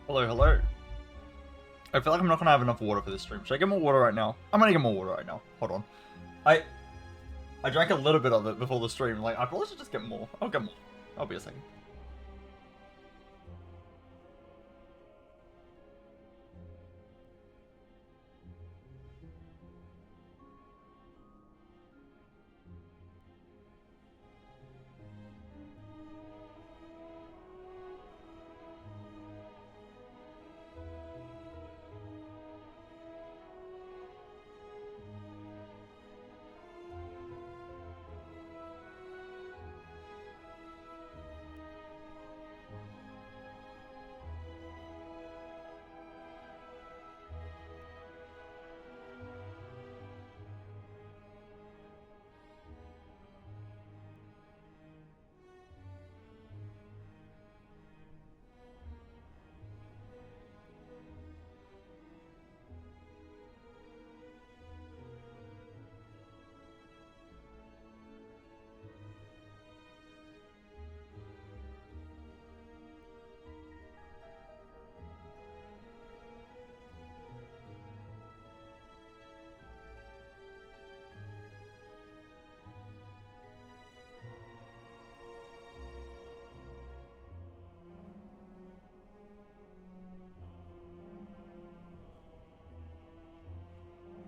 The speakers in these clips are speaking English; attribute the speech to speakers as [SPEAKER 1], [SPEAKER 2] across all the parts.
[SPEAKER 1] Hello, hello. I feel like I'm not gonna have enough water for this stream. Should I get more water right now? I'm gonna get more water right now. Hold on. I drank a little bit of it before the stream. Like, I probably should just get more. I'll get more. I'll be a second.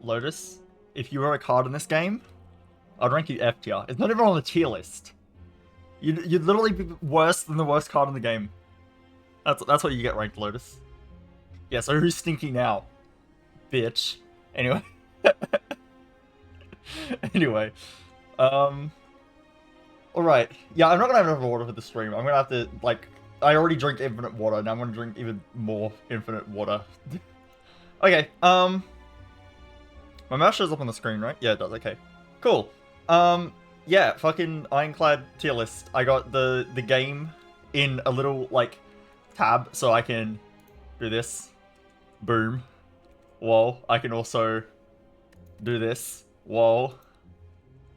[SPEAKER 1] Lotus, if you were a card in this game, I'd rank you F tier. It's not even on the tier list. You'd literally be worse than the worst card in the game. That's what you get ranked, Lotus. Yeah, so who's stinky now? Bitch. Anyway. Anyway. Alright. Yeah, I'm not gonna have enough water for the stream. I'm gonna have to, like... I already drink infinite water, now I'm gonna drink even more infinite water. Okay, my mouse shows up on the screen, right? Yeah, it does. Okay. Cool. Yeah, fucking Ironclad tier list. I got the game in a little, like, tab, so I can do this. Boom. Whoa. I can also do this. Whoa.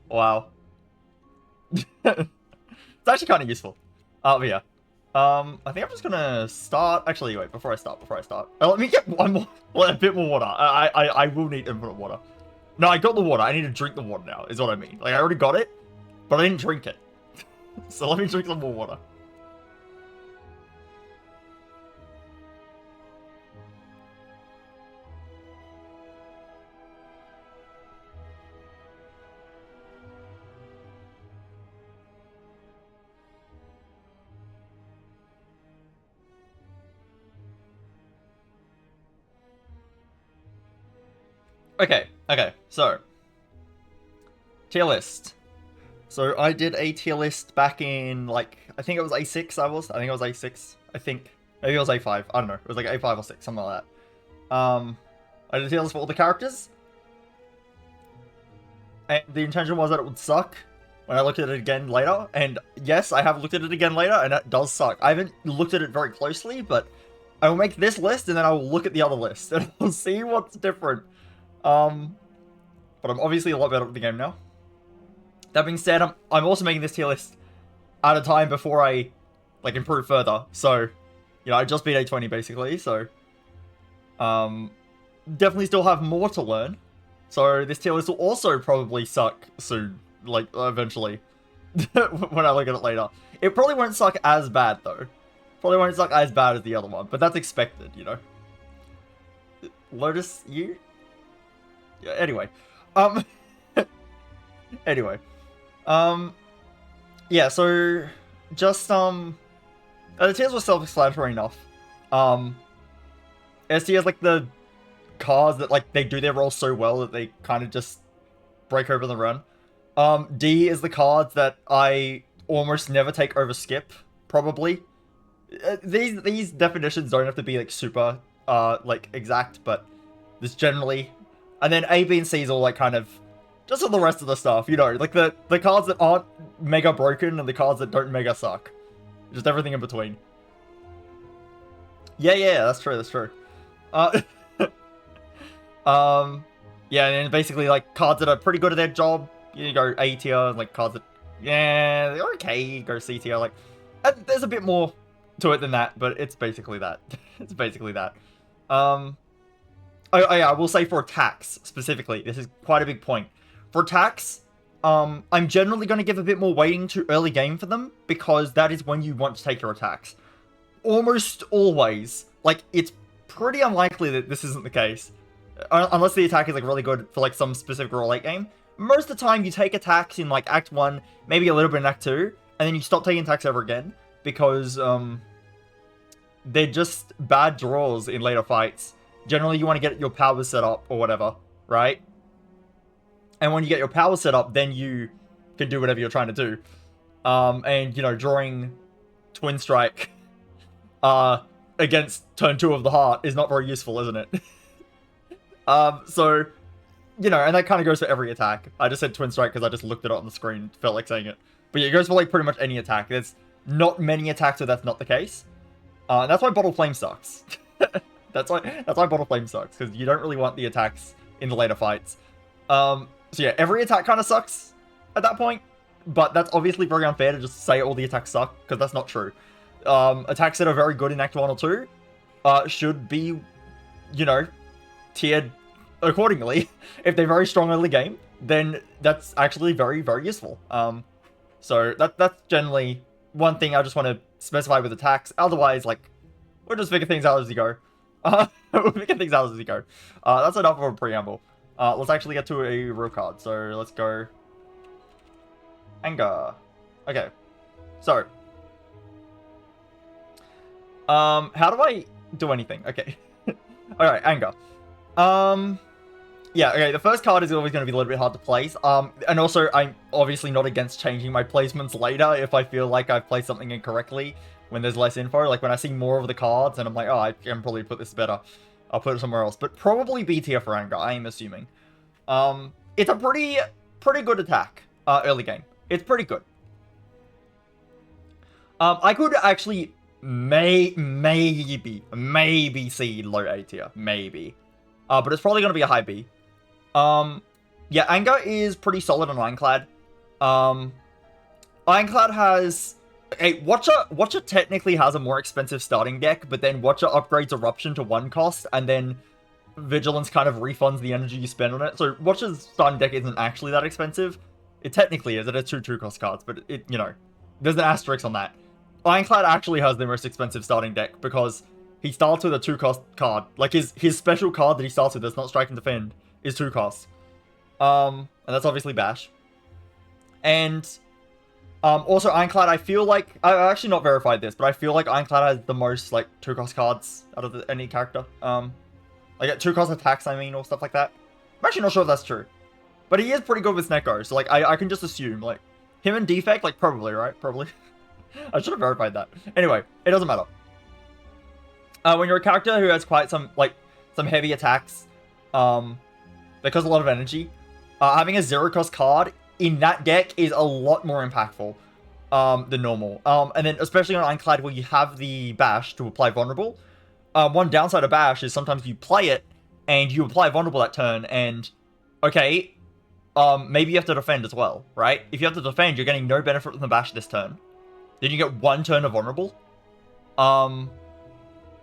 [SPEAKER 1] Wow. It's actually kind of useful. But yeah. I think I'm just gonna start. Actually, wait. Before I start, let me get one more, a bit more water. I will need infinite water. No, I got the water. I need to drink the water now. Is what I mean. Like I already got it, but I didn't drink it. So let me drink some more water. Okay, so tier list. So I did a tier list back in, like, I think it was A6 I think it was A6, maybe it was A5, I don't know, it was like A5 or 6, something like that. I did a tier list for all the characters, and the intention was that it would suck when I looked at it again later, and yes, I have looked at it again later, and it does suck. I haven't looked at it very closely, but I will make this list, and then I will look at the other list, and I'll see what's different. But I'm obviously a lot better at the game now. That being said, I'm also making this tier list at a time before I, like, improve further. So, you know, I just beat A20 basically, so... definitely still have more to learn. So this tier list will also probably suck soon, like, eventually. When I look at it later. It probably won't suck as bad, though. Probably won't suck as bad as the other one, but that's expected, you know? Lotus, you? Yeah, anyway. Anyway. Yeah, so... Just, the tiers were self-explanatory enough. S tier is, like, the cards that, like, they do their role so well that they kind of just break over the run. D is the cards that I almost never take over skip, probably. These definitions don't have to be, like, super, like, exact, but this generally... And then A, B, and C is all, like, kind of... Just all the rest of the stuff, you know, like, the cards that aren't mega broken and the cards that don't mega suck. Just everything in between. Yeah, that's true, yeah, and then basically, like, cards that are pretty good at their job, you go A tier, and, like, cards that, yeah, they're okay, you go C tier, like, there's a bit more to it than that, but it's basically that. It's basically that. Oh, yeah, I will say for attacks, specifically, this is quite a big point. For attacks, I'm generally going to give a bit more weighting to early game for them, because that is when you want to take your attacks. Almost always, like, it's pretty unlikely that this isn't the case. Unless the attack is, like, really good for, like, some specific role late game. Most of the time, you take attacks in, like, Act 1, maybe a little bit in Act 2, and then you stop taking attacks ever again, because, they're just bad draws in later fights. Generally, you want to get your powers set up, or whatever, right? And when you get your power set up, then you can do whatever you're trying to do. And, you know, drawing Twin Strike against turn 2 of the heart is not very useful, isn't it? So, you know, and that kind of goes for every attack. I just said Twin Strike because I just looked it up on the screen, felt like saying it. But yeah, it goes for, like, pretty much any attack. There's not many attacks where that's not the case. That's why Bottle Flame sucks. That's why Bottle Flame sucks, because you don't really want the attacks in the later fights. So yeah, every attack kind of sucks at that point, but that's obviously very unfair to just say all the attacks suck, because that's not true. Attacks that are very good in Act 1 or 2 should be, you know, tiered accordingly. If they're very strong early game, then that's actually very, very useful. So that's generally one thing I just want to specify with attacks. Otherwise, like, we'll just figure things out as you go. We'll figure things out as you go. That's enough of a preamble. Let's actually get to a real card. So let's go Anger. Okay. So how do I do anything? Okay. Alright, Anger. Yeah, okay, the first card is always going to be a little bit hard to place. And also, I'm obviously not against changing my placements later if I feel like I've placed something incorrectly when there's less info. Like, when I see more of the cards and I'm like, oh, I can probably put this better, I'll put it somewhere else. But probably B tier for Anger, I am assuming. It's a pretty good attack, early game. It's pretty good. I could actually maybe see low A tier, maybe. But it's probably going to be a high B. Yeah, Anger is pretty solid on Ironclad. Ironclad has... Hey, Watcher technically has a more expensive starting deck, but then Watcher upgrades Eruption to 1 cost, and then Vigilance kind of refunds the energy you spend on it. So Watcher's starting deck isn't actually that expensive. It technically is. It has 2 2-cost cards, but it, you know, there's an asterisk on that. Ironclad actually has the most expensive starting deck, because he starts with a 2-cost card. Like, his special card that he starts with that's not Strike and Defend is 2 costs. And that's obviously Bash. And also Ironclad, I feel like... I've actually not verified this, but I feel like Ironclad has the most, like, 2-cost cards out of any character. Like, 2-cost attacks, I mean, or stuff like that. I'm actually not sure if that's true. But he is pretty good with Snecko, so, like, I can just assume, like... Him and Defect, like, probably, right? Probably. I should have verified that. Anyway, it doesn't matter. When you're a character who has quite some, like, some heavy attacks, that cost a lot of energy, having a 0-cost card in that deck is a lot more impactful than normal. And then, especially on Ironclad, where you have the Bash to apply Vulnerable, one downside of Bash is sometimes you play it, and you apply Vulnerable that turn, and, okay, maybe you have to defend as well, right? If you have to defend, you're getting no benefit from the Bash this turn. Then you get 1 turn of Vulnerable.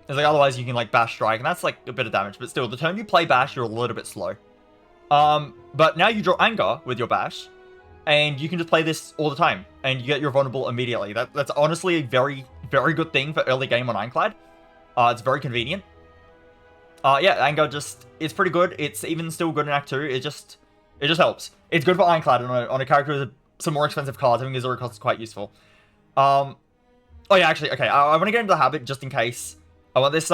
[SPEAKER 1] It's like, otherwise you can, like, Bash Strike, and that's, like, a bit of damage, but still, the turn you play Bash, you're a little bit slow. But now you draw Anger with your Bash, and you can just play this all the time, and you get your Vulnerable immediately. That's honestly a very, very good thing for early game on Ironclad. It's very convenient. Yeah, Anger just, it's pretty good. It's even still good in Act 2. It just helps. It's good for Ironclad on a character with some more expensive cards. Having a 0 cost is quite useful. Oh yeah, actually, okay, I want to get into the habit just in case. I want this,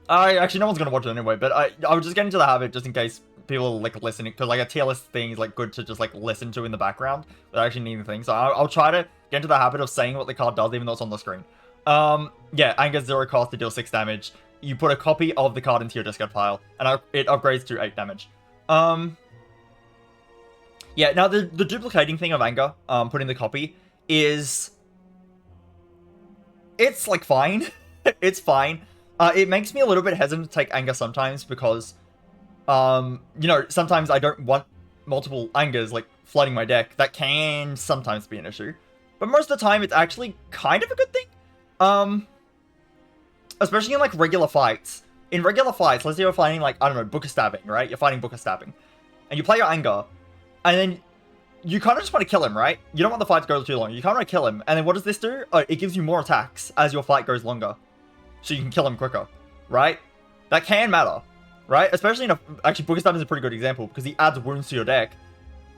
[SPEAKER 1] actually, no one's gonna watch it anyway, but I would just get into the habit just in case people are, like, listening, because, like, a tier list thing is, like, good to just, like, listen to in the background without actually needing the thing. So I'll try to get into the habit of saying what the card does, even though it's on the screen. Yeah, Anger's 0 cost to deal 6 damage. You put a copy of the card into your discard pile, and it upgrades to 8 damage. Yeah, now the duplicating thing of Anger, putting the copy, is... It's, like, fine. It's fine. It makes me a little bit hesitant to take Anger sometimes, because, you know, sometimes I don't want multiple Angers, like, flooding my deck. That can sometimes be an issue. but most of the time it's actually kind of a good thing. Especially in like regular fights. In regular fights, let's say you're fighting like, I don't know, Book of Stabbing, right? You're fighting Book of Stabbing. And you play your anger, and then you kind of just want to kill him, right? You don't want the fight to go too long. You kind of want to kill him. And then what does this do? Oh, it gives you more attacks as your fight goes longer. So you can kill him quicker, right? That can matter, right? Especially in a... Actually, Book of Stabbing is a pretty good example because he adds wounds to your deck.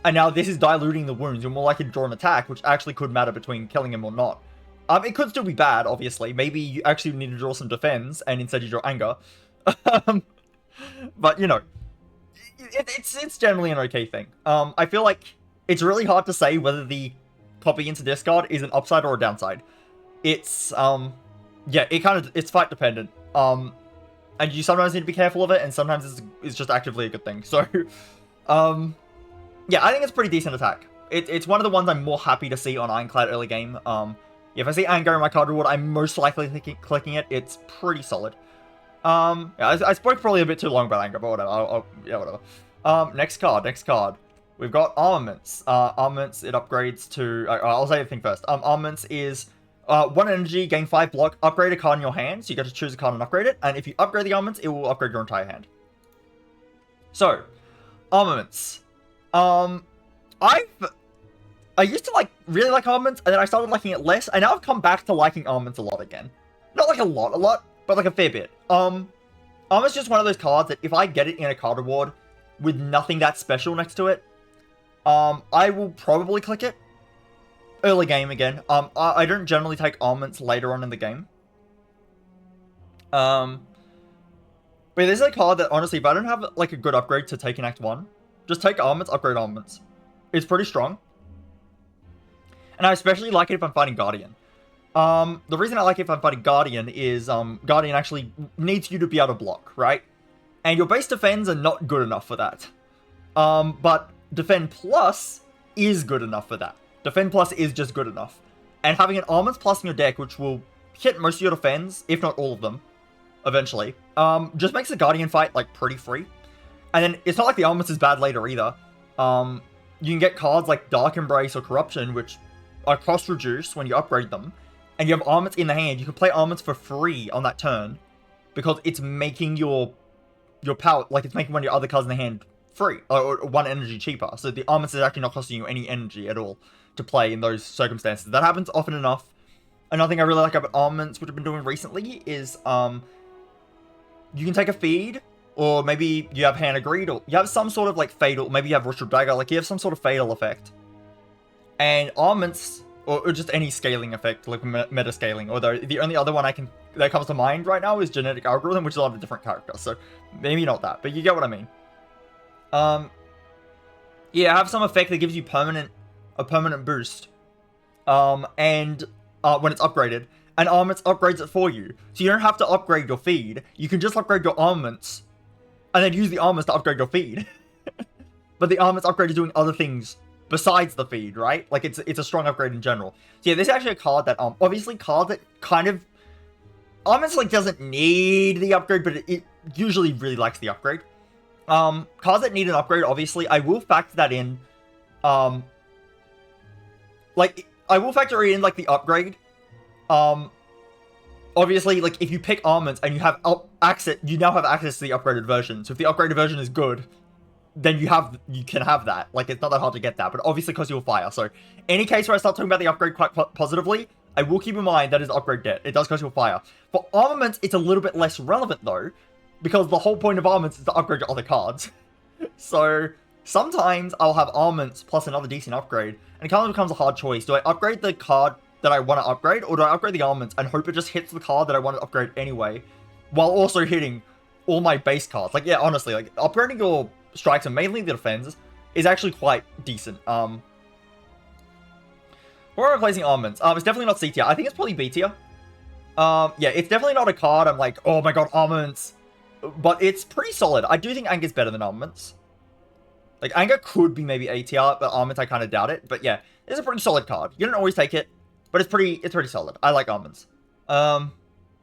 [SPEAKER 1] And now this is diluting the wounds. You're more likely to draw an attack, which actually could matter between killing him or not. It could still be bad, obviously. Maybe you actually need to draw some defense and instead you draw anger. But, you know, it's generally an okay thing. I feel like it's really hard to say whether the popping into discard is an upside or a downside. It's, yeah, it's fight dependent. And you sometimes need to be careful of it, and sometimes it's just actively a good thing. So, yeah, I think it's a pretty decent attack. It's one of the ones I'm more happy to see on Ironclad early game. If I see anger in my card reward, I'm most likely clicking it. It's pretty solid. Yeah, I spoke probably a bit too long about anger, but whatever. Yeah, whatever. Next card. We've got Armaments. Armaments, it upgrades to... I'll say everything first. Armaments is 1 energy, gain 5 block, upgrade a card in your hand, so you get to choose a card and upgrade it, and if you upgrade the Armaments, it will upgrade your entire hand. So, Armaments. I used to really like Armaments, and then I started liking it less, and now I've come back to liking Armaments a lot again. Not like a lot, but like a fair bit. Armaments is just one of those cards that if I get it in a card reward with nothing that special next to it, I will probably click it. Early game again. I don't generally take Armaments later on in the game. But this is a card that, honestly, if I don't have, like, a good upgrade to take in Act 1, just take Armaments, upgrade Armaments. It's pretty strong. And I especially like it if I'm fighting Guardian. The reason I like it if I'm fighting Guardian is, Guardian actually needs you to be able to block, right? And your base defends are not good enough for that. But Defend Plus is good enough for that. Defend Plus is just good enough. And having an Armaments Plus in your deck, which will hit most of your defends, if not all of them, eventually, just makes the Guardian fight, like, pretty free. And then, it's not like the Armaments is bad later, either. You can get cards like Dark Embrace or Corruption, which are cost reduced when you upgrade them. And you have Armaments in the hand. You can play Armaments for free on that turn, because it's making your power, like, it's making one of your other cards in the hand free, or 1 energy cheaper. So the Armaments is actually not costing you any energy at all to play in those circumstances. That happens often enough. Another thing I really like about Armaments, which I've been doing recently, is you can take a feed, or maybe you have Hand of Greed, or you have some sort of like fatal, maybe you have Ritual Dagger, like you have some sort of fatal effect. And Armaments, or just any scaling effect, like meta scaling, although the only other one that comes to mind right now is Genetic Algorithm, which is a lot of different characters, so maybe not that, but you get what I mean. Yeah, have some effect that gives you a permanent boost, when it's upgraded, and Armaments upgrades it for you. So you don't have to upgrade your feed, you can just upgrade your Armaments, and then use the Armaments to upgrade your feed. But the Armaments upgrade is doing other things besides the feed, right? Like, it's a strong upgrade in general. So yeah, this is actually a card that, obviously card that kind of, Armaments, like, doesn't need the upgrade, but it usually really likes the upgrade. Cards that need an upgrade, obviously, I will factor that in, like, I will factor in, like, the upgrade. Obviously, like, if you pick Armaments and you have access, you now have access to the upgraded version. So if the upgraded version is good, then you can have that. Like, it's not that hard to get that, but obviously because you'll fire. So, any case where I start talking about the upgrade quite positively, I will keep in mind that is upgrade debt. It does cost you a fire. For Armaments, it's a little bit less relevant, though, because the whole point of Armaments is to upgrade your other cards. So, sometimes I'll have Armaments plus another decent upgrade, and it kind of becomes a hard choice. Do I upgrade the card that I want to upgrade, or do I upgrade the Armaments and hope it just hits the card that I want to upgrade anyway, while also hitting all my base cards? Like, yeah, honestly, like, upgrading your strikes, and mainly the defense, is actually quite decent. Where am I replacing Armaments? It's definitely not C tier. I think it's probably B tier. Yeah, it's definitely not a card I'm like, oh my god, Armaments. But it's pretty solid. I do think Anger's better than Armaments. Like, Anger could be maybe A tier, but Armaments I kind of doubt it. But yeah, it's a pretty solid card. You don't always take it, but it's pretty solid. I like Armaments. Yeah,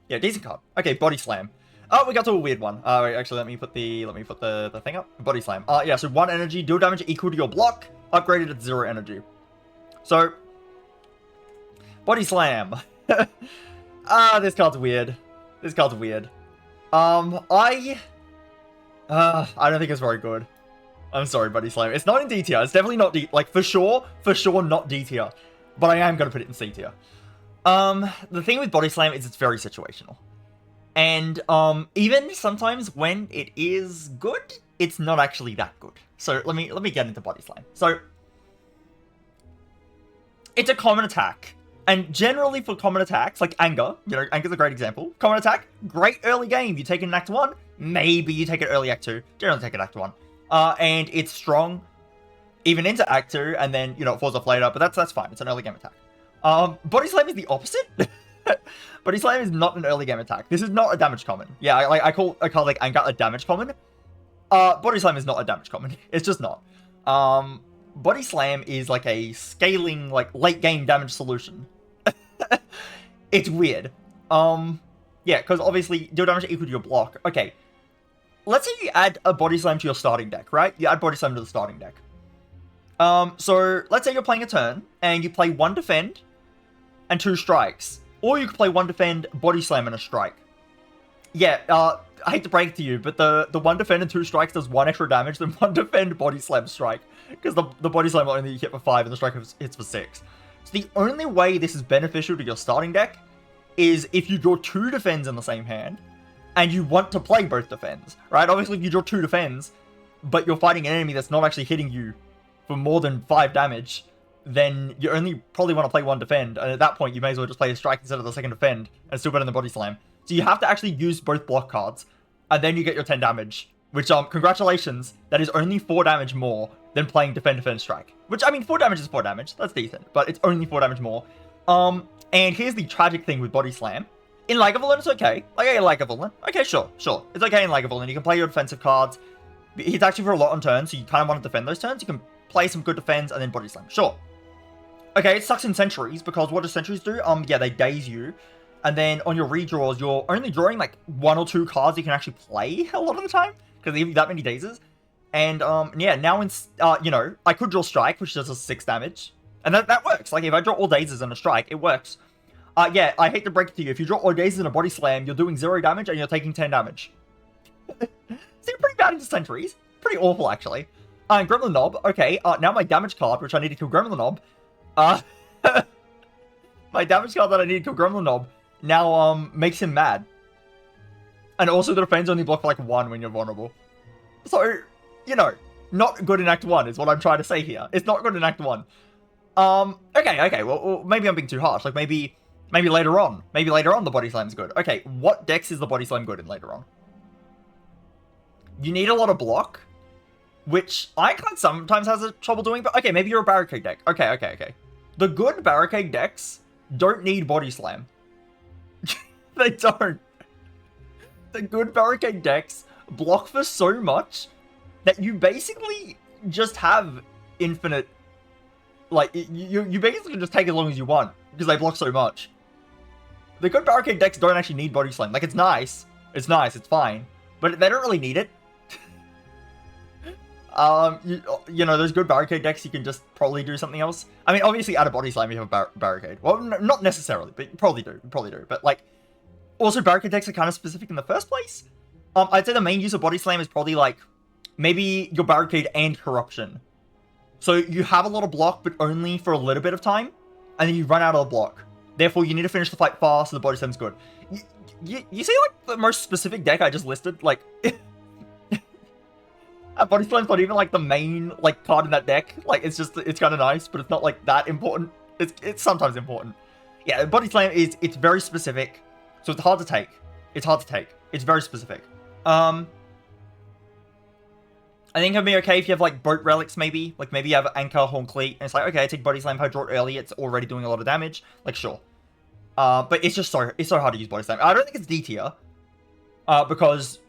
[SPEAKER 1] decent card. Okay, Body Slam. Oh, we got to a weird one. Wait, actually, let me put the thing up. Body Slam. Yeah, so 1 energy, deal damage equal to your block, upgraded at 0 energy. So, Body Slam. This card's weird. This card's weird. I don't think it's very good. I'm sorry, Body Slam. It's not in D tier. It's definitely not D, like for sure not D tier. But I am gonna put it in C tier. The thing with Body Slam is it's very situational. And even sometimes when it is good, it's not actually that good. So let me get into Body Slam. So it's a common attack. And generally for common attacks, like Anger, you know, Anger's a great example. Common attack, great early game. You take it in Act 1, maybe you take it early Act 2. Generally take it Act 1. And it's strong even into Act 2, and then, you know, it falls off later, but that's fine. It's an early game attack. Body Slam is the opposite. Body Slam is not an early game attack. This is not a damage common. Yeah, I call a card like Anger a damage common. Body Slam is not a damage common. It's just not. Body Slam is like a scaling, like, late game damage solution. It's weird. Yeah, because obviously, deal damage equal to your block. Okay. Let's say you add a Body Slam to your starting deck, right? You add Body Slam to the starting deck. So, let's say you're playing a turn, and you play 1 defend, and 2 strikes. Or you could play 1 defend, Body Slam, and a strike. Yeah, I hate to break it to you, but the 1 defend and 2 strikes does 1 extra damage than 1 defend, Body Slam, strike. Because the Body Slam will only hit for 5, and the strike hits for 6. So the only way this is beneficial to your starting deck is if you draw 2 defends in the same hand, and you want to play both defends, right? Obviously, if you draw 2 defends, but you're fighting an enemy that's not actually hitting you for more than 5 damage, then you only probably want to play 1 defend, and at that point, you may as well just play a strike instead of the second defend, and still better than Body Slam. So you have to actually use both block cards, and then you get your 10 damage, which, congratulations, that is only 4 damage more than playing defend, defend, strike. Which, I mean, 4 damage is 4 damage, that's decent, but it's only 4 damage more. And here's the tragic thing with Body Slam. In Lagavulin, it's okay. Like, yeah, Lagavulin. Okay, sure. It's okay in Lagavulin. You can play your defensive cards. He attacks you for a lot on turns, so you kind of want to defend those turns. You can play some good defense and then Body Slam. Sure. Okay, it sucks in Sentries, because what do Sentries do? Yeah, they daze you. And then on your redraws, you're only drawing, like, 1 or 2 cards you can actually play a lot of the time, because they give you that many dazes. And, yeah, now, you know, I could draw Strike, which does a 6 damage. And that works. Like, if I draw all dazes and a Strike, it works. Yeah, I hate to break it to you. If you draw all dazes and a Body Slam, you're doing 0 damage and you're taking 10 damage. So you're pretty bad into Sentries. Pretty awful, actually. Gremlin Knob. Okay, now my damage card, which I need to kill Gremlin Knob. My damage card that I need to kill Gremlin Knob now, makes him mad. And also the defense only block for, like, 1 when you're vulnerable. So, you know, not good in Act 1 is what I'm trying to say here. It's not good in Act 1. Okay, well, maybe I'm being too harsh. Like, maybe later on. Maybe later on the Body Slam's good. Okay, what decks is the Body Slam good in later on? You need a lot of block, which I kind of sometimes has a trouble doing, but okay, maybe you're a Barricade deck. Okay. The good Barricade decks don't need Body Slam. They don't. The good Barricade decks block for so much that you basically just have infinite, like, you basically just take as long as you want, because they block so much. The good Barricade decks don't actually need Body Slam. Like, it's nice, it's fine, but they don't really need it. You know, those good Barricade decks, you can just probably do something else. I mean, obviously, out of Body Slam, you have a Barricade. Well, not necessarily, but you probably do. But, like, also, Barricade decks are kind of specific in the first place. I'd say the main use of Body Slam is probably, like, maybe your Barricade and Corruption. So you have a lot of block, but only for a little bit of time, and then you run out of the block. Therefore, you need to finish the fight fast, so the Body Slam's good. You see, like, the most specific deck I just listed? Like, Body Slam's not even, like, the main, like, card in that deck. Like, it's kind of nice, but it's not, like, that important. It's sometimes important. Yeah, Body Slam it's very specific, so it's hard to take. It's very specific. I think it'd be okay if you have, like, Boat Relics, maybe. Like, maybe you have Anchor, Horn Cleat, and it's like, okay, I take Body Slam, if I draw it early, it's already doing a lot of damage. Like, sure. But it's just so hard to use Body Slam. I don't think it's D tier. Because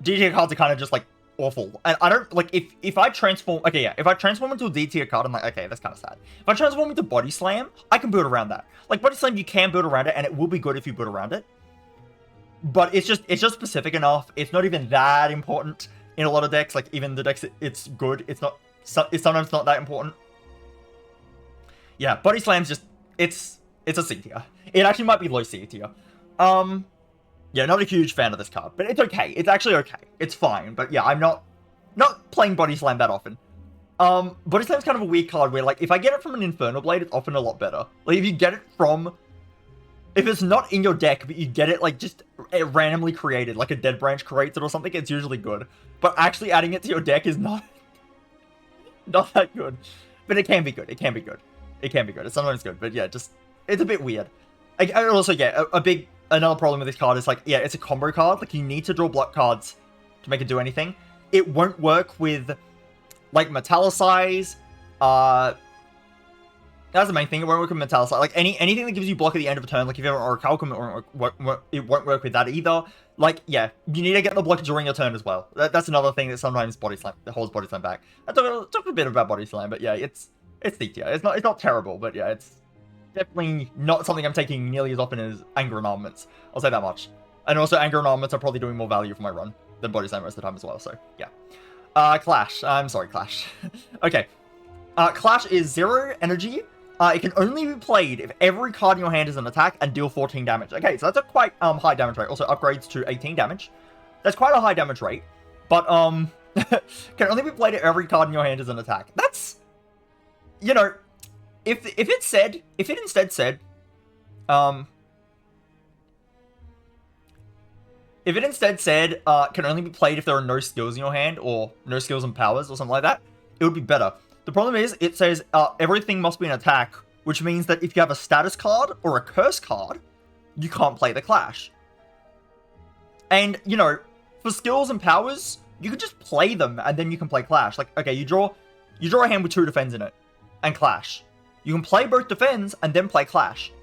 [SPEAKER 1] D tier cards are kind of just, like, awful. And I don't, like, if I transform, okay, yeah, if I transform into a D tier card, I'm like, okay, that's kind of sad. If I transform into Body Slam, I can build around that. Like, Body Slam, you can build around it, and it will be good if you build around it. But it's just specific enough. It's not even that important in a lot of decks. Like, even the decks, it's good. It's sometimes not that important. Yeah, Body Slam's just, it's It's a C tier. It actually might be low C tier. Yeah, not a huge fan of this card, but it's okay. It's actually okay. It's fine, but yeah, I'm not playing Body Slam that often. Body Slam's kind of a weird card where, like, if I get it from an Infernal Blade, it's often a lot better. Like, if you get it from... If it's not in your deck, but you get it, like, just randomly created, like a Dead Branch creates it or something, it's usually good. But actually adding it to your deck is not... not that good. But it can be good. It can be good. It can be good. It's sometimes good, but yeah, just... It's a bit weird. I also, yeah, another problem with this card is, like, yeah, it's a combo card. Like, you need to draw block cards to make it do anything. It won't work with, like, Metallicize. That's the main thing. It won't work with Metallicize. Like, anything that gives you block at the end of a turn, like, if you have an Orichalcum, it won't work with that either. Like, yeah, you need to get the block during your turn as well. That's another thing that sometimes Body Slam holds Body Slam back. I talked a bit about Body Slam, but yeah, it's D tier. It's not terrible, but yeah, it's definitely not something I'm taking nearly as often as Anger and Armaments. I'll say that much. And also, Anger and Armaments are probably doing more value for my run than Body Slam most of the time as well, so yeah. Clash. I'm sorry, Clash. Okay. Clash is 0 energy. It can only be played if every card in your hand is an attack and deal 14 damage. Okay, so that's a quite high damage rate. Also upgrades to 18 damage. That's quite a high damage rate. But, can only be played if every card in your hand is an attack. That's, you know, if it instead said, can only be played if there are no skills in your hand, or no skills and powers, or something like that, it would be better. The problem is, it says, everything must be an attack, which means that if you have a status card, or a curse card, you can't play the Clash. And, you know, for skills and powers, you can just play them, and then you can play Clash. Like, okay, you draw a hand with 2 defends in it, and Clash. You can play both defends, and then play Clash.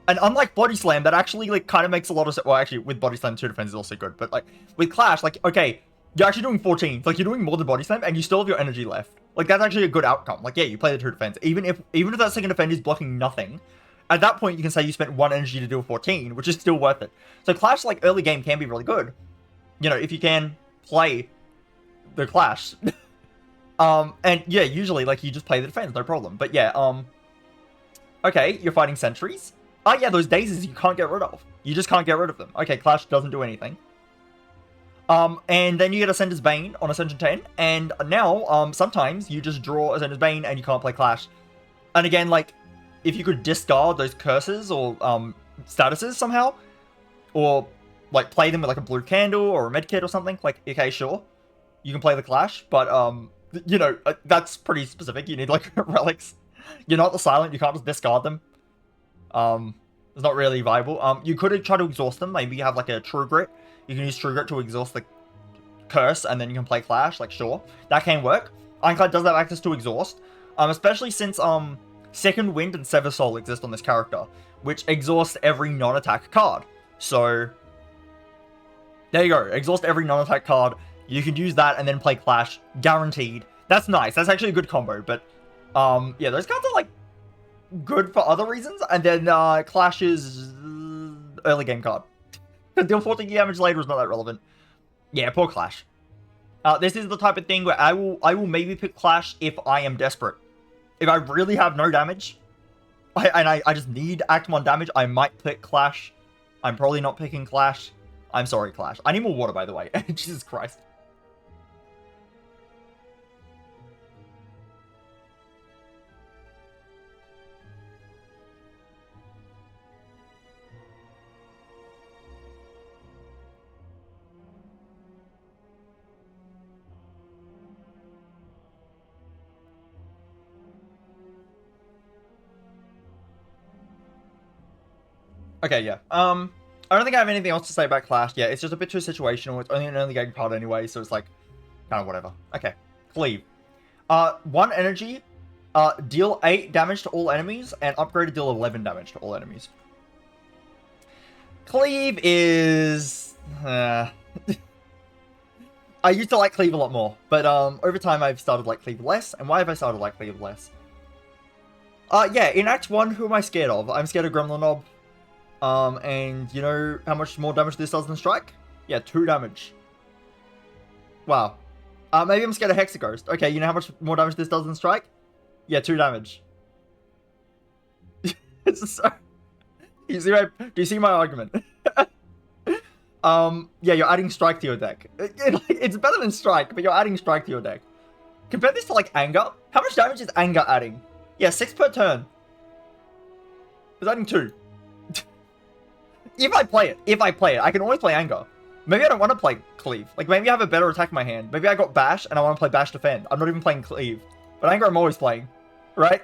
[SPEAKER 1] And unlike Body Slam, that actually, like, kind of makes a lot of sense. Well, actually, with Body Slam, 2 defense is also good. But, like, with Clash, like, okay, you're actually doing 14. Like, you're doing more than Body Slam, and you still have your energy left. Like, that's actually a good outcome. Like, yeah, you play the 2 defense. Even if that second defense is blocking nothing, at that point, you can say you spent 1 energy to deal 14, which is still worth it. So Clash, like, early game can be really good. You know, if you can play the Clash. And, yeah, usually, like, you just play the defense, no problem. But, yeah, okay, you're fighting sentries. Oh, yeah, those daisies you can't get rid of. You just can't get rid of them. Okay, Clash doesn't do anything. And then you get Ascender's Bane on Ascension 10. And now, sometimes you just draw Ascender's Bane and you can't play Clash. And again, like, if you could discard those curses or statuses somehow, or, like, play them with, like, a blue candle or a medkit or something, like, okay, sure, you can play the Clash. But, you know, that's pretty specific. You need, like, relics. You're not the Silent. You can't just discard them. It's not really viable. You could try to exhaust them. Maybe you have, like, a True Grit. You can use True Grit to exhaust the curse, and then you can play Clash. Like, sure, that can work. Ironclad does have access to exhaust, especially since Second Wind and Sever Soul exist on this character, which exhausts every non-attack card. So there you go. Exhaust every non-attack card. You can use that and then play Clash, guaranteed. That's nice. That's actually a good combo. But yeah, those cards are, like, good for other reasons. And then Clash is early game card. Deal 14 damage later is not that relevant. Yeah, poor Clash. This is the type of thing where I will maybe pick Clash if I am desperate. If I really have no damage, I just need Act 1 damage, I might pick Clash. I'm probably not picking Clash. I'm sorry, Clash. I need more water, by the way. Jesus Christ. Okay, yeah. I don't think I have anything else to say about Clash. Yeah, it's just a bit too situational. It's only an early game card anyway, so it's like, kind of whatever. Okay, Cleave. 1 energy, deal 8 damage to all enemies, and upgrade to deal 11 damage to all enemies. Cleave is... I used to like Cleave a lot more, but over time I've started like Cleave less. And why have I started like Cleave less? Yeah, in Act 1, who am I scared of? I'm scared of Gremlin Knob. And you know how much more damage this does than Strike? Yeah, 2 damage. Wow. Maybe I'm scared of Hexaghost. Okay, you know how much more damage this does than Strike? Yeah, 2 damage. It's so... Do you see my argument? Yeah, you're adding Strike to your deck. It's better than Strike, but you're adding Strike to your deck. Compare this to, like, Anger. How much damage is Anger adding? Yeah, 6 per turn. It's adding 2. If I play it, I can always play Anger. Maybe I don't want to play Cleave. Like, maybe I have a better attack in my hand. Maybe I got Bash, and I want to play Bash Defend. I'm not even playing Cleave. But Anger I'm always playing. Right?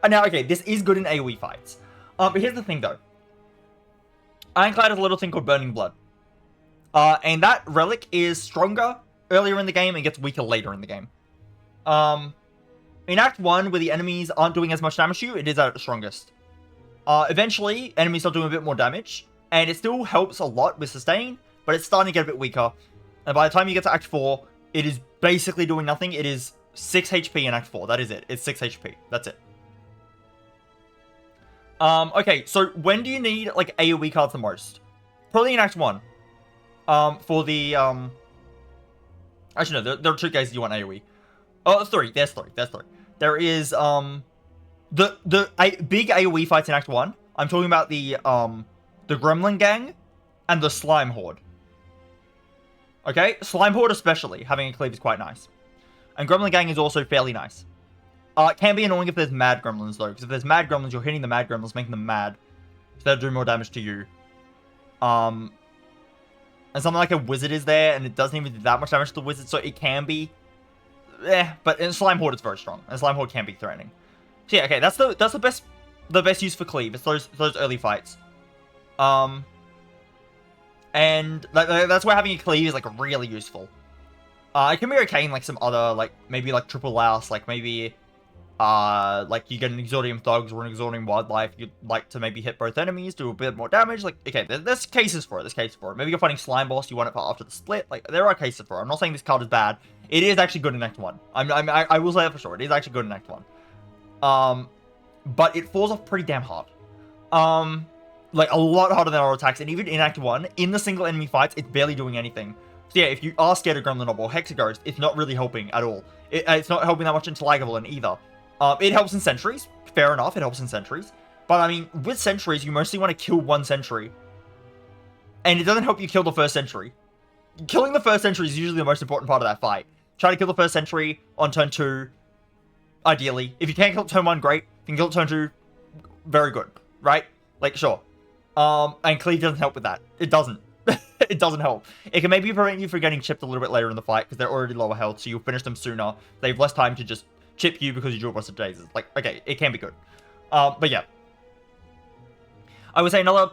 [SPEAKER 1] And now, okay, this is good in AoE fights. But here's the thing, though. Ironclad has a little thing called Burning Blood. And that relic is stronger earlier in the game and gets weaker later in the game. In Act 1, where the enemies aren't doing as much damage to you, it is at its strongest. Eventually, enemies start doing a bit more damage, and it still helps a lot with sustain, but it's starting to get a bit weaker. And by the time you get to Act 4, it is basically doing nothing. It is 6 HP in Act 4. That is it. It's 6 HP. That's it. Okay, so when do you need, like, AoE cards the most? Probably in Act 1. For the, Actually, no, there are 2 cases you want AoE. Oh, 3. There's 3. There is, the big AoE fights in Act 1. I'm talking about the Gremlin Gang and the Slime Horde. Okay? Slime Horde especially, having a cleave is quite nice. And Gremlin Gang is also fairly nice. It can be annoying if there's mad gremlins, though, because if there's mad gremlins, you're hitting the mad gremlins, making them mad. So they'll do more damage to you. And something like a wizard is there, and it doesn't even do that much damage to the wizard, so it can be... but in Slime Horde, it's very strong, and Slime Horde can be threatening. So yeah, okay, that's the best use for Cleave. It's those early fights. And that's where having a Cleave is, like, really useful. It can be okay in, like, some other, like, maybe, like, triple louse, like, maybe... like, you get an Exordium Thugs or an Exordium Wildlife, you'd like to maybe hit both enemies, do a bit more damage, like, okay, there's cases for it, Maybe you're fighting Slime Boss, you want it for after the split, like, there are cases for it. I'm not saying this card is bad. It is actually good in Act 1. I will say that for sure, it is actually good in Act 1. But it falls off pretty damn hard. Like, a lot harder than our attacks, and even in Act 1, in the single enemy fights, it's barely doing anything. So yeah, if you are scared of Gremlin Orb or Hexaghost, it's not really helping at all. It's not helping that much into Lagavulin either. It helps in sentries. Fair enough, it helps in sentries. But, I mean, with sentries, you mostly want to kill one sentry. And it doesn't help you kill the first sentry. Killing the first sentry is usually the most important part of that fight. Try to kill the first sentry on turn 2, ideally. If you can't kill it turn 1, great. If you can kill it turn 2, very good, right? Like, sure. And Cleave doesn't help with that. It doesn't. It doesn't help. It can maybe prevent you from getting chipped a little bit later in the fight, because they're already lower health, so you'll finish them sooner. They have less time to just chip you because you drew a bunch of daisies. Like, okay, it can be good. But yeah. I would say another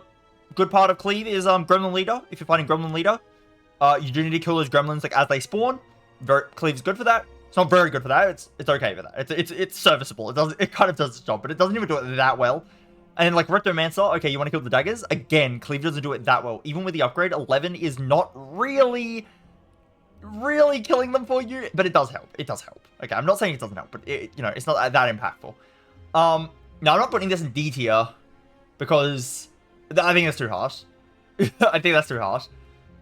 [SPEAKER 1] good part of Cleave is Gremlin Leader. If you're fighting Gremlin Leader, you do need to kill those gremlins, like, as they spawn. Cleave's good for that. It's not very good for that. It's okay for that. It's serviceable. It kind of does its job, but it doesn't even do it that well. And then, like, Rectomancer, okay, you want to kill the daggers? Again, Cleave doesn't do it that well. Even with the upgrade, 11 is not really killing them for you, but it does help. It does help. Okay, I'm not saying it doesn't help, but it's not that impactful. Now I'm not putting this in D tier because I think that's too harsh. I think that's too harsh.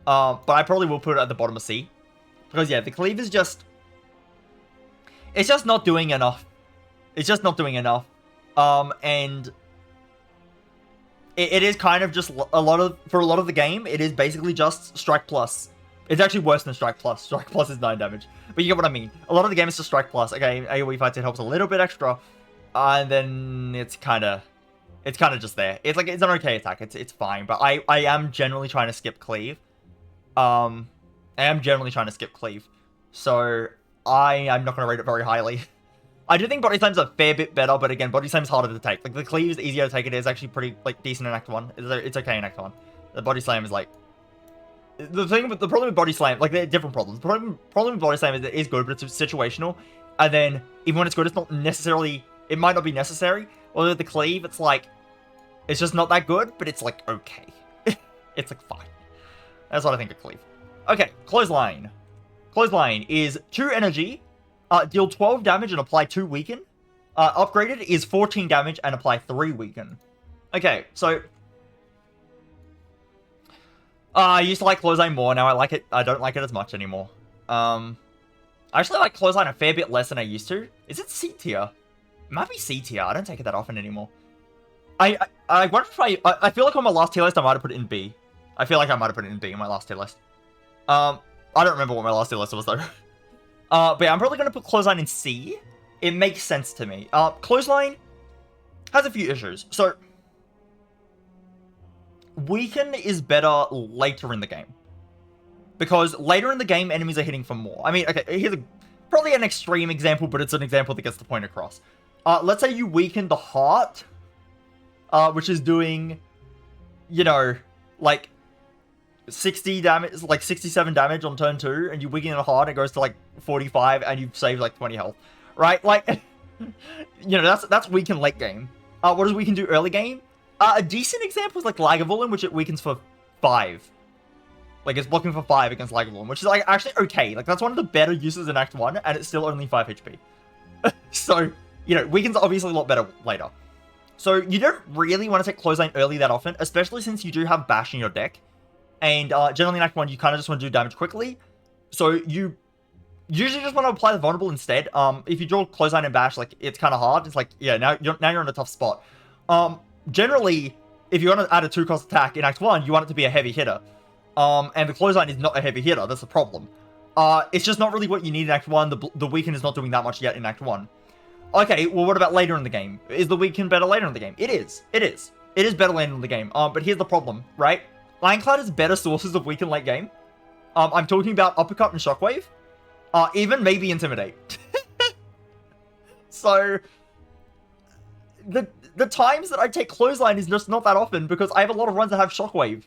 [SPEAKER 1] But I probably will put it at the bottom of C because yeah, the Cleave is just it's just not doing enough. It's just not doing enough. And it is kind of just for a lot of the game, it is basically just Strike Plus. It's actually worse than Strike Plus. Strike Plus is 9 damage. But you get what I mean. A lot of the game is just Strike Plus. Okay, AoE fights, it helps a little bit extra. And then it's kind of just there. It's like, it's an okay attack. It's fine. But I am generally trying to skip Cleave. I am generally trying to skip Cleave. So I'm not going to rate it very highly. I do think Body Slam's a fair bit better, but again, Body Slam's harder to take. Like, the Cleave is easier to take. It is actually pretty, like, decent in Act 1. It's okay in Act 1. The Body Slam is, like... The problem with Body Slam, like, there are different problems. The problem with Body Slam is it is good, but it's situational. And then, even when it's good, it's not necessarily... It might not be necessary. Or with the Cleave, it's like... It's just not that good, but it's, like, okay. It's, like, fine. That's what I think of Cleave. Okay, Clothesline. Clothesline is 2 energy... deal 12 damage and apply 2 weaken. Upgraded is 14 damage and apply 3 weaken. Okay, so... I used to like Clothesline more, now I like it. I don't like it as much anymore. I actually like Clothesline a fair bit less than I used to. Is it C tier? It might be C tier, I don't take it that often anymore. I wonder if I feel like on my last tier list I might have put it in B. I feel like I might have put it in B in my last tier list. I don't remember what my last tier list was though. But yeah, I'm probably gonna put Clothesline in C. It makes sense to me. Clothesline has a few issues. So Weaken is better later in the game. Because later in the game, enemies are hitting for more. I mean, okay, here's probably an extreme example, but it's an example that gets the point across. Let's say you weaken the heart, which is doing, you know, like 60 damage, like 67 damage on turn 2, and you weaken the heart, it goes to like 45, and you've saved like 20 health, right? Like, you know, that's weaken late game. What does weaken do early game? A decent example is like Lagavulin, which it weakens for 5. Like, it's blocking for 5 against Lagavulin, which is, like, actually okay. Like, that's one of the better uses in Act 1, and it's still only 5 HP. So, you know, Weaken's obviously a lot better later. So, you don't really want to take Clothesline early that often, especially since you do have Bash in your deck. And, generally in Act 1, you kind of just want to do damage quickly. So, you usually just want to apply the Vulnerable instead. If you draw Clothesline and Bash, like, it's kind of hard. It's like, yeah, now you're in a tough spot. Generally, if you want to add a 2-cost attack in Act 1, you want it to be a heavy hitter. And the Clothesline is not a heavy hitter, that's the problem. It's just not really what you need in Act 1, the Weaken is not doing that much yet in Act 1. Okay, well what about later in the game? Is the Weaken better later in the game? It is. It is better later in the game, but here's the problem, right? Ironclad has better sources of Weaken late game. I'm talking about Uppercut and Shockwave. Even maybe Intimidate. So, the times that I take Clothesline is just not that often, because I have a lot of runs that have Shockwave.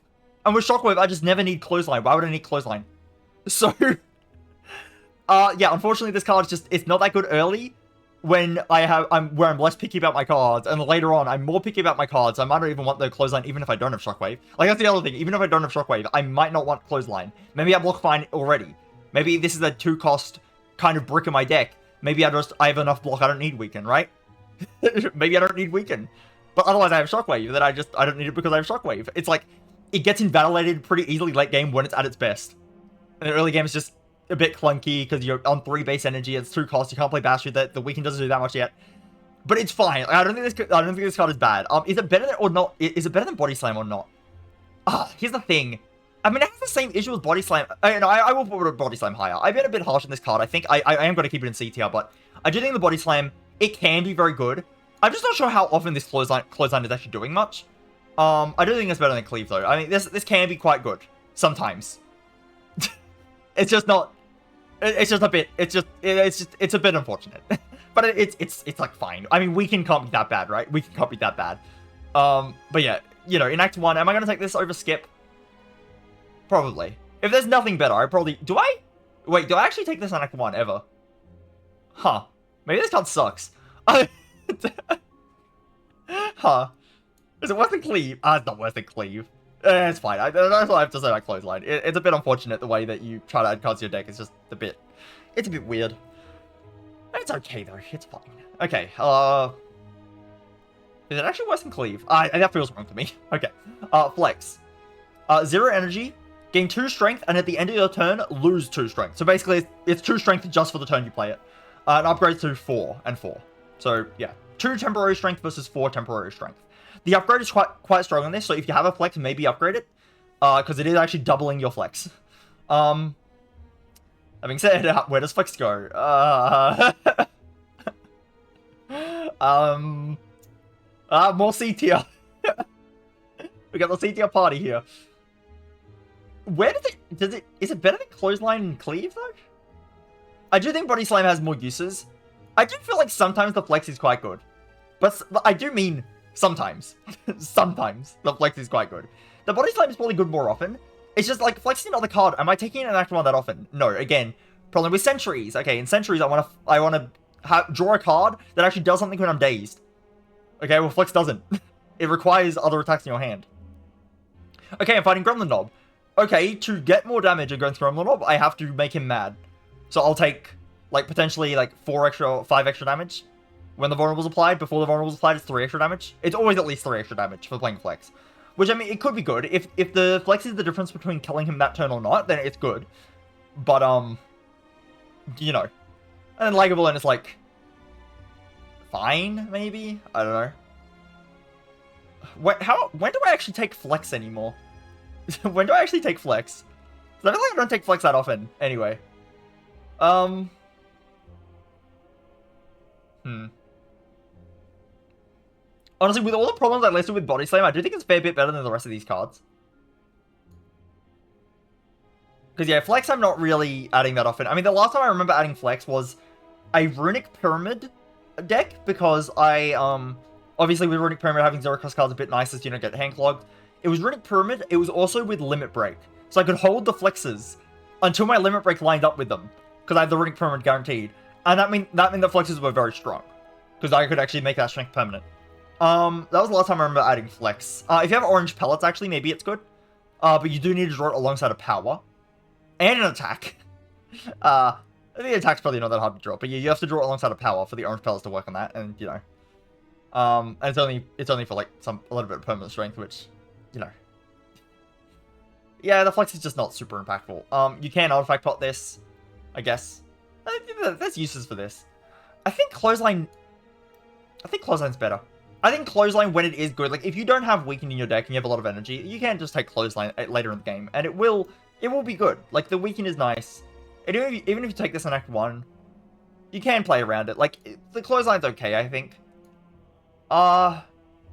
[SPEAKER 1] And with Shockwave, I just never need Clothesline. Why would I need Clothesline? So, yeah, unfortunately, this card is just, it's not that good early when I'm less picky about my cards. And later on, I'm more picky about my cards. I might not even want the Clothesline, even if I don't have Shockwave. Like, that's the other thing. Even if I don't have Shockwave, I might not want Clothesline. Maybe I block fine already. Maybe this is a 2-cost kind of brick in my deck. Maybe I have enough block, I don't need Weaken, right? Maybe I don't need Weaken. But otherwise, I have Shockwave. Then I don't need it because I have Shockwave. It's like, it gets invalidated pretty easily late game when it's at its best. And the early game is just a bit clunky because you're on 3 base energy, it's 2 costs, you can't play Bash with it, the Weaken doesn't do that much yet. But it's fine. I don't think this card is bad. Is it better than, or not? Is it better than Body Slam or not? Here's the thing. I mean, it has the same issue with Body Slam. I will put Body Slam higher. I've been a bit harsh on this card. I think I am going to keep it in C tier, but I do think the Body Slam, it can be very good. I'm just not sure how often this Clothesline is actually doing much. I do think it's better than Cleave though. I mean, this can be quite good sometimes. It's just not. It's just a bit. It's a bit unfortunate. But it's like fine. I mean, Weaken can't be that bad, right? Weaken can't be that bad. But yeah, you know, in Act 1, am I gonna take this over Skip? Probably. If there's nothing better, I probably do. Wait, do I actually take this in Act 1 ever? Huh? Maybe this card sucks. Huh? Is it worse than Cleave? It's not worse than Cleave. It's fine. That's what I have to say about Clothesline. It's a bit unfortunate the way that you try to add cards to your deck. It's just a bit... It's a bit weird. It's okay, though. It's fine. Okay, is it actually worse than Cleave? That feels wrong to me. Okay. Flex. 0 energy, gain 2 strength, and at the end of your turn, lose 2 strength. So basically, it's 2 strength just for the turn you play it. And upgrades to 4 and 4. So, yeah. 2 temporary strength versus 4 temporary strength. The upgrade is quite strong on this, so if you have a flex, maybe upgrade it. Because it is actually doubling your flex. Having said, where does flex go? More C tier. We got the C tier party here. Where is it better than Clothesline and Cleave, though? I do think Body Slam has more uses. I do feel like sometimes the flex is quite good. But I do mean... sometimes. Sometimes the flex is quite good. The Body Slam is probably good more often. It's just like flexing another card. Am I taking it in Act 1 that often? No. Again, problem with Sentries. Okay, in Sentries, I want to draw a card that actually does something when I'm dazed. Okay, well, Flex doesn't. It requires other attacks in your hand. Okay, I'm fighting Gremlin Knob. Okay, to get more damage against Gremlin Knob, I have to make him mad. So I'll take, like, potentially, like, 5 extra damage. When the vulnerable's applied, before the vulnerable's applied, it's 3 extra damage. It's always at least 3 extra damage for playing Flex. Which, I mean, it could be good. If the Flex is the difference between killing him that turn or not, then it's good. But, you know. And then Lagavulin is, like, fine, maybe? I don't know. When do I actually take flex anymore? When do I actually take flex? I feel like I don't take flex that often, anyway. Honestly, with all the problems I listed with Body Slam, I do think it's a fair bit better than the rest of these cards. Because, yeah, Flex I'm not really adding that often. I mean, the last time I remember adding Flex was a Runic Pyramid deck, because I, obviously with Runic Pyramid having 0-cost cards a bit nicer so you don't get hand clogged. It was Runic Pyramid, it was also with Limit Break. So I could hold the Flexes until my Limit Break lined up with them, because I had the Runic Pyramid guaranteed. And that meant the Flexes were very strong, because I could actually make that strength permanent. That was the last time I remember adding Flex. If you have Orange Pellets, actually, maybe it's good. But you do need to draw it alongside a Power. And an Attack. I think the Attack's probably not that hard to draw. But yeah, you have to draw it alongside a Power for the Orange Pellets to work on that. And, you know. And it's only for, like, a little bit of permanent strength, which, you know. Yeah, the Flex is just not super impactful. You can Artifact Pot this, I guess. There's uses for this. I think Clothesline's better. I think Clothesline, when it is good, like, if you don't have Weaken in your deck and you have a lot of energy, you can just take Clothesline later in the game, and it will be good. Like, the Weaken is nice. And even if you take this in Act 1, you can play around it. Like, the Clothesline's okay, I think.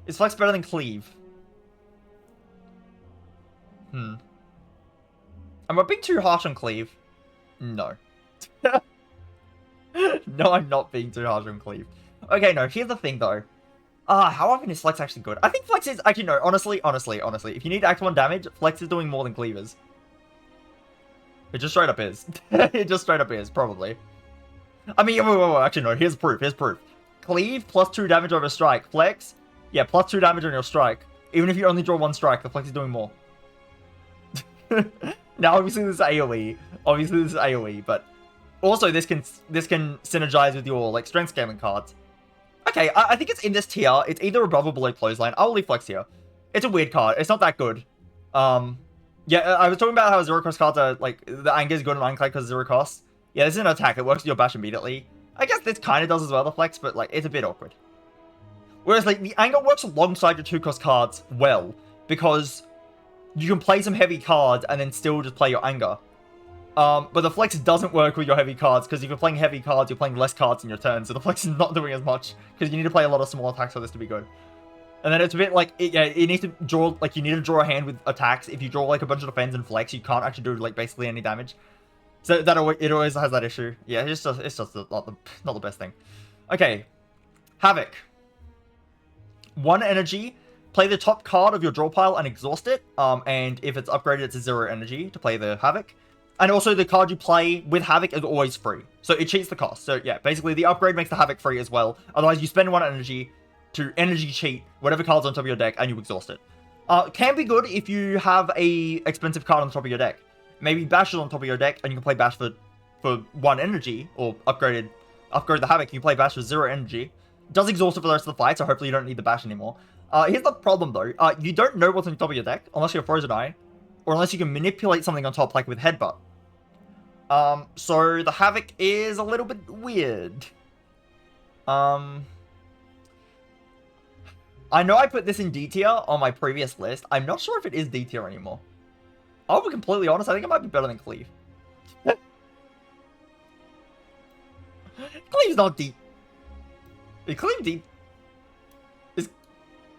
[SPEAKER 1] Is Flex better than Cleave? Am I being too harsh on Cleave? No. No, I'm not being too harsh on Cleave. Okay, no, here's the thing, though. How often is Flex actually good? I think Flex is... Actually, no, honestly, if you need Act 1 damage, Flex is doing more than Cleave is. It just straight up is. It just straight up is, probably. I mean, whoa, actually, no, here's proof, Cleave, plus 2 damage over strike. Flex, yeah, plus 2 damage on your strike. Even if you only draw 1 strike, the Flex is doing more. Now, obviously, this is AoE. But also, this can synergize with your, like, strength scaling cards. Okay, I think it's in this tier. It's either above or below Clothesline. I'll leave Flex here. It's a weird card. It's not that good. Yeah, I was talking about how 0-cost cards are, like, the Anger is good in Ironclad because of 0 cost. Yeah, this is an attack. It works with your bash immediately. I guess this kind of does as well, the Flex, but, like, it's a bit awkward. Whereas, like, the Anger works alongside your 2-cost cards well, because you can play some heavy cards and then still just play your Anger. But the Flex doesn't work with your heavy cards, because if you're playing heavy cards, you're playing less cards in your turn, so the Flex is not doing as much, because you need to play a lot of small attacks for this to be good. And then it's a bit like, it needs to draw, like, you need to draw a hand with attacks. If you draw, like, a bunch of defense and Flex, you can't actually do, like, basically any damage. So it always has that issue. Yeah, it's just not the best thing. Okay, Havoc. 1 energy, play the top card of your draw pile and exhaust it, and if it's upgraded, it's a 0 energy to play the Havoc. And also, the card you play with Havoc is always free. So it cheats the cost. So yeah, basically the upgrade makes the Havoc free as well. Otherwise, you spend 1 energy to energy cheat whatever card's on top of your deck and you exhaust it. Can be good if you have a expensive card on top of your deck. Maybe Bash is on top of your deck and you can play Bash for 1 energy, or upgrade the Havoc, you play Bash for 0 energy. Does exhaust it for the rest of the fight, so hopefully you don't need the Bash anymore. Here's the problem though. You don't know what's on top of your deck unless you're Frozen Eye, or unless you can manipulate something on top, like with Headbutt. So the Havoc is a little bit weird. I know I put this in D tier on my previous list. I'm not sure if it is D tier anymore. I'll be completely honest, I think it might be better than Cleave. Cleave's not D. Is Cleave D?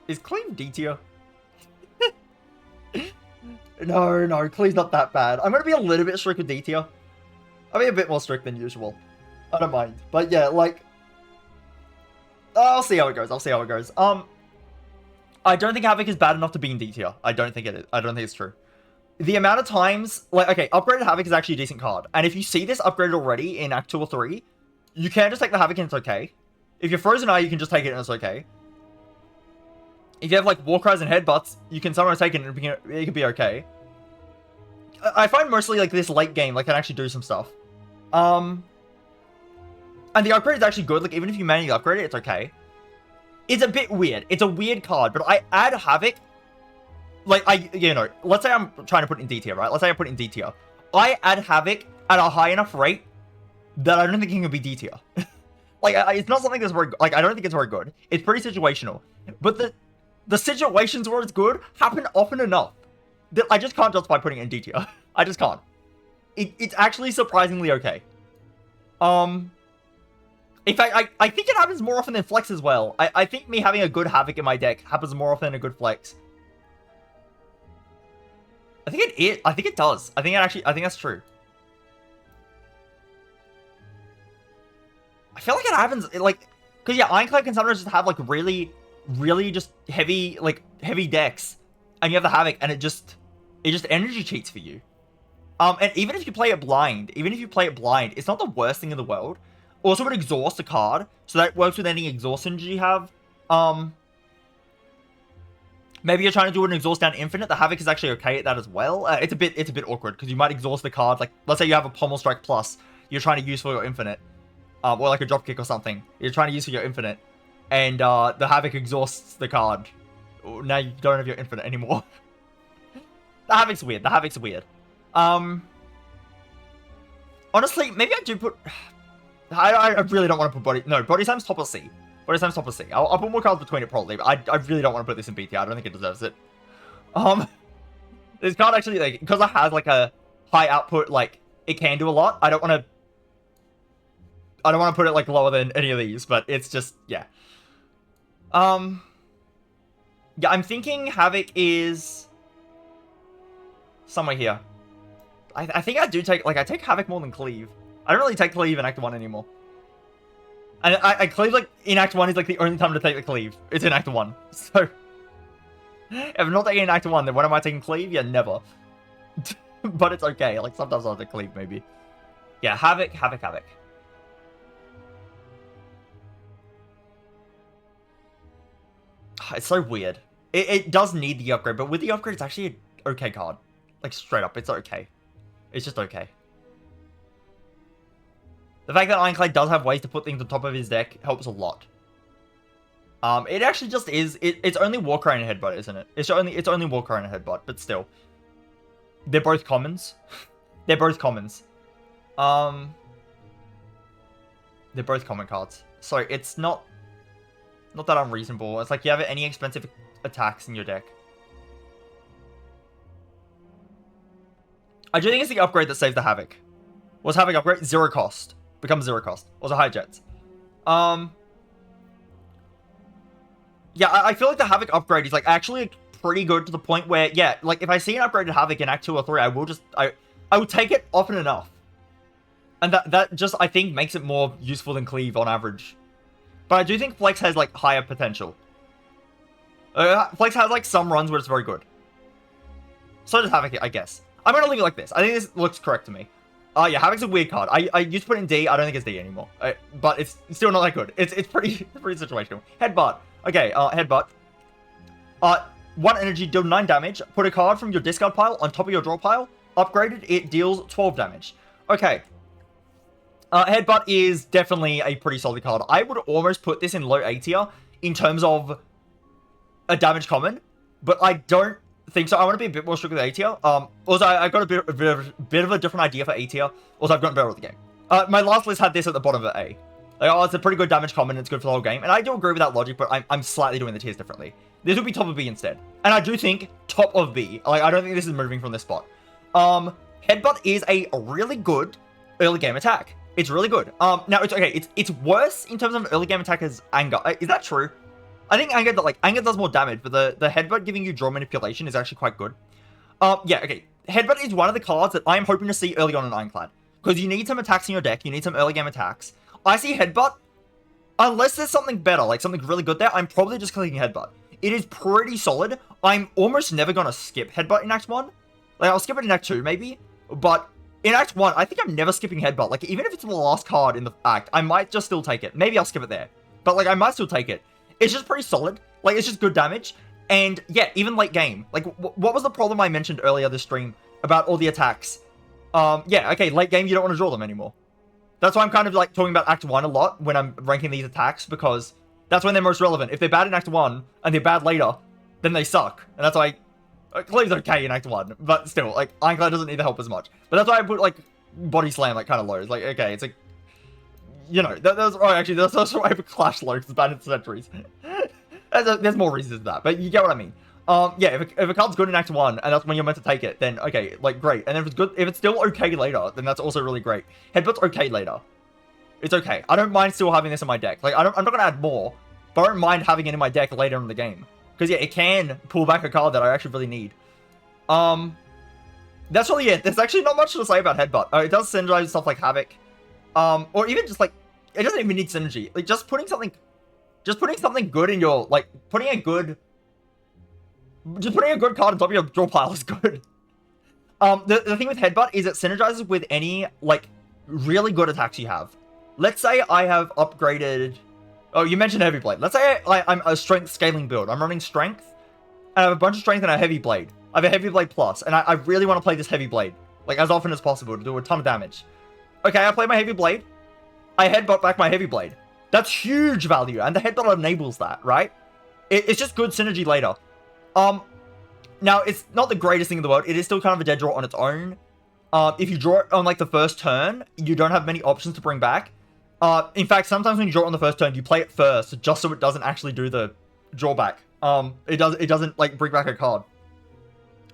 [SPEAKER 1] Is Cleave D tier? No, Cleave's not that bad. I'm gonna be a little bit strict with D tier. I'll be a bit more strict than usual. I don't mind. But yeah, like, I'll see how it goes. I don't think Havoc is bad enough to be in D tier. I don't think it is. I don't think it's true. The amount of times, like, okay, upgraded Havoc is actually a decent card. And if you see this upgraded already in Act 2 or 3, you can just take the Havoc and it's okay. If you're Frozen Eye, you can just take it and it's okay. If you have, like, Warcries and Headbutts, you can sometimes take it and it can be okay. I find mostly, like, this late game, like, can actually do some stuff. And the upgrade is actually good. Like, even if you manually upgrade it, it's okay. It's a bit weird. It's a weird card, but I add Havoc. Like, let's say I'm trying to put it in D tier, right? Let's say I put it in D tier. I add Havoc at a high enough rate that I don't think it can be D tier. Like, it's not something that's very, like, I don't think it's very good. It's pretty situational. But the situations where it's good happen often enough that I just can't justify putting it in D tier. I just can't. It's actually surprisingly okay. In fact, I think it happens more often than Flex as well. I think me having a good Havoc in my deck happens more often than a good Flex. I think it does. I think that's true. I feel like it happens, like, because yeah, Ironclad can sometimes just have like really just heavy decks, and you have the Havoc, and it just energy cheats for you. And even if you play it blind, it's not the worst thing in the world. Also, it exhausts a card, so that works with any exhaust synergy you have. Maybe you're trying to do an exhaust down infinite. The Havoc is actually okay at that as well. It's a bit awkward because you might exhaust the card. Like, let's say you have a Pommel Strike plus, you're trying to use for your infinite, or like a Dropkick or something. You're trying to use for your infinite, and the Havoc exhausts the card. Now you don't have your infinite anymore. The Havoc's weird. Honestly, maybe I do put. I really don't want to put Body Slam's top of C. I'll put more cards between it probably, but I really don't want to put this in BT. I don't think it deserves it. This card actually, like, because it has like a high output, like it can do a lot. I don't want to put it like lower than any of these, but it's just yeah. Yeah, I'm thinking Havoc is somewhere here. I think I do take, like, I take Havoc more than Cleave. I don't really take Cleave in Act 1 anymore. And I Cleave, like, in Act 1 is, like, the only time to take the Cleave. It's in Act 1. So, if I'm not taking in Act 1, then when am I taking Cleave? Yeah, never. But it's okay. Like, sometimes I'll take Cleave, maybe. Yeah, Havoc. It's so weird. It does need the upgrade, but with the upgrade, it's actually an okay card. Like, straight up, it's okay. It's just okay. The fact that Ironclad does have ways to put things on top of his deck helps a lot. It actually just is. It's only Warcry and Headbutt, isn't it? It's only Warcry and Headbutt, but still. They're both commons. They're both common cards. So it's not that unreasonable. It's like you have any expensive attacks in your deck. I do think it's the upgrade that saves the Havoc. What's Havoc upgrade? 0 cost. Becomes 0 cost. Also high jets. Yeah, I feel like the Havoc upgrade is like actually pretty good to the point where, yeah, like if I see an upgraded Havoc in Act 2 or 3, I will take it often enough. And that just, I think, makes it more useful than Cleave on average. But I do think Flex has like higher potential. Flex has like some runs where it's very good. So does Havoc, I guess. I'm gonna leave it like this. I think this looks correct to me. Yeah, Havoc's a weird card. I used to put it in D. I don't think it's D anymore. But it's still not that good. It's pretty situational. Headbutt. Okay, Headbutt. 1 energy, deal 9 damage. Put a card from your discard pile on top of your draw pile. Upgraded, it deals 12 damage. Okay. Headbutt is definitely a pretty solid card. I would almost put this in low A tier in terms of a damage common, but I don't think so. I want to be a bit more strict with A tier. Also, I got a bit of a different idea for A tier. Also, I've gotten better with the game. My last list had this at the bottom of A. Like, oh, it's a pretty good damage common, it's good for the whole game. And I do agree with that logic, but I'm slightly doing the tiers differently. This would be top of B instead. And I do think top of B. Like, I don't think this is moving from this spot. Headbutt is a really good early game attack. It's really good. Now, it's okay. It's worse in terms of an early game attack as Anger. Is that true? I think Anger does more damage, but the Headbutt giving you draw manipulation is actually quite good. Yeah, okay. Headbutt is one of the cards that I'm hoping to see early on in Ironclad. Because you need some attacks in your deck, you need some early game attacks. I see Headbutt, unless there's something better, like something really good there, I'm probably just clicking Headbutt. It is pretty solid. I'm almost never going to skip Headbutt in Act 1. Like, I'll skip it in Act 2, maybe. But in Act 1, I think I'm never skipping Headbutt. Like, even if it's the last card in the act, I might just still take it. Maybe I'll skip it there. But, like, I might still take it. It's just pretty solid. Like, it's just good damage. And, yeah, even late game. Like, what was the problem I mentioned earlier this stream about all the attacks? Yeah, okay, late game, you don't want to draw them anymore. That's why I'm kind of, like, talking about Act 1 a lot when I'm ranking these attacks, because that's when they're most relevant. If they're bad in Act 1, and they're bad later, then they suck. And that's why Cleave's okay in Act 1, but still, like, Ironclad doesn't need the help as much. But that's why I put, like, Body Slam, like, kind of low. It's like, okay, it's like, you know, that's why I put Clash low, because it's bad in Centuries. There's more reasons than that, but you get what I mean. Yeah, if a card's good in Act 1, and that's when you're meant to take it, then okay, like, great. And if it's good, if it's still okay later, then that's also really great. Headbutt's okay later. It's okay. I don't mind still having this in my deck. Like, I'm not gonna add more, but I don't mind having it in my deck later in the game. Because, yeah, it can pull back a card that I actually really need. That's really it. There's actually not much to say about Headbutt. It does synergize stuff like Havoc. Or even just, like, it doesn't even need synergy. Like, just putting something good in your, like, putting a good card on top of your draw pile is good. The thing with Headbutt is it synergizes with any, like, really good attacks you have. Let's say I have upgraded... Oh, you mentioned Heavy Blade. Let's say I'm a strength scaling build. I'm running strength, and I have a bunch of strength and a Heavy Blade. I have a Heavy Blade plus, and I really want to play this Heavy Blade, like, as often as possible to do a ton of damage. Okay, I play my Heavy Blade. I Headbutt back my Heavy Blade. That's huge value, and the Headbutt enables that, right? It's just good synergy later. Now, it's not the greatest thing in the world. It is still kind of a dead draw on its own. If you draw it on, like, the first turn, you don't have many options to bring back. In fact, sometimes when you draw it on the first turn, you play it first, just so it doesn't actually do the drawback. It doesn't, like, bring back a card.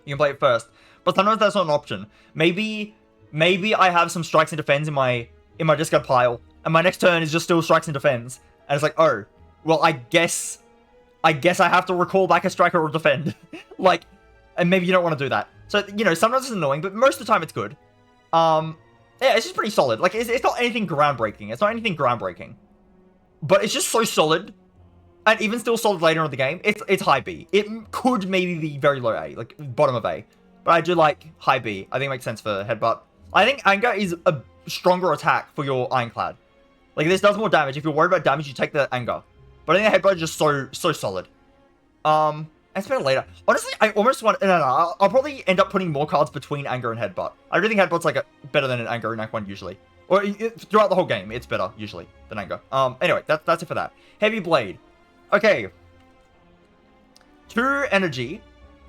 [SPEAKER 1] You can play it first. But sometimes that's not an option. Maybe I have some strikes and defense in my discard pile, and my next turn is just still strikes and defense. And it's like, oh, well, I guess I have to recall back a strike or defend. Like, and maybe you don't want to do that. So, you know, sometimes it's annoying, but most of the time it's good. Yeah, it's just pretty solid. Like, it's not anything groundbreaking. But it's just so solid. And even still solid later in the game, it's high B. It could maybe be very low A, like bottom of A. But I do like high B. I think it makes sense for Headbutt. I think Anger is a stronger attack for your Ironclad. Like, this does more damage. If you're worried about damage, you take the Anger. But I think the Headbutt is just so solid. It's better later. Honestly, I almost want... No, I'll probably end up putting more cards between Anger and Headbutt. I really think Headbutt's, like, better than an Anger in Act 1, usually. Or throughout the whole game, it's better, usually, than Anger. Anyway, that's it for that. Heavy Blade. Okay. 2 energy.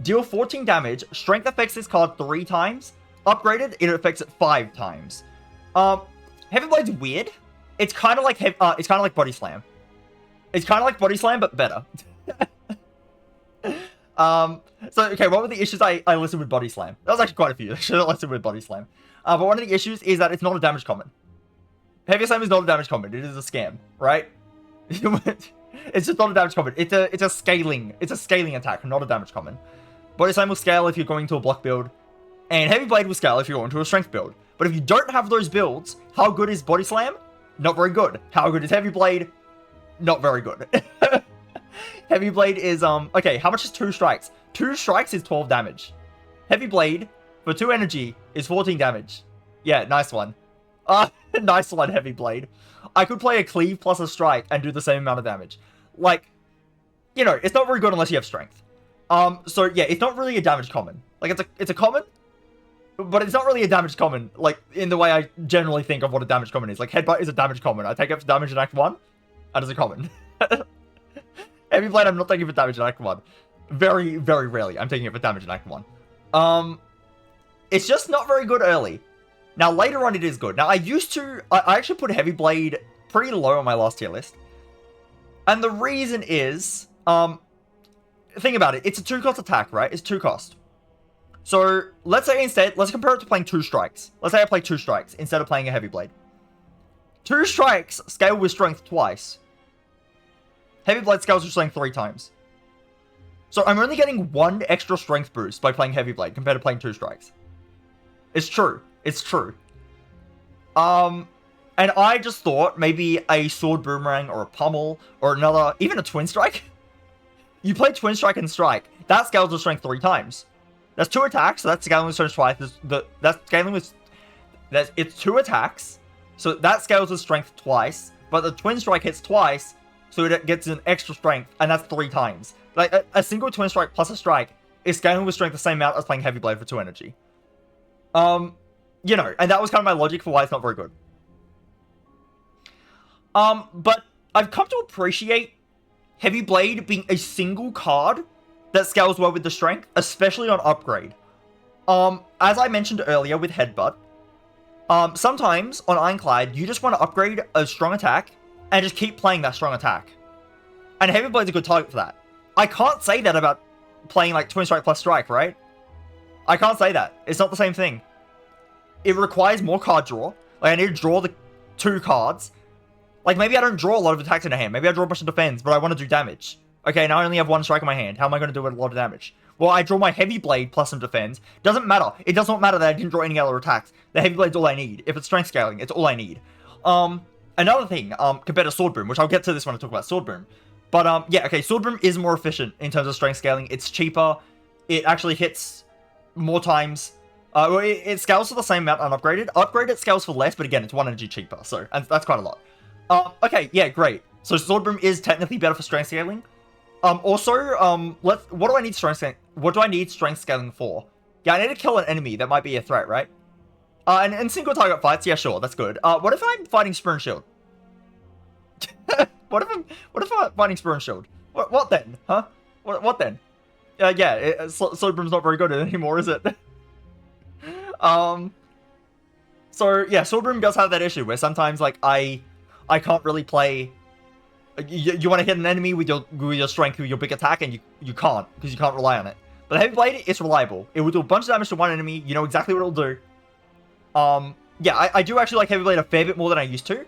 [SPEAKER 1] Deal 14 damage. Strength affects this card 3 times. Upgraded, it affects it 5 times. Heavy Blade's weird. It's kind of like Body Slam. It's kind of like Body Slam, but better. So, okay, what were the issues I listed with Body Slam? That was actually quite a few. I should have listed with Body Slam. But one of the issues is that it's not a damage common. Heavy Slam is not a damage common. It is a scam, right? It's just not a damage common. It's a scaling attack, not a damage common. Body Slam will scale if you're going to a block build, and Heavy Blade will scale if you're going to a strength build. But if you don't have those builds, how good is Body Slam? Not very good. How good is Heavy Blade? Not very good. Heavy Blade is, okay, how much is 2 strikes? 2 strikes is 12 damage. Heavy Blade, for 2 energy, is 14 damage. Yeah, nice one. Nice one, Heavy Blade. I could play a Cleave plus a Strike and do the same amount of damage. Like, you know, it's not very good unless you have Strength. So yeah, it's not really a damage common. Like, it's a common, but it's not really a damage common, like, in the way I generally think of what a damage common is. Like, Headbutt is a damage common. I take it for damage in Act 1, and it's a common. Heavy Blade, I'm not taking it for damage in Act 1. Very, very rarely, I'm taking it for damage in Act 1. It's just not very good early. Now, later on, it is good. Now, I actually put Heavy Blade pretty low on my last tier list. And the reason is, think about it. It's a 2-cost attack, right? It's 2 cost. So, let's say instead, let's compare it to playing 2 strikes. Let's say I play 2 strikes instead of playing a Heavy Blade. 2 strikes scale with strength twice. Heavy Blade scales with strength 3 times. So, I'm only getting 1 extra strength boost by playing Heavy Blade compared to playing 2 strikes. It's true. It's true. And I just thought maybe a Sword Boomerang or a Pummel or another, even a Twin Strike. You play Twin Strike and Strike. That scales with strength 3 times. That's 2 attacks, so that's scaling with strength twice. It's 2 attacks, so that scales with strength twice. But the Twin Strike hits twice, so it gets an extra strength, and that's 3 times. Like, a single Twin Strike plus a Strike is scaling with strength the same amount as playing Heavy Blade for 2 energy. You know, and that was kind of my logic for why it's not very good. But I've come to appreciate Heavy Blade being a single card that scales well with the strength, especially on upgrade. As I mentioned earlier with Headbutt, sometimes on Ironclad, you just want to upgrade a strong attack and just keep playing that strong attack. And Heavy Blade's a good target for that. I can't say that about playing like Twin Strike plus Strike, right? I can't say that. It's not the same thing. It requires more card draw. Like, I need to draw the 2 cards. Like, maybe I don't draw a lot of attacks in a hand. Maybe I draw a bunch of defense, but I want to do damage. Okay, now I only have 1 strike in my hand. How am I going to do a lot of damage? Well, I draw my Heavy Blade plus some defense. Doesn't matter. It does not matter that I didn't draw any other attacks. The Heavy Blade's all I need. If it's strength scaling, it's all I need. Another thing, compared to Sword Boom, which I'll get to this when I talk about Sword Boom. But, yeah, okay, Sword Boom is more efficient in terms of strength scaling. It's cheaper. It actually hits more times. It scales for the same amount unupgraded. Upgraded scales for less, but again, it's 1 energy cheaper. So, and that's quite a lot. Okay, yeah, great. So Sword Boom is technically better for strength scaling. Also, what do I need strength scaling? What do I need strength scaling for? Yeah, I need to kill an enemy that might be a threat, right? And single target fights, yeah, sure, that's good. What if I'm fighting Spear and Shield? What if I'm fighting Spear and Shield? What then? Huh? What then? Yeah, Sword Boom's not very good anymore, is it? So yeah, Sword Boom does have that issue where sometimes like I can't really play. You want to hit an enemy with your strength with your big attack, and you can't because you can't rely on it. But Heavy Blade, it's reliable. It will do a bunch of damage to one enemy. You know exactly what it'll do. Yeah, I do actually like Heavy Blade a fair bit more than I used to.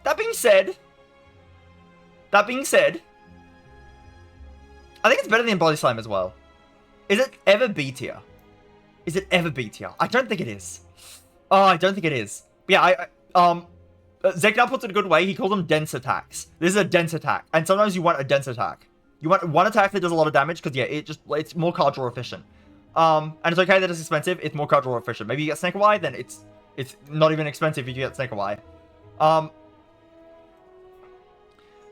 [SPEAKER 1] That being said, I think it's better than Body Slam as well. Is it ever B tier? Is it ever B tier? I don't think it is. Oh, I don't think it is. But yeah, Zeknar puts it a good way. He calls them dense attacks. This is a dense attack. And sometimes you want a dense attack. You want one attack that does a lot of damage because, yeah, it's more card draw efficient. And it's okay that it's expensive. It's more card draw efficient. Maybe you get Snake Eye, then it's not even expensive if you get Snake Eye. But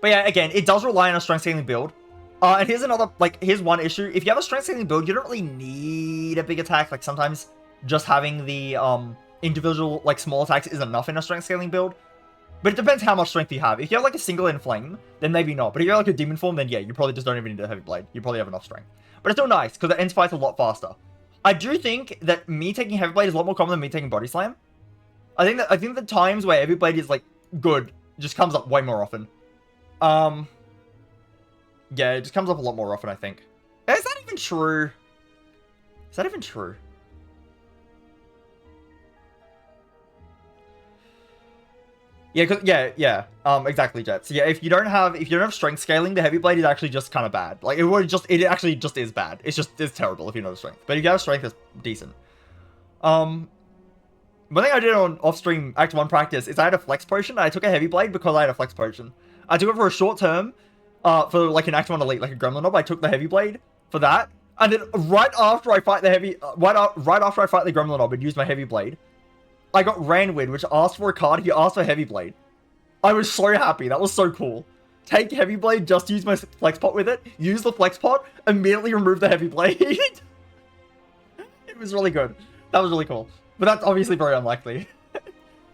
[SPEAKER 1] yeah, again, it does rely on a strength scaling build. And here's another, here's one issue. If you have a strength scaling build, you don't really need a big attack. Like, sometimes just having the individual, small attacks is enough in a strength scaling build. But it depends how much strength you have. If you have, a single Inflame, then maybe not. But if you have, a Demon Form, then yeah, you probably just don't even need a Heavy Blade. You probably have enough strength. But it's still nice, because it ends fights a lot faster. I do think that me taking Heavy Blade is a lot more common than me taking Body Slam. I think the times where Heavy Blade is, good just comes up way more often. Yeah, it just comes up a lot more often, I think. Is that even true? Is that even true? Yeah, yeah, exactly, Jet. So yeah, if you don't have strength scaling, the Heavy Blade is actually just kind of bad. It actually just is bad. It's terrible if you know the strength. But if you have strength, it's decent. One thing I did on off-stream Act 1 practice is I had a Flex Potion, and I took a Heavy Blade because I had a Flex Potion. I took it for a short term, for an Act 1 Elite, a Gremlin Knob. I took the Heavy Blade for that, and then right after I fight the Gremlin Knob and use my Heavy Blade, I got Ranwid, which asked for a card. He asked for Heavy Blade. I was so happy. That was so cool. Take Heavy Blade, just use my Flex Pot with it. Use the Flex Pot, immediately remove the Heavy Blade. It was really good. That was really cool. But that's obviously very unlikely.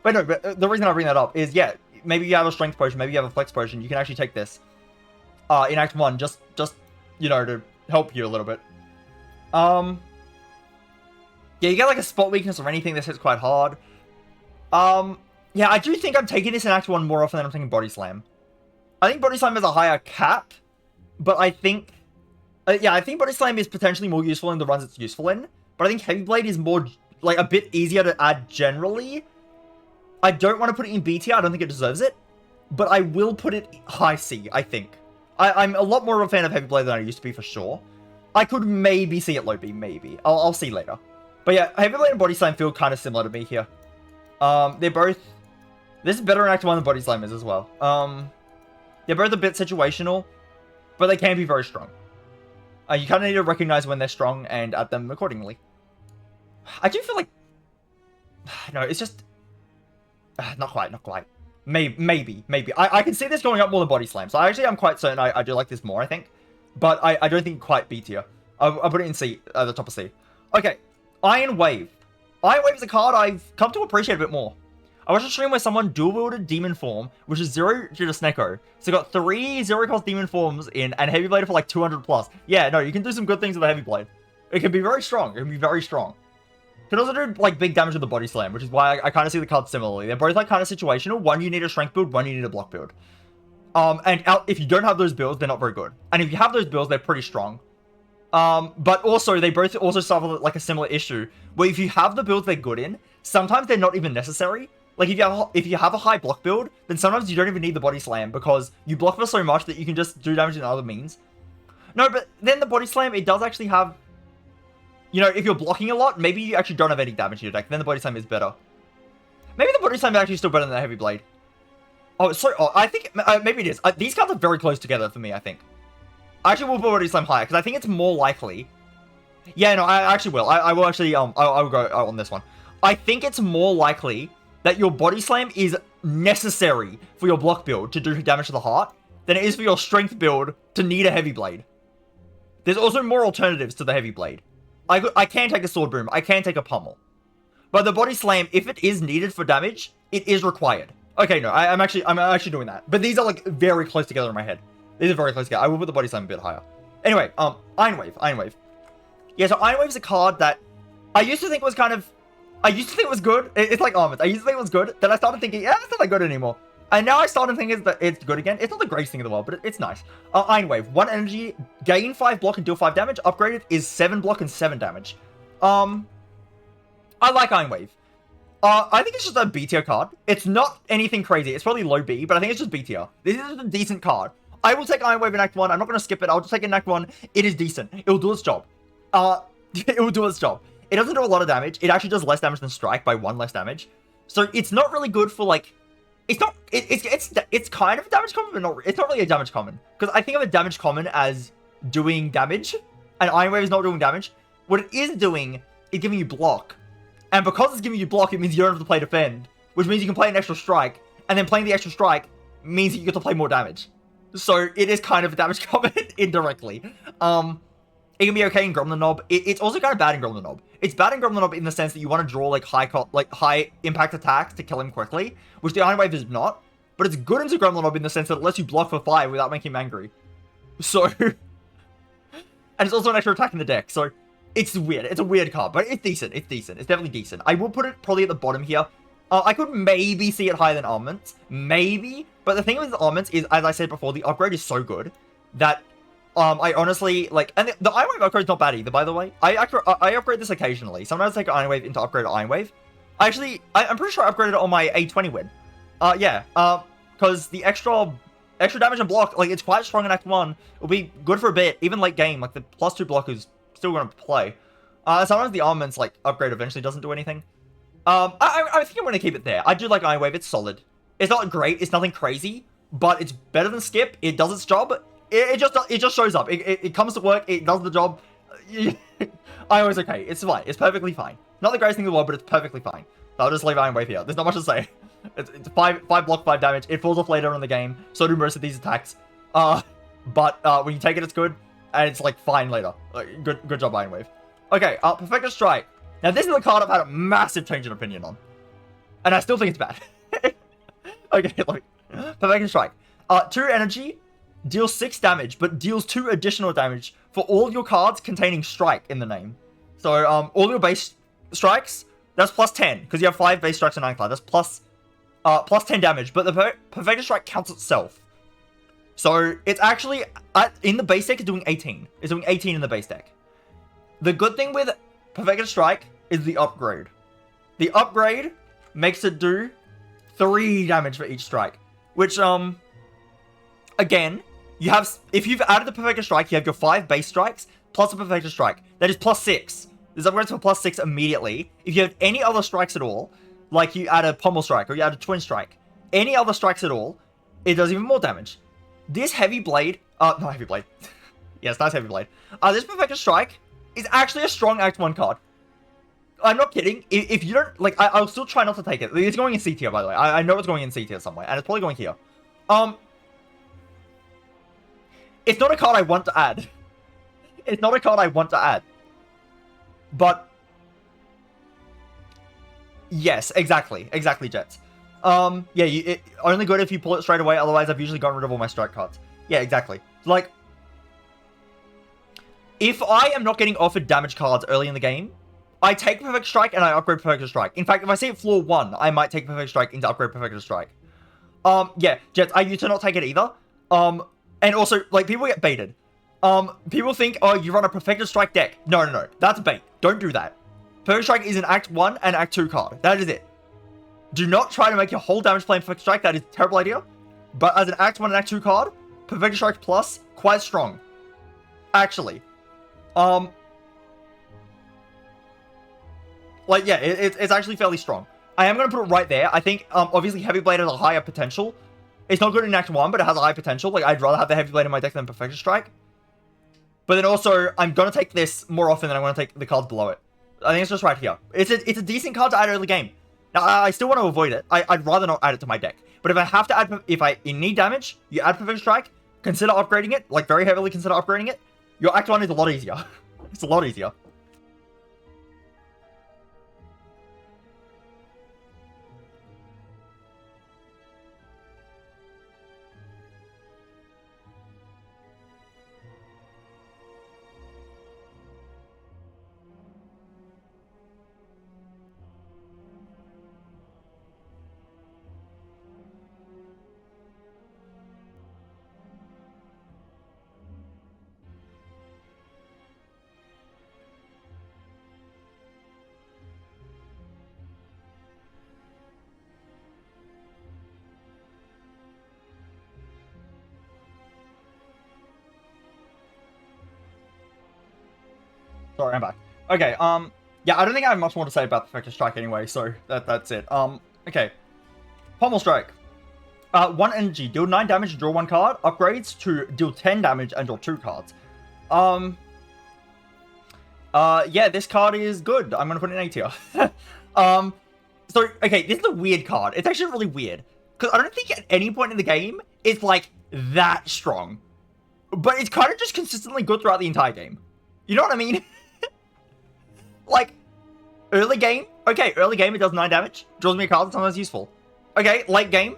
[SPEAKER 1] But no, but the reason I bring that up is, yeah, maybe you have a Strength Potion, maybe you have a Flex Potion. You can actually take this in Act 1, just to help you a little bit. Yeah, you get a spot weakness or anything that hits quite hard. Yeah, I do think I'm taking this in Act 1 more often than I'm taking Body Slam. I think Body Slam has a higher cap, but I think... I think Body Slam is potentially more useful in the runs it's useful in, but I think Heavy Blade is more, a bit easier to add generally. I don't want to put it in B tier, I don't think it deserves it, but I will put it high C, I think. I'm a lot more of a fan of Heavy Blade than I used to be, for sure. I could maybe see it low B, maybe. I'll see later. But yeah, Heavy Blade and Body Slam feel kind of similar to me here. They're both... This is better in Act 1 than Body Slam is as well. They're both a bit situational, but they can be very strong. You kind of need to recognize when they're strong and add them accordingly. I do feel like... No, it's just... Not quite. Maybe. I can see this going up more than Body Slam. So I'm quite certain I do like this more, I think. But I don't think quite B tier. I'll put it in C, at the top of C. Okay. Iron Wave. Iron Wave is a card I've come to appreciate a bit more. I watched a stream where someone dual-wielded Demon Form, which is 0 to Sneko. So got 3 0-cost Demon Forms in, and Heavy Blade for 200 plus. Yeah, no, you can do some good things with the Heavy Blade. It can be very strong. It can can also do, big damage with the Body Slam, which is why I kind of see the cards similarly. They're both, kind of situational. One, you need a strength build. One, you need a block build. If you don't have those builds, they're not very good. And if you have those builds, they're pretty strong. But also, they both also suffer like a similar issue, where if you have the builds they're good in, sometimes they're not even necessary. Like, if you have a high block build, then sometimes you don't even need the body slam, because you block for so much that you can just do damage in other means. No, but then the body slam, it does actually have... You know, if you're blocking a lot, maybe you actually don't have any damage in your deck, then the body slam is better. Maybe the body slam is actually still better than the heavy blade. Oh, it's so... Oh, I think... maybe it is. These cards are very close together for me, I think. I actually will put body slam higher, because I think it's more likely... Yeah, no, I actually will. I will actually... I will go on this one. I think it's more likely that your body slam is necessary for your block build to do damage to the heart than it is for your strength build to need a heavy blade. There's also more alternatives to the heavy blade. I can take a sword boom. I can take a pummel. But the body slam, if it is needed for damage, it is required. Okay, no, I'm actually doing that. But these are like very close together in my head. These are very close together. I will put the body slam a bit higher. Anyway, Iron Wave. Yeah, so Iron Wave is a card that I used to think was kind of... I used to think it was good. It's like Armaments. I used to think it was good. Then I started thinking, yeah, it's not that good anymore. And now I started thinking that it's good again. It's not the greatest thing in the world, but it's nice. Iron Wave. 1 energy, gain 5 block and deal 5 damage. Upgraded is 7 block and 7 damage. I like Iron Wave. I think it's just a B tier card. It's not anything crazy. It's probably low B, but I think it's just B tier. This is a decent card. I will take Iron Wave in Act 1. I'm not going to skip it. I'll just take it in Act 1. It is decent. It will do its job. It will do its job. It doesn't do a lot of damage. It actually does less damage than Strike by 1 less damage. So it's not really good for like... It's not... It's kind of a damage common, but it's not really a damage common. Because I think of a damage common as doing damage. And Iron Wave is not doing damage. What it is doing is giving you block. And because it's giving you block, it means you don't have to play defend. Which means you can play an extra strike. And then playing the extra strike means that you get to play more damage. So it is kind of a damage common indirectly. It can be okay in Gromlin Knob. It's also kind of bad in Gromlin Knob. It's bad in Gromlin Knob in the sense that you want to draw like high impact attacks to kill him quickly, which the Iron Wave is not. But it's good into Gromlin Knob in the sense that it lets you block for 5 without making him angry. So, and it's also an extra attack in the deck. So it's weird. It's a weird card, but it's decent. It's decent. It's definitely decent. I will put it probably at the bottom here. I could maybe see it higher than Armaments, maybe. But the thing with Armaments is, as I said before, the upgrade is so good that. I honestly, like, and the Iron Wave upgrade is not bad either, by the way. I upgrade this occasionally. Sometimes I take Iron Wave into upgrade to Iron Wave. I'm pretty sure I upgraded it on my A20 win. Because the extra damage and block, like, it's quite strong in Act 1. It'll be good for a bit, even late game. Like, the +2 block is still going to play. Sometimes the Armaments, like, upgrade eventually doesn't do anything. I think I'm going to keep it there. I do like Iron Wave. It's solid. It's not great. It's nothing crazy, but it's better than Skip. It does its job. It just shows up. It comes to work. It does the job. Iron Wave's okay. It's fine. It's perfectly fine. Not the greatest thing in the world, but it's perfectly fine. So I'll just leave Iron Wave here. There's not much to say. It's 5 block, 5 damage. It falls off later in the game. So do most of these attacks. But when you take it, it's good. And it's like fine later. Like, good job, Iron Wave. Okay, Perfected Strike. Now this is a card I've had a massive change in opinion on. And I still think it's bad. Okay, like Perfected Strike. 2 energy. Deals 6 damage, but deals 2 additional damage for all your cards containing strike in the name. So, all your base strikes, that's +10, because you have 5 base strikes in Ironclad. That's plus 10 damage, but the Perfected Strike counts itself. So, it's actually, in the base deck, it's doing 18. It's doing 18 in the base deck. The good thing with Perfected Strike is the upgrade. The upgrade makes it do 3 damage for each strike, which, again, you have, if you've added the Perfected Strike, you have your 5 base strikes plus a Perfected Strike. That is +6. This upgrades for +6 immediately. If you have any other strikes at all, like you add a Pommel Strike or you add a Twin Strike, any other strikes at all, it does even more damage. This Heavy Blade, not Heavy Blade. Yes, that's Heavy Blade. This Perfected Strike is actually a strong Act 1 card. I'm not kidding. If you don't, like, I'll still try not to take it. It's going in C tier, by the way. I know it's going in C tier somewhere, and it's probably going here. It's not a card I want to add. It's not a card I want to add. But... yes, exactly. Exactly, Jets. Yeah, only good if you pull it straight away, otherwise I've usually gotten rid of all my strike cards. Yeah, exactly. Like... if I am not getting offered damage cards early in the game, I take Perfect Strike and I upgrade Perfect Strike. In fact, if I see it floor 1, I might take Perfect Strike into upgrade Perfect Strike. Yeah, Jets, I used to not take it either. And also, like, people get baited. People think, oh, you run a Perfected Strike deck. No. That's bait. Don't do that. Perfect Strike is an Act 1 and Act 2 card. That is it. Do not try to make your whole damage playing Perfect Strike. That is a terrible idea. But as an Act 1 and Act 2 card, Perfect Strike Plus, quite strong. Actually. Like, yeah, it's actually fairly strong. I am going to put it right there. I think, obviously, Heavy Blade has a higher potential. It's not good in Act 1, but it has a high potential. Like, I'd rather have the Heavy Blade in my deck than Perfection Strike. But then also, I'm going to take this more often than I'm going to take the cards below it. I think it's just right here. It's a decent card to add early game. Now, I still want to avoid it. I'd rather not add it to my deck. But if I have to add, if I need damage, you add Perfect Strike, consider upgrading it. Like, very heavily consider upgrading it. Your Act 1 is a lot easier. It's a lot easier. Sorry, I'm back. Okay, yeah, I don't think I have much more to say about Perfected Strike anyway, so that's it. Okay. Pommel Strike. 1 energy, deal 9 damage and draw 1 card. Upgrades to deal 10 damage and draw 2 cards. Yeah, this card is good. I'm gonna put it in A tier. So, okay, this is a weird card. It's actually really weird. Because I don't think at any point in the game, it's, like, that strong. But it's kind of just consistently good throughout the entire game. You know what I mean? Like, early game, okay, early game it does 9 damage, draws me a card, sometimes useful. Okay, late game,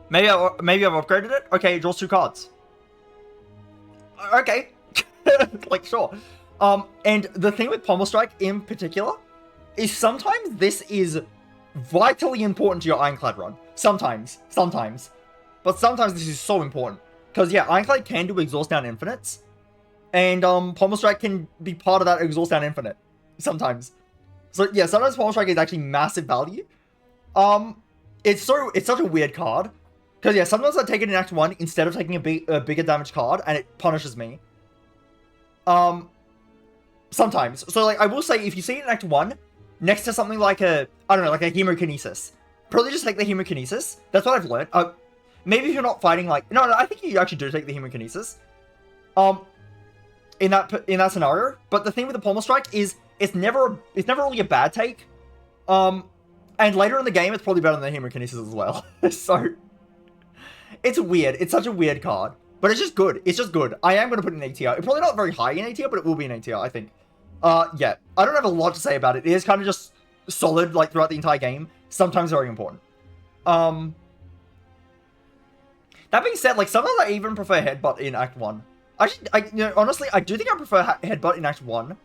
[SPEAKER 1] maybe I've upgraded it, okay, it draws 2 cards. Okay, like, sure. And the thing with Pommel Strike in particular, is sometimes this is vitally important to your Ironclad run. Sometimes. But sometimes this is so important. Because, yeah, Ironclad can do Exhaust Down Infinites, and Pommel Strike can be part of that Exhaust Down Infinite. Sometimes. So, yeah, sometimes Pommel Strike is actually massive value. It's such a weird card. Because, yeah, sometimes I take it in Act 1 instead of taking a bigger damage card, and it punishes me. Sometimes. So, like, I will say, if you see it in Act 1, next to something like I don't know, like a Hemokinesis, probably just take the Hemokinesis. That's what I've learned. Maybe if you're not fighting, like... No, I think you actually do take the Hemokinesis. In that scenario. But the thing with the Pommel Strike is it's never really a bad take. And later in the game, it's probably better than the Hemokinesis as well. So, it's weird. It's such a weird card. But it's just good. It's just good. I am going to put it in A tier. It's probably not very high in A tier, but it will be in A tier, I think. Yeah. I don't have a lot to say about it. It is kind of just solid, like, throughout the entire game. Sometimes very important. That being said, like, sometimes I even prefer Headbutt in Act 1. Actually, honestly, I do think I prefer Headbutt in Act 1.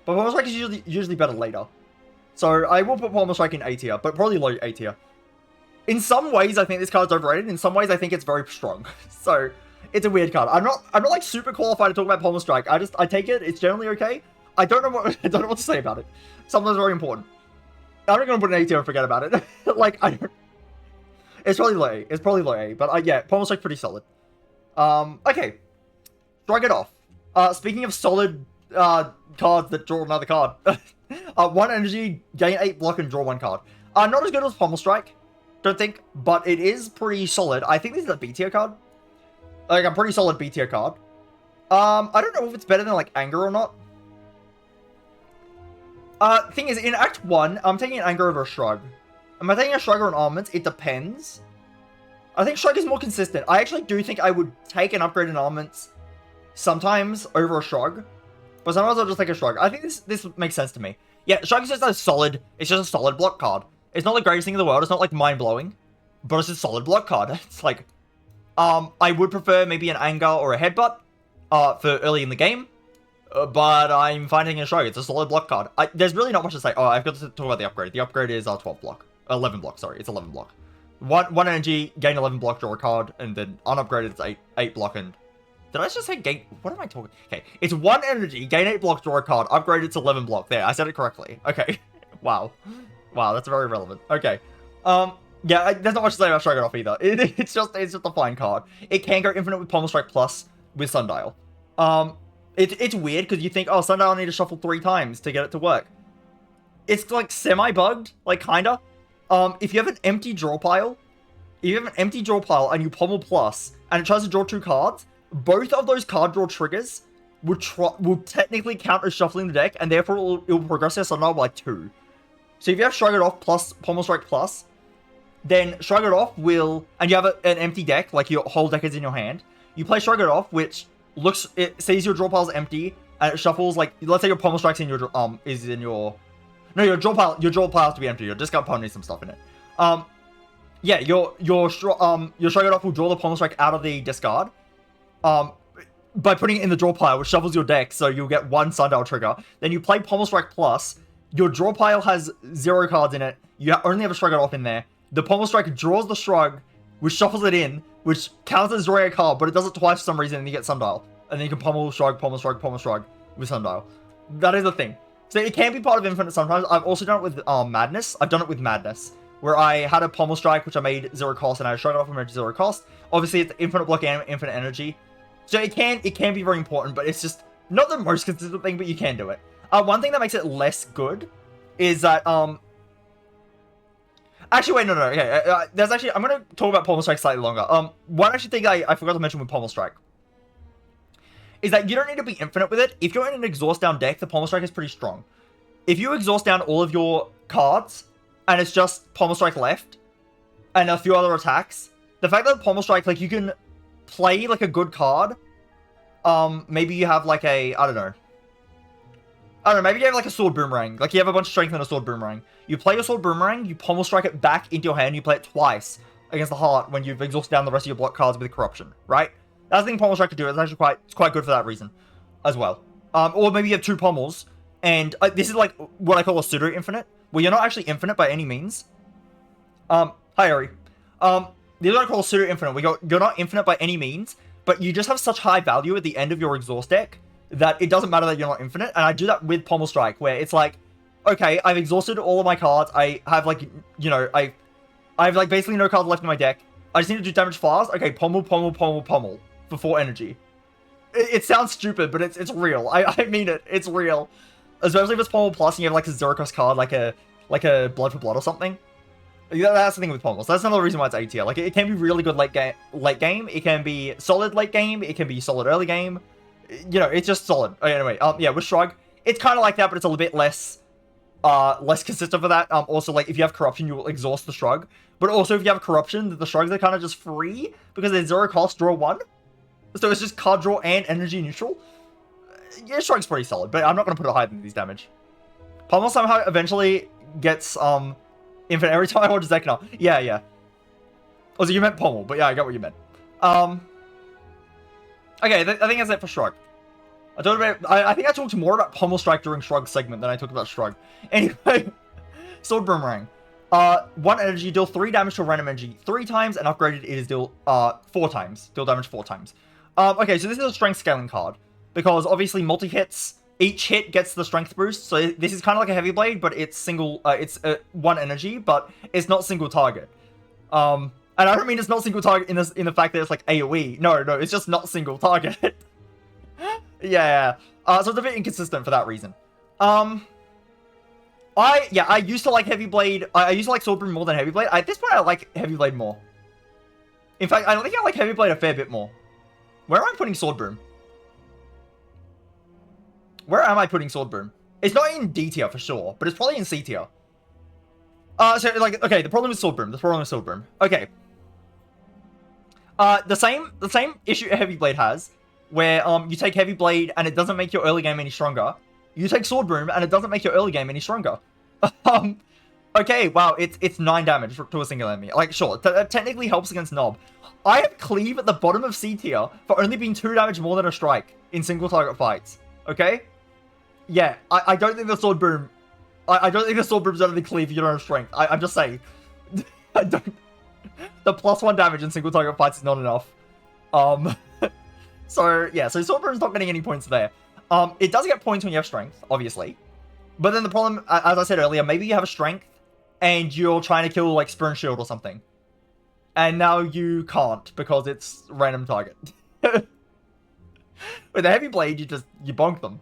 [SPEAKER 1] But Pommel Strike is usually better later. So, I will put Pommel Strike in A tier, but probably low A tier. In some ways, I think this card's overrated. In some ways, I think it's very strong. So, it's a weird card. I'm not like, super qualified to talk about Pommel Strike. I take it. It's generally okay. I don't know what to say about it. Sometimes very important. I'm not going to put an A tier and forget about it. Like, I don't... It's probably low A. It's probably low A. But, yeah, Pommel Strike's pretty solid. Okay. Shrug It Off. Speaking of solid cards that draw another card. 1 energy, gain 8 block, and draw 1 card. Not as good as Pommel Strike, don't think, but it is pretty solid. I think this is a B tier card. Like, a pretty solid B tier card. I don't know if it's better than, like, Anger or not. Thing is, in Act 1, I'm taking an Anger over a Shrug. Am I taking a Shrug or an Armaments? It depends. I think Shrug is more consistent. I actually do think I would take an upgrade in Armaments sometimes over a Shrug. But sometimes I'll just take a Shrug. I think this makes sense to me. Yeah, Shrug is just a solid... It's just a solid block card. It's not the greatest thing in the world. It's not, like, mind-blowing. But it's a solid block card. It's like... I would prefer maybe an Anger or a Headbutt for early in the game. But I'm finding a Shrug. It's a solid block card. There's really not much to say. Oh, I've got to talk about the upgrade. The upgrade is 12 block. 11 block, sorry. It's 11 block. One energy, gain 11 block, draw a card, and then unupgraded it's 8 block and... Did I just say gain... What am I talking... Okay, it's 1 energy, gain 8 block, draw a card, upgraded to 11 block. There, I said it correctly. Okay. Wow. Wow, that's very relevant. Okay. Yeah, there's not much to say about Shrug It Off either. It's just a fine card. It can go infinite with Pommel Strike plus with Sundial. It's weird because you think, oh, Sundial I need to shuffle 3 times to get it to work. It's like semi-bugged, like kinda. If you have an empty draw pile, and you Pommel plus, and it tries to draw 2 cards, both of those card draw triggers will technically count as shuffling the deck, and therefore it will progress your Sundial by 2. So if you have Shrug It Off plus Pommel Strike plus, then Shrug It Off will, and you have an empty deck, like your whole deck is in your hand, you play Shrug It Off, which it sees your draw pile's empty, and it shuffles, like, let's say your Pommel Strike's in your, no, your draw pile has to be empty, your discard pile needs some stuff in it. Yeah, your Shrug It Off will draw the Pommel Strike out of the discard, by putting it in the draw pile, which shuffles your deck, so you'll get 1 Sundial trigger. Then you play Pommel Strike plus, your draw pile has 0 cards in it, you only have a Shrug It Off in there, the Pommel Strike draws the Shrug, which shuffles it in, which counts as drawing a card, but it does it twice for some reason, and you get Sundial. And then you can Pommel Shrug, Pommel Shrug, Pommel Shrug with Sundial. That is the thing. So it can be part of Infinite sometimes. I've also done it with Madness. I've done it with Madness, where I had a Pommel Strike, which I made 0 cost, and I Shrug It Off and made 0 cost. Obviously, it's infinite block and infinite energy. So it can be very important, but it's just not the most consistent thing, but you can do it. One thing that makes it less good is that, actually, wait, no, okay, there's actually, I'm going to talk about Pommel Strike slightly longer. One actually thing I forgot to mention with Pommel Strike is that you don't need to be infinite with it. If you're in an exhaust down deck, the Pommel Strike is pretty strong. If you exhaust down all of your cards, and it's just Pommel Strike left, and a few other attacks, the fact that Pommel Strike, like, you can play, like, a good card, maybe you have, like, I don't know, maybe you have, like, a Sword Boomerang. Like, you have a bunch of strength and a Sword Boomerang. You play your Sword Boomerang, you Pommel Strike it back into your hand, you play it twice against the heart when you've exhausted down the rest of your block cards with Corruption, right? That's the thing Pommel Strike can do. It's actually quite good for that reason as well. Or maybe you have 2 Pommels, and this is, like, what I call a pseudo-infinite, where you're not actually infinite by any means. Hi, Ari. This is what I call a pseudo-infinite, where you're not infinite by any means, but you just have such high value at the end of your exhaust deck that it doesn't matter that you're not infinite. And I do that with Pommel Strike, where it's like, okay, I've exhausted all of my cards. I have, like, you know, I have, like, basically no cards left in my deck. I just need to do damage fast. Okay, Pommel, Pommel, Pommel, Pommel for 4 energy. It sounds stupid, but it's real. I mean it. It's real. Especially if it's Pommel plus and you have, like, a 0 cost card, like a Blood for Blood or something. That's the thing with Pommel. So that's another reason why it's A tier. Like, it can be really good late game. It can be solid late game. It can be solid early game. You know, it's just solid. Okay, anyway, yeah, with Shrug, it's kind of like that, but it's a little bit less consistent for that. Also, like, if you have Corruption, you will exhaust the Shrug. But also, if you have Corruption, the Shrugs are kind of just free because they're 0 cost, draw 1. So it's just card draw and energy neutral. Yeah, Shrug's pretty solid, but I'm not going to put it higher than these damage. Pommel somehow eventually gets infinite every time I watch Zekina. Yeah. Also, you meant Pommel, but yeah, I got what you meant. Okay, I think that's it for Shrug. I think I talked more about Pommel Strike during Shrug's segment than I talked about Shrug. Anyway, Sword Boomerang. 1 energy, deal 3 damage to a random energy 3 times, and upgraded it is deal 4 times. Deal damage 4 times. Okay, so this is a strength scaling card, because obviously multi-hits, each hit gets the strength boost, so this is kind of like a Heavy Blade, but it's single, it's 1 energy, but it's not single target. And I don't mean it's not single target in the fact that it's like AoE. No, it's just not single target. Yeah. So it's a bit inconsistent for that reason. I used to like Heavy Blade. I used to like Sword Broom more than Heavy Blade. At this point, I like Heavy Blade more. In fact, I think I like Heavy Blade a fair bit more. Where am I putting Sword Broom? Where am I putting Sword Broom? It's not in D tier for sure, but it's probably in C tier. So, like, okay, the problem is Sword Broom. Okay. The same issue Heavy Blade has, where, you take Heavy Blade and it doesn't make your early game any stronger. You take Sword Broom and it doesn't make your early game any stronger. Okay, wow, it's 9 damage to a single enemy. Like, sure, that technically helps against Nob. I have Cleave at the bottom of C tier for only being 2 damage more than a strike in single target fights. Okay? Yeah, I don't think the Sword Broom... I don't think the Sword Broom's better than Cleave if you don't have strength. I'm just saying. I don't... The +1 damage in single target fights is not enough. So yeah, so Sword Broom's not getting any points there. It does get points when you have strength, obviously. But then the problem, as I said earlier, maybe you have a strength and you're trying to kill like Spear and Shield or something. And now you can't because it's random target. With a Heavy Blade, you bonk them.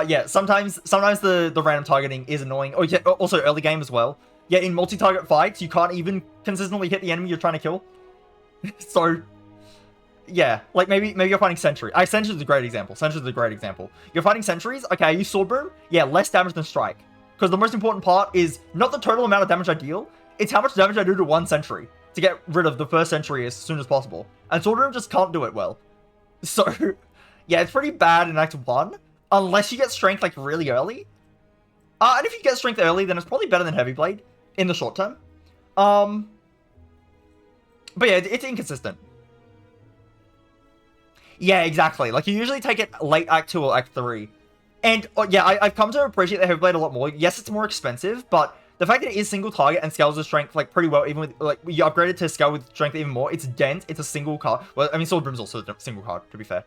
[SPEAKER 1] Yeah, sometimes the random targeting is annoying. Oh yeah, also early game as well. Yeah, in multi-target fights, you can't even consistently hit the enemy you're trying to kill. So, yeah, like maybe you're fighting Sentry. Sentry is a great example. Sentry is a great example. You're fighting Sentries. Okay, I use Sword Broom. Yeah, less damage than Strike. Because the most important part is not the total amount of damage I deal. It's how much damage I do to one Sentry to get rid of the first Sentry as soon as possible. And Sword Broom just can't do it well. So, yeah, it's pretty bad in Act 1. Unless you get Strength, like, really early. And if you get Strength early, then it's probably better than Heavy Blade in the short term. But yeah, it's inconsistent. Yeah, exactly. Like, you usually take it late Act 2 or Act 3. And, yeah, I've come to appreciate the Heavy Blade a lot more. Yes, it's more expensive, but the fact that it is single target and scales with strength, like, pretty well, even with, like, you upgrade it to scale with strength even more. It's dense. It's a single card. Well, I mean, Sword Broom's also a single card, to be fair.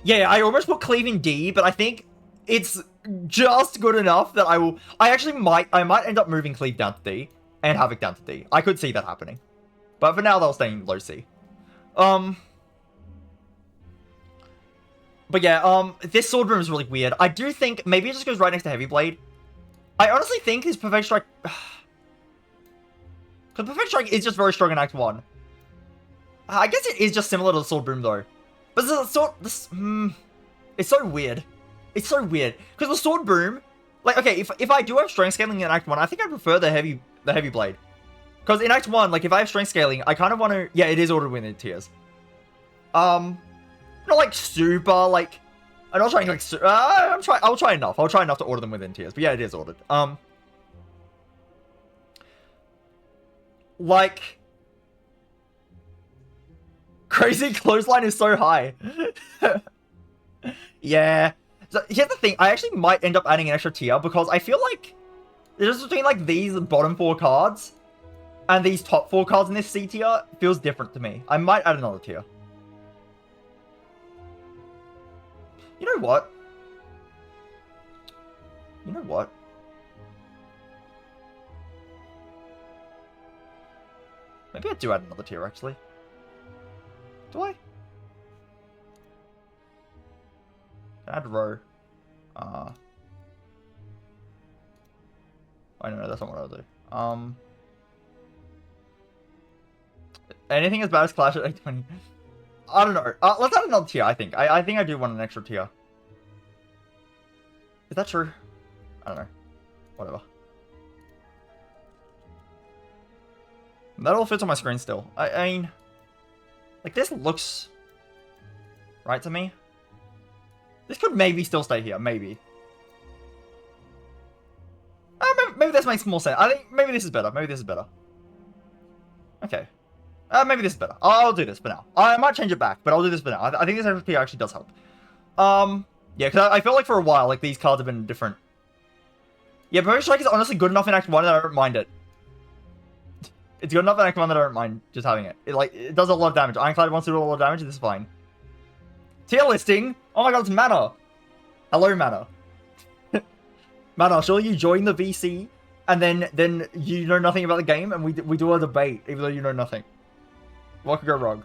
[SPEAKER 1] Yeah, I almost put Cleave in D, but I think it's just good enough that I might end up moving Cleave down to D and Havoc down to D. I could see that happening. But for now, they'll stay in low C. But yeah, this Sword Broom is really weird. I do think maybe it just goes right next to Heavy Blade. I honestly think his Perfect Strike... Because Perfect Strike is just very strong in Act 1. I guess it is just similar to the Sword Broom, though. But it's so weird. It's so weird. Because the Sword Broom... Like, okay, if I do have Strength Scaling in Act 1, I think I prefer the Heavy Blade. Because in Act 1, like, if I have Strength Scaling, I kind of want to... Yeah, it is ordered within tiers. Not like super, like... I'm not trying like... I'll try enough. I'll try enough to order them within tiers. But yeah, it is ordered. Like... Crazy Clothesline is so high. Yeah. So here's the thing. I actually might end up adding an extra tier because I feel like... The difference between like these bottom 4 cards and these top 4 cards in this C tier feels different to me. I might add another tier. You know what? You know what? Maybe I do add another tier, actually. Do I? Add row. Oh, no, that's not what I'll do. Anything as bad as Clash at 820. I don't know. Let's add another tier, I think. I think I do want an extra tier. Is that true? I don't know. Whatever. That all fits on my screen still. I mean... Like, this looks... right to me. This could maybe still stay here. Maybe. Maybe this makes more sense. I think maybe this is better. Maybe this is better. Okay. Maybe this is better. I'll do this for now. I might change it back, but I'll do this for now. I think this extra tier actually does help. Yeah, because I feel like for a while, like, these cards have been different. Yeah, Pommel Strike is honestly good enough in Act 1 that I don't mind it. It's good enough in Act 1 that I don't mind just having it. It does a lot of damage. Ironclad wants to do a lot of damage, this is fine. Tier listing! Oh my god, it's Mana! Hello, Mana. Mana, surely you join the VC, and then you know nothing about the game, and we do a debate, even though you know nothing. What could go wrong?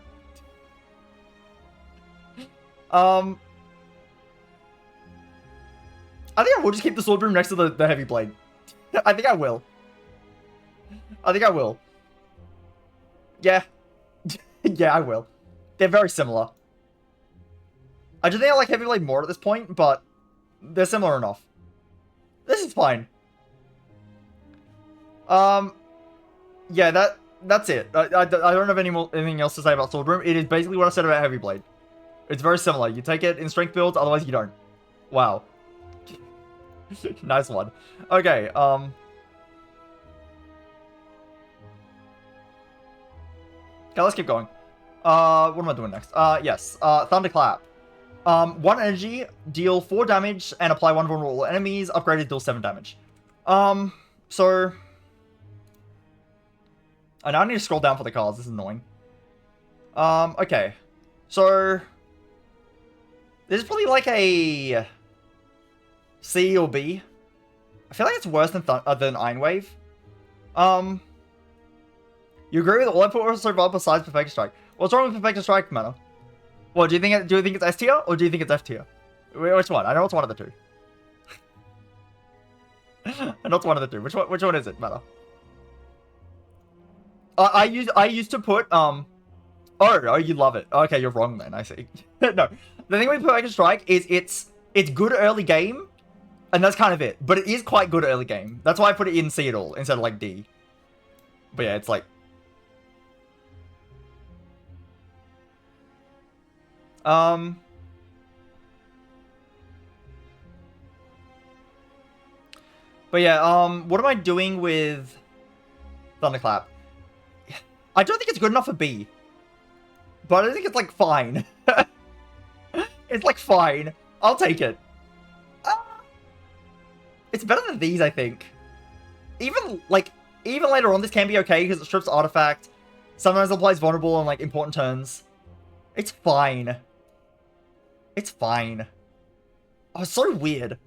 [SPEAKER 1] I think I will just keep the Sword Broom next to the Heavy Blade. I think I will. I think I will. Yeah. Yeah, I will. They're very similar. I just think I like Heavy Blade more at this point, but they're similar enough. This is fine. Yeah, that's it. I don't have anything else to say about Sword Broom. It is basically what I said about Heavy Blade. It's very similar. You take it in strength builds, otherwise you don't. Wow. Nice one. Okay, Okay, let's keep going. What am I doing next? Yes, Thunderclap. 1 energy, deal 4 damage, and apply 1 vulnerable enemies. Upgraded, deal 7 damage. So... I now need to scroll down for the cards. This is annoying. Okay. So... this is probably like a... C or B. I feel like it's worse than Iron Wave. You agree with all I put so far besides Perfect Strike? What's wrong with Perfect Strike, Mana? Well, do you think it's S tier or do you think it's F tier? Which one? I know it's one of the two. I know it's one of the two. Which one is it, Mana? I used to put oh, you love it. Okay, you're wrong then. I see. No, the thing with Perfect Strike is it's good early game, and that's kind of it. But it is quite good early game. That's why I put it in C at all instead of like D. But yeah, it's like. But yeah, what am I doing with Thunderclap? I don't think it's good enough for B. But I think it's like fine. It's like fine. I'll take it. It's better than these, I think. Even later on, this can be okay because it strips artifact. Sometimes applies vulnerable on like important turns. It's fine. It's fine. Oh, it's so weird.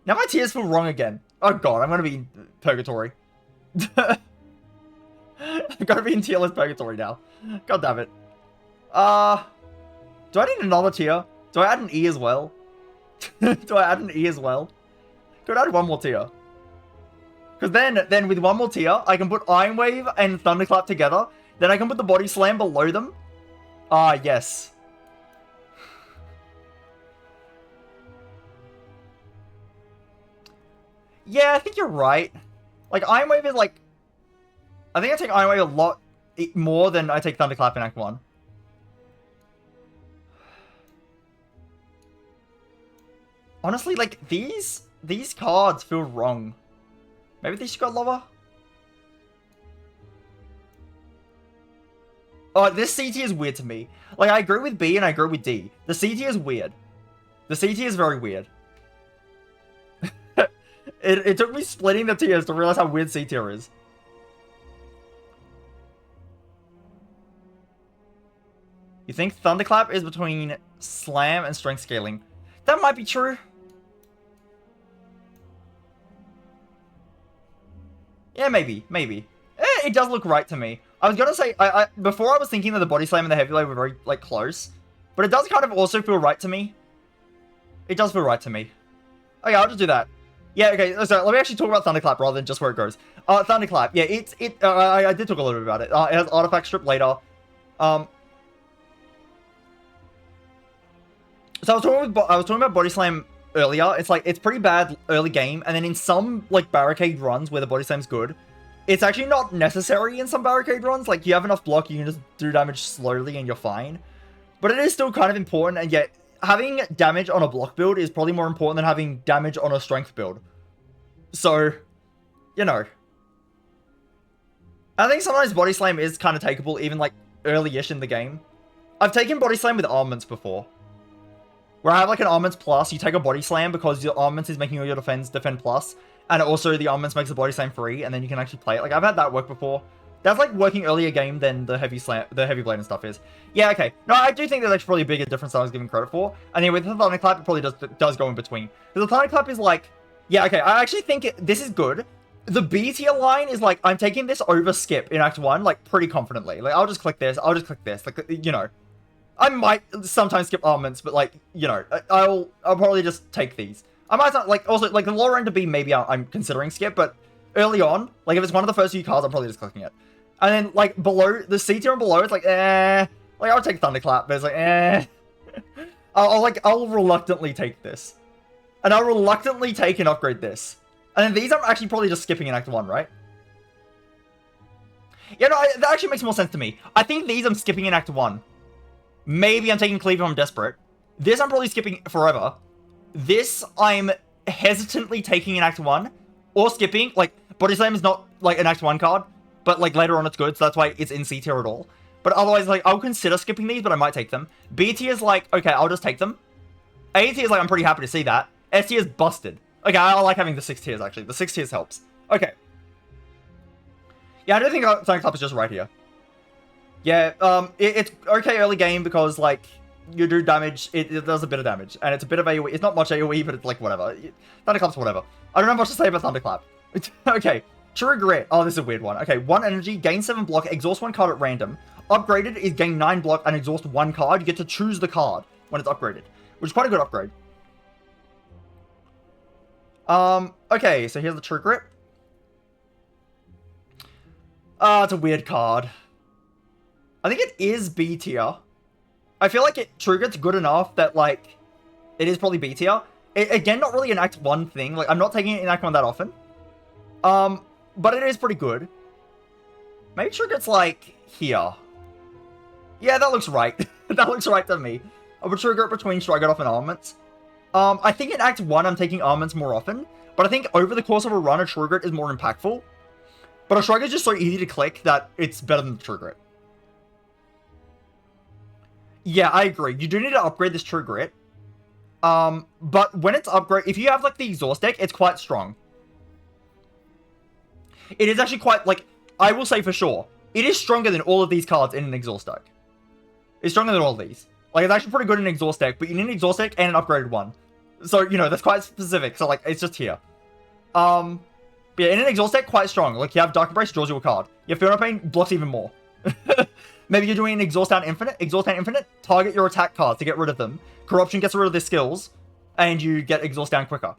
[SPEAKER 1] Now my tiers feel wrong again. Oh god, I'm gonna be in purgatory. I'm gonna be in tier list purgatory now. God damn it. Do I need another tier? Do I add an E as well? Do I add an E as well? Could I add one more tier? Because then with one more tier, I can put Iron Wave and Thunderclap together. Then I can put the Body Slam below them. Ah, yes. Yeah, I think you're right. Like, Iron Wave is like... I think I take Iron Wave a lot more than I take Thunderclap in Act 1. Honestly, like, these cards feel wrong. Maybe they should go lower? Oh, this CT is weird to me. Like, I agree with B and I agree with D. The CT is weird. The CT is very weird. It took me splitting the tiers to realize how weird C tier is. You think Thunderclap is between Slam and Strength Scaling? That might be true. Yeah, maybe. It does look right to me. I was gonna say, before I was thinking that the Body Slam and the Heavy Blade were very, like, close. But it does kind of also feel right to me. It does feel right to me. Okay, I'll just do that. Yeah, okay, so let me actually talk about Thunderclap rather than just where it goes. Thunderclap, yeah, I did talk a little bit about it. It has Artifact Strip later. So I was talking about Body Slam earlier. It's like, it's pretty bad early game, and then in some, like, barricade runs where the Body Slam's good, it's actually not necessary in some barricade runs. Like, you have enough block, you can just do damage slowly and you're fine. But it is still kind of important, and yet having damage on a block build is probably more important than having damage on a strength build. So, you know. I think sometimes Body Slam is kind of takeable, even like early-ish in the game. I've taken Body Slam with Armaments before. Where I have like an Armaments plus, you take a Body Slam because your Armaments is making all your defend plus. And also the Armaments makes the Body Slam free, and then you can actually play it. Like, I've had that work before. That's like working earlier game than the Heavy Blade and stuff is. Yeah, okay. No, I do think that that's probably a bigger difference than I was giving credit for. And then with the Thunderclap, it probably does go in between. Because the Thunderclap is like, yeah, okay, I actually think this is good. The B tier line is like, I'm taking this over Skip in Act 1, like, pretty confidently. Like, I'll just click this, like, you know. I might sometimes skip Armaments, but like, you know, I'll probably just take these. I might not, like, also, like, the lower end of B, maybe I'm considering Skip, but early on, like, if it's one of the first few cards, I'm probably just clicking it. And then, like, below, the C tier and below, it's like, eh. Like, I'll take Thunderclap, but it's like, eh. I'll reluctantly take this. And I'll reluctantly take and upgrade this. And then these I'm actually probably just skipping in Act 1, right? Yeah, no, that actually makes more sense to me. I think these I'm skipping in Act 1. Maybe I'm taking Cleave if I'm desperate. This I'm probably skipping forever. This I'm hesitantly taking in Act 1. Or skipping. Like, Body Slam is not, like, an Act 1 card. But, like, later on it's good, so that's why it's in C tier at all. But otherwise, like, I'll consider skipping these, but I might take them. B tier is like, okay, I'll just take them. A tier is like, I'm pretty happy to see that. S tier is busted. Okay, I like having the 6 tiers, actually. The 6 tiers helps. Okay. Yeah, I don't think Thunderclap is just right here. Yeah, it's okay early game because, like, you do damage, it does a bit of damage, and it's a bit of AoE. It's not much AoE, but it's like, whatever. Thunderclap's whatever. I don't have much to say about Thunderclap. Okay, True Grit. Oh, this is a weird one. Okay, 1 energy, gain 7 block, exhaust 1 card at random. Upgraded is gain 9 block and exhaust 1 card. You get to choose the card when it's upgraded, which is quite a good upgrade. Okay, so here's the True Grit. It's a weird card. I think it is B tier. I feel like True Grit's good enough that, like, it is probably B tier. Again, not really an Act 1 thing. Like, I'm not taking it in Act 1 that often. But it is pretty good. Maybe True Grit's, like, here. Yeah, that looks right. That looks right to me. I would True Grit between Shrug It Off and Armaments. I think in Act 1, I'm taking Armaments more often. But I think over the course of a run, a True Grit is more impactful. But a Shrug is just so easy to click that it's better than the True Grit. Yeah, I agree. You do need to upgrade this True Grit. But when it's upgrade, if you have, like, the Exhaust deck, it's quite strong. It is actually quite, like, I will say for sure, it is stronger than all of these cards in an Exhaust deck. It's stronger than all of these. Like, it's actually pretty good in an Exhaust deck, but you need an Exhaust deck and an upgraded one. So, you know, that's quite specific. So, like, it's just here. But yeah, in an Exhaust deck, quite strong. Like, you have Dark Embrace, draws you a card. You have Feel No Pain, blocks even more. Maybe you're doing an Exhaust Down Infinite. Exhaust Down Infinite, target your attack cards to get rid of them. Corruption gets rid of their skills, and you get Exhaust Down quicker.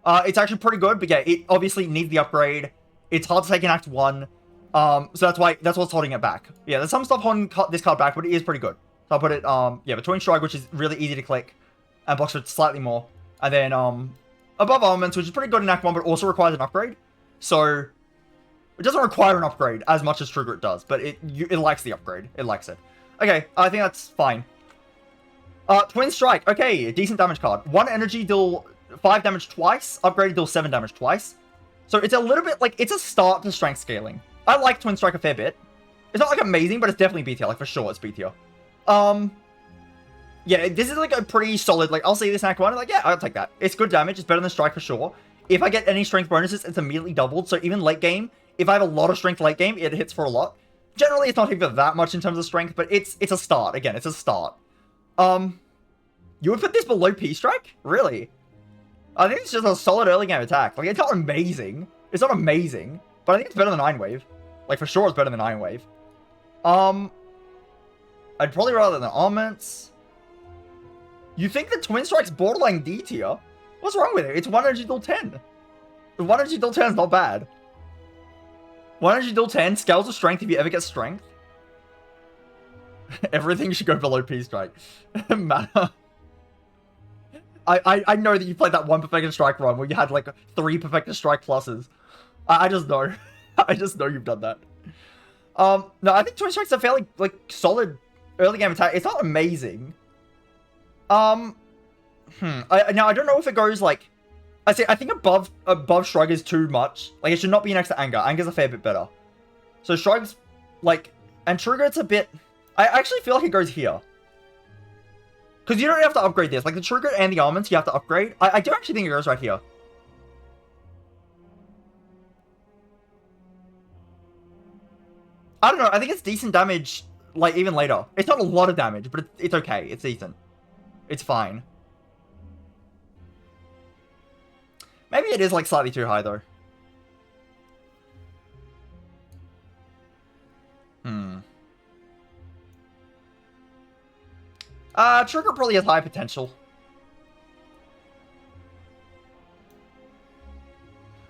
[SPEAKER 1] It's actually pretty good, but yeah, it obviously needs the upgrade. It's hard to take in Act 1. So that's what's holding it back. Yeah, there's some stuff holding this card back, but it is pretty good. So I'll put it, yeah, between Shrug, which is really easy to click, and blocks it slightly more. And then, above Armaments, which is pretty good in Act 1, but also requires an upgrade. So, it doesn't require an upgrade as much as True Grit does, but it likes the upgrade. It likes it. Okay, I think that's fine. Twin Strike. Okay, a decent damage card. 1 energy, deal 5 damage twice. Upgraded, deal 7 damage twice. So it's a little bit, like, it's a start to strength scaling. I like Twin Strike a fair bit. It's not, like, amazing, but it's definitely B tier. Like, for sure, it's B tier. Yeah, this is, like, a pretty solid, like, I'll see this in Act 1, and, like, yeah, I'll take that. It's good damage. It's better than Strike for sure. If I get any strength bonuses, it's immediately doubled. So even late game, if I have a lot of strength late game, it hits for a lot. Generally, it's not even that much in terms of strength, but it's a start. Again, it's a start. You would put this below P-Strike? Really? I think it's just a solid early game attack. Like, it's not amazing. It's not amazing, but I think it's better than Iron Wave. Like, for sure it's better than Iron Wave. I'd probably rather than Armaments. You think the Twin Strike's borderline D tier? What's wrong with it? It's 1 energy, deal 10. The 1 energy, deal 10 is not bad. 1 energy, deal 10, scales of strength if you ever get strength. Everything should go below P-Strike. Matter. I know that you played that one Perfected Strike run where you had, like, 3 Perfected Strike pluses. I just know. I just know you've done that. No, I think Twin Strike's a fairly, like, solid early game attack. It's not amazing. Now, I don't know if it goes, like... I think above Shrug is too much. Like, it should not be next to Anger. Anger's a fair bit better. So Shrug's, like... And True Grit's a bit... I actually feel like it goes here. Because you don't have to upgrade this. Like, the True Grit and the Armaments, you have to upgrade. I do actually think it goes right here. I don't know. I think it's decent damage, like, even later. It's not a lot of damage, but it's okay. It's decent. It's fine. Maybe it is, like, slightly too high, though. True Grit probably has high potential.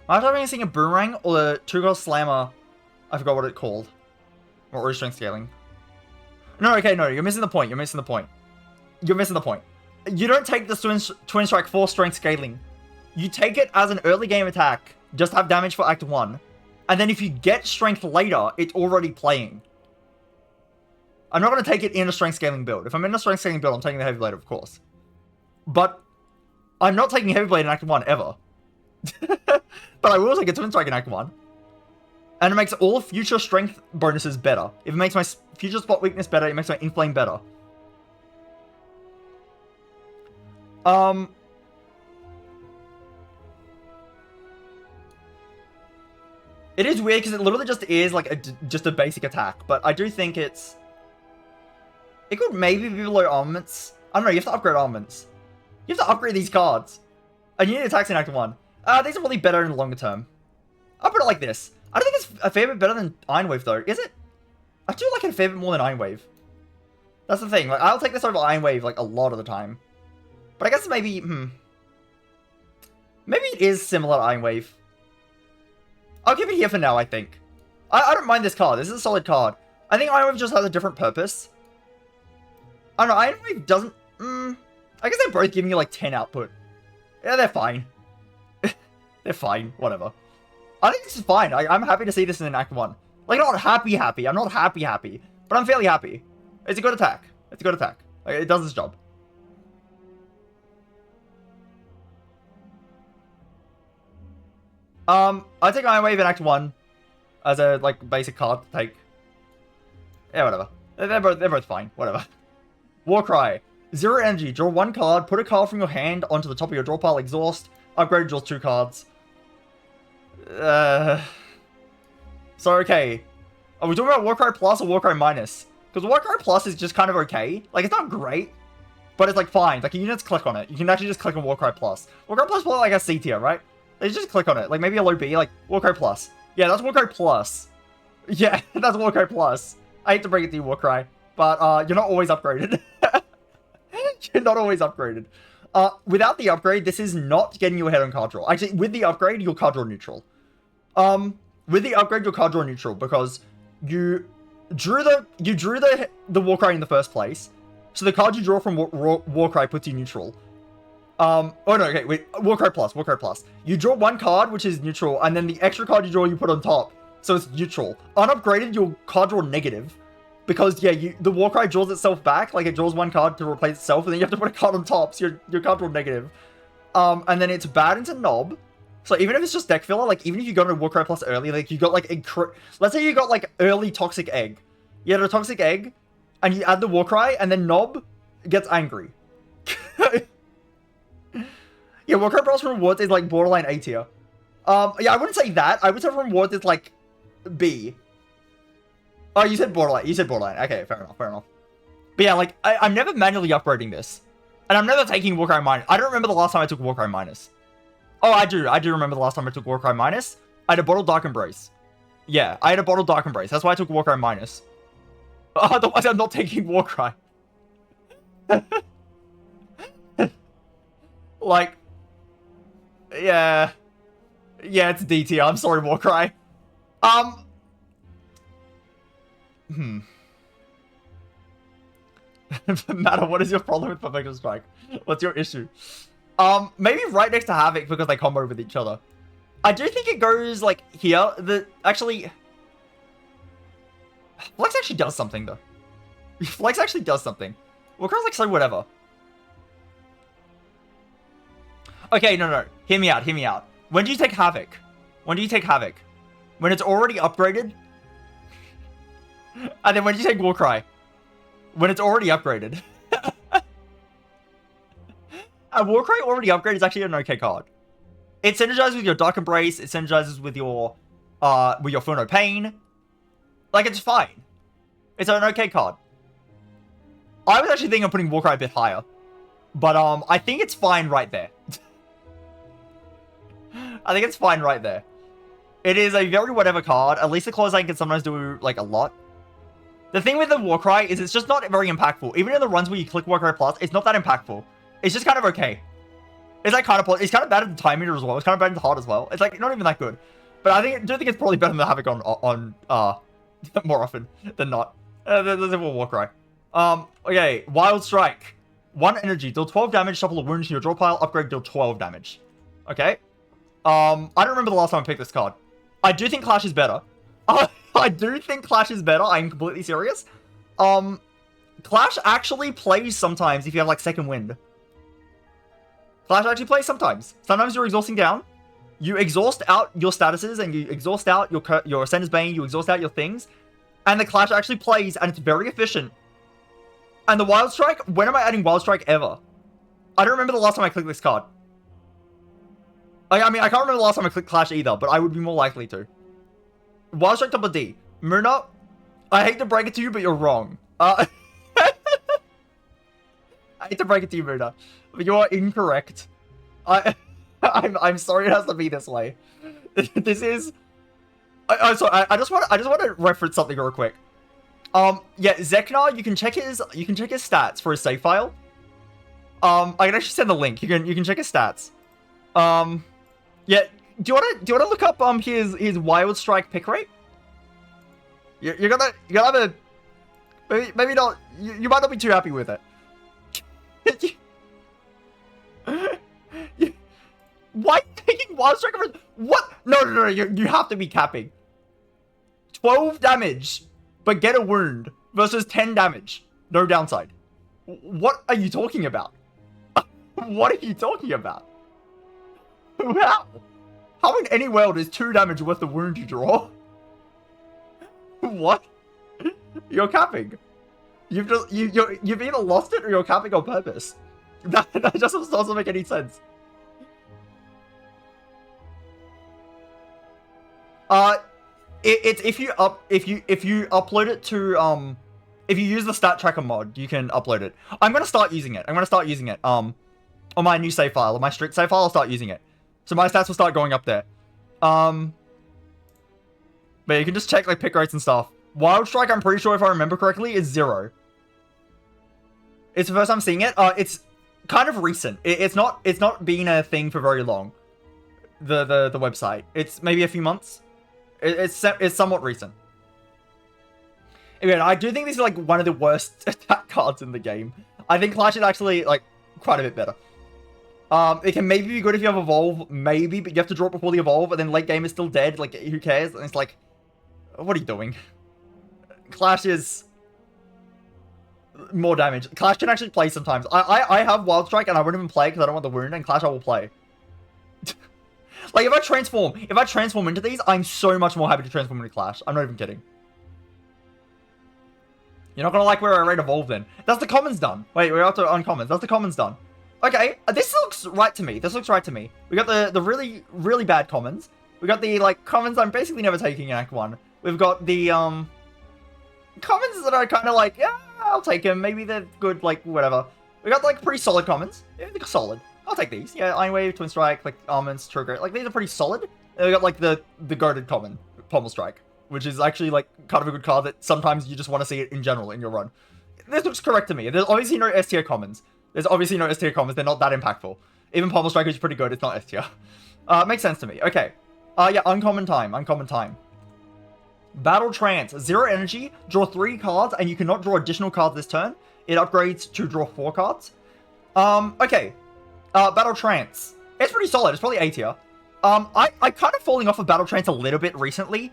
[SPEAKER 1] I'm not seeing a Boomerang or the Two-Girl Slammer. I forgot what it's called. Or strength scaling. No, okay, no, you're missing the point. You're missing the point. You're missing the point. You don't take the Twin Strike for strength scaling. You take it as an early game attack. Just have damage for Act 1. And then if you get strength later, it's already playing. I'm not going to take it in a strength scaling build. If I'm in a strength scaling build, I'm taking the Heavy Blade, of course. But I'm not taking Heavy Blade in Act 1 ever. But I will take a Twin Strike in Act 1. And it makes all future strength bonuses better. If it makes my future spot weakness better, it makes my Inflame better. It is weird because it literally just is like just a basic attack, but I do think it's... It could maybe be below Armaments. I don't know, you have to upgrade Armaments. You have to upgrade these cards. And you need attacks in Act 1. These are really better in the longer term. I'll put it like this. I don't think it's a fair bit better than Iron Wave though, is it? I do like it a fair bit more than Iron Wave. That's the thing, like I'll take this over Iron Wave like a lot of the time. But I guess maybe, maybe it is similar to Iron Wave. I'll keep it here for now, I think. I don't mind this card. This is a solid card. I think Iron Wave just has a different purpose. I don't know, Iron Wave doesn't... I guess they're both giving you like 10 output. Yeah, they're fine. They're fine, whatever. I think this is fine. I'm happy to see this in Act 1. Like, not happy. I'm not happy. But I'm fairly happy. It's a good attack. It's a good attack. Like, it does its job. I take Iron Wave in Act 1 as a, like, basic card to take. Yeah, whatever. They're both fine. Whatever. Warcry. 0 energy. Draw 1 card. Put a card from your hand onto the top of your draw pile. Exhaust. Upgrade. Draws 2 cards. So, okay. Are we talking about Warcry Plus or Warcry Minus? Because Warcry Plus is just kind of okay. Like, it's not great, but it's, like, fine. Like, you can just click on it. You can actually just click on Warcry Plus. Warcry Plus is like a C tier, right? Like, you just click on it. Like, maybe a low B, like, Warcry Plus. Yeah, that's Warcry Plus. Yeah, that's Warcry Plus. I hate to break it to you, Warcry, but, you're not always upgraded. You're not always upgraded. Without the upgrade, this is not getting you ahead on card draw. Actually, with the upgrade, you'll card draw neutral. With the upgrade, you'll card draw neutral because you drew the Warcry in the first place. So the card you draw from Warcry puts you neutral. Oh no, okay, wait, Warcry Plus. You draw 1 card, which is neutral, and then the extra card you draw, you put on top. So it's neutral. Unupgraded, you'll card draw negative. Because, yeah, the Warcry draws itself back, like it draws 1 card to replace itself, and then you have to put a card on top, so your card draw negative. And then it's bad into Knob. So even if it's just deck filler, like, even if you got a Warcry Plus early, like, you got, like, let's say you got, like, early Toxic Egg. You had a Toxic Egg, and you add the Warcry, and then Knob gets angry. Yeah, Warcry Plus from rewards is, like, borderline A tier. Yeah, I wouldn't say that. I would say from rewards it's, like, B. Oh, you said borderline. Okay, fair enough. But yeah, like, I'm never manually upgrading this. And I'm never taking Warcry Minus. I don't remember the last time I took Warcry Minus. Oh, I do remember the last time I took Warcry Minus. I had a bottle Dark Embrace. Yeah, I had a bottle Dark Embrace. That's why I took Warcry Minus. Otherwise, I'm not taking Warcry. Like, yeah. Yeah, it's D tier. I'm sorry, Warcry. Matter, what is your problem with Pommel Strike? What's your issue? Maybe right next to Havoc because they combo with each other. I do think it goes, like, here. Actually... Flex actually does something, though. Flex actually does something. Warcry's like, so whatever. Okay, no. Hear me out. When do you take Havoc? When it's already upgraded? And then when do you take Warcry? When it's already upgraded. A Warcry already upgraded is actually an okay card. It synergizes with your Dark Embrace. It synergizes with your Feel No Pain. Like, it's fine. It's an okay card. I was actually thinking of putting Warcry a bit higher. But, I think it's fine right there. I think it's fine right there. It is a very whatever card. At least the Clothesline can sometimes do, like, a lot. The thing with the Warcry is it's just not very impactful. Even in the runs where you click Warcry Plus, it's not that impactful. It's just kind of okay. It's like kind of bad at the time meter as well. It's kind of bad at the heart as well. It's like not even that good. But I do think it's probably better than Havoc on more often than not. There's a Warcry. Okay, Wild Strike. 1 energy, deal 12 damage, shuffle a wound to your draw pile, upgrade, deal 12 damage. Okay. I don't remember the last time I picked this card. I do think Clash is better. I do think Clash is better. I'm completely serious. Clash actually plays sometimes if you have, like, second wind. Clash actually plays sometimes. Sometimes you're exhausting down. You exhaust out your statuses and you exhaust out your Ascender's Bane, you exhaust out your things. And the Clash actually plays and it's very efficient. And the Wild Strike, when am I adding Wild Strike ever? I don't remember the last time I clicked this card. I mean, I can't remember the last time I clicked Clash either, but I would be more likely to. Wild Strike double D. Myrna, I hate to break it to you, but you're wrong. I hate to break it to you, Myrna, but you are incorrect. I'm sorry it has to be this way. This is... I'm sorry, I just want to reference something real quick. Yeah, Zeknar, you can check his stats for his save file. I can actually send the link. You can check his stats. Yeah, do you wanna look up his Wild Strike pick rate? You're gonna have a maybe not. You might not be too happy with it. Why taking Wild Strike over? What? No. You have to be capping. 12 damage, but get a wound versus 10 damage. No downside. What are you talking about? What are you talking about? How in any world is 2 damage worth the wound you draw? What? You're capping. You've either lost it or you're capping on purpose. That just doesn't make any sense. It's if you upload it to if you use the stat tracker mod, you can upload it. I'm gonna start using it. On my new save file, on my strict save file, I'll start using it. So my stats will start going up there. But you can just check like pick rates and stuff. Wild Strike, I'm pretty sure if I remember correctly, is 0. It's the first time seeing it. It's kind of recent. It's not been a thing for very long. The website. It's maybe a few months. It's somewhat recent. Again, I do think this is like one of the worst attack cards in the game. I think Clash is actually like quite a bit better. It can maybe be good if you have Evolve, maybe, but you have to draw it before the Evolve, and then late game is still dead. Like, who cares? And it's like, what are you doing? Clash is more damage. Clash can actually play sometimes. I have Wild Strike and I won't even play because I don't want the wound, and Clash I will play. Like, if I transform into these, I'm so much more happy to transform into Clash. I'm not even kidding. You're not gonna like where I rate Evolve then. That's the commons done. Wait, we're up to uncommons. That's the commons done. Okay, this looks right to me. We got the really, really bad commons. We got the, like, commons I'm basically never taking in Act 1. We've got the, commons that are kind of like, yeah, I'll take them. Maybe they're good, like, whatever. We got, like, pretty solid commons. Yeah, they're solid. I'll take these. Yeah, Iron Wave, Twin Strike, like, Armaments, Trigger. Like, these are pretty solid. And we got, like, the goated common, Pommel Strike, which is actually, like, kind of a good card that sometimes you just want to see it in general in your run. This looks correct to me. There's obviously no S tier commons. They're not that impactful. Even Pommel Strike is pretty good, it's not S tier. Makes sense to me. Okay. Yeah, uncommon time. Battle Trance. 0 energy, draw 3 cards, and you cannot draw additional cards this turn. It upgrades to draw 4 cards. Okay. Battle Trance. It's pretty solid, it's probably A tier. I kind of falling off of Battle Trance a little bit recently.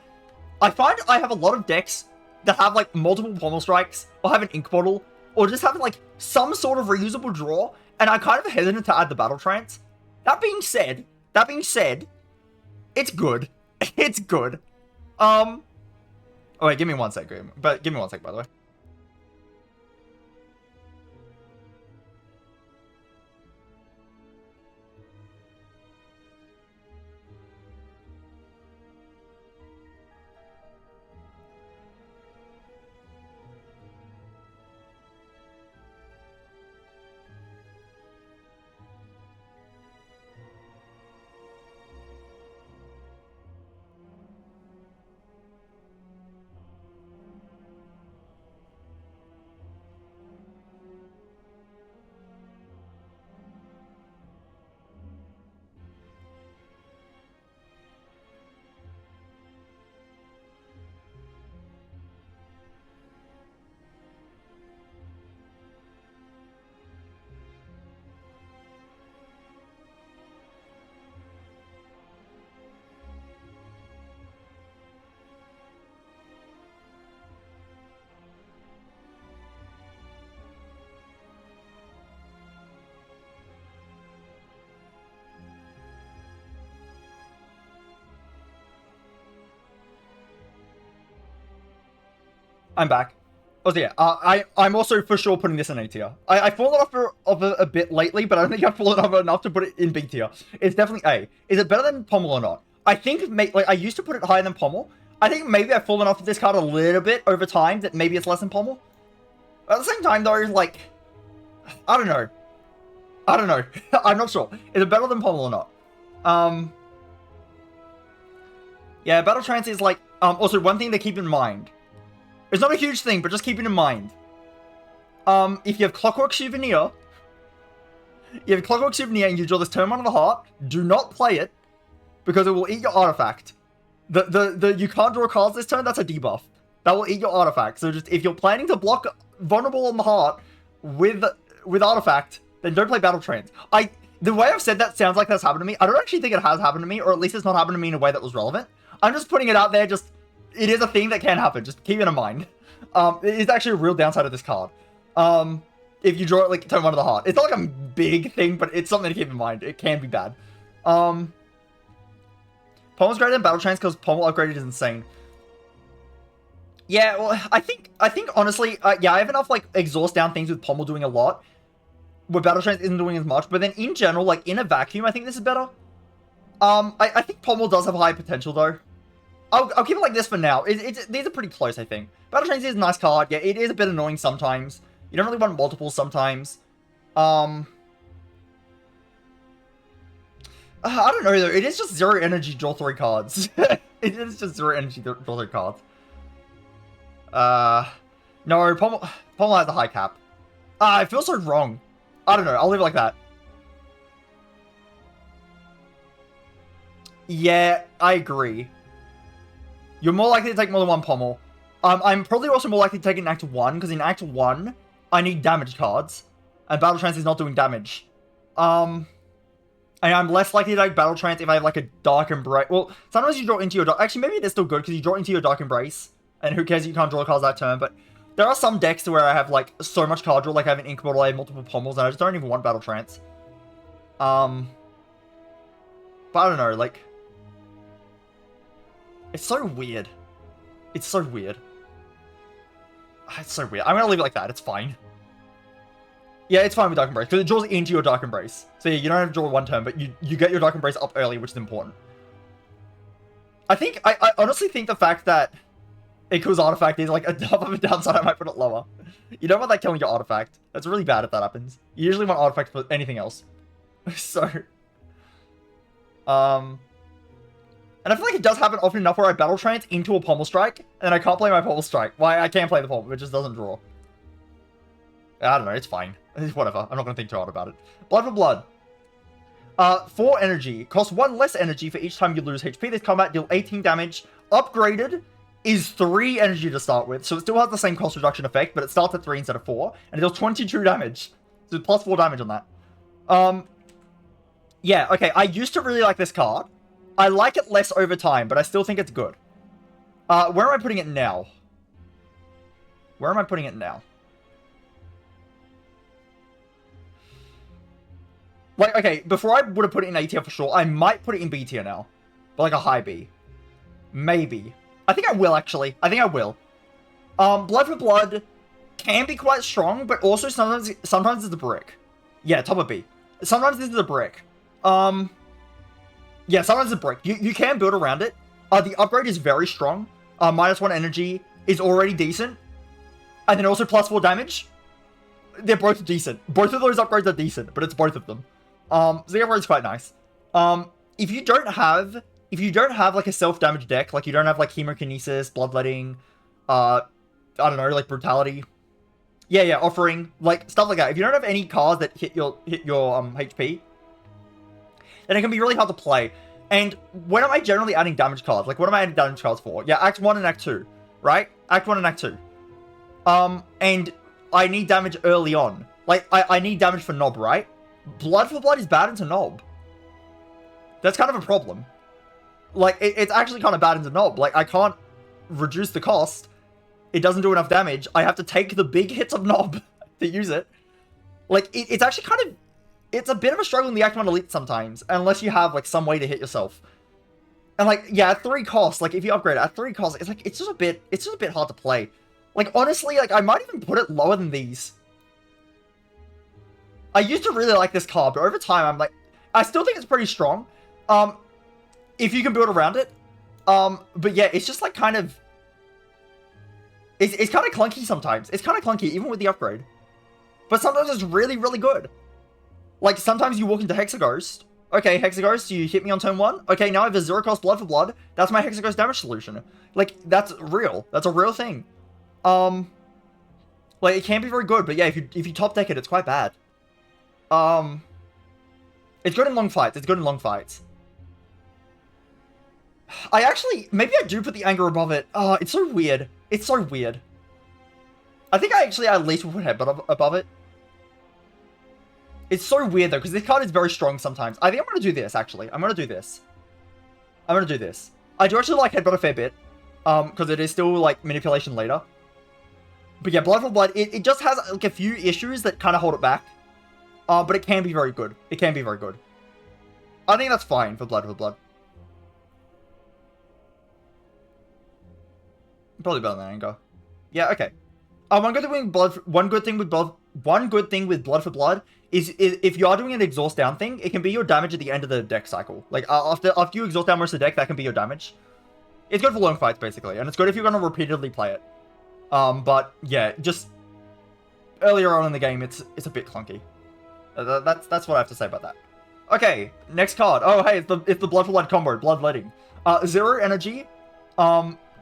[SPEAKER 1] I find I have a lot of decks that have, like, multiple Pommel Strikes, or have an Ink Bottle, or just have, like, some sort of reusable draw, and I'm kind of hesitant to add the Battle Trance. That being said, it's good. It's good. Oh wait, give me one sec, by the way. I'm back. Oh, so yeah, I'm also for sure putting this in A tier. I've fallen off of a bit lately, but I don't think I've fallen off enough to put it in B tier. It's definitely A. Is it better than Pommel or not? I think, like, I used to put it higher than Pommel. I think maybe I've fallen off of this card a little bit over time, that maybe it's less than Pommel. At the same time, though, like, I don't know. I don't know. I'm not sure. Is it better than Pommel or not? Yeah, Battle Trance is like, also one thing to keep in mind. It's not a huge thing, but just keep it in mind. If you have Clockwork Souvenir, and you draw this turn 1 of the heart, do not play it, because it will eat your artifact. You can't draw cards this turn, that's a debuff. That will eat your artifact. So just, if you're planning to block Vulnerable on the heart with artifact, then don't play Battle Trance. The way I've said that sounds like that's happened to me. I don't actually think it has happened to me, or at least it's not happened to me in a way that was relevant. I'm just putting it out there, just, it is a thing that can happen, just keep it in mind. It is actually a real downside of this card. If you draw it, like, turn 1 of the heart. It's not like a big thing, but it's something to keep in mind. It can be bad. Pommel's greater than Battle Trance because Pommel upgraded is insane. Yeah, well, I think honestly, yeah, I have enough, like, exhaust down things with Pommel doing a lot, where Battle Trance isn't doing as much, but then in general, like, in a vacuum, I think this is better. I think Pommel does have high potential, though. I'll keep it like this for now. These are pretty close, I think. Battle Trance is a nice card. Yeah, it is a bit annoying sometimes. You don't really want multiples sometimes. I don't know, though. It is just 0 energy, draw 3 cards. It is just 0 energy, draw 3 cards. No, Pommel has a high cap. I feel so wrong. I don't know. I'll leave it like that. Yeah, I agree. You're more likely to take more than 1 Pommel. I'm probably also more likely to take it in Act 1, because in Act 1, I need damage cards, and Battle Trance is not doing damage. And I'm less likely to take Battle Trance if I have, like, a Dark Embrace. Well, sometimes you draw into your Dark... Actually, maybe it is still good, because you draw into your Dark Embrace, and who cares if you can't draw cards that turn, but there are some decks where I have, like, so much card draw, like I have an Ink Bottle, I have multiple Pommels, and I just don't even want Battle Trance. But I don't know, like... It's so weird. It's so weird. It's so weird. I'm gonna leave it like that. It's fine. Yeah, it's fine with Dark Embrace, because it draws into your Dark Embrace. So yeah, you don't have to draw 1 turn, but you get your Dark Embrace up early, which is important. I honestly think the fact that it kills Artifact is like enough of a downside. I might put it lower. You don't want that killing your Artifact. That's really bad if that happens. You usually want Artifact for anything else. So... And I feel like it does happen often enough where I Battle Trance into a Pommel Strike, and then I can't play my Pommel Strike. Why I can't play the Pommel, it just doesn't draw. I don't know, it's fine. Whatever, I'm not going to think too hard about it. Blood for Blood. 4 energy. Costs 1 less energy for each time you lose HP. This combat, deal 18 damage. Upgraded is 3 energy to start with, so it still has the same cost reduction effect, but it starts at 3 instead of 4, and it deals 22 damage. So plus 4 damage on that. Yeah, okay, I used to really like this card. I like it less over time, but I still think it's good. Where am I putting it now? Where am I putting it now? Like, okay, before I would have put it in A tier for sure. I might put it in B tier now. But like a high B. Maybe. I think I will, actually. I think I will. Blood for Blood can be quite strong, but also sometimes it's a brick. Yeah, top of B. Sometimes this is a brick. Yeah, sometimes it's a brick. You can build around it. The upgrade is very strong. -1 energy is already decent. And then also plus 4 damage. They're both decent. Both of those upgrades are decent, but it's both of them. So the upgrade's quite nice. If you don't have like a self-damage deck, like you don't have like Hemokinesis, Bloodletting, I don't know, like Brutality. Yeah, Offering, like stuff like that. If you don't have any cards that hit your HP, then it can be really hard to play. And when am I generally adding damage cards? Like, what am I adding damage cards for? Yeah, Act 1 and Act 2, right? Act 1 and Act 2. And I need damage early on. Like, I need damage for Nob, right? Blood for Blood is bad into Nob. That's kind of a problem. Like, it's actually kind of bad into Nob. Like, I can't reduce the cost. It doesn't do enough damage. I have to take the big hits of Nob to use it. Like, it's actually kind of... It's a bit of a struggle in the Act 1 Elite sometimes, unless you have, like, some way to hit yourself. And, like, yeah, at 3 costs, like, if you upgrade it, at 3 costs, it's, like, it's just a bit hard to play. Like, honestly, like, I might even put it lower than these. I used to really like this card, but over time, I'm like... I still think it's pretty strong. If you can build around it. But yeah, it's just like kind of... It's kind of clunky sometimes. It's kind of clunky, even with the upgrade. But sometimes it's really, really good. Like, sometimes you walk into Hexaghost. Okay, Hexaghost, you hit me on turn 1. Okay, now I have a 0-cost Blood for Blood. That's my Hexaghost damage solution. Like, that's real. That's a real thing. Like, it can be very good, but yeah, if you top deck it, it's quite bad. It's good in long fights. It's good in long fights. I actually... Maybe I do put the anger above it. Oh, it's so weird. It's so weird. I think I actually at least would put Headbutt above it. It's so weird, though, because this card is very strong sometimes. I think I'm going to do this, actually. I'm going to do this. I'm going to do this. I do actually like Headbutt a fair bit. Because it is still, like, manipulation later. But yeah, Blood for Blood, it just has, like, a few issues that kind of hold it back. But it can be very good. It can be very good. I think that's fine for Blood for Blood. Probably better than Anger. Yeah, okay. One good thing with Blood for Blood is if you are doing an exhaust down thing, it can be your damage at the end of the deck cycle. Like after you exhaust down most of the deck, that can be your damage. It's good for long fights basically, and it's good if you're gonna repeatedly play it. But yeah, just earlier on in the game, it's a bit clunky. That's what I have to say about that. Okay, next card. Oh hey, it's the Blood for Blood combo, Bloodletting. 0 energy.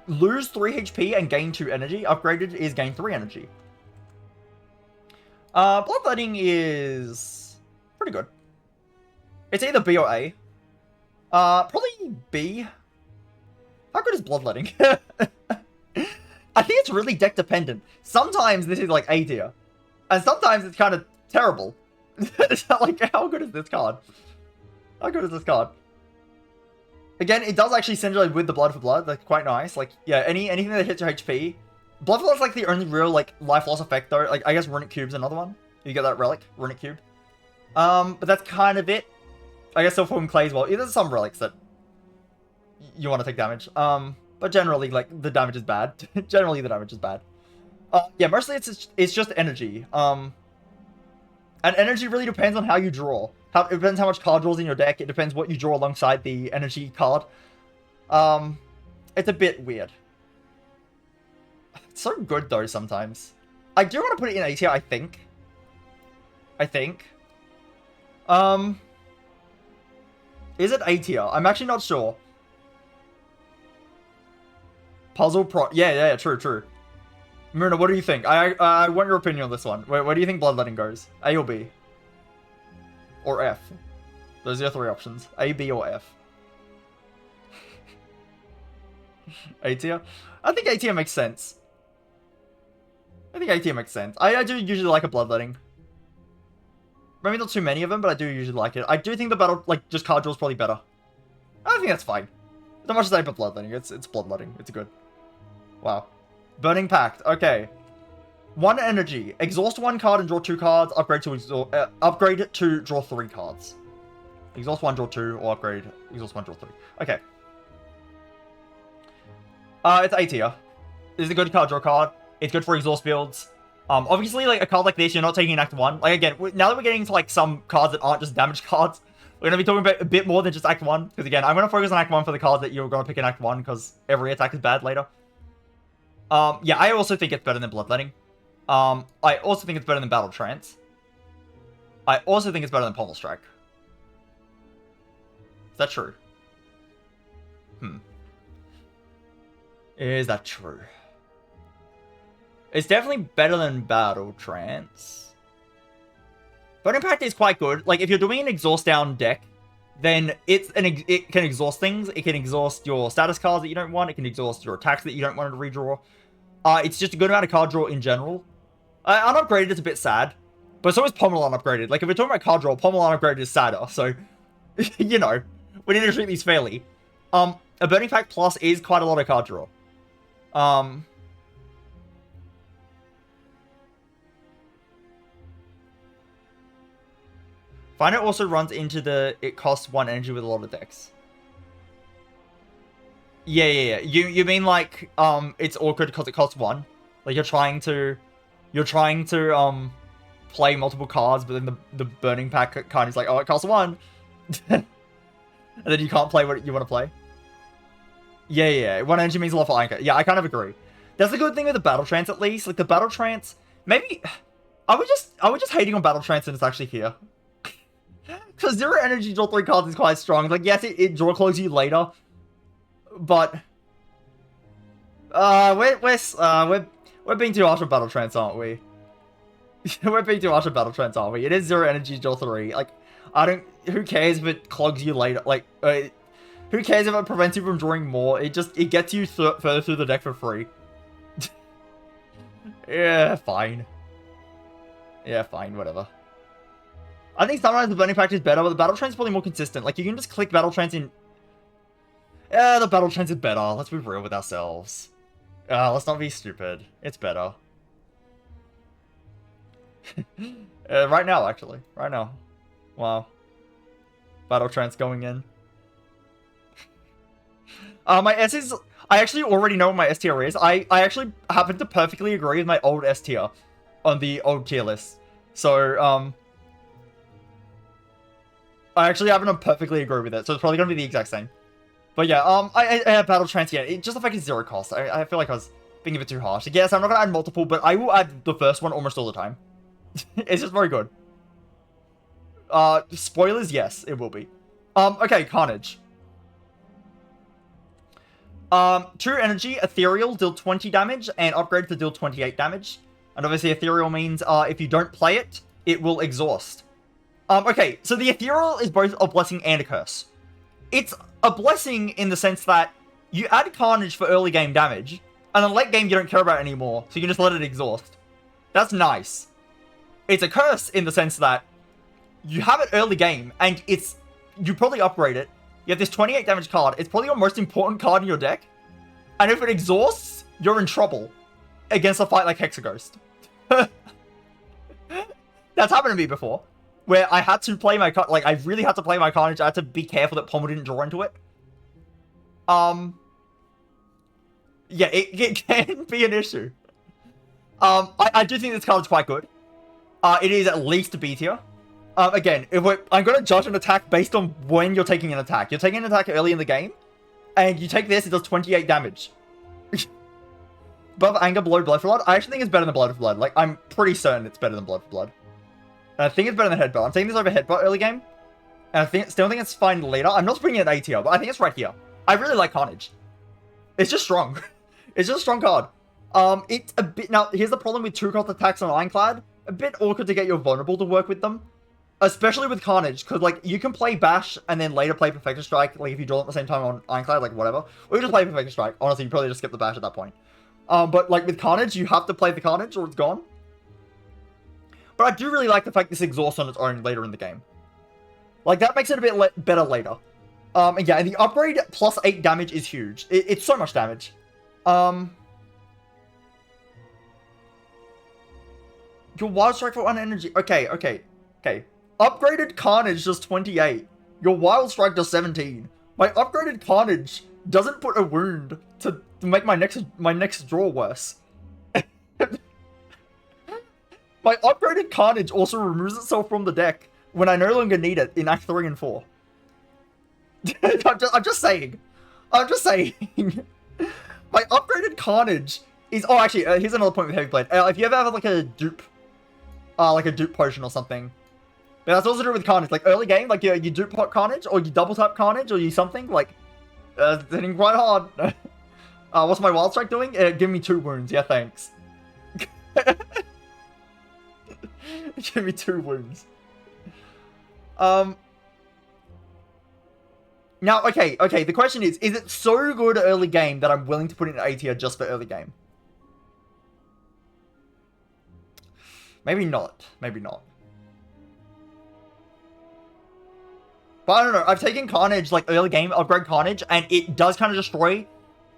[SPEAKER 1] Lose 3 HP and gain 2 energy. Upgraded is gain 3 energy. Bloodletting is pretty good. It's either B or A. Probably B. How good is Bloodletting? I think it's really deck dependent. Sometimes this is like A tier. And sometimes it's kind of terrible. It's not like, how good is this card? How good is this card? Again, it does actually synergize with the Blood for Blood. That's quite nice. Like, yeah, anything that hits your HP. Blood for Blood is like the only real, like, life loss effect, though. Like, I guess Runic Cube's another one. You get that relic, Runic Cube. But that's kind of it. I guess Self-Form Clay as well. There's some relics that you want to take damage. But generally, like, the damage is bad. Generally, the damage is bad. Yeah, mostly it's just energy. And energy really depends on how you draw. It depends how much card draws in your deck. It depends what you draw alongside the energy card. It's a bit weird. It's so good, though, sometimes. I do want to put it in A tier, I think. Is it A tier? I'm actually not sure. Puzzle Pro... Yeah, true. Myrna, what do you think? I want your opinion on this one. Where do you think Bloodletting goes? A or B? Or F? Those are your 3 options. A, B, or F. A tier? I think A tier makes sense. I do usually like a Bloodletting. Maybe not too many of them, but I do usually like it. I do think the battle, like, just card draw is probably better. I think that's fine. Not much to say about Bloodletting. It's Bloodletting. It's good. Wow. Burning Pact. Okay. 1 energy. Exhaust 1 card and draw 2 cards. Upgrade to draw 3 cards. Exhaust 1, draw 2, or upgrade. Exhaust 1, draw 3. Okay. It's A tier. This is a good card draw card. It's good for exhaust builds. Obviously, like, a card like this, you're not taking in Act 1. Like, again, now that we're getting into, like, some cards that aren't just damage cards, we're going to be talking about a bit more than just Act 1. Because, again, I'm going to focus on Act 1 for the cards that you're going to pick in Act 1, because every attack is bad later. Yeah, I also think it's better than Bloodletting. I also think it's better than Battle Trance. I also think it's better than Pommel Strike. Is that true? Is that true? It's definitely better than Battle Trance. Burning Pact is quite good. Like, if you're doing an exhaust down deck, then it can exhaust things. It can exhaust your status cards that you don't want. It can exhaust your attacks that you don't want to redraw. It's just a good amount of card draw in general. Unupgraded is a bit sad, but so is Pummel unupgraded. Like, if we're talking about card draw, Pummel unupgraded is sadder, so, you know, we need to treat these fairly. A Burning Pact Plus is quite a lot of card draw. Finder also runs into it costs 1 energy with a lot of decks. Yeah. You mean like it's awkward because it costs 1? Like you're trying to play multiple cards, but then the Burning Pact kind is like, oh, it costs 1. And then you can't play what you want to play. Yeah. One energy means a lot for Iron Cut. Yeah, I kind of agree. That's a good thing with the Battle Trance, at least. Like, the Battle Trance... Maybe... Are we just hating on Battle Trance and it's actually here? Because 0 energy draw 3 cards is quite strong. Like, yes, it draw clogs you later. But... we're being too harsh on Battle Trance, aren't we? We're being too harsh on Battle Trance, aren't we? It is 0 energy draw 3. Like, who cares if it clogs you later? Like, who cares if it prevents you from drawing more? It gets you further through the deck for free. Yeah, fine. Yeah, fine, whatever. I think sometimes the Burning Pact is better, but the Battle Trance is probably more consistent. Like, you can just click Battle Trance in... Yeah, the Battle Trance is better. Let's be real with ourselves. Let's not be stupid. It's better. Right now, actually. Right now. Wow. Battle Trance going in. My S is... I actually already know what my S tier is. I actually happen to perfectly agree with my old S tier on the old tier list. So, I actually happen to perfectly agree with it. So it's probably going to be the exact same. But yeah, I have Battle Trance, yeah. Just the fact it's 0 cost. I feel like I was being a bit too harsh. Yes, I'm not going to add multiple, but I will add the first one almost all the time. It's just very good. Spoilers, yes, it will be. Okay, Carnage. 2 energy, Ethereal, deal 20 damage, and upgrade to deal 28 damage. And obviously Ethereal means, if you don't play it, it will exhaust. Okay, so the Ethereal is both a blessing and a curse. It's a blessing in the sense that you add Carnage for early game damage, and then late game you don't care about it anymore, so you can just let it exhaust. That's nice. It's a curse in the sense that you have it early game, and you probably upgrade it. You have this 28 damage card. It's probably your most important card in your deck. And if it exhausts, you're in trouble against a fight like Hexaghost. That's happened to me before. Where I had to play my... Like, I really had to play my Carnage. I had to be careful that Pommel didn't draw into it. Yeah, it can be an issue. I do think this card is quite good. It is at least a B tier. Again, I'm going to judge an attack based on when you're taking an attack. You're taking an attack early in the game, and you take this, it does 28 damage. Above Anger, below Blood for Blood. I actually think it's better than Blood for Blood. Like, I'm pretty certain it's better than Blood for Blood. And I think it's better than Headbutt. I'm taking this over Headbutt early game. And I still think it's fine later. I'm not putting it in A tier, but I think it's right here. I really like Carnage. It's just strong. It's just a strong card. It's a bit... Now, here's the problem with 2-cost attacks on Ironclad. A bit awkward to get your Vulnerable to work with them. Especially with Carnage, because, like, you can play Bash and then later play Perfected Strike, like, if you draw it at the same time on Ironclad, like, whatever. Or you just play Perfected Strike. Honestly, you probably just skip the Bash at that point. But, like, with Carnage, you have to play the Carnage or it's gone. But I do really like the fact this exhausts on its own later in the game. Like, that makes it a bit better later. And yeah, and the upgrade plus 8 damage is huge. It's so much damage. Your Wild Strike for 1 energy. Okay. Upgraded Carnage does 28. Your Wild Strike does 17. My upgraded Carnage doesn't put a wound to make my next draw worse. My upgraded Carnage also removes itself from the deck when I no longer need it in Act 3 and 4. I'm just saying. My upgraded Carnage is... Oh, actually, here's another point with Heavy Blade. If you ever have, like, a dupe potion or something... But that's also to do with Carnage. Like, early game, like, you dupe pot Carnage, or you double tap Carnage, or you something, like... It's hitting quite hard. What's my Wild Strike doing? Give me 2 wounds. Yeah, thanks. Give me 2 wounds. Now, okay, the question is it so good early game that I'm willing to put it in A tier just for early game? Maybe not. But I don't know, I've taken Carnage, like, early game, upgrade Carnage, and it does kind of destroy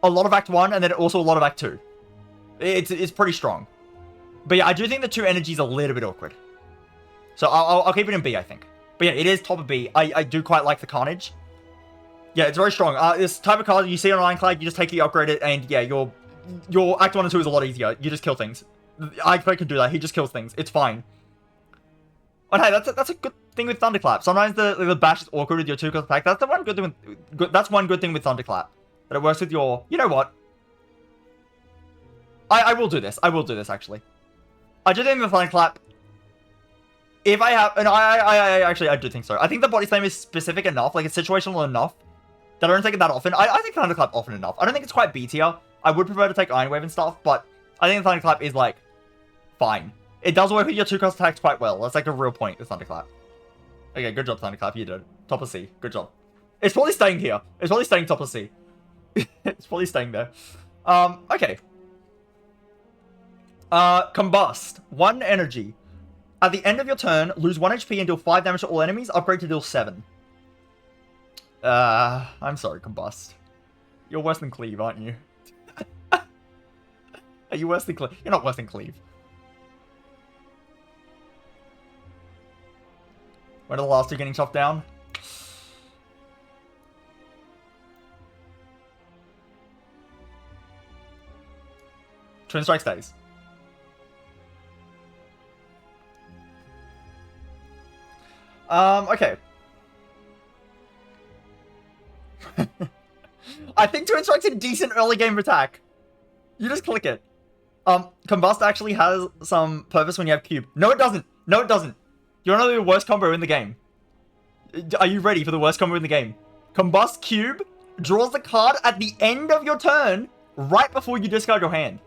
[SPEAKER 1] a lot of Act 1, and then also a lot of Act 2. It's pretty strong. But yeah, I do think the 2 energy is a little bit awkward. So I'll keep it in B, I think. But yeah, it is top of B. I do quite like the Carnage. Yeah, it's very strong. This type of card, you see on Ironclad, you just take it, you upgrade it, and yeah, your Act 1 and 2 is a lot easier. You just kill things. Ironclad can do that. He just kills things. It's fine. And hey, that's a good thing with Thunderclap. Sometimes the bash is awkward with your 2-cost attack. That's the one good thing with... That's one good thing with Thunderclap. that it works with your... You know what? I will do this. I will do this, actually. I do think the Thunderclap... If I have... And I do think so. I think the Body Slam is specific enough, like it's situational enough, that I don't take it that often. I think Thunderclap often enough. I don't think it's quite B tier. I would prefer to take Iron Wave and stuff, but I think the Thunderclap is, like, fine. It does work with your 2-cost attacks quite well. That's, like, a real point with Thunderclap. Okay, good job, Thunderclap. You did it. Top of C. Good job. It's probably staying here. It's probably staying top of C. It's probably staying there. Okay. Combust. 1 energy. At the end of your turn, lose 1 HP and deal 5 damage to all enemies. Upgrade to deal 7. I'm sorry, Combust. You're worse than Cleave, aren't you? Are you worse than Cleave? You're not worse than Cleave. When are the last 2 getting chopped down? Twin Strike stays. Okay. I think Twin Strike's a decent early game attack. You just click it. Combust actually has some purpose when you have Cube. No, it doesn't. No, it doesn't. You wanna know the worst combo in the game? Are you ready for the worst combo in the game? Combust Cube draws the card at the end of your turn, right before you discard your hand.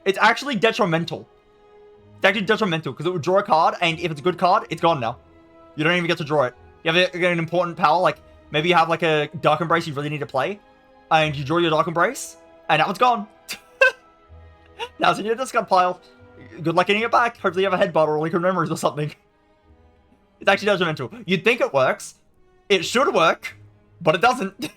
[SPEAKER 1] It's actually detrimental. It's actually detrimental, because it would draw a card, and if it's a good card, it's gone now. You don't even get to draw it. You have an important power, like, maybe you have, like, a Dark Embrace you really need to play, and you draw your Dark Embrace, and now it's gone. Now it's in your discard pile. Good luck getting it back. Hopefully you have a Headbutt or Liquid Memories or something. It's actually detrimental. You'd think it works. It should work, but it doesn't.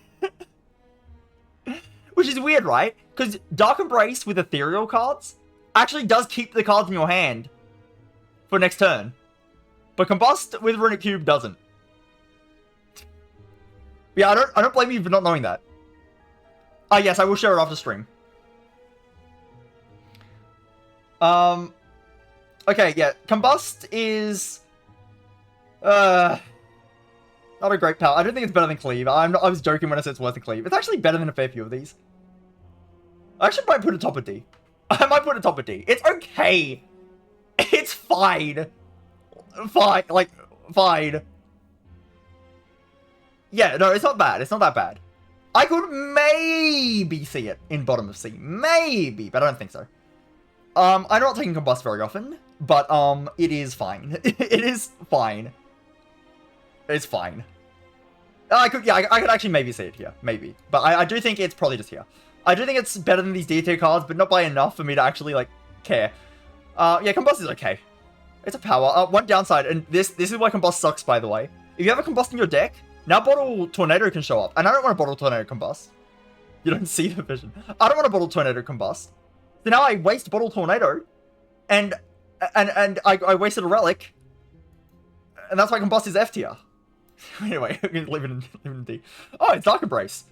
[SPEAKER 1] Which is weird, right? Because Dark Embrace with ethereal cards actually does keep the cards in your hand for next turn. But Combust with Runic Cube doesn't. Yeah, I don't blame you for not knowing that. Yes, I will share it after stream. Okay, yeah, Combust is not a great power. I don't think it's better than Cleave. I was joking when I said it's worse than Cleave. It's actually better than a fair few of these. I actually might put it top of D. I might put it top of D. It's okay. It's fine. Fine, like, fine. Yeah, no, it's not bad. It's not that bad. I could maybe see it in bottom of C. Maybe, but I don't think so. I'm not taking Combust very often, but, it is fine. It is fine. It's fine. I could actually maybe see it here. Maybe. But I do think it's probably just here. I do think it's better than these D tier cards, but not by enough for me to actually, like, care. Yeah, Combust is okay. It's a power. One downside, and this is why Combust sucks, by the way. If you have a Combust in your deck, now Bottle Tornado can show up. And I don't want a Bottle Tornado Combust. You don't see the vision. I don't want a Bottle Tornado Combust. So now I waste Bottle Tornado, and I wasted a Relic, and that's why Combust is F tier. Anyway, leave it in D. Oh, it's Dark Embrace.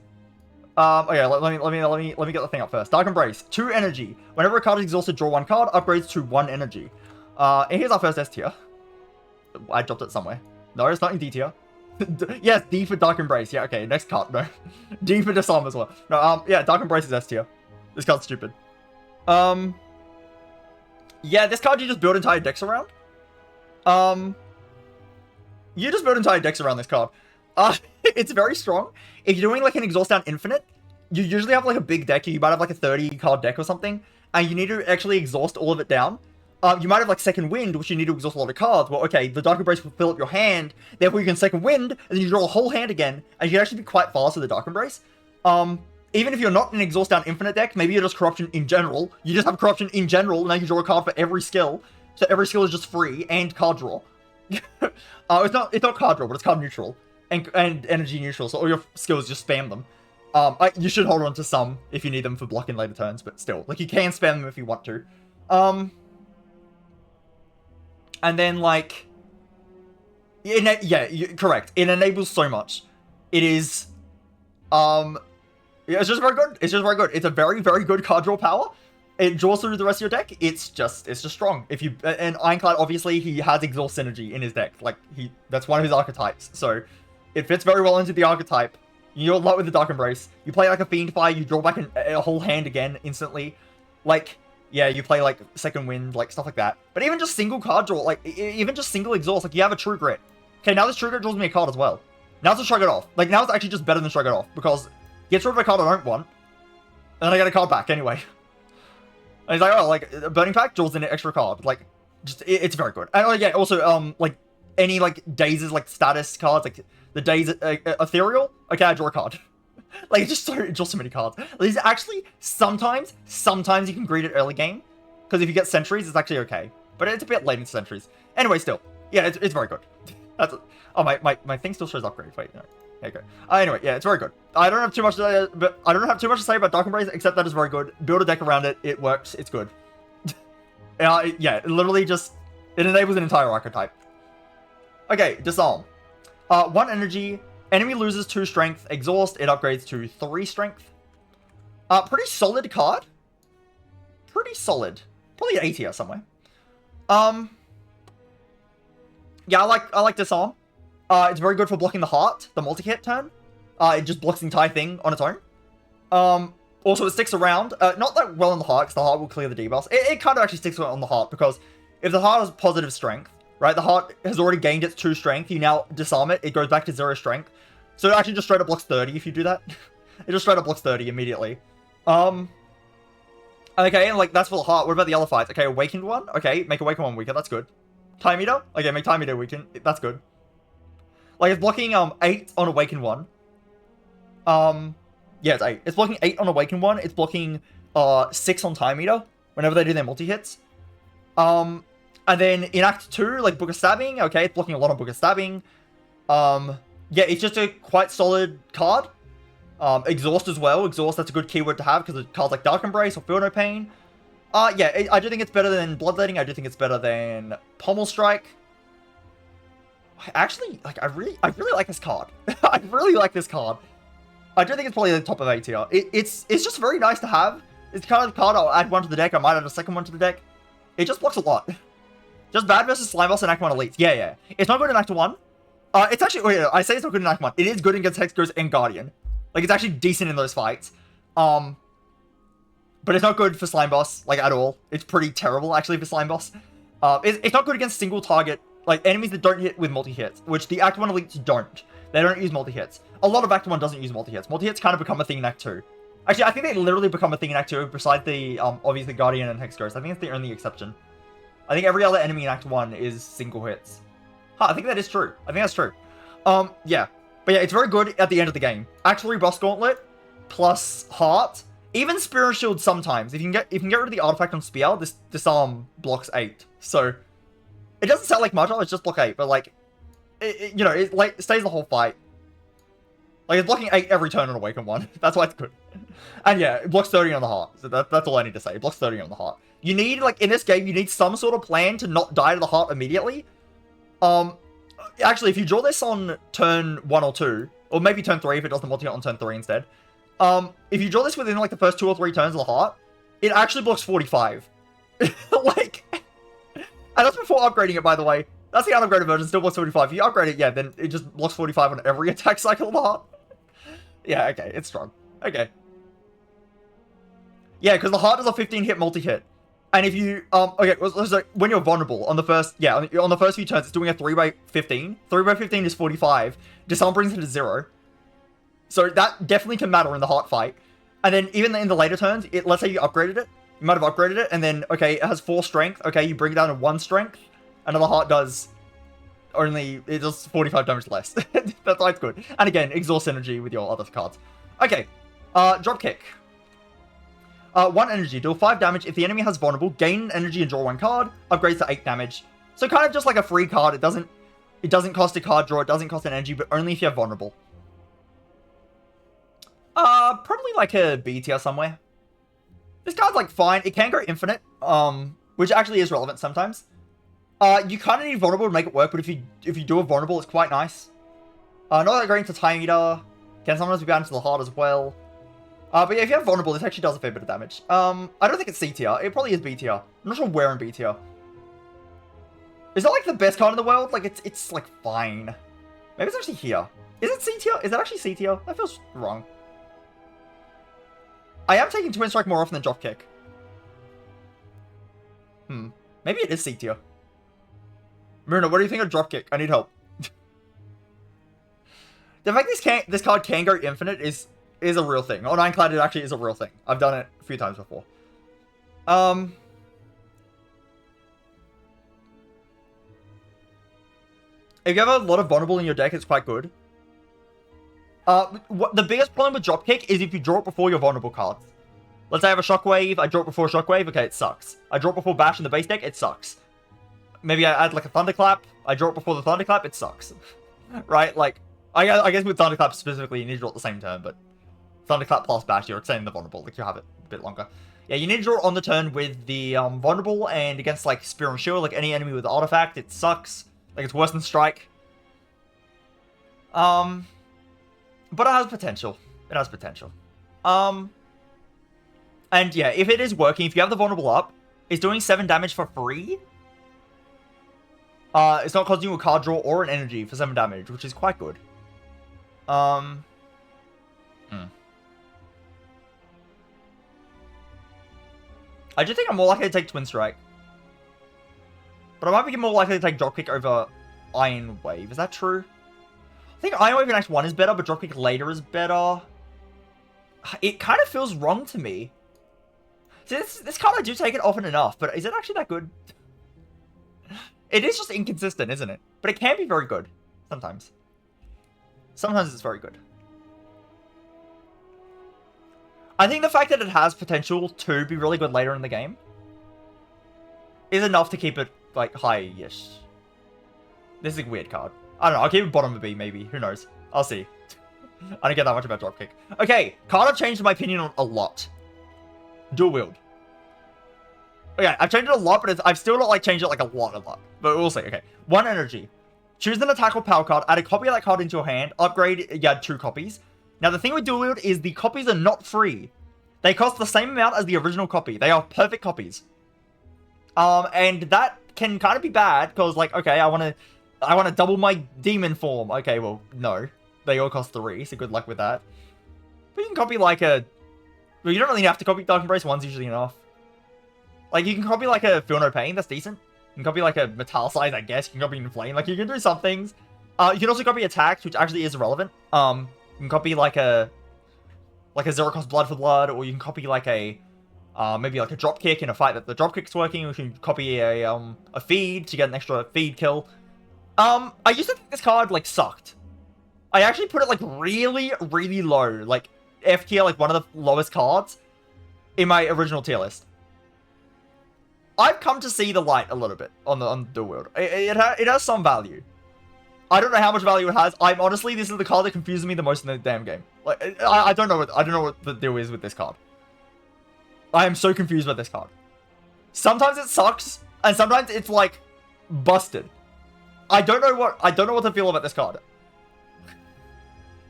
[SPEAKER 1] Okay, let me get the thing up first. Dark Embrace, 2 energy. Whenever a card is exhausted, draw 1 card. Upgrades to 1 energy. And here's our first S tier. I dropped it somewhere. No, it's not in D tier. Yes, D for Dark Embrace. Yeah, okay, next card. No, D for Disarm as well. No, yeah, Dark Embrace is S tier. This card's stupid. Yeah, this card you just build entire decks around. You just build entire decks around this card. It's very strong. If you're doing like an Exhaust Down Infinite, you usually have like a big deck. You might have like a 30 card deck or something, and you need to actually exhaust all of it down. You might have like Second Wind, which you need to exhaust a lot of cards. Well, okay, the Dark Embrace will fill up your hand, therefore you can Second Wind, and then you draw a whole hand again, and you can actually be quite fast with the Dark Embrace. Even if you're not an Exhaust Down Infinite deck, maybe you're just Corruption in general. You just have Corruption in general, and now you draw a card for every skill. So every skill is just free, and card draw. It's not card draw, but it's card neutral. And energy neutral, so all your skills just spam them. You should hold on to some if you need them for blocking later turns, but still. Like, you can spam them if you want to. And then, like... correct. It enables so much. It is... Yeah, it's just very good. It's just very good. It's a very, very good card draw power. It draws through the rest of your deck. It's just strong. If you... And Ironclad, obviously, he has Exhaust Synergy in his deck. Like, that's one of his archetypes. So, it fits very well into the archetype. You're a lot with the Dark Embrace. You play like a Fiend Fire, you draw back a whole hand again instantly. Like, yeah, you play like Second Wind, like stuff like that. But even just single card draw, like even just single exhaust, like you have a True Grit. Okay, now this True Grit draws me a card as well. Now it's a Shrug It Off. Like now it's actually just better than Shrug It Off because gets rid of a card I don't want, and then I get a card back anyway. And he's like, oh, like Burning Pact draws in an extra card. Like, just it's very good. And yeah, also like any like Dazes like status cards, like the Daze Ethereal. Okay, I draw a card. Like it's just so many cards. There's actually sometimes you can greed it early game because if you get Sentries, it's actually okay. But it's a bit late in Sentries. Anyway, still, yeah, it's very good. That's oh my thing still shows upgrade. Wait, no. Okay, good. Anyway, yeah, it's very good. I don't have too much to say about Dark Embrace except that it's very good. Build a deck around it. It works. It's good. Yeah, it literally just it enables an entire archetype. Okay, Disarm. 1 energy. Enemy loses 2 strength. Exhaust. It upgrades to 3 strength. Pretty solid card. Pretty solid. Probably an A tier somewhere. Yeah, I like Disarm. It's very good for blocking the heart, the multi-hit turn. It just blocks the entire thing on its own. Also, it sticks around. Not that well on the heart, because the heart will clear the debuffs. It kind of actually sticks on the heart, because if the heart has positive strength, right, the heart has already gained its 2 strength, you now disarm it, it goes back to 0 strength. So it actually just straight up blocks 30 if you do that. It just straight up blocks 30 immediately. Okay, and like, that's for the heart. What about the other fights? Okay, Awakened one. Okay, make Awakened one weaker, that's good. Time Eater? Okay, make Time Eater weaken, that's good. Like, it's blocking 8 on Awakened one. Yeah, it's 8. It's blocking 8 on Awakened one. It's blocking 6 on Time Eater whenever they do their multi-hits. And then in Act 2, like Book of Stabbing, okay, it's blocking a lot on Book of Stabbing. Yeah, it's just a quite solid card. Exhaust as well. Exhaust, that's a good keyword to have because of cards like Dark Embrace or Feel No Pain. Yeah, I do think it's better than Bloodletting. I do think it's better than Pommel Strike. Actually, like, I really like this card. I really like this card. I do think it's probably the top of A tier. It's just very nice to have. It's kind of the card I'll add one to the deck. I might add a second one to the deck. It just blocks a lot. Just bad versus Slime Boss and Act 1 Elites. Yeah. It's not good in Act 1. It's actually, wait, I say it's not good in Act 1. It is good against Hexghost and Guardian. Like, it's actually decent in those fights. But it's not good for Slime Boss, like, at all. It's pretty terrible, actually, for Slime Boss. It's not good against single target, like, enemies that don't hit with multi-hits, which the Act 1 Elites don't. They don't use multi-hits. A lot of Act 1 doesn't use multi-hits. Multi-hits kind of become a thing in Act 2. Actually, I think they literally become a thing in Act 2, besides the, obviously, Guardian and Hexghost. I think it's the only exception. I think every other enemy in Act 1 is single hits. Huh, I think that is true. I think that's true. Yeah. But yeah, it's very good at the end of the game. Act 3 Boss Gauntlet, plus Heart, even Spirit Shield sometimes. If you can get rid of the artifact on Spear, this Disarm blocks 8. So, it doesn't sound like much, it's just block 8, but like, you know, it like stays the whole fight. Like, it's blocking 8 every turn on Awaken 1. That's why it's good. And yeah, it blocks 30 on the heart. So that's all I need to say. It blocks 30 on the heart. You need, like, in this game, you need some sort of plan to not die to the heart immediately. Actually, if you draw this on turn 1 or 2, or maybe turn 3 if it does the multi-hit on turn 3 instead. If you draw this within, like, the first 2 or 3 turns of the heart, it actually blocks 45. Like, and that's before upgrading it, by the way. That's the unupgraded version, still blocks 45. If you upgrade it, yeah, then it just blocks 45 on every attack cycle of the heart. Yeah, okay, it's strong. Okay. Yeah, because the heart does a 15-hit multi-hit. And if you, okay, so when you're vulnerable, on the first, yeah, on the first few turns, it's doing a 3x15. 3x15 is 45. Disarm brings it to 0. So that definitely can matter in the heart fight. And then even in the later turns, let's say you upgraded it. You might have upgraded it, and then, okay, it has 4 strength. Okay, you bring it down to 1 strength. Another heart does it does 45 damage less. That's why it's good. And again, exhaust energy with your other cards. Okay, Dropkick. 1 energy, deal 5 damage. If the enemy has vulnerable, gain energy and draw 1 card. Upgrades to 8 damage. So kind of just like a free card. It doesn't cost a card draw. It doesn't cost an energy, but only if you have vulnerable. Probably like a B tier somewhere. This card's like fine. It can go infinite, which actually is relevant sometimes. You kind of need vulnerable to make it work, but if you do a vulnerable, it's quite nice. Not that great into Time Eater. Can sometimes be bad into the heart as well. But yeah, if you have vulnerable, this actually does a fair bit of damage. I don't think it's C tier. It probably is B tier. I'm not sure where in B tier. Is that like the best card in the world? Like, it's like fine. Maybe it's actually here. Is it C tier? Is that actually C tier? That feels wrong. I am taking Twin Strike more often than Dropkick. Maybe it is C tier. Marina, what do you think of Dropkick? I need help. The fact this card can go infinite is a real thing. On Ironclad, it actually is a real thing. I've done it a few times before. If you have a lot of vulnerable in your deck, it's quite good. The biggest problem with Dropkick is if you draw it before your vulnerable cards. Let's say I have a Shockwave, I draw it before Shockwave, okay, it sucks. I draw it before Bash in the base deck, it sucks. Maybe I add like a Thunderclap, I draw it before the Thunderclap, it sucks. Right? Like, I guess with Thunderclap specifically, you need to draw it at the same turn, but Thunderclap plus Bash, you're extending the vulnerable, like you have it a bit longer. Yeah, you need to draw it on the turn with the vulnerable, and against like Spear and Shield, like any enemy with Artifact, it sucks. Like, it's worse than Strike. But it has potential. It has potential. And yeah, if it is working, if you have the vulnerable up, it's doing 7 damage for free. It's not costing you a card draw or an energy for 7 damage, which is quite good. I do think I'm more likely to take Twin Strike. But I might be more likely to take Dropkick over Iron Wave. Is that true? I think Iron Wave in Act 1 is better, but Dropkick later is better. It kind of feels wrong to me. See, this card I do take it often enough, but is it actually that good? It is just inconsistent, isn't it? But it can be very good. Sometimes. Sometimes it's very good. I think the fact that it has potential to be really good later in the game is enough to keep it, like, high-ish. This is a weird card. I don't know, I'll keep it bottom of B, maybe. Who knows? I'll see. I don't get that much about Dropkick. Okay, card I've changed my opinion on a lot. Dual Wield. Okay, I've changed it a lot, but I've still not, like, changed it, like, a lot. But we'll see. Okay, 1 energy. Choose an attack or power card, add a copy of that card into your hand, upgrade, you add 2 copies. Now, the thing with Dual Wield is the copies are not free. They cost the same amount as the original copy. They are perfect copies. And that can kind of be bad, because, like, okay, I want to double my demon form. Okay, well, no. They all cost 3, so good luck with that. But you can copy, like, well, you don't really have to copy Dark Embrace, 1's usually enough. Like, you can copy, like, a Feel No Pain, that's decent. You can copy, like, a Metallicize, I guess. You can copy Inflame. Like, you can do some things. You can also copy attacks, which actually is irrelevant. You can copy, like a 0-cost Blood for Blood, or you can copy, like, maybe, like, a Dropkick in a fight that the Dropkick's working, or you can copy a feed to get an extra feed kill. I used to think this card, like, sucked. I actually put it, like, really, really low. Like, F tier, like, one of the lowest cards in my original tier list. I've come to see the light a little bit on the Dual Wield. It has some value. I don't know how much value it has. Honestly, this is the card that confuses me the most in the damn game. Like, I don't know what the deal is with this card. I am so confused with this card. Sometimes it sucks, and sometimes it's like busted. I don't know what to feel about this card.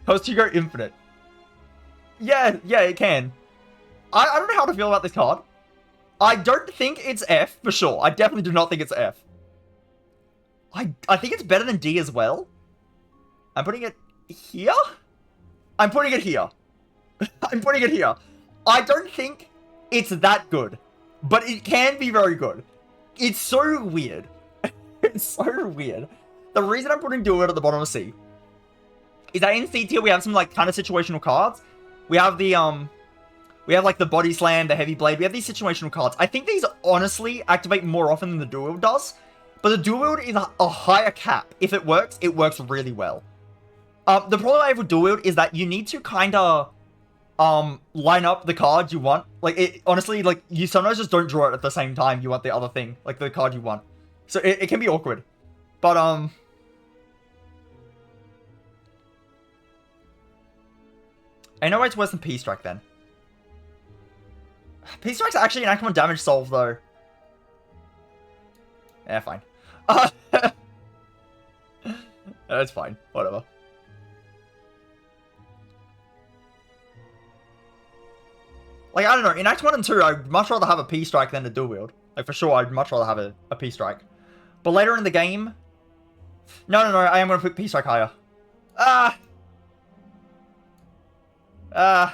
[SPEAKER 1] Post you go infinite. Yeah, it can. I don't know how to feel about this card. I don't think it's F, for sure. I definitely do not think it's F. I think it's better than D as well. I'm putting it here? I'm putting it here. I'm putting it here. I don't think it's that good, but it can be very good. It's so weird. It's so weird. The reason I'm putting Dual Wield at the bottom of C is that in C tier we have some, like, kind of situational cards. We have the, we have, like, the Body Slam, the Heavy Blade. We have these situational cards. I think these honestly activate more often than the Dual Wield does. But the Dual Wield is a higher cap. If it works really well. The problem I have with Dual Wield is that you need to kind of line up the cards you want. Like, honestly, like, you sometimes just don't draw it at the same time you want the other thing. Like, the card you want. So it can be awkward. But, I know why it's worse than P-Strike then. P-Strike's actually an Act 1 damage solve, though. Yeah, fine. That's fine. Whatever. Like, I don't know. In Act 1 and 2, I'd much rather have a P-Strike than a Dual Wield. Like, for sure, I'd much rather have a P-Strike. But later in the game... No, I am going to put P-Strike higher. Fine.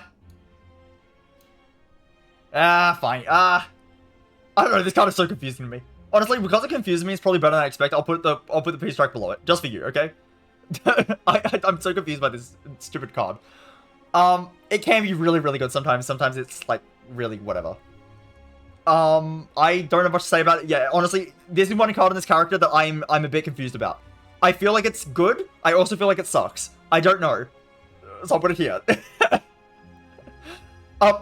[SPEAKER 1] I don't know, this card is so confusing to me. Honestly, because it confuses me, it's probably better than I expect. I'll put the P strike below it, just for you, okay? I'm so confused by this stupid card. It can be really, really good sometimes. Sometimes it's like really whatever. I don't have much to say about it. Yeah, honestly, this is one card in this character that I'm a bit confused about. I feel like it's good. I also feel like it sucks. I don't know. So I'll put it here.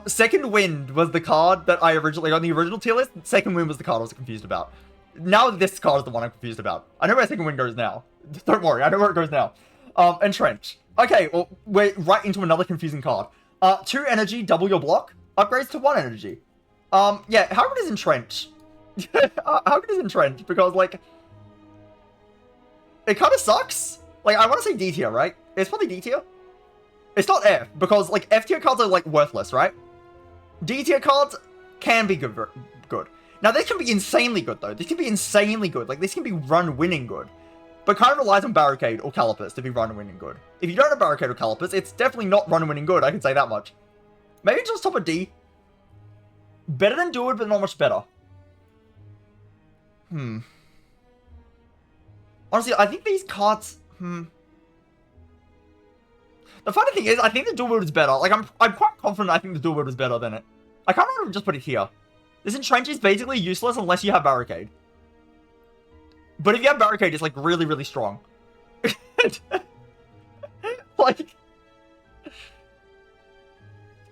[SPEAKER 1] Second Wind was the card that I originally, on the original tier list, Second Wind was the card I was confused about. Now this card is the one I'm confused about. I know where Second Wind goes now. Don't worry, I know where it goes now. Entrench. Okay, well, we're right into another confusing card. 2 energy, double your block. Upgrades to 1 energy. Yeah, how good is Entrench? How good is Entrench? Because, like, it kind of sucks. Like, I want to say D tier, right? It's probably D tier. It's not F, because, like, F tier cards are, like, worthless, right? D tier cards can be good. Now, this can be insanely good, though. This can be insanely good. Like, this can be run-winning good. But kind of relies on Barricade or Calipers to be run-winning good. If you don't have Barricade or Calipers, it's definitely not run-winning good, I can say that much. Maybe just top of D. Better than Druid, but not much better. Honestly, I think these cards... The funny thing is, I think the dual wield is better. Like, I'm quite confident I think the dual wield is better than it. I can't remember if I just put it here. This Entrench is basically useless unless you have Barricade. But if you have Barricade, it's, like, really, really strong. Like...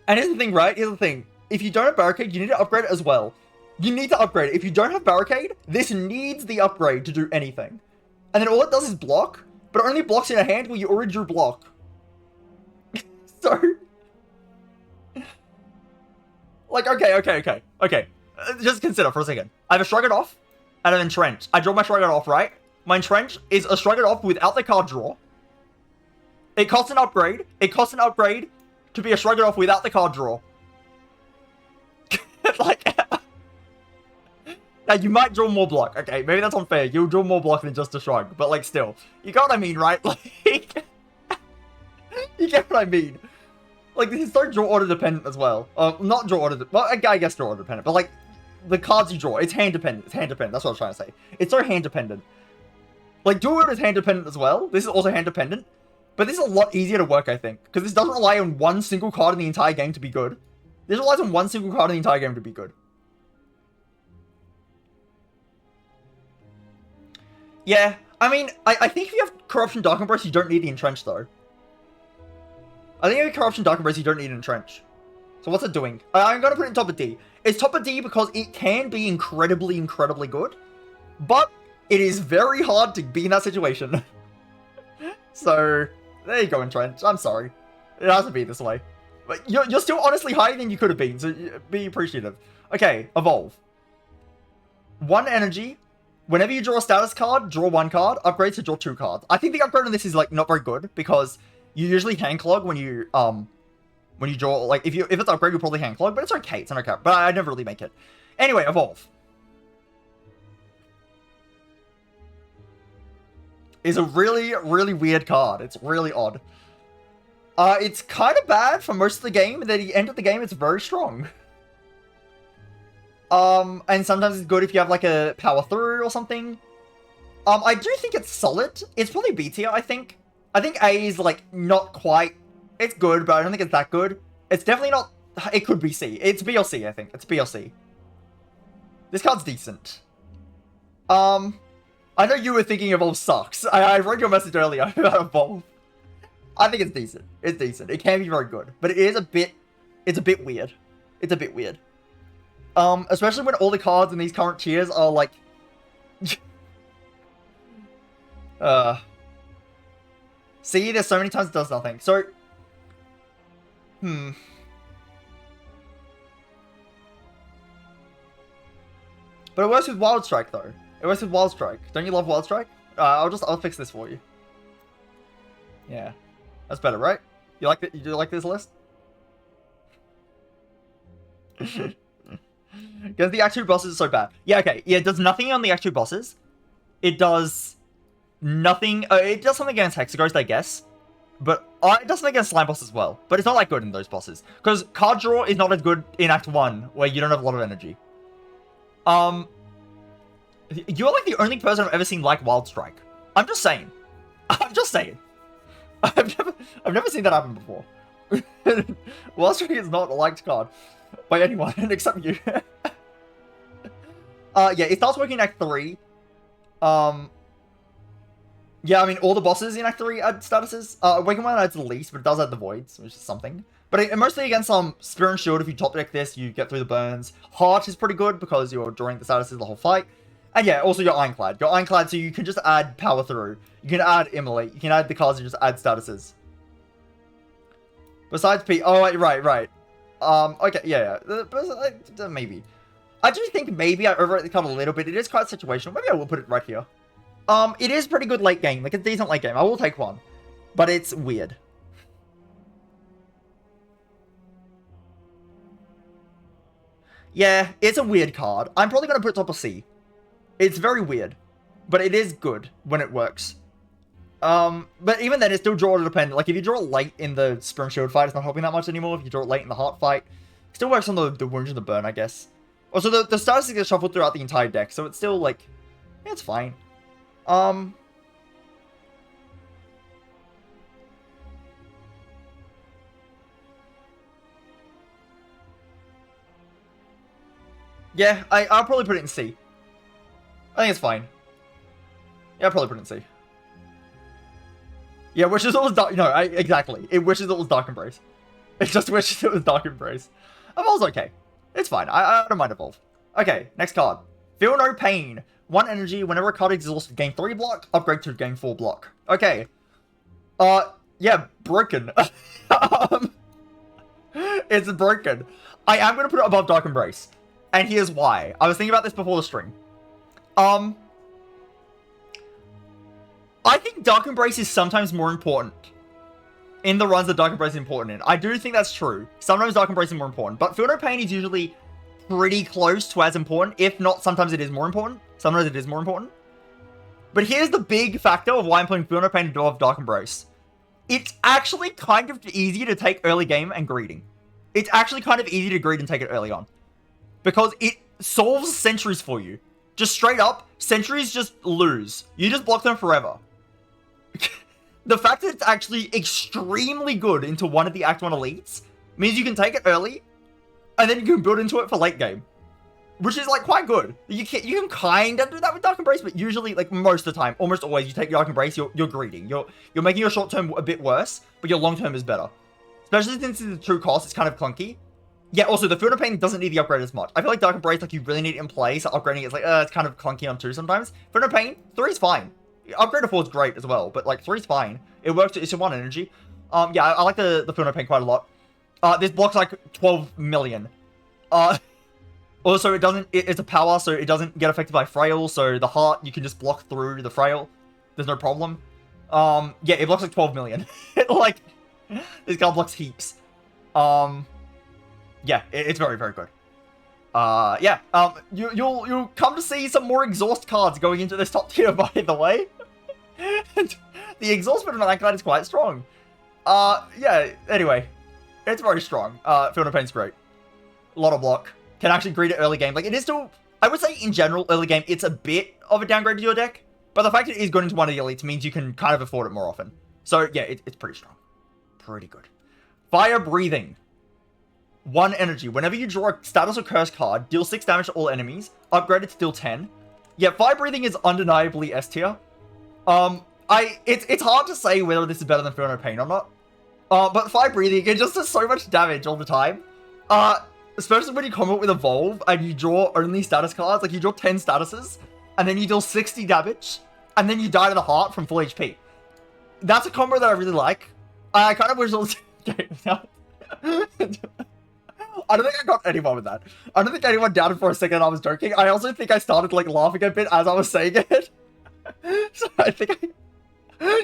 [SPEAKER 1] And here's the thing, right? Here's the thing. If you don't have Barricade, you need to upgrade it as well. You need to upgrade it. If you don't have Barricade, this needs the upgrade to do anything. And then all it does is block, but it only blocks in a hand where you already drew block. So, like, okay. Just consider for a second. I have a Shrug It Off and an Entrench. I draw my Shrug It Off, right? My Entrench is a Shrug It Off without the card draw. It costs an upgrade. It costs an upgrade to be a Shrug It Off without the card draw. Like, now you might draw more block. Okay, maybe that's unfair. You'll draw more block than just a Shrug, but like, still, you got what I mean, right? Like, you get what I mean. Like, this is so draw order dependent as well. Not draw order, well, I guess draw order dependent, but like, the cards you draw, it's hand dependent. It's hand dependent. That's what I was trying to say. It's so hand dependent. Like, dual wield is hand dependent as well. This is also hand dependent, but this is a lot easier to work, I think, because this doesn't rely on one single card in the entire game to be good. This relies on one single card in the entire game to be good. Yeah, I mean, I think if you have Corruption Dark Embrace, you don't need the Entrench, though. I think if you have Corruption Dark Embrace, you don't need an Entrench. So what's it doing? I'm going to put it in top of D. It's top of D because it can be incredibly, incredibly good. But it is very hard to be in that situation. So, there you go, Entrench. I'm sorry. It has to be this way. But you're still honestly higher than you could have been, so be appreciative. Okay, Evolve. 1 energy. Whenever you draw a status card, draw 1 card. Upgrade to draw 2 cards. I think the upgrade on this is, like, not very good, because you usually hand clog when you draw, like, if it's upgrade, you'll probably hand clog, but it's okay, it's an okay, but I never really make it. Anyway, Evolve. Is a really, really weird card. It's really odd. It's kind of bad for most of the game, and at the end of the game, it's very strong. And sometimes it's good if you have, like, a power through or something. I do think it's solid. It's probably B tier, I think. I think A is, like, not quite... It's good, but I don't think it's that good. It's definitely not... It could be C. It's B or C, I think. It's B or C. This card's decent. I know you were thinking Evolve sucks. I read your message earlier about Evolve. I think it's decent. It's decent. It can be very good. But it is a bit... It's a bit weird. It's a bit weird. Especially when all the cards in these current tiers are, like... See, there's so many times it does nothing. So... But it works with Wild Strike, though. It works with Wild Strike. Don't you love Wild Strike? I'll fix this for you. Yeah. That's better, right? You like it? You do like this list? Because the Act 2 bosses are so bad. Yeah, okay. Yeah, it does nothing on the Act 2 bosses. It does nothing... it does something against Hexaghost, I guess. But it does make against slime boss as well. But it's not like good in those bosses. Because card draw is not as good in Act 1, where you don't have a lot of energy. You're like the only person I've ever seen like Wild Strike. I'm just saying. I'm just saying. I've never seen that happen before. Wild Strike is not a liked card by anyone except you. Yeah, it starts working in Act 3. Yeah, I mean, all the bosses in Act 3 add statuses. Awaken One adds the least, but it does add the voids, which is something. But mostly against Spear and Shield, if you top deck this, you get through the burns. Heart is pretty good because you're drawing the statuses the whole fight. And yeah, also your Ironclad. Your Ironclad, so you can just add Power Through. You can add Immolate. You can add the cards and just add statuses. Besides P... Oh, right. Okay, yeah. Maybe. I do think maybe I overrate the card a little bit. It is quite situational. Maybe I will put it right here. It is pretty good late game. Like, it's a decent late game. I will take one. But it's weird. Yeah, it's a weird card. I'm probably going to put it top of C. It's very weird. But it is good when it works. But even then, it's still draw dependent. Like, if you draw it late in the Spear and Shield fight, it's not helping that much anymore. If you draw it late in the Heart fight, it still works on the Wounds and the Burn, I guess. Also, the statuses get shuffled throughout the entire deck, so it's still, like, yeah, it's fine. Yeah, I'll probably put it in C. I think it's fine. Yeah, I'll probably put it in C. Yeah, wishes it was dark. No, exactly. It wishes it was Dark Embrace. It just wishes it was Dark Embrace. Evolve's okay. It's fine. I don't mind Evolve. Okay, next card. Feel No Pain. 1 energy. Whenever a card exhausted, gain 3 block. Upgrade to gain 4 block. Okay. Yeah, broken. It's broken. I am going to put it above Dark Embrace. And here's why. I was thinking about this before the stream. I think Dark Embrace is sometimes more important in the runs that Dark Embrace is important in. I do think that's true. Sometimes Dark Embrace is more important. But Feel No Pain is usually pretty close to as important. If not, sometimes it is more important. Sometimes it is more important. But here's the big factor of why I'm putting Feel No Pain above Dark Embrace. It's actually kind of easy to take early game and greeding. It's actually kind of easy to greed and take it early on. Because it solves sentries for you. Just straight up, sentries just lose. You just block them forever. The fact that it's actually extremely good into one of the Act 1 elites means you can take it early, and then you can build into it for late game. Which is, like, quite good. You can kind of do that with Dark Embrace, but usually, like, most of the time, almost always, you take Dark Embrace, you're greeding. You're making your short term a bit worse, but your long term is better. Especially since it's a true cost, it's kind of clunky. Yeah, also, the Feel No Pain doesn't need the upgrade as much. I feel like Dark Embrace, like, you really need it in play, so upgrading it's like, it's kind of clunky on 2 sometimes. Feel No Pain, 3 is fine. Upgrade to 4 is great as well, but, like, 3 is fine. It works, it's in 1 energy. Yeah, I like the Feel No Pain quite a lot. This blocks, like, 12 million. Also, it's a power, so it doesn't get affected by Frail, so the Heart, you can just block through the Frail. There's no problem. Yeah, it blocks, like, 12 million. Like, this card blocks heaps. Yeah, it's very, very good. Yeah, you'll come to see some more exhaust cards going into this top tier, by the way. The exhaust button on that card is quite strong. Yeah, anyway, it's very strong. Feel No Pain's great. A lot of block. Can actually greed it early game. Like, it is still, I would say in general, early game, it's a bit of a downgrade to your deck. But the fact that it is going into one of the elites means you can kind of afford it more often. So, yeah, it's pretty strong. Pretty good. Fire Breathing. 1 energy. Whenever you draw a status or curse card, deal 6 damage to all enemies. Upgrade it to deal 10. Yeah, Fire Breathing is undeniably S tier. It's hard to say whether this is better than Feel No Pain or not. But Fire Breathing, it just does so much damage all the time. Especially when you combo with Evolve and you draw only status cards. Like, you draw 10 statuses, and then you deal 60 damage, and then you die to the Heart from full HP. That's a combo that I really like. I kind of wish it was... I don't think I got anyone with that. I don't think anyone doubted for a second I was joking. I also think I started, like, laughing a bit as I was saying it. So I think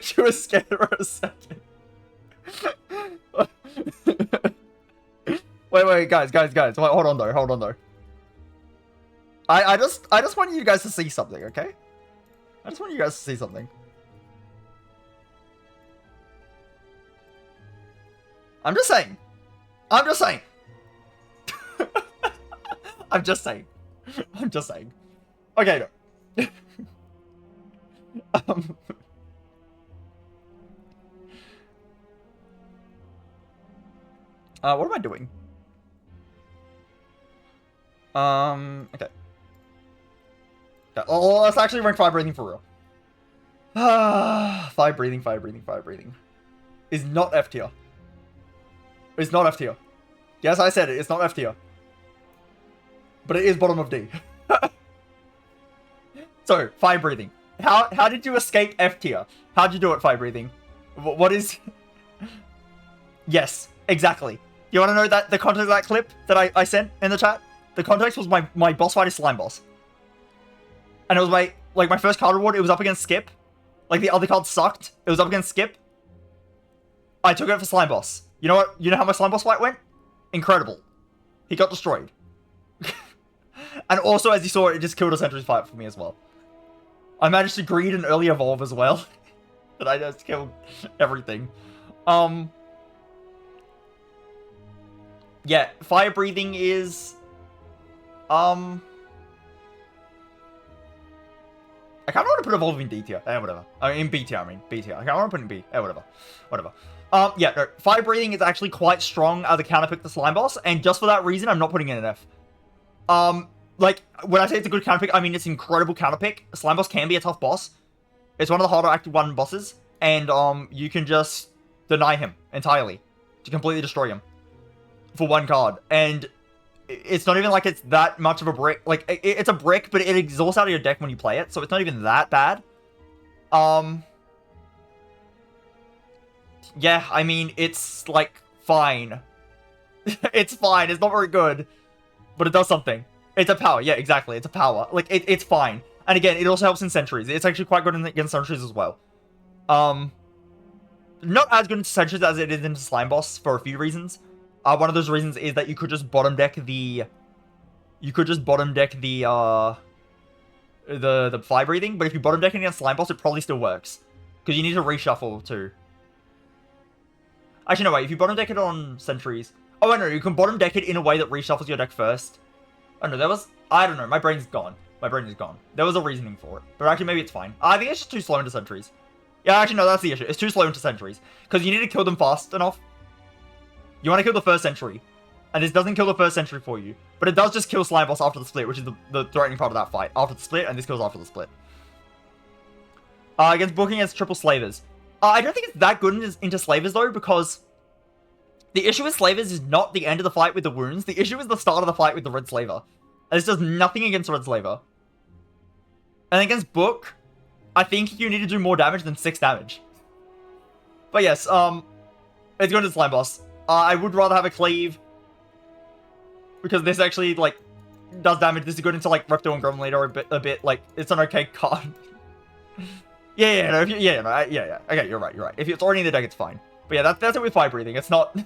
[SPEAKER 1] she was scared for a second. Wait, guys. Wait, hold on though. I just want you guys to see something, okay? I just want you guys to see something. I'm just saying. I'm just saying. I'm just saying. I'm just saying. Okay, no. What am I doing? Okay. Oh, let's actually rank fire breathing for real. Fire breathing, fire breathing, fire breathing. Is not F tier. It's not F tier. Yes, I said it. It's not F tier. But it is bottom of D. So, fire breathing. How did you escape F tier? How'd you do it, fire breathing? What is... Yes, exactly. You want to know that the context of that clip that I sent in the chat? The context was my boss fight is Slime Boss. And it was my first card reward, it was up against Skip. Like, the other card sucked. It was up against Skip. I took it for Slime Boss. You know what? You know how my Slime Boss fight went? Incredible. He got destroyed. And also, as you saw, it just killed a Sentry's fight for me as well. I managed to greed an early evolve as well. But I just killed everything. Yeah, fire breathing is... I kind of want to put Evolve in D tier. Whatever. I mean, in B tier, B tier. I kind of want to put it in B. Whatever. Whatever. Yeah, no. Fire breathing is actually quite strong as a counterpick to Slime Boss, and just for that reason, I'm not putting it in F. Like, when I say it's a good counterpick, I mean it's an incredible counterpick. Slime Boss can be a tough boss. It's one of the harder active 1 bosses, and, you can just deny him entirely to completely destroy him for 1 card, and it's not even like it's that much of a brick. Like, it's a brick, but it exhausts out of your deck when you play it, so it's not even that bad. Yeah, I mean, it's, like, fine. It's fine. It's not very good, but it does something. It's a power. Yeah, exactly. It's a power. Like, it's fine. And again, it also helps in sentries. It's actually quite good against sentries as well. Not as good in sentries as it is in Slime Boss for a few reasons. One of those reasons is that you could just bottom deck the... the fire breathing, but if you bottom deck it against Slime Boss, it probably still works. Because you need to reshuffle too. Actually, no, wait. If you bottom deck it on sentries... Oh, I know. You can bottom deck it in a way that reshuffles your deck first. Oh, no, there was... I don't know. My brain's gone. My brain is gone. There was a reasoning for it. But actually, maybe it's fine. I think it's just too slow into sentries. Yeah, actually, no, that's the issue. It's too slow into sentries. Because you need to kill them fast enough. You want to kill the first sentry. And this doesn't kill the first sentry for you. But it does just kill Slime Boss after the split, which is the threatening part of that fight. After the split, and this kills after the split. Against booking against triple slavers. I don't think it's that good into slavers, though, because... The issue with slavers is not the end of the fight with the wounds. The issue is the start of the fight with the red slaver. And this does nothing against red slaver. And against book, I think you need to do more damage than 6 damage. But yes, it's good to Slime Boss. I would rather have a Cleave. Because this actually, like, does damage. This is good into, like, Reptile and Gremlin Leader a bit, like, it's an okay card. Yeah. Okay, you're right. If it's already in the deck, it's fine. But yeah, that's it with fire breathing. It's not...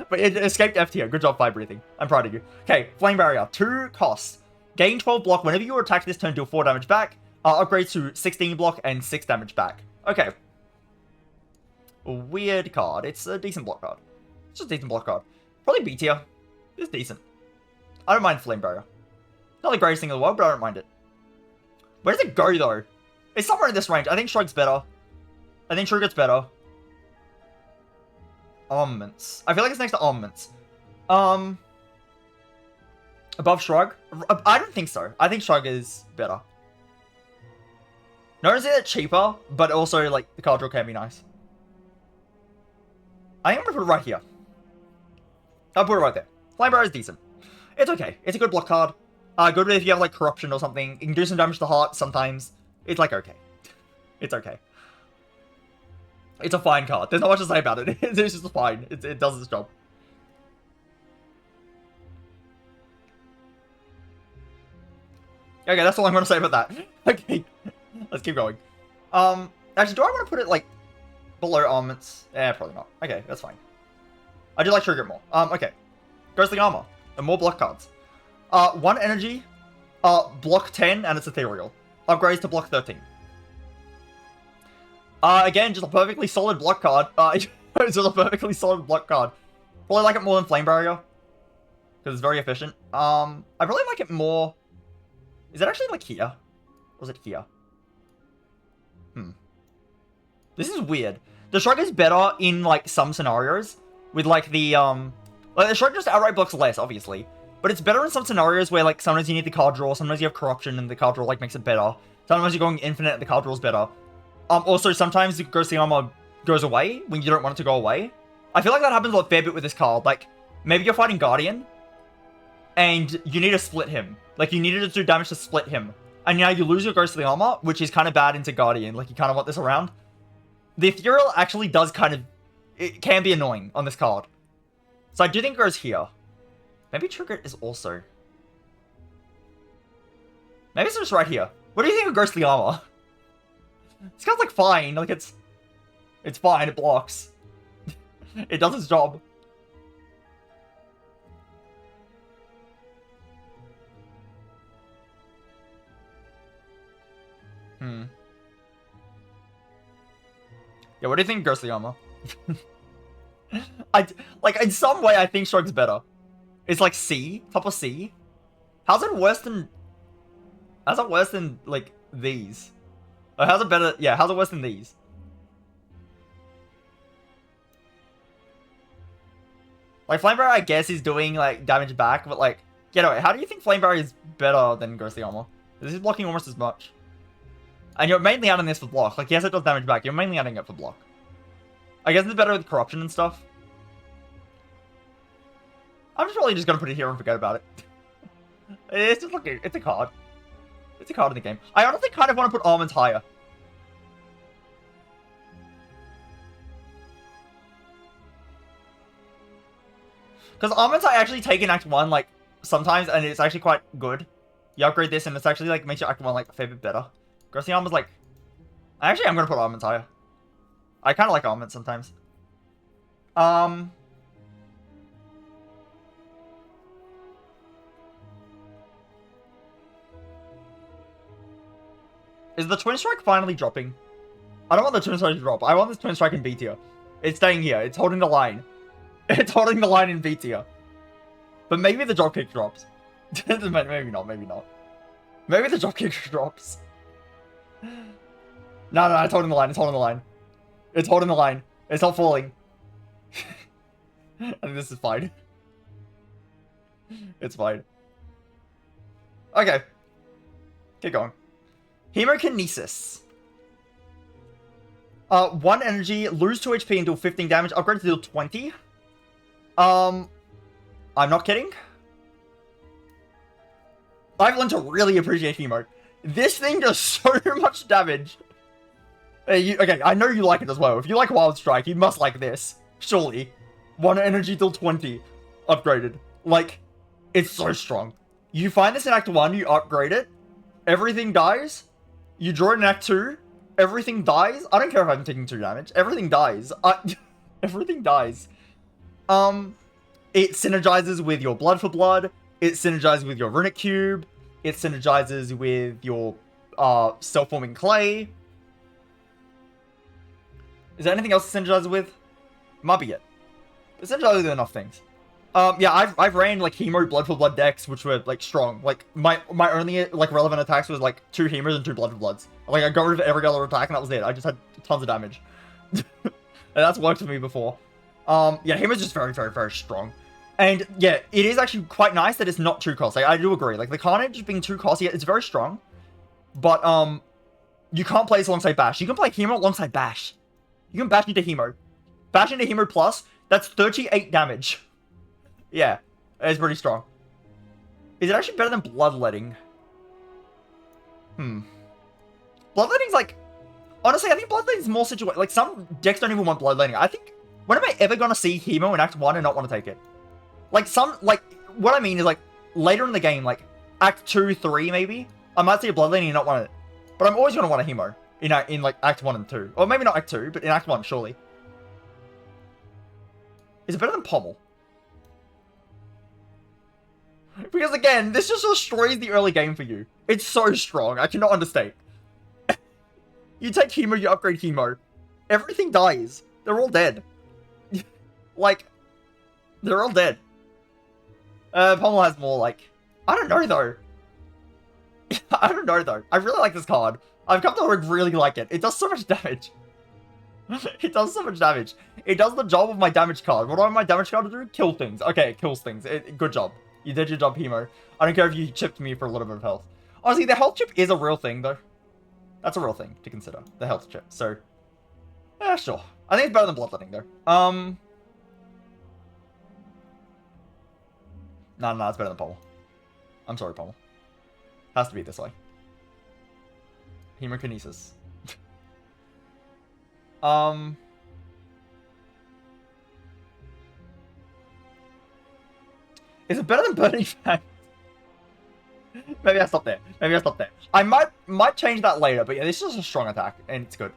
[SPEAKER 1] But it escaped F tier. Good job, fire breathing. I'm proud of you. Okay, Flame Barrier. 2 costs. Gain 12 block. Whenever you attack this turn, deal 4 damage back. Upgrades to 16 block and 6 damage back. Okay. Weird card. It's a decent block card. It's just a decent block card. Probably B tier. It's decent. I don't mind Flame Barrier. Not the greatest thing in the world, but I don't mind it. Where does it go, though? It's somewhere in this range. I think Shrug's better. I think Shrug gets better. Armaments. I feel like it's next to Armaments. Above Shrug? I don't think so. I think Shrug is better. Not only is it cheaper, but also, like, the card draw can be nice. I think I'm gonna put it right here. I'll put it right there. Flame Barrier is decent. It's okay. It's a good block card. Good if you have, like, Corruption or something. You can do some damage to Heart sometimes. It's, like, okay. It's okay. It's a fine card. There's not much to say about it. It's just fine. It does its job. Okay, that's all I'm going to say about that. Okay, let's keep going. Actually, do I want to put it, like, below Armaments? Probably not. Okay, that's fine. I do like Shrug It more. Okay. Ghostly Armor. And more block cards. 1 energy. Block 10, and it's ethereal. Upgrades to block 13. Again, just a perfectly solid block card. It's just a perfectly solid block card. Probably like it more than Flame Barrier. Because it's very efficient. I probably like it more... Is it actually like here? Or is it here? This is weird. The Shrug is better in like some scenarios. With like the like the Shrug just outright blocks less, obviously. But it's better in some scenarios where like sometimes you need the card draw, sometimes you have corruption and the card draw like makes it better. Sometimes you're going infinite and the card draw is better. Also sometimes the Ghostly Armor goes away when you don't want it to go away. I feel like that happens a fair bit with this card. Like, maybe you're fighting Guardian, and you need to split him. Like, you needed to do damage to split him. And now you lose your Ghostly Armor, which is kind of bad into Guardian. Like, you kind of want this around. The Ethereal actually does kind of... It can be annoying on this card. So I do think it goes here. Maybe Trigger is also... Maybe it's just right here. What do you think of Ghostly Armor? This card's like fine. Like, it's fine. It blocks. It does its job. Yeah, what do you think of Ghostly Armor? Like, in some way, I think Shrug's better. It's like C, top of C. How's it worse than... How's it worse than, like, these? Or how's it better... Yeah, how's it worse than these? Like, Flame Barrier, I guess, is doing, like, damage back, but, like... Yeah, no, how do you think Flame Barrier is better than Ghostly Armor? This is blocking almost as much. And you're mainly adding this for block. Like, yes, it does damage back. You're mainly adding it for block. I guess it's better with corruption and stuff. I'm just probably just gonna put it here and forget about it. It's just looking... It's a card. It's a card in the game. I honestly kind of want to put Armaments higher. Because Armaments I actually take in Act 1, like, sometimes, and it's actually quite good. You upgrade this, and it's actually, like, makes your Act 1, like, a fair bit better. Ghostly Armor's, like... Actually, I'm gonna put Armaments higher. I kind of like Armaments sometimes. Is the Twin Strike finally dropping? I don't want the Twin Strike to drop. I want this Twin Strike in B tier. It's staying here. It's holding the line. It's holding the line in B tier. But maybe the Dropkick drops. Maybe not, maybe not. Maybe the Dropkick drops. No, it's holding the line. It's holding the line. It's holding the line. It's not falling. I think this is fine. It's fine. Okay. Keep going. Hemokinesis. 1 energy, lose 2 HP and deal 15 damage, upgrade to deal 20. I'm not kidding. I've learned to really appreciate Hemo. This thing does so much damage. Okay, I know you like it as well. If you like Wild Strike, you must like this. Surely. 1 energy till 20. Upgraded. Like, it's so strong. You find this in Act 1, you upgrade it. Everything dies. You draw it in Act 2. Everything dies. I don't care if I'm taking 2 damage. Everything dies. Everything dies. It synergizes with your Blood for Blood. It synergizes with your Runic Cube. It synergizes with your self-forming clay. Is there anything else it synergizes with? Might be it. It synergizes with enough things. Yeah, I've ran like Hemo Blood for Blood decks, which were like strong. Like my only like relevant attacks was like 2 Hemos and 2 Blood for Bloods. Like I got rid of every other attack and that was it. I just had tons of damage. And that's worked for me before. Yeah, Hemo's just very, very, very strong. And yeah, it is actually quite nice that it's not 2 cost. Like, I do agree. Like the Carnage being 2 cost, yeah, it's very strong. But you can't play this alongside Bash. You can play Hemo alongside Bash. You can bash into Hemo. Bash into Hemo plus, that's 38 damage. Yeah, it's pretty strong. Is it actually better than Bloodletting? Bloodletting's like... Honestly, I think Bloodletting's more situated. Like, some decks don't even want Bloodletting. I think... When am I ever gonna see Hemo in Act 1 and not want to take it? Like, some... Like, what I mean is, like, later in the game, like, Act 2, 3, maybe? I might see a Bloodletting and not want it. But I'm always gonna want a Hemo. In like, Act 1 and 2. Or maybe not Act 2, but in Act 1, surely. Is it better than Pommel? Because again, this just destroys the early game for you. It's so strong, I cannot understate. You take Hemo, you upgrade Hemo. Everything dies. They're all dead. Like, they're all dead. Pommel has more, like... I don't know, though. I don't know, though. I really like this card. I've come to really like it. It does so much damage. It does so much damage. It does the job of my damage card. What do I want my damage card to do? Kill things. Okay, it kills things. Good job. You did your job, Hemo. I don't care if you chipped me for a little bit of health. Honestly, the health chip is a real thing, though. That's a real thing to consider. The health chip. So, yeah, sure. I think it's better than Bloodletting, though. No, it's better than Pummel. I'm sorry, Pummel. Has to be this way. Hemokinesis. Is it better than Burning Fang? Maybe I stop there. I might change that later, but yeah, this is a strong attack, and it's good.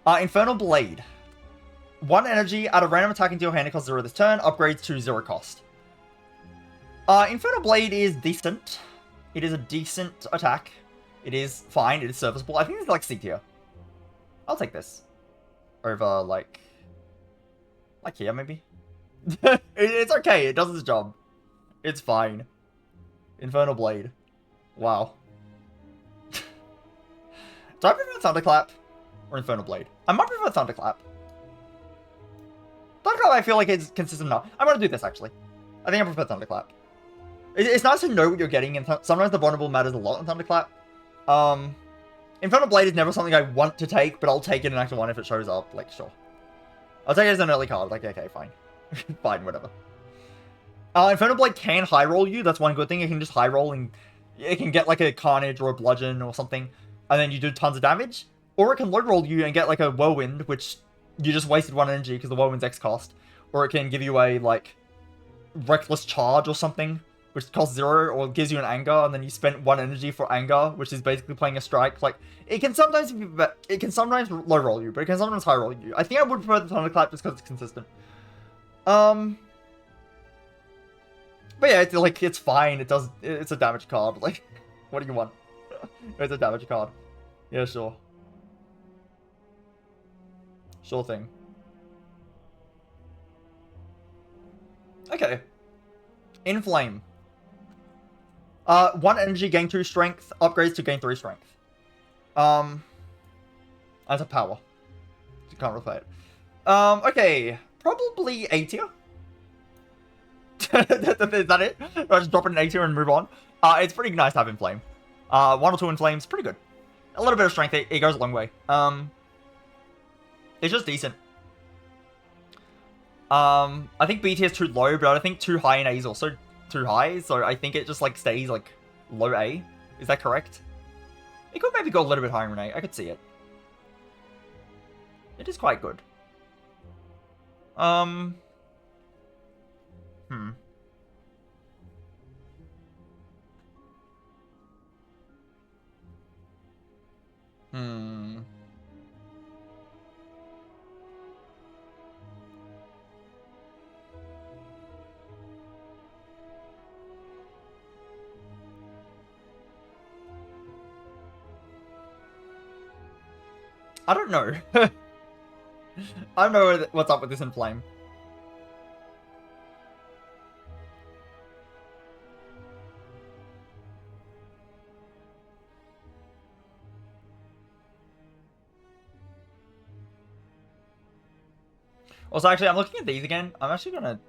[SPEAKER 1] Infernal Blade. 1 energy, add a random attack into your hand, it costs 0 this turn, upgrades to 0 cost. Infernal Blade is decent. It is a decent attack. It is fine, it is serviceable. I think it's like C tier. I'll take this. Over, like here, maybe? It's okay, it does its job. It's fine. Infernal Blade. Wow. Do I prefer Thunderclap or Infernal Blade? I might prefer Thunderclap. Thunderclap I feel like it's consistent enough. I'm gonna do this, actually. I think I prefer Thunderclap. It's nice to know what you're getting, and sometimes the vulnerable matters a lot in Thunderclap. Infernal Blade is never something I want to take, but I'll take it in Act 1 if it shows up. Like, sure. I'll take it as an early card. Like, okay, fine. Fine, whatever. Infernal Blade can high roll you. That's one good thing. It can just high roll and it can get like a Carnage or a Bludgeon or something, and then you do tons of damage. Or it can low roll you and get like a Whirlwind, which you just wasted 1 energy because the Whirlwind's X cost. Or it can give you a like Reckless Charge or something, which costs 0 or gives you an Anger, and then you spent 1 energy for Anger, which is basically playing a strike. Like, it can sometimes low roll you, but it can sometimes high roll you. I think I would prefer the Thunderclap just because it's consistent. But yeah, it's fine. It's a damage card. Like, what do you want? It's a damage card. Yeah, sure. Sure thing. Okay. Inflame. 1 energy, gain 2 strength, upgrades to gain 3 strength. That's a power. You can't replay it. Okay. Probably A tier. Is that it? I'll just drop it in A tier and move on. It's pretty nice to have Inflame. 1 or 2 Inflames, pretty good. A little bit of strength, it goes a long way. It's just decent. I think B tier is too low, but I think too high in A is also too high, so I think it just like stays like low A. Is that correct? It could maybe go a little bit higher in A. I could see it. It is quite good. Hmm. I don't know. I don't know what's up with this Inflame. Also, actually, I'm looking at these again. I'm actually gonna...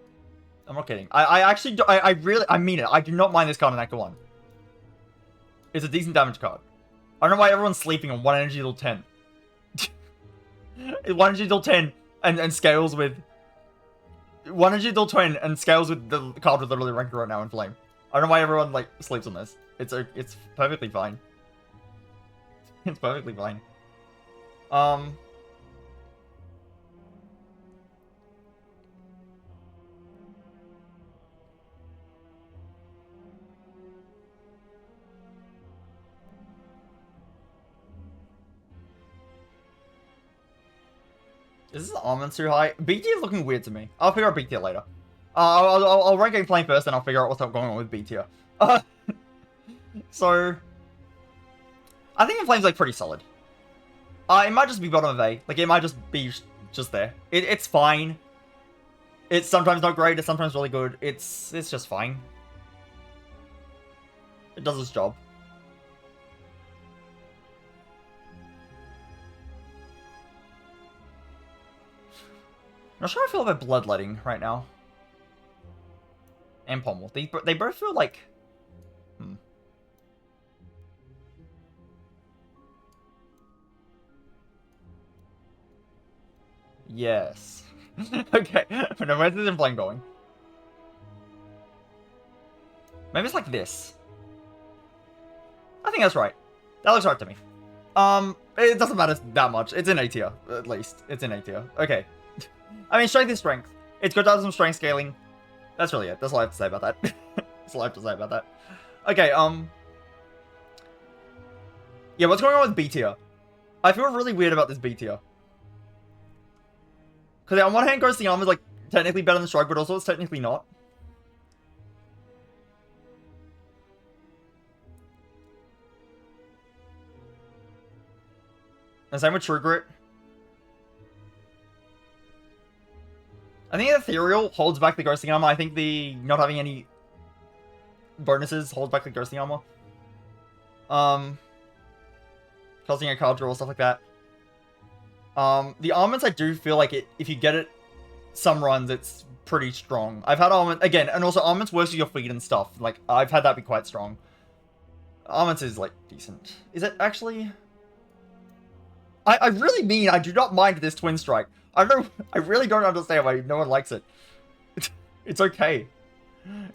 [SPEAKER 1] I'm not kidding. I actually do... I really... I mean it. I do not mind this card in Act 1. It's a decent damage card. I don't know why everyone's sleeping on 1 energy till 10. 1 energy till 10 and scales with... 1 energy till 10 and scales with the card with literally rank right now in Flame. I don't know why everyone, like, sleeps on this. It's perfectly fine. It's perfectly fine. Is this Armaments too high? B tier is looking weird to me. I'll figure out B tier later. I'll rank Inflame first, and I'll figure out what's going on with B tier. So, I think Inflame's like pretty solid. It might just be bottom of A. Like, it might just be just there. It's fine. It's sometimes not great, it's sometimes really good. It's just fine. It does its job. I'm not sure how I feel about Bloodletting right now. And Pommel. They both feel like... Yes. Okay. No, where's this Inflame going? Maybe it's like this. I think that's right. That looks right to me. It doesn't matter that much. It's in A tier, at least. It's in A tier. Okay. I mean, strength is strength. It's good to have some strength scaling. That's really it. That's all I have to say about that. That's all I have to say about that. Okay, yeah, what's going on with B tier? I feel really weird about this B tier. Because on one hand, Ghostly Armor is, like, technically better than Shrug, but also it's technically not. And same with True Grit. I think Ethereal holds back the Ghostly Armor. I think the not having any bonuses holds back the Ghostly Armor. Causing a card draw, stuff like that. The Armaments, I do feel like it, if you get it some runs, it's pretty strong. I've had Armaments, again, and also Armaments works with your feet and stuff. Like, I've had that be quite strong. Armaments is, like, decent. Is it actually... I really mean, I do not mind this Twin Strike. I really don't understand why no one likes it. It's okay.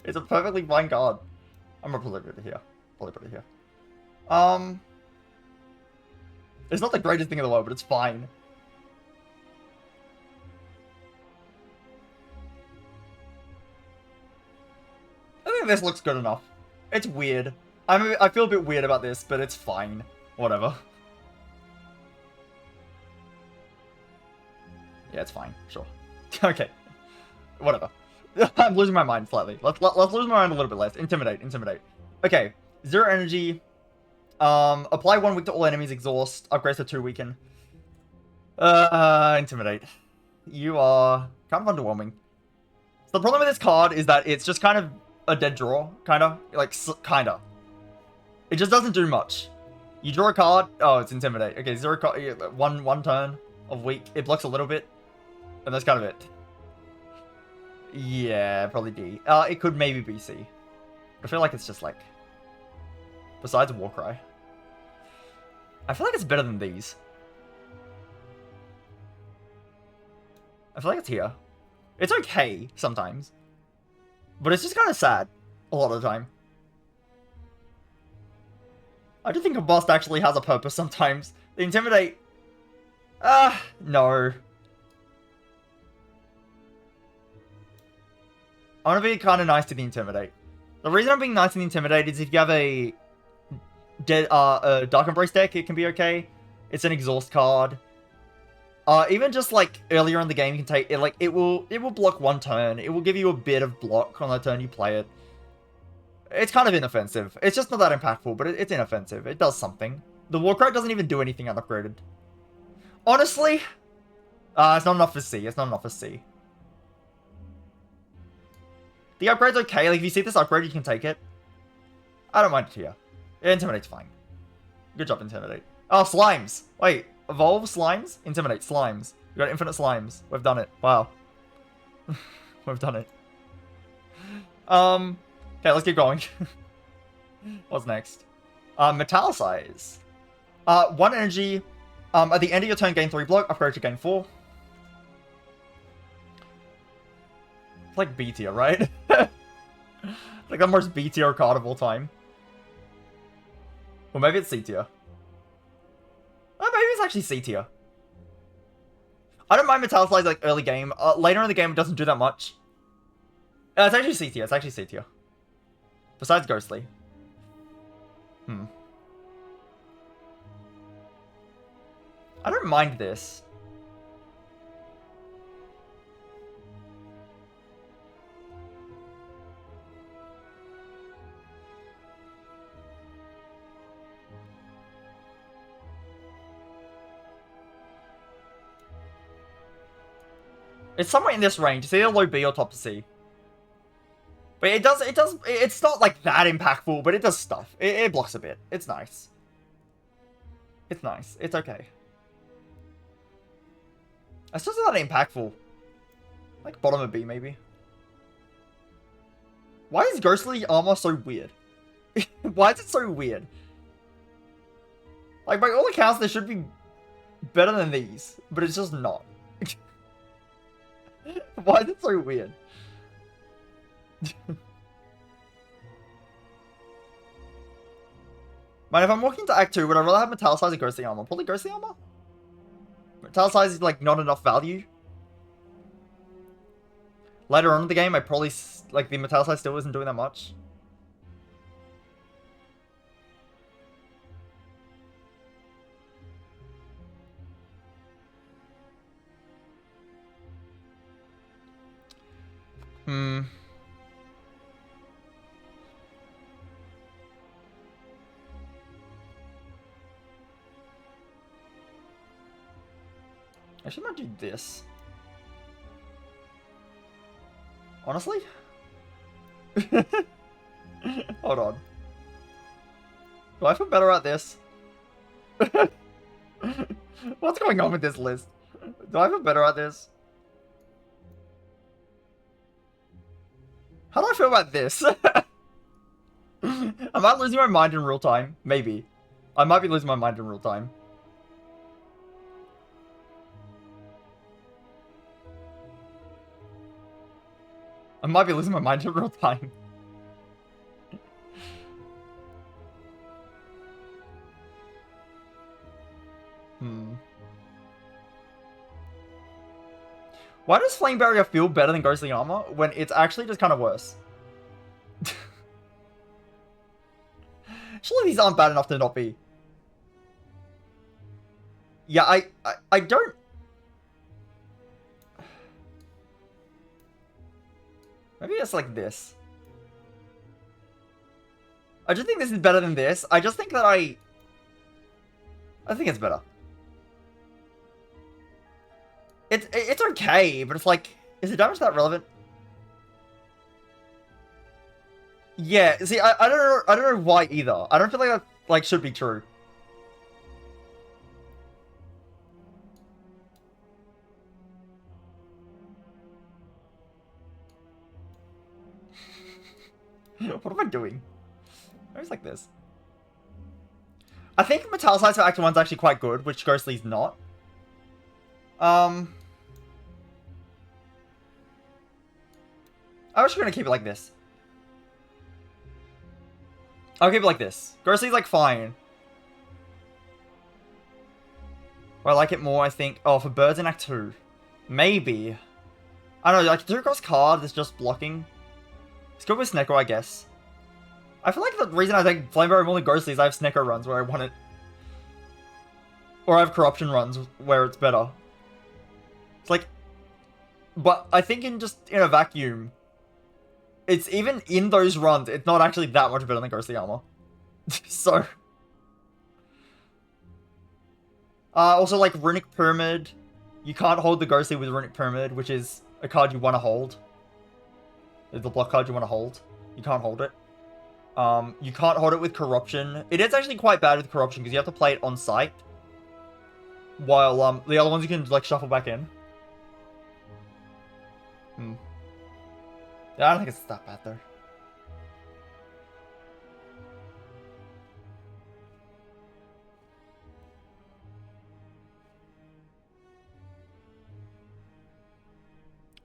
[SPEAKER 1] It's a perfectly fine card. I'm gonna probably put it here. It's not the greatest thing in the world, but it's fine. I think this looks good enough. It's weird. I feel a bit weird about this, but it's fine. Whatever. Yeah, it's fine. Sure. Okay. Whatever. I'm losing my mind slightly. Let's lose my mind a little bit less. Intimidate. Okay. 0 energy. Apply 1 weak to all enemies. Exhaust. Upgrades to 2 weaken. Intimidate. You are kind of underwhelming. So the problem with this card is that it's just kind of a dead draw. Kinda. Like, kinda. It just doesn't do much. You draw a card. Oh, it's Intimidate. Okay, 0 card. One turn of weak. It blocks a little bit. And that's kind of it. Yeah, probably D. It could maybe be C. I feel like it's just like... Besides Warcry. I feel like it's better than these. I feel like it's here. It's okay, sometimes. But it's just kind of sad. A lot of the time. I do think Combust actually has a purpose sometimes. The Intimidate... no. I want to be kind of nice to the Intimidate. The reason I'm being nice to the Intimidate is if you have a Dark Embrace deck, it can be okay. It's an exhaust card. Even just like earlier in the game, you can take it. Like it will block 1 turn. It will give you a bit of block on the turn you play it. It's kind of inoffensive. It's just not that impactful, but it's inoffensive. It does something. The Warcry doesn't even do anything unupgraded. Honestly, it's not enough for C. It's not enough for C. The upgrade's okay. Like, if you see this upgrade, you can take it. I don't mind it here. Intimidate's fine. Good job, Intimidate. Oh, Slimes. Wait, Evolve Slimes? Intimidate Slimes. We got infinite Slimes. We've done it. Wow. We've done it. Okay, let's keep going. What's next? Metallicize. 1 energy. At the end of your turn, gain 3 block. Upgrade to gain 4. It's like B tier, right? Like the most B tier card of all time. Or maybe it's C tier. Oh, maybe it's actually C tier. I don't mind Metallicize like early game. Later in the game, it doesn't do that much. It's actually C tier. It's actually C tier. Besides Ghostly. I don't mind this. It's somewhere in this range. It's either low B or top C. But it's not like that impactful, but it does stuff. It blocks a bit. It's nice. It's nice. It's okay. It's just not impactful. Like bottom of B, maybe. Why is Ghostly Armor so weird? Why is it so weird? Like, by all accounts, there should be better than these, but it's just not. Why is it so weird? Man, if I'm walking to Act 2, would I rather have Metallicize or Ghostly Armor? Probably Ghostly Armor? Metallicize is, like, not enough value. Later on in the game, I probably, like, the Metallicize still isn't doing that much. I should not do this. Honestly? Hold on. Do I feel better at this? What's going on with this list? Do I feel better at this? How do I feel about this? Am I losing my mind in real time? Maybe. I might be losing my mind in real time. I might be losing my mind in real time. Why does Flame Barrier feel better than Ghostly Armor when it's actually just kind of worse? Surely these aren't bad enough to not be. Yeah, I don't... Maybe it's like this. I just think this is better than this. I just think that I think it's better. It's okay, but it's like, is the damage that relevant? Yeah, see, I don't know why either. I don't feel like that like should be true. What am I doing? It's like this. I think Metallicize for Act 1 is actually quite good, which Ghostly's not. I'm just gonna keep it like this. I'll keep it like this. Ghostly's like fine. Well, I like it more, I think. Oh, for birds in Act 2. Maybe. I don't know, like 2 cross card that's just blocking. It's good with Snecko, I guess. I feel like the reason I take Flame Barrier more than Ghostly is I have Snecko runs where I want it. Or I have Corruption runs where it's better. It's like... But I think in a vacuum, it's even in those runs, it's not actually that much better than Ghostly Armor. So... also, like, Runic Pyramid. You can't hold the Ghostly with Runic Pyramid, which is a card you want to hold. It's the block card you want to hold. You can't hold it. You can't hold it with Corruption. It is actually quite bad with Corruption, because you have to play it on site. While, the other ones you can, like, shuffle back in. Yeah, I don't think it's that bad, though.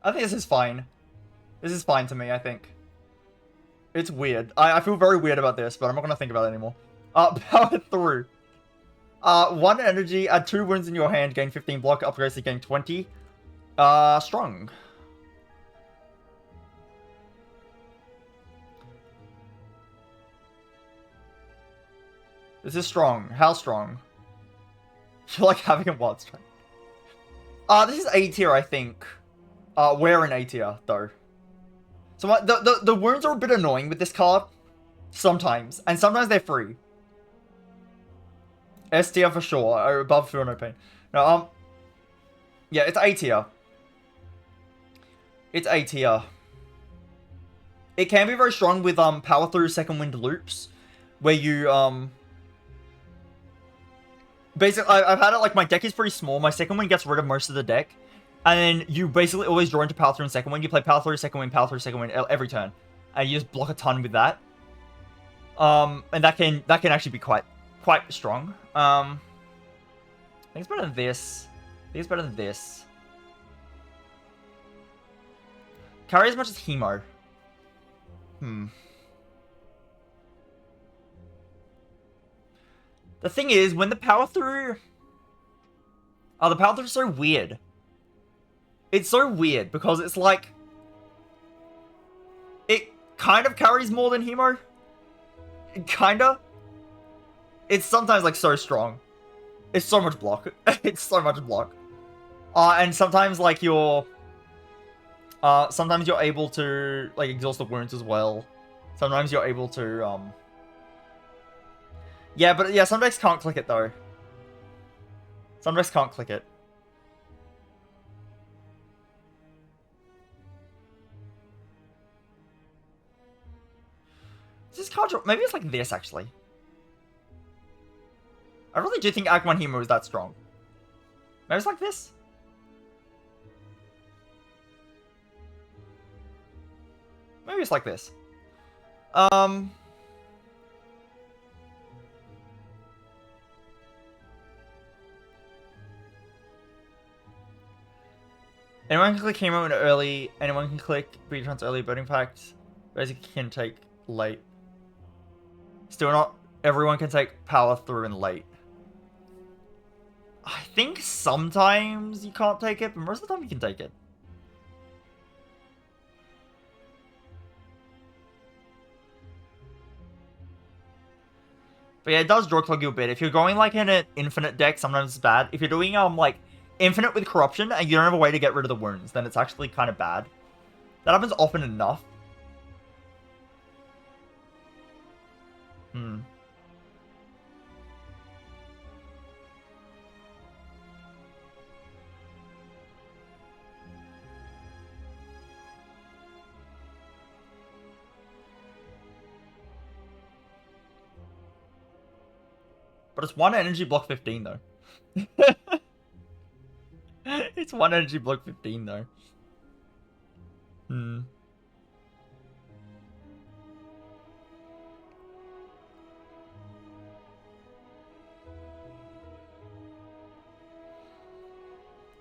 [SPEAKER 1] I think this is fine. This is fine to me, I think. It's weird. I feel very weird about this, but I'm not going to think about it anymore. Power through. 1 energy, add 2 wounds in your hand, gain 15 block, upgrades to gain 20. Strong. This is strong. How strong? You're like having a Pommel Strike. This is A tier, I think. We're in A tier, though. So the wounds are a bit annoying with this card. Sometimes. And sometimes they're free. S tier for sure. Or above Feel No Pain. No, yeah, it's A tier. It's A tier. It can be very strong with power through second wind loops, where you basically I've had it like my deck is pretty small. My second wind gets rid of most of the deck, and then you basically always draw into power through and second wind. You play power through second wind every turn, and you just block a ton with that. And that can actually be quite strong. I think it's better than this. I think it's better than this. Carry as much as Hemo. The thing is, when the power through... Oh, the power through is so weird. It's so weird, because it's like... It kind of carries more than Hemo. Kinda. It's sometimes, like, so strong. It's so much block. It's so much block. And sometimes, like, you're... sometimes you're able to, like, exhaust the wounds as well. Sometimes you're able to, Yeah, but, yeah, some decks can't click it, though. Some decks can't click it. Is this card... Maybe it's like this, actually. I really do think Act 1 Hemo is that strong. Maybe it's like this? Maybe it's like this. Anyone can click Hemo in early. Anyone can click Trance early. Burning Pact. Basically can take late. Still not everyone can take power through in late. I think sometimes you can't take it, but most of the time you can take it. But yeah, it does draw clog you a bit. If you're going like in an infinite deck, sometimes it's bad. If you're doing like infinite with corruption and you don't have a way to get rid of the wounds, then it's actually kind of bad. That happens often enough. But it's 1 energy block 15 though. It's 1 energy block 15 though.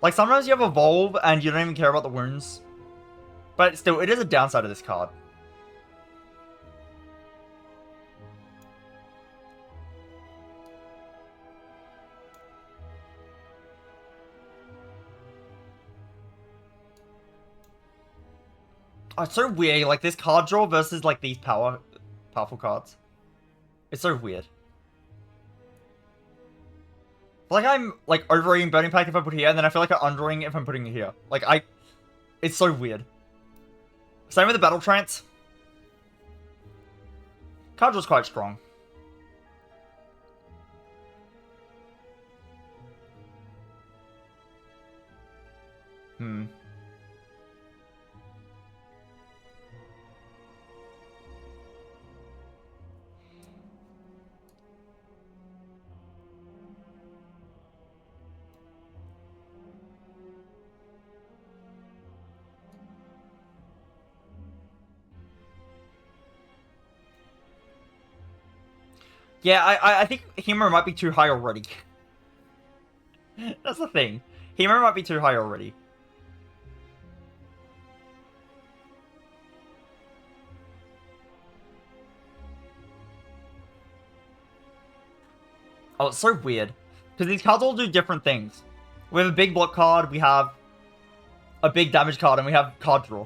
[SPEAKER 1] Like, sometimes you have Evolve and you don't even care about the wounds. But still, it is a downside of this card. Oh, it's so weird, like, this card draw versus, like, these powerful cards. It's so weird. Like, I'm, like, overeating Burning Pact if I put it here, and then I feel like I'm undereating it if I'm putting it here. Like, It's so weird. Same with the Battle Trance. Card draw's quite strong. Yeah, I think Hemo might be too high already. That's the thing. Hemo might be too high already. Oh, it's so weird. Because these cards all do different things. We have a big block card, we have a big damage card, and we have card draw.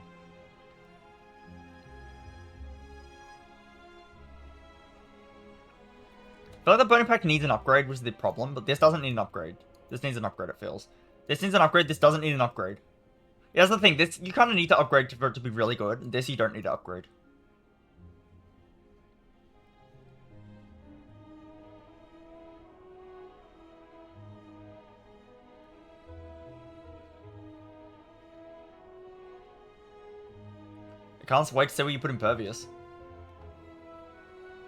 [SPEAKER 1] I feel like the Burning Pact needs an upgrade, which is the problem, but this doesn't need an upgrade. This needs an upgrade, it feels. This needs an upgrade, this doesn't need an upgrade. Yeah, that's the thing, this you kind of need to upgrade for it to be really good. This you don't need to upgrade. can't wait to see where you put Impervious.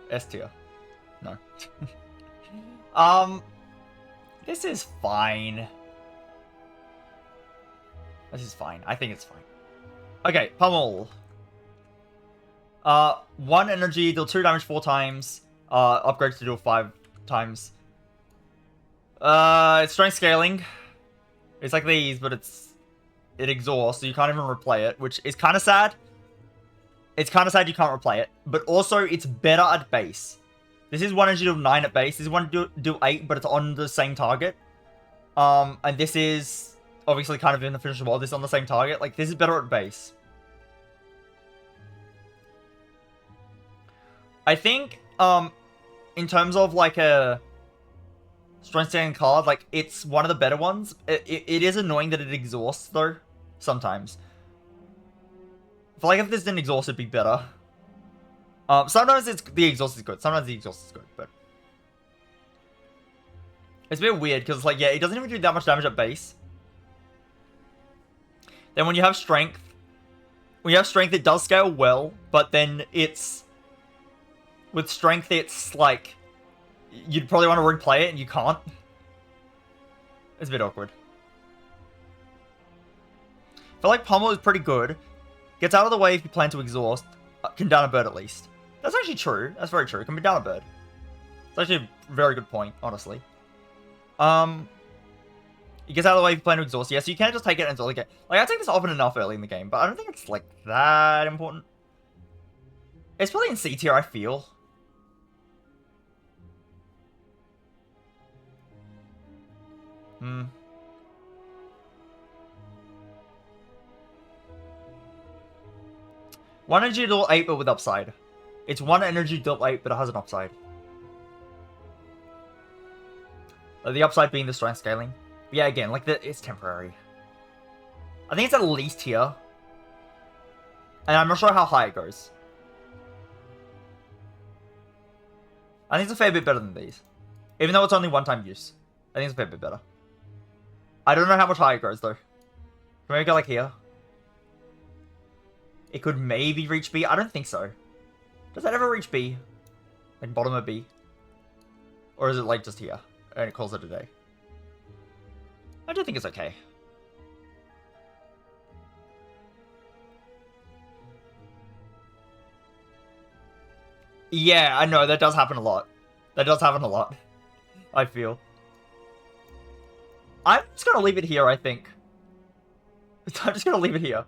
[SPEAKER 1] S tier. No. This is fine. This is fine. I think it's fine. Okay, Pummel. 1 energy, deal 2 damage 4 times. Upgrade to deal 5 times. It's strength scaling. It's like these, but it exhausts, so you can't even replay it, which is kind of sad. It's kind of sad you can't replay it, but also it's better at base. This is 1 energy deal 9 at base. This is 1 deal 8, but it's on the same target. And this is obviously kind of in the finisher world. This is on the same target. Like, this is better at base. I think, in terms of like a strength scaling card, like, it's one of the better ones. It is annoying that it exhausts, though, sometimes. I feel like if this didn't exhaust, it'd be better. Sometimes the exhaust is good. Sometimes the exhaust is good, but it's a bit weird because, like, yeah, it doesn't even do that much damage at base. Then when you have strength, it does scale well, but then with strength, it's like you'd probably want to replay it and you can't. It's a bit awkward. I feel like Pummel is pretty good. Gets out of the way if you plan to exhaust. Can down a bird at least. That's actually true. That's very true. Can be down a bird. It's actually a very good point, honestly. It gets out of the way if you plan to exhaust. Yeah, so you can't just take it until you get... Like, I take this often enough early in the game, but I don't think it's, like, that important. It's probably in C tier, I feel. One energy deal 8, but with upside. It's 1 energy deal 8, but it has an upside. The upside being the strength scaling. But yeah, again, like, it's temporary. I think it's at least here. And I'm not sure how high it goes. I think it's a fair bit better than these. Even though it's only one-time use. I think it's a fair bit better. I don't know how much higher it goes, though. Can we go, like, here? It could maybe reach B. I don't think so. Does that ever reach B? Like, bottom of B? Or is it, like, just here? And it calls it a day? I do think it's okay. Yeah, I know. That does happen a lot. That does happen a lot. I feel. I'm just gonna leave it here, I think. I'm just gonna leave it here.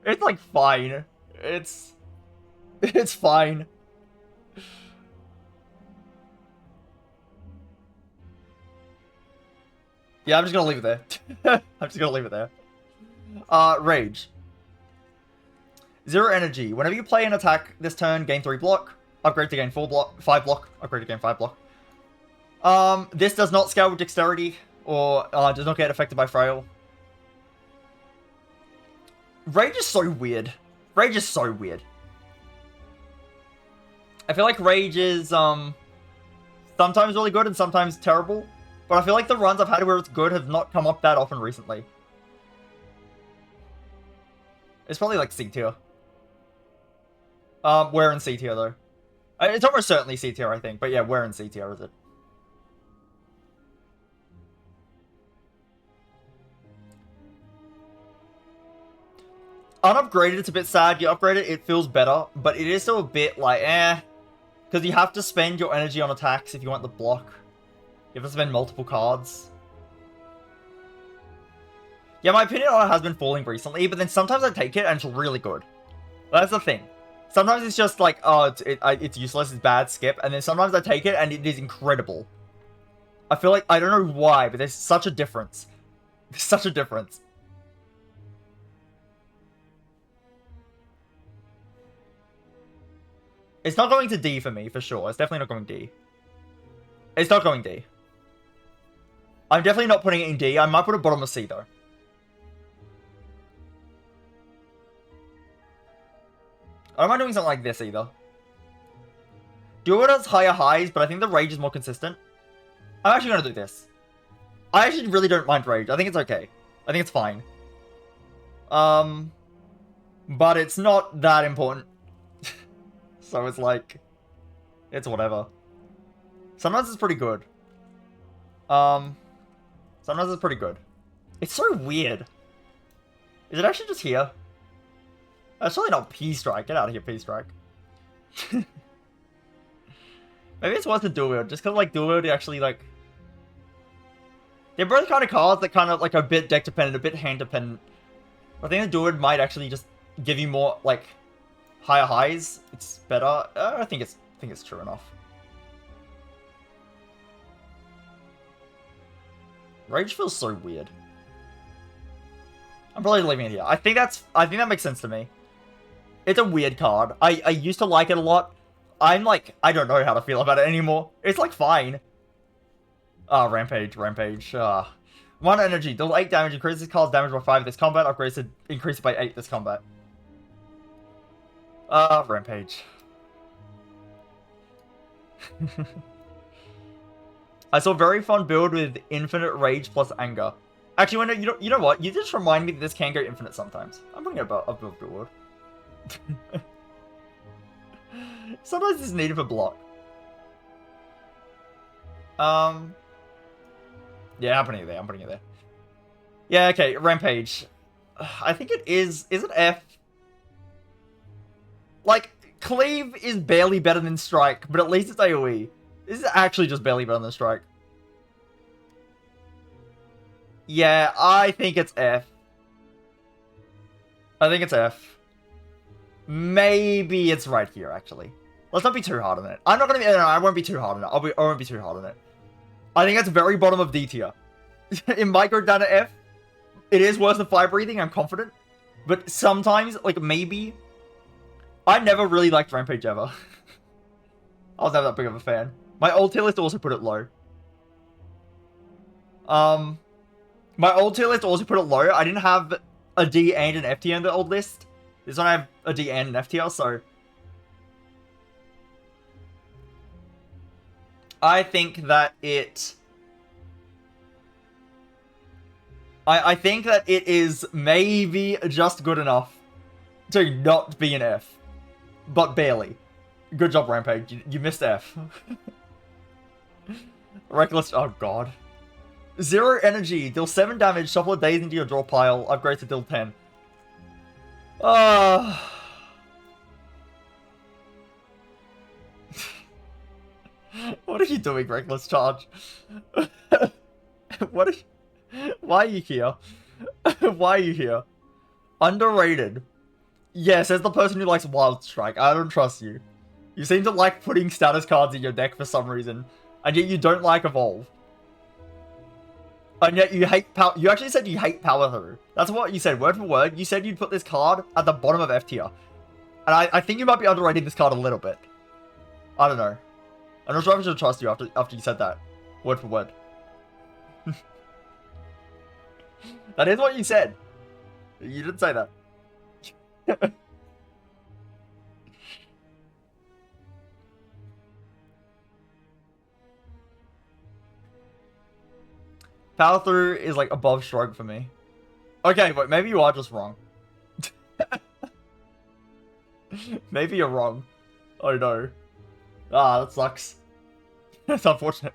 [SPEAKER 1] It's, like, fine. It's fine. Yeah, I'm just gonna leave it there. I'm just gonna leave it there. Rage. 0 energy. Whenever you play an attack this turn, gain 3 block. Upgrade to gain 5 block. Upgrade to gain 5 block. This does not scale with dexterity, or does not get affected by frail. Rage is so weird. Rage is so weird. I feel like Rage is, sometimes really good and sometimes terrible. But I feel like the runs I've had where it's good have not come up that often recently. It's probably like C tier. We're in C tier though. It's almost certainly C tier, I think. But yeah, we're in C tier, is it? Unupgraded, it's a bit sad. You upgrade it, it feels better. But it is still a bit like, eh. Because you have to spend your energy on attacks if you want the block. You have to spend multiple cards. Yeah, my opinion on it has been falling recently, but then sometimes I take it and it's really good. That's the thing. Sometimes it's just like, oh, it's useless, it's bad, skip. And then sometimes I take it and it is incredible. I feel like, I don't know why, but there's such a difference. There's such a difference. It's not going to D for me, for sure. It's definitely not going D. It's not going D. I'm definitely not putting it in D. I might put it bottom of C, though. I don't mind doing something like this, either. Duo does higher highs, but I think the Rage is more consistent. I'm actually going to do this. I actually really don't mind Rage. I think it's okay. I think it's fine. But it's not that important. So it's like, it's whatever. Sometimes it's pretty good. Sometimes it's pretty good. It's so weird. Is it actually just here? That's surely not P-Strike. Get out of here, P-Strike. Maybe it's worth the dual wield, just because, like, dual wield actually, like... They're both kind of cards that kind of, like, are a bit deck dependent, a bit hand dependent. I think the dual wield might actually just give you more, like, higher highs. It's better. I think it's true enough. Rage feels so weird. I'm probably leaving it here. I think that makes sense to me. It's a weird card. I used to like it a lot. I'm like, I don't know how to feel about it anymore. It's like fine. Rampage. 1 energy, deal 8 damage, increases this card's damage by 5 this combat, upgrades it, increase it by 8 this combat. Rampage. I saw a very fun build with infinite rage plus anger. Actually, when you know what? You just remind me that this can go infinite sometimes. I'm bringing up a build. Sometimes it's needed for block. Yeah, I'm putting it there. Yeah, okay, Rampage. I think it is it F? Like, Cleave is barely better than Strike, but at least it's AoE. This is actually just barely better than Strike. Yeah, I think it's F. Maybe it's right here, actually. Let's not be too hard on it. I'm not gonna be... No, I won't be too hard on it. I won't be too hard on it. I think that's very bottom of D tier. It might go down to F. It is worse than Fire Breathing, I'm confident. But sometimes, like, maybe... I never really liked Rampage ever. I was never that big of a fan. My old tier list also put it low. My old tier list also put it low. I didn't have a D and an F tier in the old list. This one I have a D and an F tier, so... I think that it... I think that it is maybe just good enough to not be an F. But barely. Good job, Rampage. You missed F. Reckless... Oh, God. 0 energy. Deal 7 damage. Shuffle a daze into your draw pile. Upgrade to deal 10. What are you doing, Reckless Charge? What are you... Why are you here? Why are you here? Underrated. Yeah, says the person who likes Wild Strike. I don't trust you. You seem to like putting status cards in your deck for some reason. And yet you don't like Evolve. And yet you hate Power... You actually said you hate Power Through. That's what you said, word for word. You said you'd put this card at the bottom of F tier. And I think you might be underrating this card a little bit. I don't know. I'm not sure if I should trust you after you said that. Word for word. That is what you said. You didn't say that. Power Through is like above Shrug for me. Okay, but maybe you are just wrong. Maybe you're wrong. Oh no. Ah, that sucks. That's unfortunate.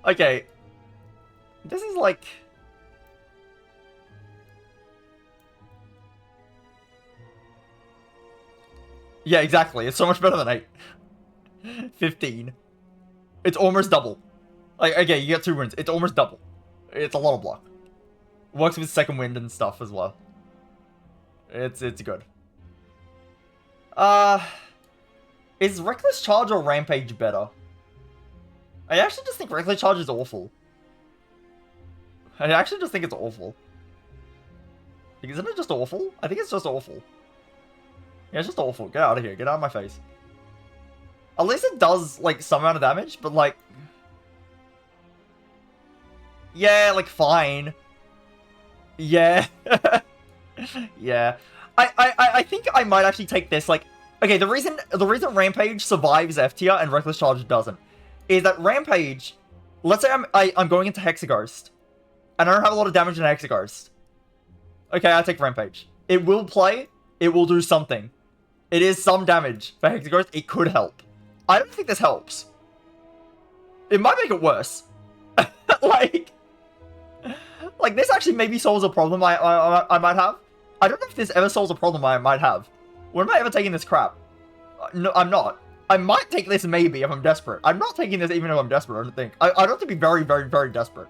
[SPEAKER 1] Okay. This is like... Yeah, exactly. It's so much better than 8. 15. It's almost double. Like, okay, you get 2 wins. It's almost double. It's a lot of block. Works with second wind and stuff as well. It's good. Is Reckless Charge or Rampage better? I actually just think Reckless Charge is awful. I actually just think it's awful. Isn't it just awful? I think it's just awful. Yeah, it's just awful. Get out of here. Get out of my face. At least it does, like, some amount of damage, but, like... Yeah, like, fine. Yeah. Yeah. I think I might actually take this, like... Okay, the reason Rampage survives F tier and Reckless Charge doesn't is that Rampage... Let's say I'm going into Hexaghost, and I don't have a lot of damage in Hexaghost. Okay, I take Rampage. It will play. It will do something. It is some damage. For Hexagrowth, it could help. I don't think this helps. It might make it worse. like this actually maybe solves a problem I might have. I don't know if this ever solves a problem I might have. When am I ever taking this crap? No, I'm not. I might take this maybe if I'm desperate. I'm not taking this even if I'm desperate, I don't think. I don't have to be very, very, very desperate.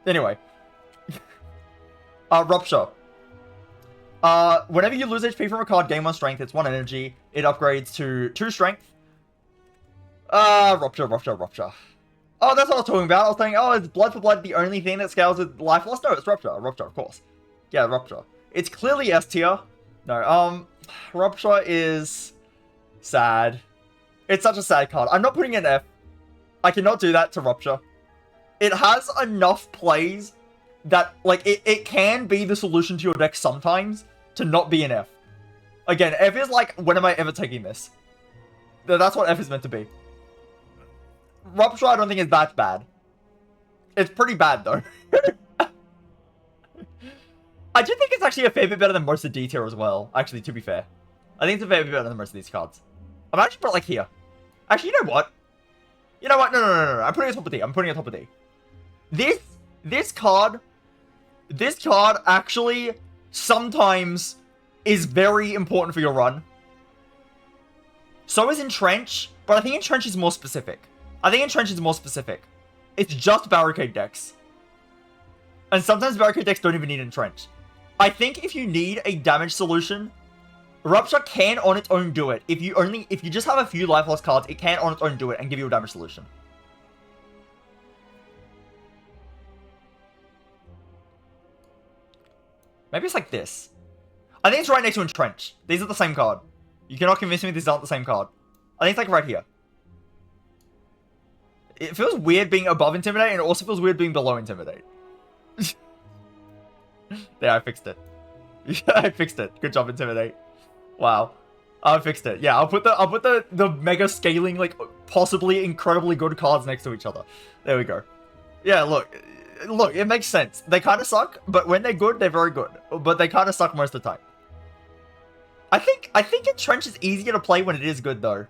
[SPEAKER 1] Anyway. Rupture. Whenever you lose HP from a card, gain 1 strength, it's 1 energy. It upgrades to 2 strength. Rupture. Oh, that's what I was talking about. I was saying, oh, is blood for blood the only thing that scales with life loss? No, it's Rupture. Rupture, of course. Yeah, Rupture. It's clearly S tier. No, Rupture is sad. It's such a sad card. I'm not putting it in F. I cannot do that to Rupture. It has enough plays that, like, it can be the solution to your deck sometimes to not be an F. Again, F is like, when am I ever taking this? That's what F is meant to be. Rupture, I don't think is that bad. It's pretty bad, though. I do think it's actually a fair bit better than most of D tier as well, actually, to be fair. I think it's a fair bit better than most of these cards. I'm actually put it, like, here. Actually, you know what? You know what? No. I'm putting it top of D. I'm putting it top of D. This card actually sometimes is very important for your run. So is Entrench, but I think Entrench is more specific. It's just Barricade decks. And sometimes Barricade decks don't even need Entrench. I think if you need a damage solution, Rupture can on its own do it. If you just have a few life loss cards, it can on its own do it and give you a damage solution. Maybe it's like this. I think it's right next to Entrench. These are the same card. You cannot convince me these aren't the same card. I think it's like right here. It feels weird being above Intimidate, and it also feels weird being below Intimidate. There, I fixed it. Yeah, I fixed it. Good job, Intimidate. Wow. I fixed it. Yeah, I'll put the mega scaling, like, possibly incredibly good cards next to each other. There we go. Yeah, look, it makes sense. They kind of suck, but when they're good, they're very good. But they kind of suck most of the time. I think Entrench is easier to play when it is good, though.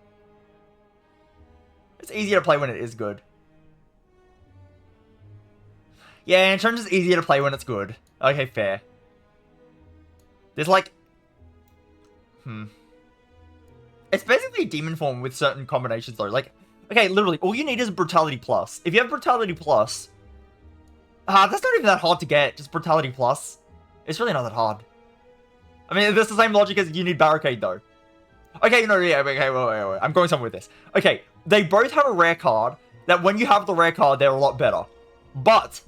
[SPEAKER 1] It's easier to play when it is good. Yeah, Entrench is easier to play when it's good. Okay, fair. There's like... It's basically a demon form with certain combinations, though. Like, okay, literally, all you need is Brutality Plus. If you have Brutality Plus... that's not even that hard to get, just Brutality Plus. It's really not that hard. I mean, that's the same logic as you need Barricade, though. Okay, no, yeah, okay, wait. I'm going somewhere with this. Okay, they both have a rare card that when you have the rare card, they're a lot better. But,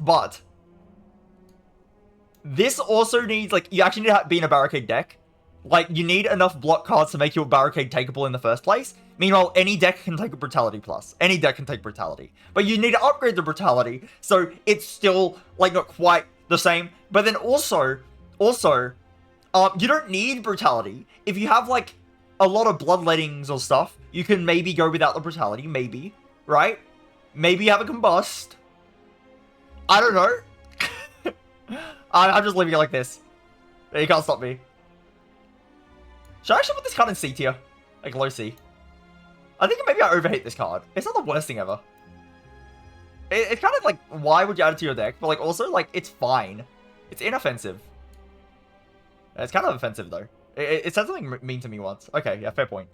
[SPEAKER 1] this also needs, like, you actually need to be in a Barricade deck. Like, you need enough block cards to make your Barricade takeable in the first place. Meanwhile, any deck can take a Brutality Plus. Any deck can take Brutality. But you need to upgrade the Brutality, so it's still, like, not quite the same. But then also, you don't need Brutality. If you have, like, a lot of Bloodlettings or stuff, you can maybe go without the Brutality, maybe, right? Maybe you have a Combust. I don't know. I'm just leaving it like this. You can't stop me. Should I actually put this card in C tier? Like, low C. I think maybe I overhate this card. It's not the worst thing ever. It's kind of like, why would you add it to your deck? But, like, also, like, it's fine. It's inoffensive. It's kind of offensive, though. It said something mean to me once. Okay, yeah, fair point.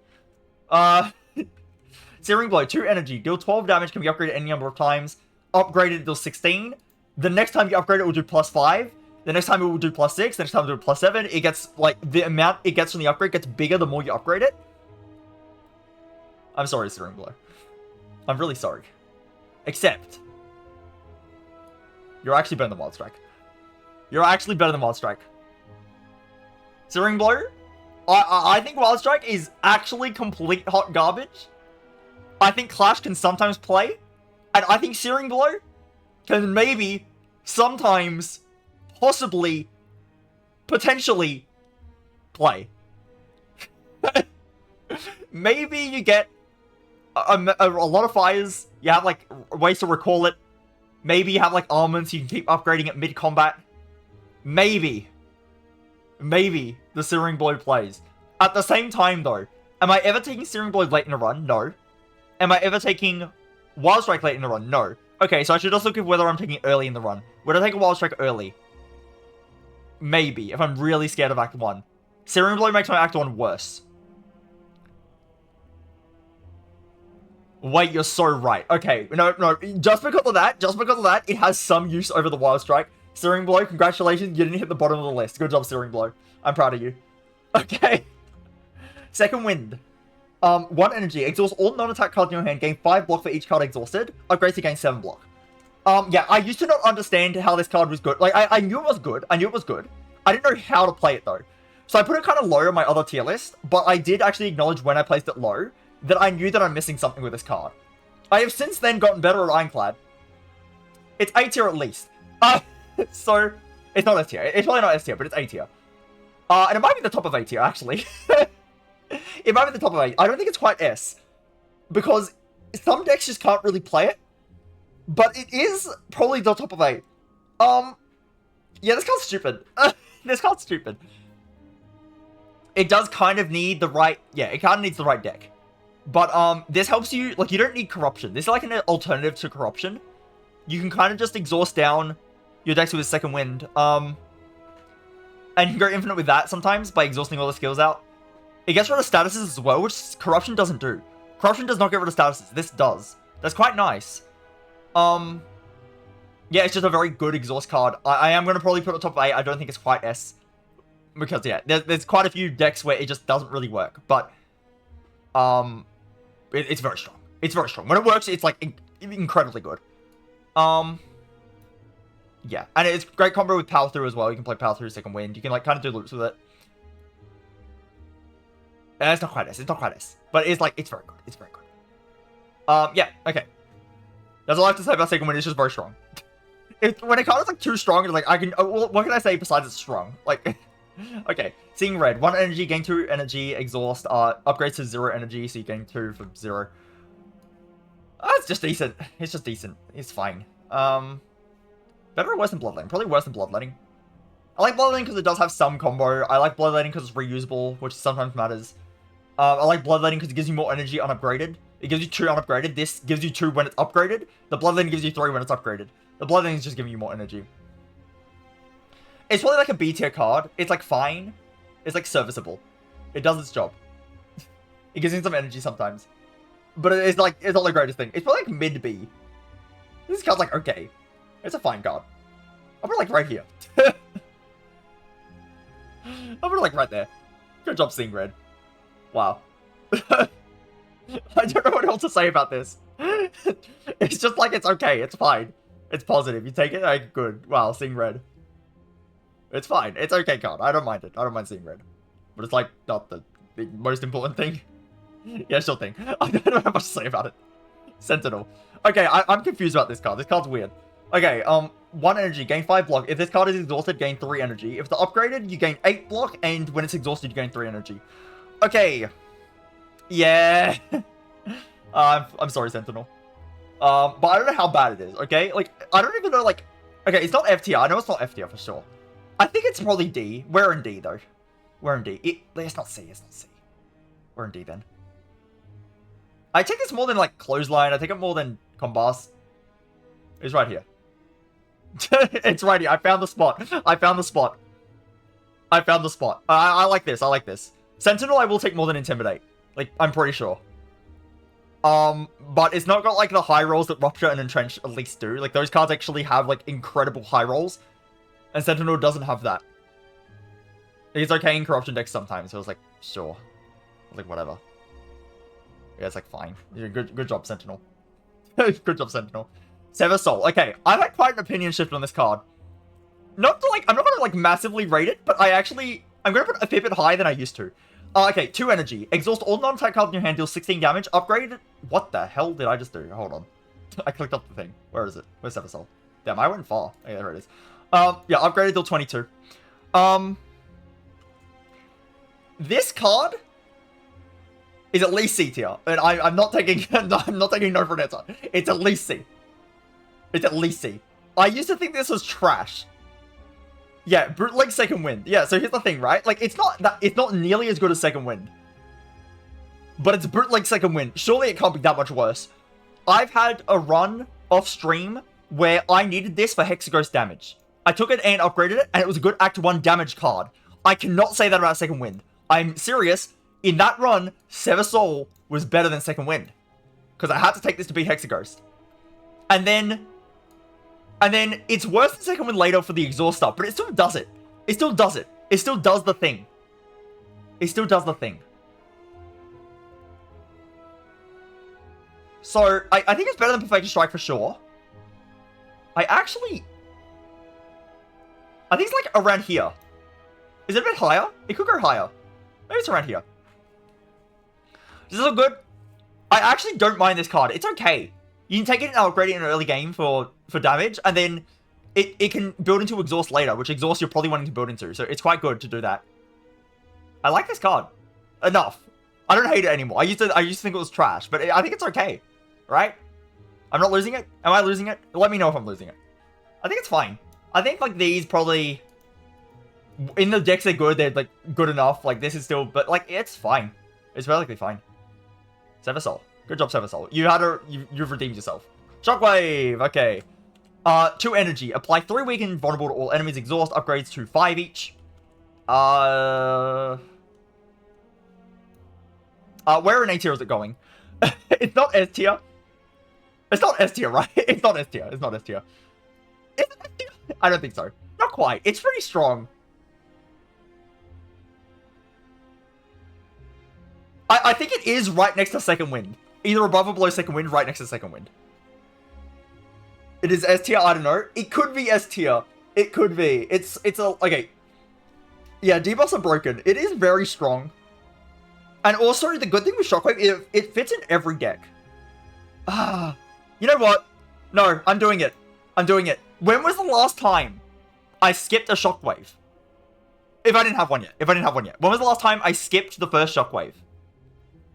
[SPEAKER 1] Searing Blow, 2 energy. Deal 12 damage, can be upgraded any number of times. Upgraded, deals 16. The next time you upgrade it, will do +5. The next time it will do +6. The next time it will do +7. It gets, like, the amount it gets from the upgrade gets bigger the more you upgrade it. I'm sorry, Searing Blow. I'm really sorry. Except, you're actually better than Wild Strike. You're actually better than Wild Strike. Searing Blow, I think Wild Strike is actually complete hot garbage. I think Clash can sometimes play. And I think Searing Blow can maybe, sometimes, possibly, potentially, play. Maybe you get a lot of fires. You have, like, ways to recall it. Maybe you have, like, armaments. You can keep upgrading it mid-combat. Maybe. maybe the Searing Blow plays. At the same time, though, am I ever taking Searing Blow late in a run? No. Am I ever taking Wild Strike late in the run? No. Okay, so I should also look at whether I'm taking it early in the run. Would I take a Wild Strike early? Maybe, if I'm really scared of Act 1. Searing Blow makes my Act 1 worse. Wait, you're so right. Okay, no, just because of that, it has some use over the Wild Strike. Searing Blow, congratulations, you didn't hit the bottom of the list. Good job, Searing Blow. I'm proud of you. Okay. Second Wind. 1 energy. Exhaust all non-attack cards in your hand. Gain 5 block for each card exhausted. Upgrade to gain 7 block. Yeah, I used to not understand how this card was good. Like, I knew it was good. I didn't know how to play it, though. So I put it kind of low on my other tier list, but I did actually acknowledge when I placed it low that I knew that I'm missing something with this card. I have since then gotten better at Ironclad. It's A tier at least. So, it's not S tier. It's probably not S tier, but it's A tier. And it might be the top of A tier, actually. It might be the top of A. I don't think it's quite S. Because some decks just can't really play it. But it is probably the top of A. Yeah, this card's stupid. This card's stupid. It does kind of need the right... Yeah, it kind of needs the right deck. But, this helps you... Like, you don't need Corruption. This is like an alternative to Corruption. You can kind of just exhaust down your decks with a Second Wind. And you can go infinite with that sometimes by exhausting all the skills out. It gets rid of statuses as well, which Corruption doesn't do. Corruption does not get rid of statuses. This does. That's quite nice. Yeah, it's just a very good exhaust card. I am going to probably put it top of 8. I don't think it's quite S. Because, yeah, there's quite a few decks where it just doesn't really work. But, it's very strong. It's very strong. When it works, it's, like, incredibly good. Yeah, and it's great combo with Power Through as well. You can play Power Through, Second Wind. You can, like, kind of do loops with it. It's not quite S. It's not quite S. But it's, like, it's very good. It's very good. Yeah, okay. That's all I have to say about Second Wind. It's just very strong. When a card is, like, too strong, it's like, I can... well, what can I say besides it's strong? Like... Okay, Seeing Red. 1 energy, gain 2 energy, exhaust, upgrades to 0 energy, so you gain 2 from 0. It's just decent. It's just decent. It's fine. Better or worse than Bloodletting? Probably worse than Bloodletting. I like Bloodletting because it does have some combo. I like Bloodletting because it's reusable, which sometimes matters. I like Bloodletting because it gives you more energy unupgraded. It gives you 2 unupgraded. This gives you 2 when it's upgraded. The Bloodletting gives you 3 when it's upgraded. The Bloodletting is just giving you more energy. It's probably like a B tier card. It's like fine. It's like serviceable. It does its job. It gives me some energy sometimes. But it's like, it's not the greatest thing. It's probably like mid B. This card's like, okay. It's a fine card. I'll put it like right here. I'll put it like right there. Good job, Seeing Red. Wow. I don't know what else to say about this. It's just like, it's okay. It's fine. It's positive. You take it, like, good. Wow, Seeing Red. It's fine. It's okay card. I don't mind it. I don't mind Seeing Red. But it's like, not the most important thing. Yeah, sure thing. I don't have much to say about it. Sentinel. Okay, I'm confused about this card. This card's weird. Okay, 1 energy, gain 5 block. If this card is exhausted, gain 3 energy. If it's upgraded, you gain 8 block, and when it's exhausted, you gain 3 energy. Okay. Yeah. I'm sorry, Sentinel. But I don't know how bad it is, okay? Like, I don't even know, like... Okay, it's not F tier. I know it's not F tier for sure. I think it's probably D. We're in D, though. We're in D. It's not C. It's not C. We're in D, then. I take this more than, like, Clothesline. I take it more than Combust. It's right here. It's right here. I found the spot. I found the spot. I found the spot. I like this. I like this. Sentinel I will take more than Intimidate. Like, I'm pretty sure. But it's not got, like, the high rolls that Rupture and Entrench at least do. Like, those cards actually have, like, incredible high rolls. And Sentinel doesn't have that. It's okay in Corruption decks sometimes, so I was like, sure. I was like, whatever. Yeah, it's like, fine. Yeah, good job, Sentinel. Good job, Sentinel. Sever Soul. Okay, I've had quite an opinion shift on this card. Not to, like, I'm not gonna, like, massively rate it, but I'm gonna put it a fair bit higher than I used to. Okay, 2 energy. Exhaust all non-attack cards in your hand, deals 16 damage. Upgrade. What the hell did I just do? Hold on. I clicked up the thing. Where is it? Where's Sever Soul? Damn, I went far. Okay, there it is. Yeah, upgraded till 22. This card is at least C tier, and I'm not taking I'm not taking no for an answer. It's at least C. It's at least C. I used to think this was trash. Yeah, Brute like Second Wind. Yeah, so here's the thing, right? Like, it's not nearly as good as Second Wind. But it's Brute like Second Wind. Surely it can't be that much worse. I've had a run off stream where I needed this for Hexaghost damage. I took it and upgraded it, and it was a good Act 1 damage card. I cannot say that about Second Wind. I'm serious. In that run, Sever Soul was better than Second Wind. Because I had to take this to beat Hexaghost. And then it's worse than Second Wind later for the exhaust stuff, but it still does it. It still does it. It still does the thing. It still does the thing. So, I think it's better than Perfect Strike for sure. I think it's like around here. Is it a bit higher? It could go higher. Maybe it's around here. Does this look good? I actually don't mind this card. It's okay. You can take it and upgrade it in an early game for damage, and then it can build into Exhaust later, which Exhaust you're probably wanting to build into, so it's quite good to do that. I like this card. Enough. I don't hate it anymore. I used to think it was trash, but I think it's okay. Right? I'm not losing it? Am I losing it? Let me know if I'm losing it. I think it's fine. I think, like, these probably... In the decks they're good, they're, like, good enough. Like, this is still... But, like, it's fine. It's perfectly fine. Sever Soul. Good job, Sever Soul. You've redeemed yourself. Shockwave! Okay. 2 energy. Apply 3 weakened vulnerable to all enemies. Exhaust upgrades to 5 each. Where in A tier is it going? It's not S tier. It's not S tier, right? It's not S tier. It's not S tier. Is it S tier? I don't think so. Not quite. It's pretty strong. I think it is right next to Second Wind. Either above or below Second Wind, right next to Second Wind. It is S tier, I don't know. It could be S tier. It could be. It's a... Okay. Yeah, debuffs are broken. It is very strong. And also, the good thing with Shockwave, it fits in every deck. You know what? No, I'm doing it. I'm doing it. When was the last time I skipped a Shockwave? If I didn't have one yet. When was the last time I skipped the first Shockwave?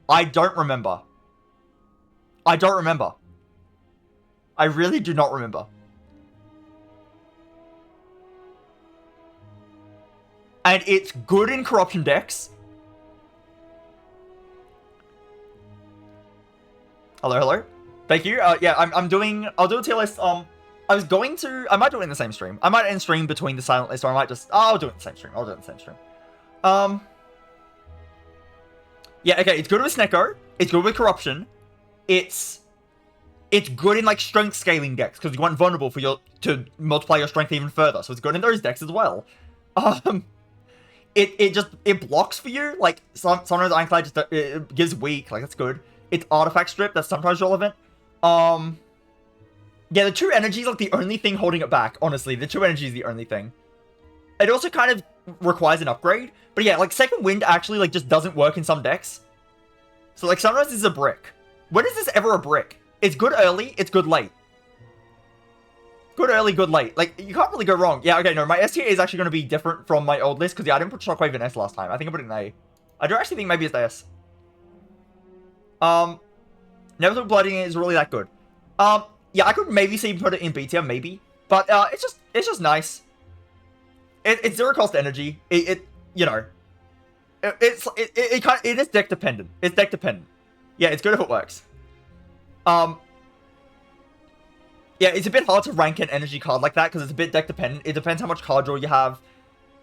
[SPEAKER 1] I don't remember. I don't remember. I really do not remember. And it's good in Corruption decks. Hello. Thank you. Yeah, I'll do a tier list. I might do it in the same stream. I might end stream between the silent list, or I might just, I'll do it in the same stream. Yeah, okay, it's good with Snecko. It's good with Corruption. It's good in, like, strength scaling decks, because you want Vulnerable to multiply your strength even further, so it's good in those decks as well. It blocks for you, like, sometimes Ironclad just, it gives weak, like, that's good. It's Artifact Strip, that's sometimes relevant. Yeah, the 2 energy is, like, the only thing holding it back, honestly. The 2 energy is the only thing. It also kind of requires an upgrade. But yeah, like, Second Wind actually, like, just doesn't work in some decks. So, like, sometimes this is a brick. When is this ever a brick? It's good early, it's good late. Good early, good late. Like, you can't really go wrong. Yeah, okay, no, my S tier is actually going to be different from my old list, because, yeah, I didn't put Shockwave in S last time. I think I put it in A. I do actually think maybe it's S. Never Bloodletting is really that good. Yeah, I could maybe see put it in B tier, maybe. But, it's just nice. It's 0 cost energy. You know, it is deck dependent. It's deck dependent. Yeah, it's good if it works. Yeah, it's a bit hard to rank an energy card like that because it's a bit deck dependent. It depends how much card draw you have.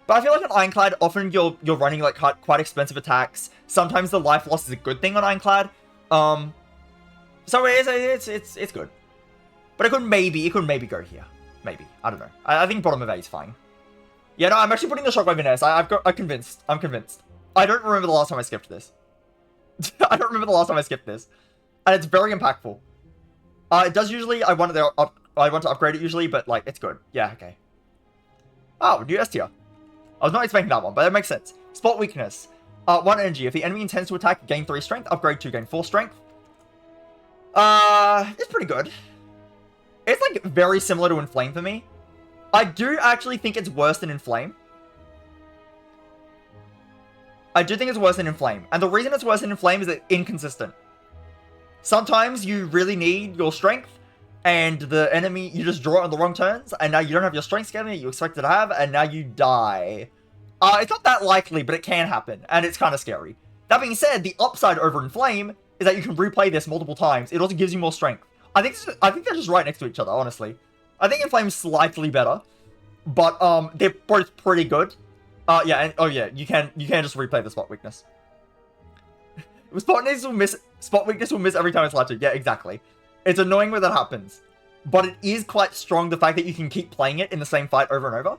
[SPEAKER 1] But I feel like on Ironclad, often you're running like quite expensive attacks. Sometimes the life loss is a good thing on Ironclad. So it's good. But it could maybe go here. Maybe. I don't know. I think bottom of A is fine. Yeah, no, I'm actually putting the Shockwave in S. I'm convinced. I'm convinced. I don't remember the last time I skipped this. And it's very impactful. It does usually, I want to upgrade it usually, but like, it's good. Yeah, okay. Oh, new S tier. I was not expecting that one, but that makes sense. Spot weakness. 1 energy. If the enemy intends to attack, gain 3 strength. Upgrade 2, gain 4 strength. It's pretty good. It's like very similar to Inflame for me. I do actually think it's worse than Inflame. And the reason it's worse than Inflame is it's inconsistent. Sometimes you really need your strength, and the enemy, you just draw it on the wrong turns, and now you don't have your strength scaling that you expected to have, and now you die. It's not that likely, but it can happen, and it's kind of scary. That being said, the upside over Inflame is that you can replay this multiple times. It also gives you more strength. I think they're just right next to each other, honestly. I think Inflame's slightly better, but they're both pretty good. Yeah, and oh yeah, you can just replay the spot weakness. Spot weakness will miss every time it's latched. Yeah, exactly. It's annoying when that happens, but it is quite strong, the fact that you can keep playing it in the same fight over and over.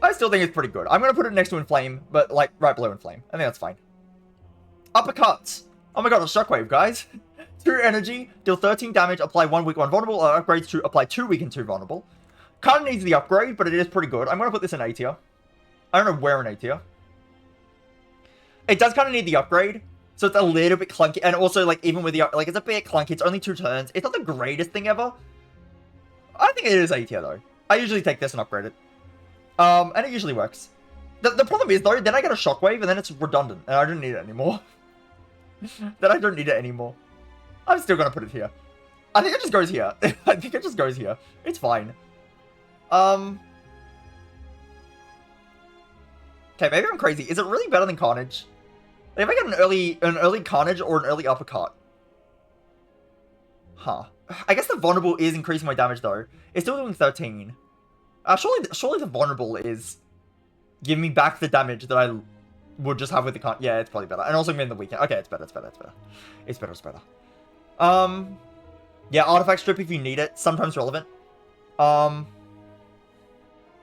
[SPEAKER 1] I still think it's pretty good. I'm gonna put it next to Inflame, but like right below Inflame. I think that's fine. Uppercuts. Oh my god, a Shockwave, guys. 2 energy, deal 13 damage, apply 1 weak, 1 vulnerable, or upgrades to apply 2 weak and 2 vulnerable. Kind of needs the upgrade, but it is pretty good. I'm gonna put this in A tier. I don't know where in A tier. It does kind of need the upgrade, so it's a little bit clunky, and also, like, even with the, like, it's a bit clunky, it's only 2 turns. It's not the greatest thing ever. I think it is A tier, though. I usually take this and upgrade it. And it usually works. The problem is, though, then I get a Shockwave, and then it's redundant, and I don't need it anymore. Then I don't need it anymore. I'm still gonna put it here. I think it just goes here. I think it just goes here. It's fine. Okay, maybe I'm crazy. Is it really better than Carnage? Like, if I get an early Carnage or an early Uppercut. Huh. I guess the vulnerable is increasing my damage, though. It's still doing 13. Surely the vulnerable is giving me back the damage that I would just have with the Carnage. Yeah, it's probably better. And also in the weekend. Okay, it's better. It's better. Yeah, Artifact Strip if you need it. Sometimes relevant.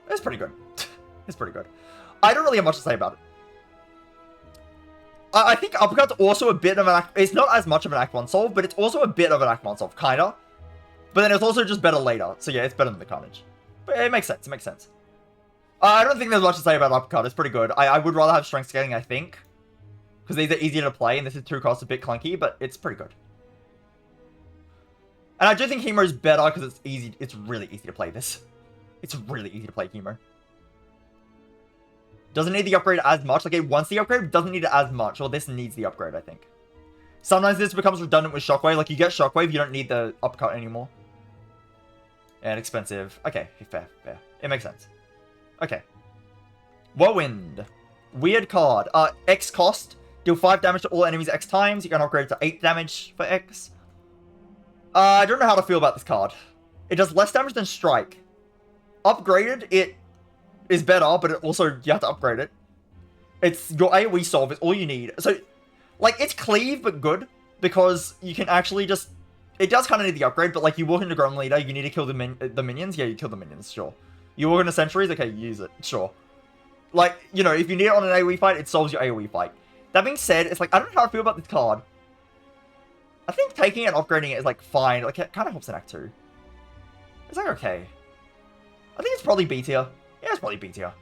[SPEAKER 1] It's pretty good. It's pretty good. I don't really have much to say about it. I think Uppercut's also a bit of an act... It's not as much of an Act 1 solve, but it's also a bit of an Act 1 solve, kinda. But then it's also just better later. So yeah, it's better than the Carnage. But it makes sense, it makes sense. I don't think there's much to say about Uppercut. It's pretty good. I would rather have Strength Scaling, I think. Because these are easier to play, and this is 2 costs a bit clunky, but it's pretty good. And I do think Hemo's better because it's easy. It's really easy to play this. It's really easy to play Hemo. Doesn't need the upgrade as much. Like, it wants the upgrade, but doesn't need it as much. Or this needs the upgrade, I think. Sometimes this becomes redundant with Shockwave. Like, you get Shockwave, you don't need the Uppercut anymore. And expensive. Okay, fair. It makes sense. Okay. Whirlwind. Weird card. X cost. Deal 5 damage to all enemies X times. You can upgrade to 8 damage for X. I don't know how to feel about this card. It does less damage than Strike. Upgraded, it is better, but it also, you have to upgrade it. It's your AoE solve, it's all you need. So, like, it's Cleave, but good, because you can actually just... It does kind of need the upgrade, but, like, you walk into Ground Leader, you need to kill the minions? Yeah, you kill the minions, sure. You walk into Sentries? Okay, you use it, sure. Like, you know, if you need it on an AoE fight, it solves your AoE fight. That being said, it's like, I don't know how I feel about this card. I think taking it and upgrading it is, like, fine. Like, it kind of helps in Act 2. It's, like, okay. I think it's probably B tier. Yeah, it's probably B tier.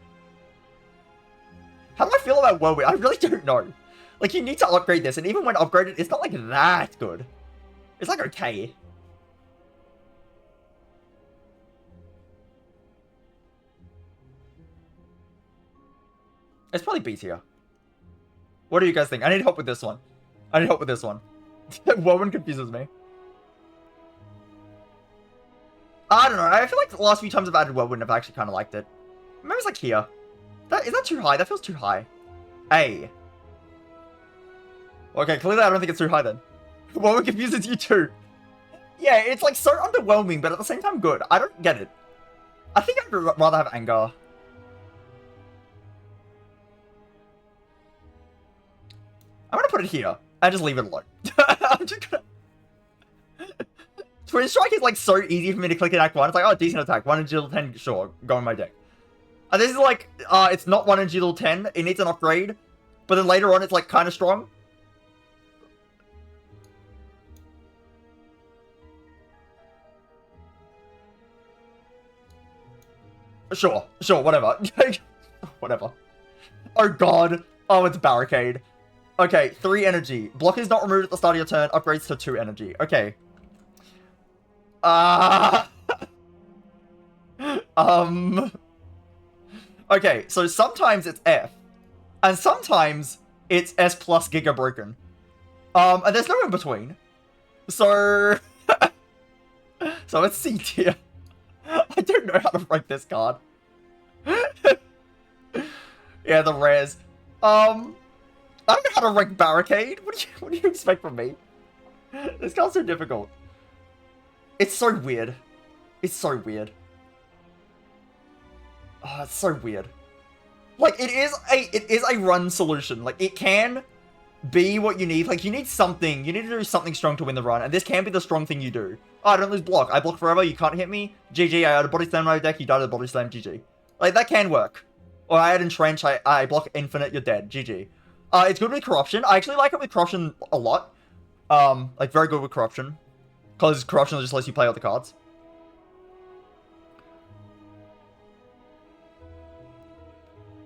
[SPEAKER 1] How do I feel about Whirlwind? I really don't know. Like, you need to upgrade this, and even when upgraded, it's not, like, that good. It's, like, okay. It's probably B tier. What do you guys think? I need help with this one. Whirlwind confuses me. I don't know. I feel like the last few times I've added Whirlwind, I've actually kind of liked it. Maybe it's like here. Is that too high? That feels too high. A. Okay, clearly I don't think it's too high then. Whirlwind confuses you too. Yeah, it's like so underwhelming, but at the same time good. I don't get it. I think I'd rather have Anger. I'm gonna put it here and just leave it alone. I'm just gonna... Twin Strike is like so easy for me to click in Act 1. It's like, oh, decent attack. 1 in G 10, sure, go in my deck. And this is like, it's not 1 in G 10. It needs an upgrade. But then later on, it's like kind of strong. Sure, whatever. Whatever. Oh god. Oh, it's Barricade. Okay, 3 energy. Block is not removed at the start of your turn. Upgrades to 2 energy. Okay. Okay, so sometimes it's F. And sometimes it's S plus Giga Broken. And there's no in between. So... So it's C tier. I don't know how to rank this card. Yeah, the rares. I don't know how to rank Barricade. What do you expect from me? This card's so difficult. It's so weird. It's so weird. Oh, it's so weird. Like, it is a run solution. Like, it can be what you need. Like, you need something. You need to do something strong to win the run. And this can be the strong thing you do. Oh, I don't lose block. I block forever. You can't hit me. GG. I had a body slam on my deck. You died of the body slam. GG. Like, that can work. Or I had Entrench. I block infinite. You're dead. GG. It's good with Corruption. I actually like it with Corruption a lot. Like, very good with Corruption. Because Corruption just lets you play all the cards.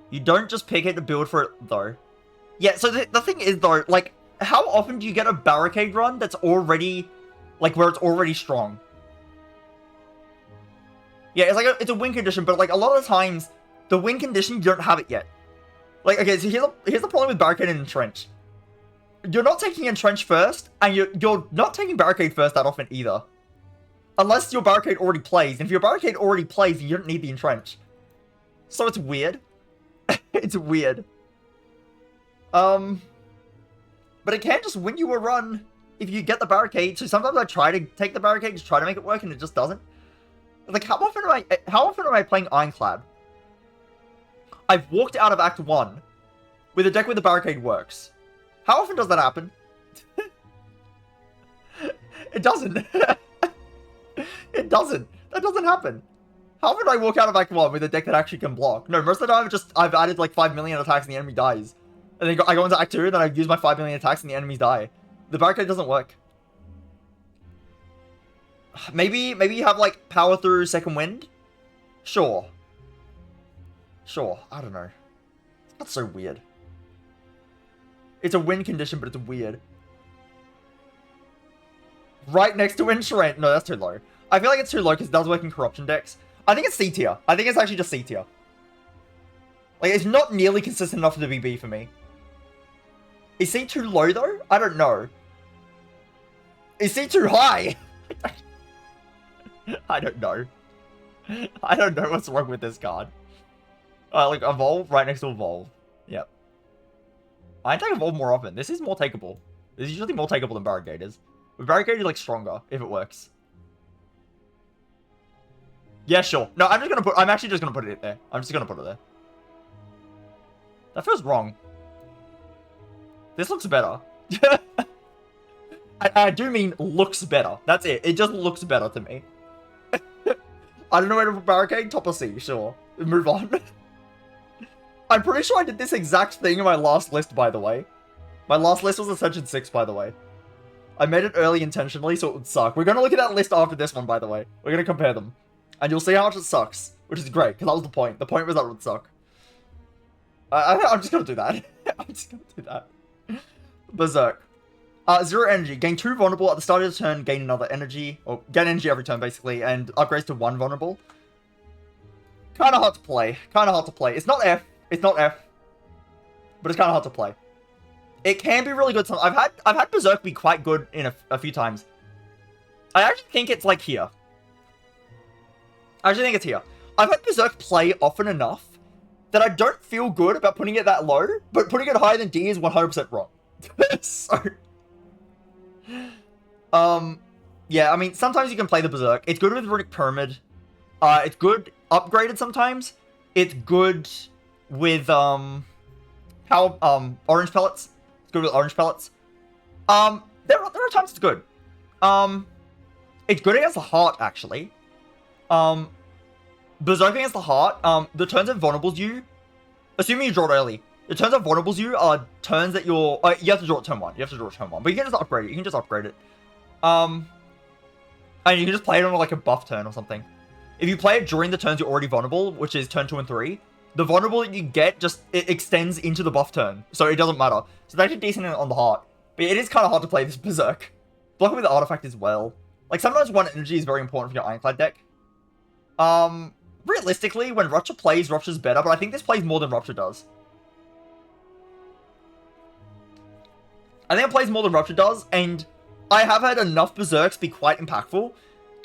[SPEAKER 1] You don't just pick it to build for it, though. Yeah, so the thing is, though, like, how often do you get a Barricade run that's already, like, where it's already strong? Yeah, it's like, it's a win condition, but, like, a lot of the times, the win condition, you don't have it yet. Like, okay, so here's the problem with Barricade and Entrench. You're not taking Entrench first, and you're not taking Barricade first that often, either. Unless your Barricade already plays, and if your Barricade already plays, you don't need the Entrench. So it's weird. It's weird. But it can just win you a run if you get the Barricade. So sometimes I try to take the Barricade, just try to make it work, and it just doesn't. Like, how often am I playing Ironclad? I've walked out of Act 1 with a deck where the Barricade works. How often does that happen? It doesn't. It doesn't. That doesn't happen. How often do I walk out of Act 1 with a deck that actually can block? No, most of the time I've added like 5 million attacks and the enemy dies. And then I go into Act 2 and then I use my 5 million attacks and the enemies die. The Barricade doesn't work. Maybe you have like power through Second Wind? Sure. Sure, I don't know. That's so weird. It's a win condition, but it's weird. Right next to Entrench. No, that's too low. I feel like it's too low because it does work in Corruption decks. I think it's C tier. I think it's actually just C tier. Like, it's not nearly consistent enough to be B for me. Is C too low, though? I don't know. Is C too high? I don't know. I don't know what's wrong with this card. Like, Evolve, right next to Evolve. Yep. I take Evolve more often. This is more takeable. This is usually more takeable than Barricade is. But Barricade is, like, stronger, if it works. Yeah, sure. No, I'm actually just gonna put it there. I'm just gonna put it there. That feels wrong. This looks better. I do mean looks better. That's it. It just looks better to me. I don't know where to put Barricade. Top or C, sure. Move on. I'm pretty sure I did this exact thing in my last list, by the way. My last list was Ascension 6, by the way. I made it early intentionally, so it would suck. We're gonna look at that list after this one, by the way. We're gonna compare them. And you'll see how much it sucks, which is great, because that was the point. The point was that it would suck. I'm just gonna do that. I'm just gonna do that. Berserk. 0 energy. Gain 2 vulnerable at the start of the turn, gain another energy. Or gain energy every turn, basically, and upgrades to 1 vulnerable. Kinda hard to play. Kinda hard to play. It's not F. It's not F. But it's kinda hard to play. It can be really good. I've had Berserk be quite good in a few times. I actually think it's like here. I actually think it's here. I've had Berserk play often enough that I don't feel good about putting it that low, but putting it higher than D is 100% wrong. So, yeah, I mean, sometimes you can play the Berserk. It's good with Runic Pyramid. It's good upgraded sometimes. It's good with, Orange Pellets. It's good with Orange Pellets. There are times it's good. It's good against the Heart, actually. Berserk against the Heart, the turns that vulnerables you, assuming you draw it early, the turns that vulnerables you are turns that you're, you have to draw it turn 1. You have to draw it turn 1. But you can just upgrade it. You can just upgrade it. And you can just play it on like a buff turn or something. If you play it during the turns you're already vulnerable, which is turn 2 and 3, the vulnerable that you get just, it extends into the buff turn. So it doesn't matter. So it's actually decent on the Heart. But it is kind of hard to play this Berserk. Blocking with the Artifact as well. Like, sometimes 1 energy is very important for your Ironclad deck. Realistically, when Rupture plays, Rupture's better, but I think this plays more than Rupture does. I think it plays more than Rupture does, and I have had enough Berserks be quite impactful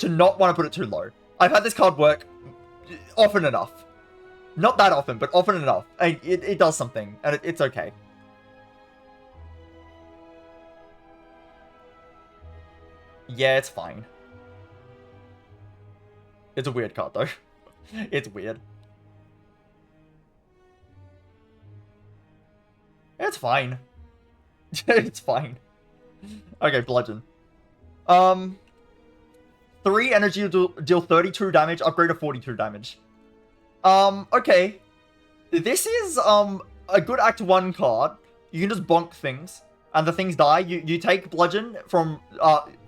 [SPEAKER 1] to not want to put it too low. I've had this card work often enough. Not that often, but often enough. And it does something, and it's okay. Yeah, it's fine. It's a weird card, though. It's weird. It's fine. It's fine. Okay, bludgeon. 3 energy to deal 32 damage, upgrade to 42 damage. Okay. This is, a good Act 1 card. You can just bonk things, and the things die. You take Bludgeon from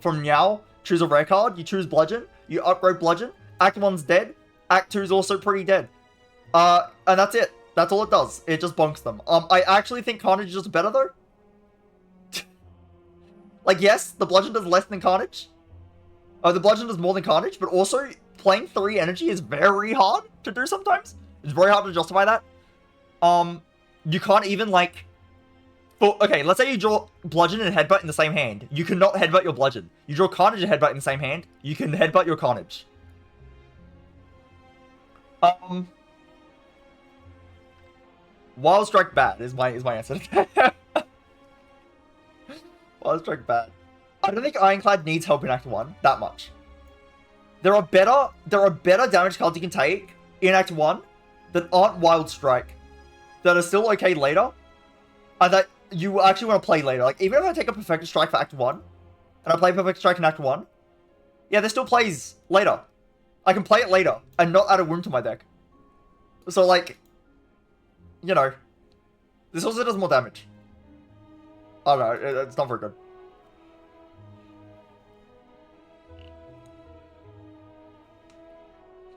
[SPEAKER 1] Meow, choose a rare card, you choose Bludgeon, you upgrade Bludgeon, Act 1's dead, Act 2's also pretty dead. And that's it. That's all it does. It just bonks them. I actually think Carnage is just better, though. Like, yes, the Bludgeon does less than Carnage. The Bludgeon does more than Carnage, but also playing 3 energy is very hard to do sometimes. It's very hard to justify that. You can't even, like... Okay, let's say you draw Bludgeon and Headbutt in the same hand. You cannot Headbutt your Bludgeon. You draw Carnage and Headbutt in the same hand. You can Headbutt your Carnage. Wild Strike bad is my answer. Wild Strike bad. I don't think Ironclad needs help in Act 1 that much. There are better damage cards you can take in Act 1 that aren't Wild Strike, that are still okay later, and that you actually want to play later. Like, even if I take a Perfected Strike for Act 1, and I play Perfect Strike in Act 1, yeah, there still plays later. I can play it later, and not add a wound to my deck. So, like, you know, this also does more damage. I don't know, it's not very good.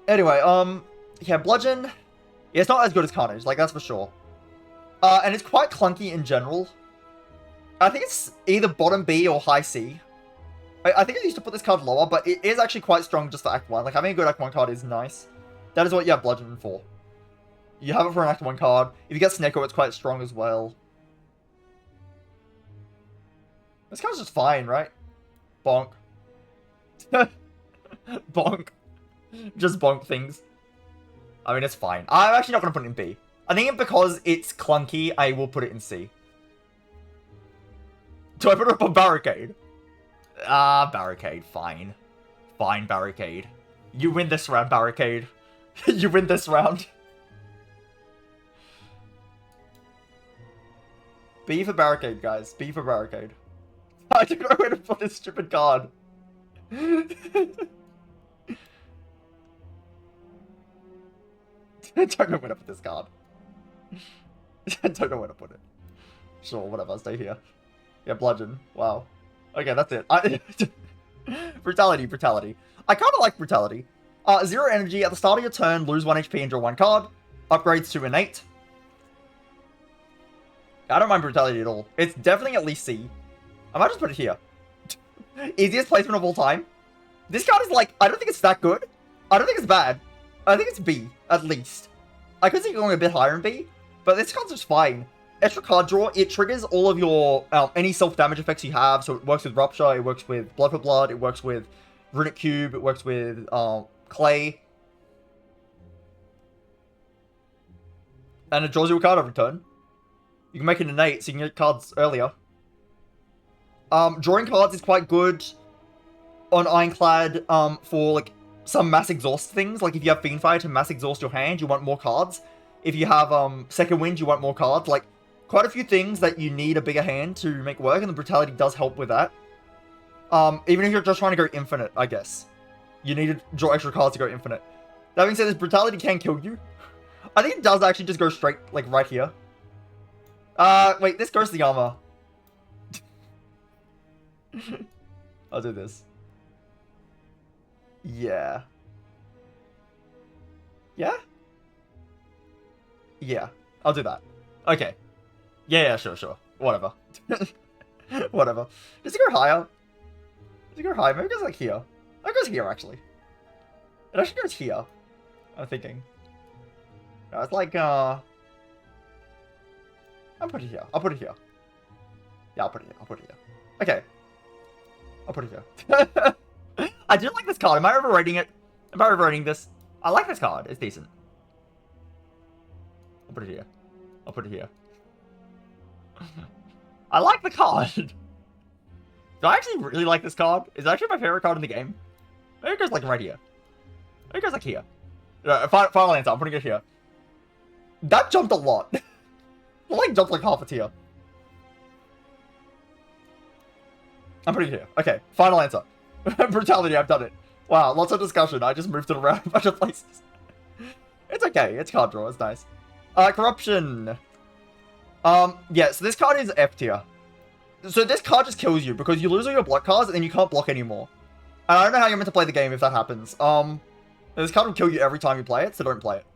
[SPEAKER 1] Anyway, yeah, Bludgeon, yeah, it's not as good as Carnage, like, that's for sure. And it's quite clunky in general. I think it's either bottom B or high C. I think I used to put this card lower, but it is actually quite strong just for Act 1. Like, having a good Act 1 card is nice. That is what you have Bludgeon for. You have it for an Act 1 card. If you get Snecko, it's quite strong as well. This card's just fine, right? Bonk. Bonk. Just bonk things. I mean, it's fine. I'm actually not going to put it in B. I think because it's clunky, I will put it in C. Do I put it up on Barricade? Barricade. Fine. Fine, Barricade. You win this round, Barricade. You win this round. B for Barricade, guys. B for Barricade. I don't know where to put this stupid card. I don't know where to put this card. I don't know where to put it. Sure, whatever, I'll stay here. Yeah, Bludgeon. Wow. Okay, that's it. Brutality. I kind of like Brutality. 0 energy. At the start of your turn, lose 1 HP and draw 1 card. Upgrades to Innate. I don't mind Brutality at all. It's definitely at least C. I might just put it here. Easiest placement of all time. This card is like, I don't think it's that good. I don't think it's bad. I think it's B, at least. I could see going a bit higher in B, but this card's just fine. Extra card draw, it triggers all of your, any self-damage effects you have, so it works with Rupture, it works with Blood for Blood, it works with Runic Cube, it works with, Clay. And it draws you a card every turn. You can make it innate, so you can get cards earlier. Drawing cards is quite good on Ironclad, for, like, some mass exhaust things. Like, if you have Fiendfire to mass exhaust your hand, you want more cards. If you have, Second Wind, you want more cards. Like, quite a few things that you need a bigger hand to make work, and the Brutality does help with that. Even if you're just trying to go infinite, I guess. You need to draw extra cards to go infinite. That being said, this Brutality can kill you. I think it does actually just go straight, like, right here. Wait, this goes to the armor. I'll do this. Yeah. Yeah? Yeah, I'll do that. Okay. Yeah, sure. Whatever. Whatever. Does it go higher? Does it go higher? Maybe it goes like here. Oh, it goes here, actually. It actually goes here. I'm thinking. No, it's like, I'll put it here. I'll put it here. Yeah, I'll put it here. Okay. I'll put it here. I do like this card. Am I overrating it? Am I overrating this? I like this card. It's decent. I'll put it here. I'll put it here. I like the card. Do I actually really like this card? It's actually my favorite card in the game. Maybe it goes like right here. Maybe it goes like here. Final answer. I'm putting it here. That jumped a lot. It like jumped like half a tier. I'm putting it here. Okay, final answer. Brutality, I've done it. Wow, lots of discussion. I just moved it around a bunch of places. It's okay. It's card draw. It's nice. Corruption. Yeah, so this card is F tier. So this card just kills you because you lose all your block cards and then you can't block anymore. And I don't know how you're meant to play the game if that happens. This card will kill you every time you play it, so don't play it.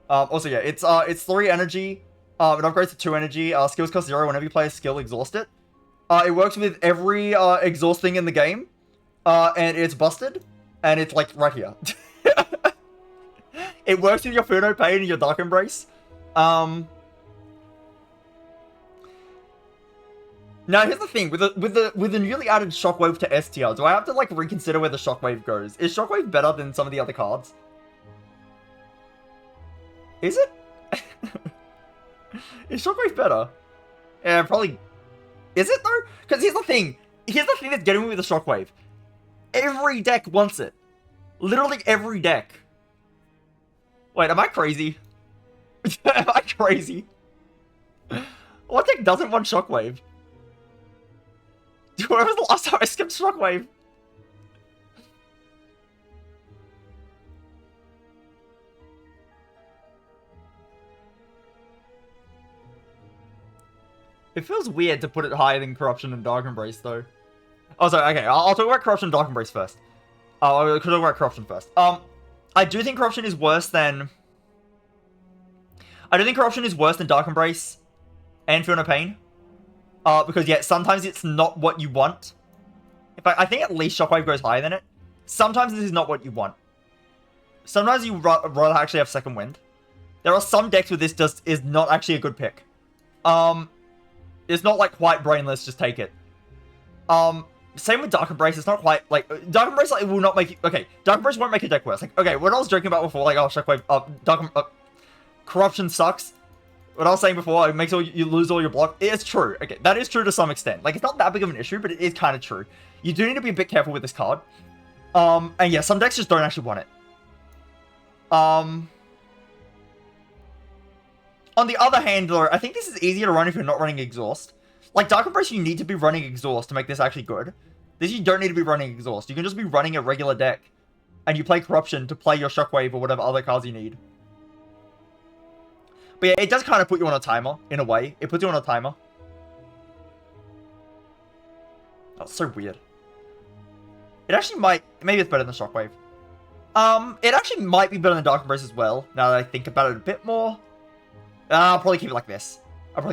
[SPEAKER 1] Also, yeah, it's 3 energy. It upgrades to 2 energy. Skills cost 0 whenever you play a skill, exhaust it. It works with every exhaust thing in the game. And it's busted. And it's like right here. It works with your Inferno Pain and your Dark Embrace. Now here's the thing, with the newly added Shockwave to S tier, do I have to like reconsider where the Shockwave goes? Is Shockwave better than some of the other cards? Is it? Is Shockwave better? Yeah, probably. Is it though? Because here's the thing that's getting me with the Shockwave. Every deck wants it. Literally every deck. Wait, am I crazy? Am I crazy? What deck doesn't want Shockwave? When was the last time I skipped Shockwave? It feels weird to put it higher than Corruption and Dark Embrace, though. Oh, sorry, okay, I'll talk about Corruption and Dark Embrace first. I'll talk about Corruption first. I do think Corruption is worse than... I don't think Corruption is worse than Dark Embrace and Inferno Pain. Because, yeah, sometimes it's not what you want. In fact, I think at least Shockwave goes higher than it. Sometimes this is not what you want. Sometimes you rather actually have Second Wind. There are some decks where this just is not actually a good pick. It's not like quite brainless, just take it. Same with Dark Embrace, it's not quite, like, Dark Embrace like, will not make you, okay, Dark Embrace won't make your deck worse. Like, okay, what I was joking about before, like, oh, Shockwave, Corruption sucks. What I was saying before, it makes you lose all your block. It's true. Okay, that is true to some extent. Like, it's not that big of an issue, but it is kind of true. You do need to be a bit careful with this card. And yeah, some decks just don't actually want it. On the other hand, though, I think this is easier to run if you're not running Exhaust. Like, Dark Embrace, you need to be running Exhaust to make this actually good. This, you don't need to be running Exhaust. You can just be running a regular deck. And you play Corruption to play your Shockwave or whatever other cards you need. But yeah, it does kind of put you on a timer, in a way. It puts you on a timer. That's so weird. It actually might... Maybe it's better than Shockwave. It actually might be better than Dark Embrace as well, now that I think about it a bit more. I'll probably keep it like this. I do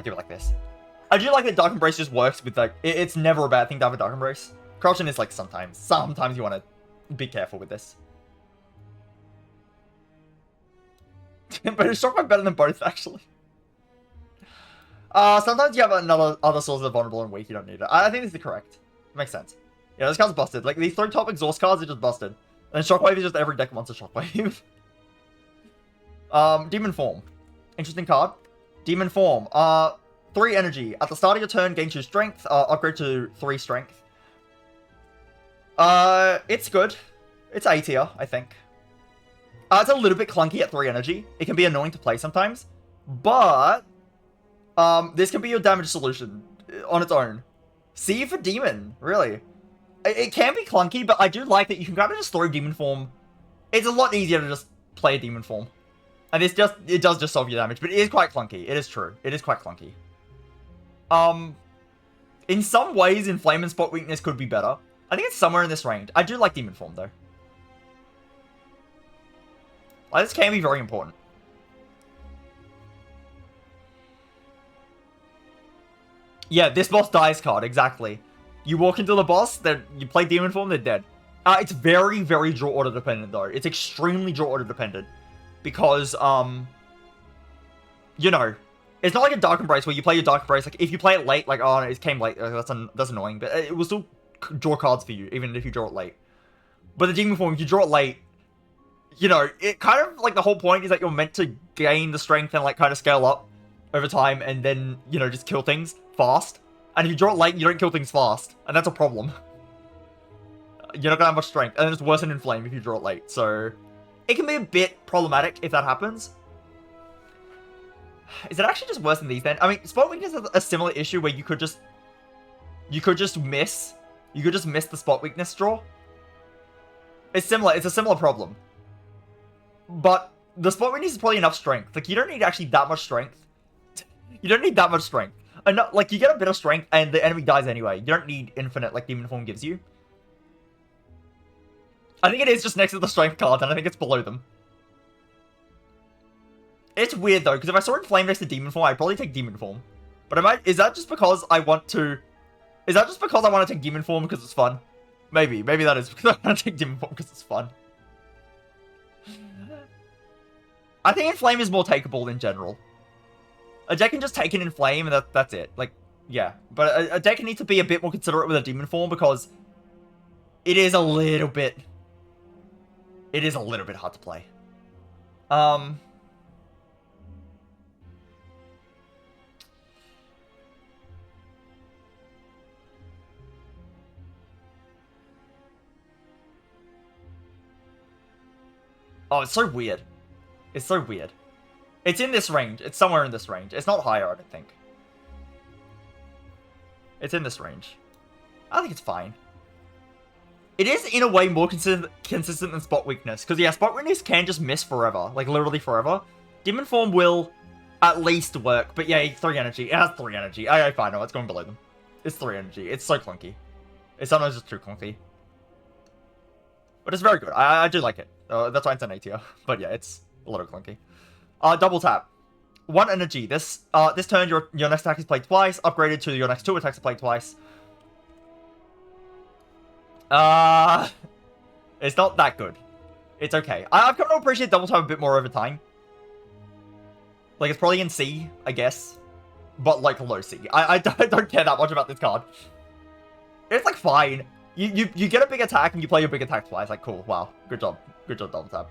[SPEAKER 1] like that Dark Embrace just works with, like... It's never a bad thing to have a Dark Embrace. Corruption is, like, sometimes. Sometimes you want to be careful with this. But is Shockwave better than both, actually? Sometimes you have other sources of vulnerable and weak, you don't need it. I think this is correct. It makes sense. Yeah, this card's busted. Like, these 3 top exhaust cards are just busted. And Shockwave is just every deck wants a Shockwave. Demon Form. Interesting card. Demon Form. 3 energy. At the start of your turn, gain 2 strength. Upgrade to 3 strength. It's good. It's A tier, I think. It's a little bit clunky at 3 energy. It can be annoying to play sometimes. But, this can be your damage solution on its own. C for Demon, really. It can be clunky, but I do like that you can kind of just throw Demon Form. It's a lot easier to just play a Demon Form. And it does just solve your damage, but it is quite clunky. It is true. It is quite clunky. In some ways, Inflame and Spot Weakness could be better. I think it's somewhere in this range. I do like Demon Form, though. Like, this can be very important. Yeah, this boss dies card, exactly. You walk into the boss, then you play Demon Form, they're dead. It's very, very draw order dependent, though. It's extremely draw order dependent. Because, you know, it's not like a Dark Embrace where you play your Dark Embrace. Like, if you play it late, like, oh, it came late, that's annoying. But it will still draw cards for you, even if you draw it late. But the demon form, if you draw it late, you know, it kind of, like, the whole point is that you're meant to gain the strength and, like, kind of scale up over time and then, you know, just kill things fast. And if you draw it late, you don't kill things fast. And that's a problem. You're not gonna have much strength. And it's worse than Inflame if you draw it late. So, it can be a bit problematic if that happens. Is it actually just worse than these then? I mean, Spot Weakness has a similar issue where you could just miss. You could just miss the Spot Weakness draw. It's similar. It's a similar problem. But the Spot Weakness is probably enough strength. Like, you don't need actually that much strength. You don't need that much strength. Enough, like, you get a bit of strength and the enemy dies anyway. You don't need infinite like Demon Form gives you. I think it is just next to the strength cards, and I think it's below them. It's weird though, because if I saw Inflame next to Demon Form, I'd probably take Demon Form. But is that just because I want to... Is that just because I want to take Demon Form because it's fun? Maybe that is because I want to take Demon Form because it's fun. I think Inflame is more takeable in general. A deck can just take an Inflame and that's it. Like, yeah. But a deck needs to be a bit more considerate with a Demon Form because it is a little bit... It is a little bit hard to play. Oh, it's so weird. It's so weird. It's in this range. It's somewhere in this range. It's not higher, I don't think. It's in this range. I think it's fine. It is, in a way, more consistent than Spot Weakness. Because, yeah, Spot Weakness can just miss forever. Like, literally forever. Demon Form will at least work. But, yeah, 3 energy. It has 3 energy. Okay, fine. No, it's going below them. It's 3 energy. It's so clunky. It's sometimes just too clunky. But it's very good. I do like it. That's why it's an A tier. But, yeah, it's a little clunky. Double tap. 1 energy. This turn, your next attack is played twice. Upgraded to your next 2 attacks are played twice. It's not that good. It's okay. I've come to appreciate double tap a bit more over time. Like, it's probably in C, I guess. But, like, low C. I don't care that much about this card. It's, like, fine. You get a big attack and you play your big attack twice. Like, cool. Wow. Good job. Good job, double tap.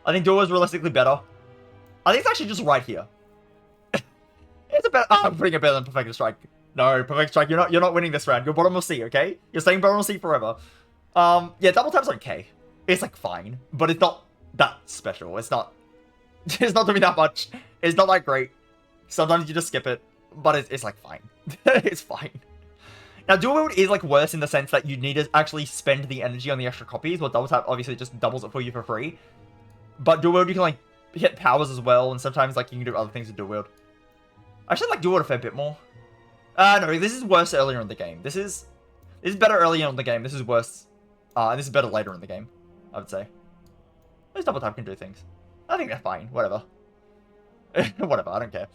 [SPEAKER 1] I think duo is realistically better. I think it's actually just right here. It's a better... I'm putting it better than Perfect Strike. No, Perfect Strike, you're not winning this round. You're bottom of C, okay? You're staying bottom of C forever. Yeah, double tap's okay. It's, like, fine. But it's not that special. It's not doing that much. It's not that great. Sometimes you just skip it. But it's like, fine. It's fine. Now, dual wield is, like, worse in the sense that you need to actually spend the energy on the extra copies, while double tap obviously just doubles it for you for free. But dual wield, you can, like, hit powers as well, and sometimes, like, you can do other things with dual wield. I should like dual wield a fair bit more. No, this is worse earlier in the game. This is better earlier in the game. This is worse. And this is better later in the game, I would say. At least double tap can do things. I think they're fine. Whatever. Whatever, I don't care.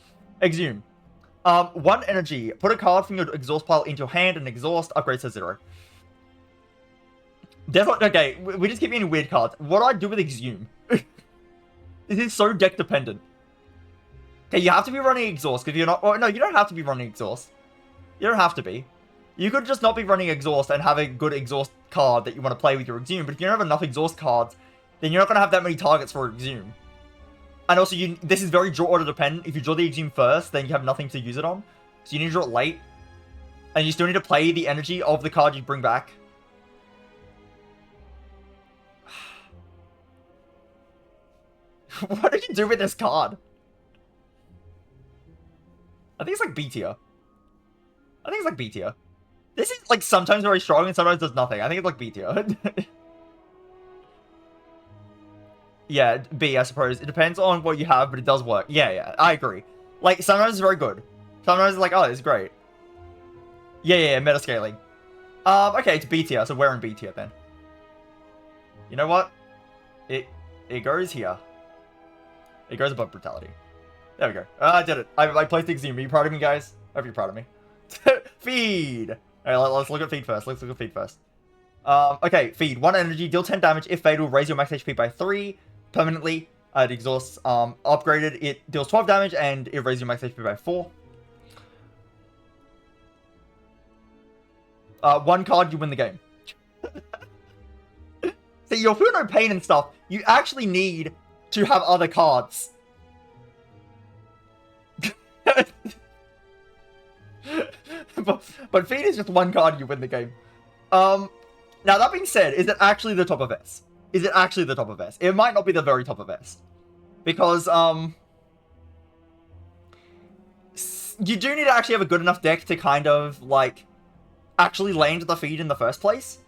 [SPEAKER 1] Exhume. 1 energy. Put a card from your exhaust pile into your hand and exhaust. Upgrades to 0. Okay, we just keep getting weird cards. What do I do with Exhume? This is so deck dependent. Okay, you have to be running exhaust because you're not... Oh, no, you don't have to be running exhaust. You don't have to be. You could just not be running exhaust and have a good exhaust card that you want to play with your Exhume. But if you don't have enough exhaust cards, then you're not going to have that many targets for Exhume. And also, this is very draw order dependent. If you draw the Exhume first, then you have nothing to use it on. So you need to draw it late. And you still need to play the energy of the card you bring back. What did you do with this card? I think it's like B tier. I think it's like B tier. This is like sometimes very strong and sometimes does nothing. I think it's like B tier. Yeah, B, I suppose. It depends on what you have, but it does work. Yeah, I agree. Like, sometimes it's very good. Sometimes it's like, oh, it's great. Yeah, metascaling. Okay, it's B tier, so we're in B tier then. You know what? It goes here. It goes above Brutality. There we go. I did it. I placed Exhume. Are you proud of me, guys? I hope you're proud of me. Feed! Alright, let's look at Feed first. Okay, Feed. 1 energy, deal 10 damage. If fatal, raise your max HP by 3 permanently. It exhausts. Upgraded, it deals 12 damage and it raises your max HP by 4. 1 card, you win the game. See, you'll feel no pain and stuff. You actually need to have other cards. but Feed is just one card, you win the game. Now that being said, is it actually the top of S? Is it actually the top of S? It might not be the very top of S. Because, you do need to actually have a good enough deck to kind of, like, actually land the Feed in the first place.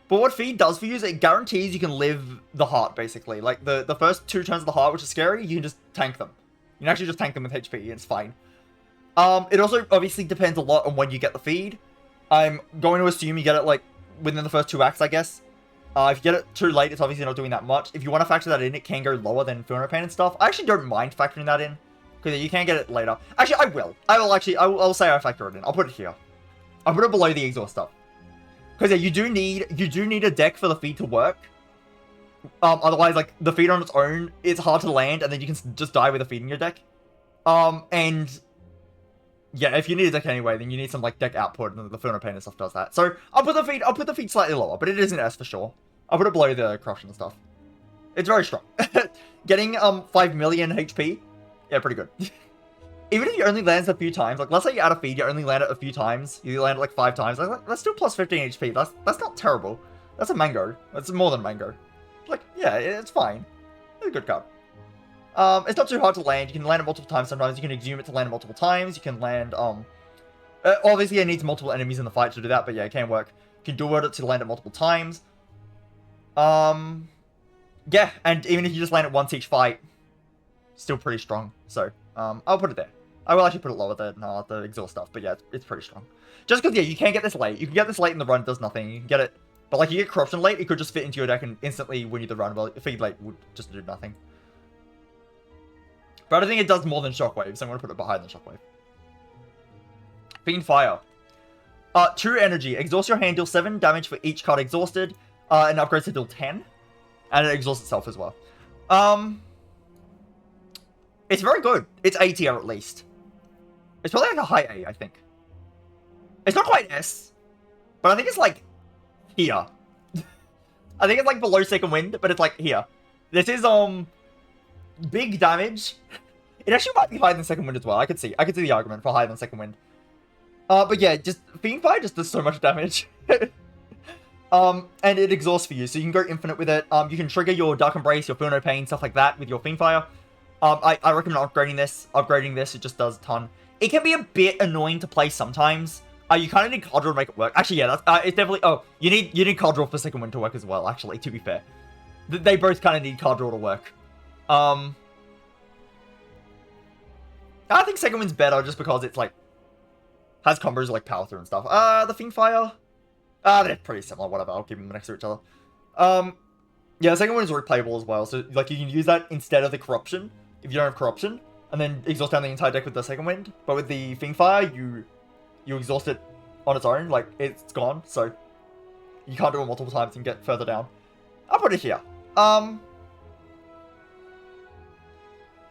[SPEAKER 1] But what Feed does for you is it guarantees you can live the heart, basically. Like, the first 2 turns of the heart, which is scary, you can just tank them. You can actually just tank them with HP, it's fine. It also obviously depends a lot on when you get the Feed. I'm going to assume you get it, like, within the first 2 acts, I guess. If you get it too late, it's obviously not doing that much. If you want to factor that in, it can go lower than Feel No Pain and stuff. I actually don't mind factoring that in, because you can get it later. Actually, I will. I'll say I factor it in. I'll put it here. I'll put it below the exhaust stuff. Because yeah, you do need a deck for the Feed to work. Otherwise, like, the Feed on its own, it's hard to land, and then you can just die with a Feed in your deck. And yeah, if you need a deck anyway, then you need some, like, deck output, and the Feel No Pain and stuff does that. So I'll put the Feed slightly lower, but it is an S for sure. I'll put it below the corruption and stuff. It's very strong. Getting 5 million HP, yeah, pretty good. Even if you only land a few times, like, let's say you add a Feed, you only land it a few times, you land it like 5 times, like, that's still plus 15 HP. That's not terrible. That's a mango. That's more than mango. Like, yeah, it's fine. It's a good card. It's not too hard to land. You can land it multiple times sometimes. You can exhume it to land it multiple times. You can land, obviously it needs multiple enemies in the fight to do that, but yeah, it can work. You can dual it to land it multiple times. Yeah, and even if you just land it once each fight, still pretty strong. So, I'll put it there. I will actually put it lower than the exhaust stuff, but yeah, it's pretty strong. Just because, yeah, you can get this late. You can get this late in the run, it does nothing. You can get it, but like, you get corruption late, it could just fit into your deck and instantly win you the run. Well, Feed late would just do nothing. But I think it does more than Shockwave, so I'm going to put it behind the Shockwave. Fiend Fire. 2 energy. Exhaust your hand, deal 7 damage for each card exhausted, and upgrades to deal 10. And it exhausts itself as well. It's very good. It's A tier at least. It's probably like a high A, I think. It's not quite S, but I think it's like here. I think it's like below second wind, but it's like here. This is big damage. It actually might be higher than second wind as well. I could see the argument for higher than second wind. But yeah, just Fiend Fire just does so much damage. And it exhausts for you, so you can go infinite with it. You can trigger your Dark Embrace, your Feel No Pain, stuff like that with your Fiend Fire. I recommend upgrading this. It just does a ton. It can be a bit annoying to play sometimes. You kind of need card draw to make it work. Actually, yeah, that's, it's definitely... Oh, you need card draw for second wind to work as well, actually, to be fair. They both kind of need card draw to work. I think second wind's better just because it's, like, has combos like Power Through and stuff. The Fiend Fire... they're pretty similar, whatever. I'll keep them next to each other. Yeah, the second one is replayable as well. So, like, you can use that instead of the Corruption, if you don't have Corruption, and then exhaust down the entire deck with the second wind. But with the Fiend Fire, you exhaust it on its own, like, it's gone, so you can't do it multiple times and get further down. I'll put it here. I mean,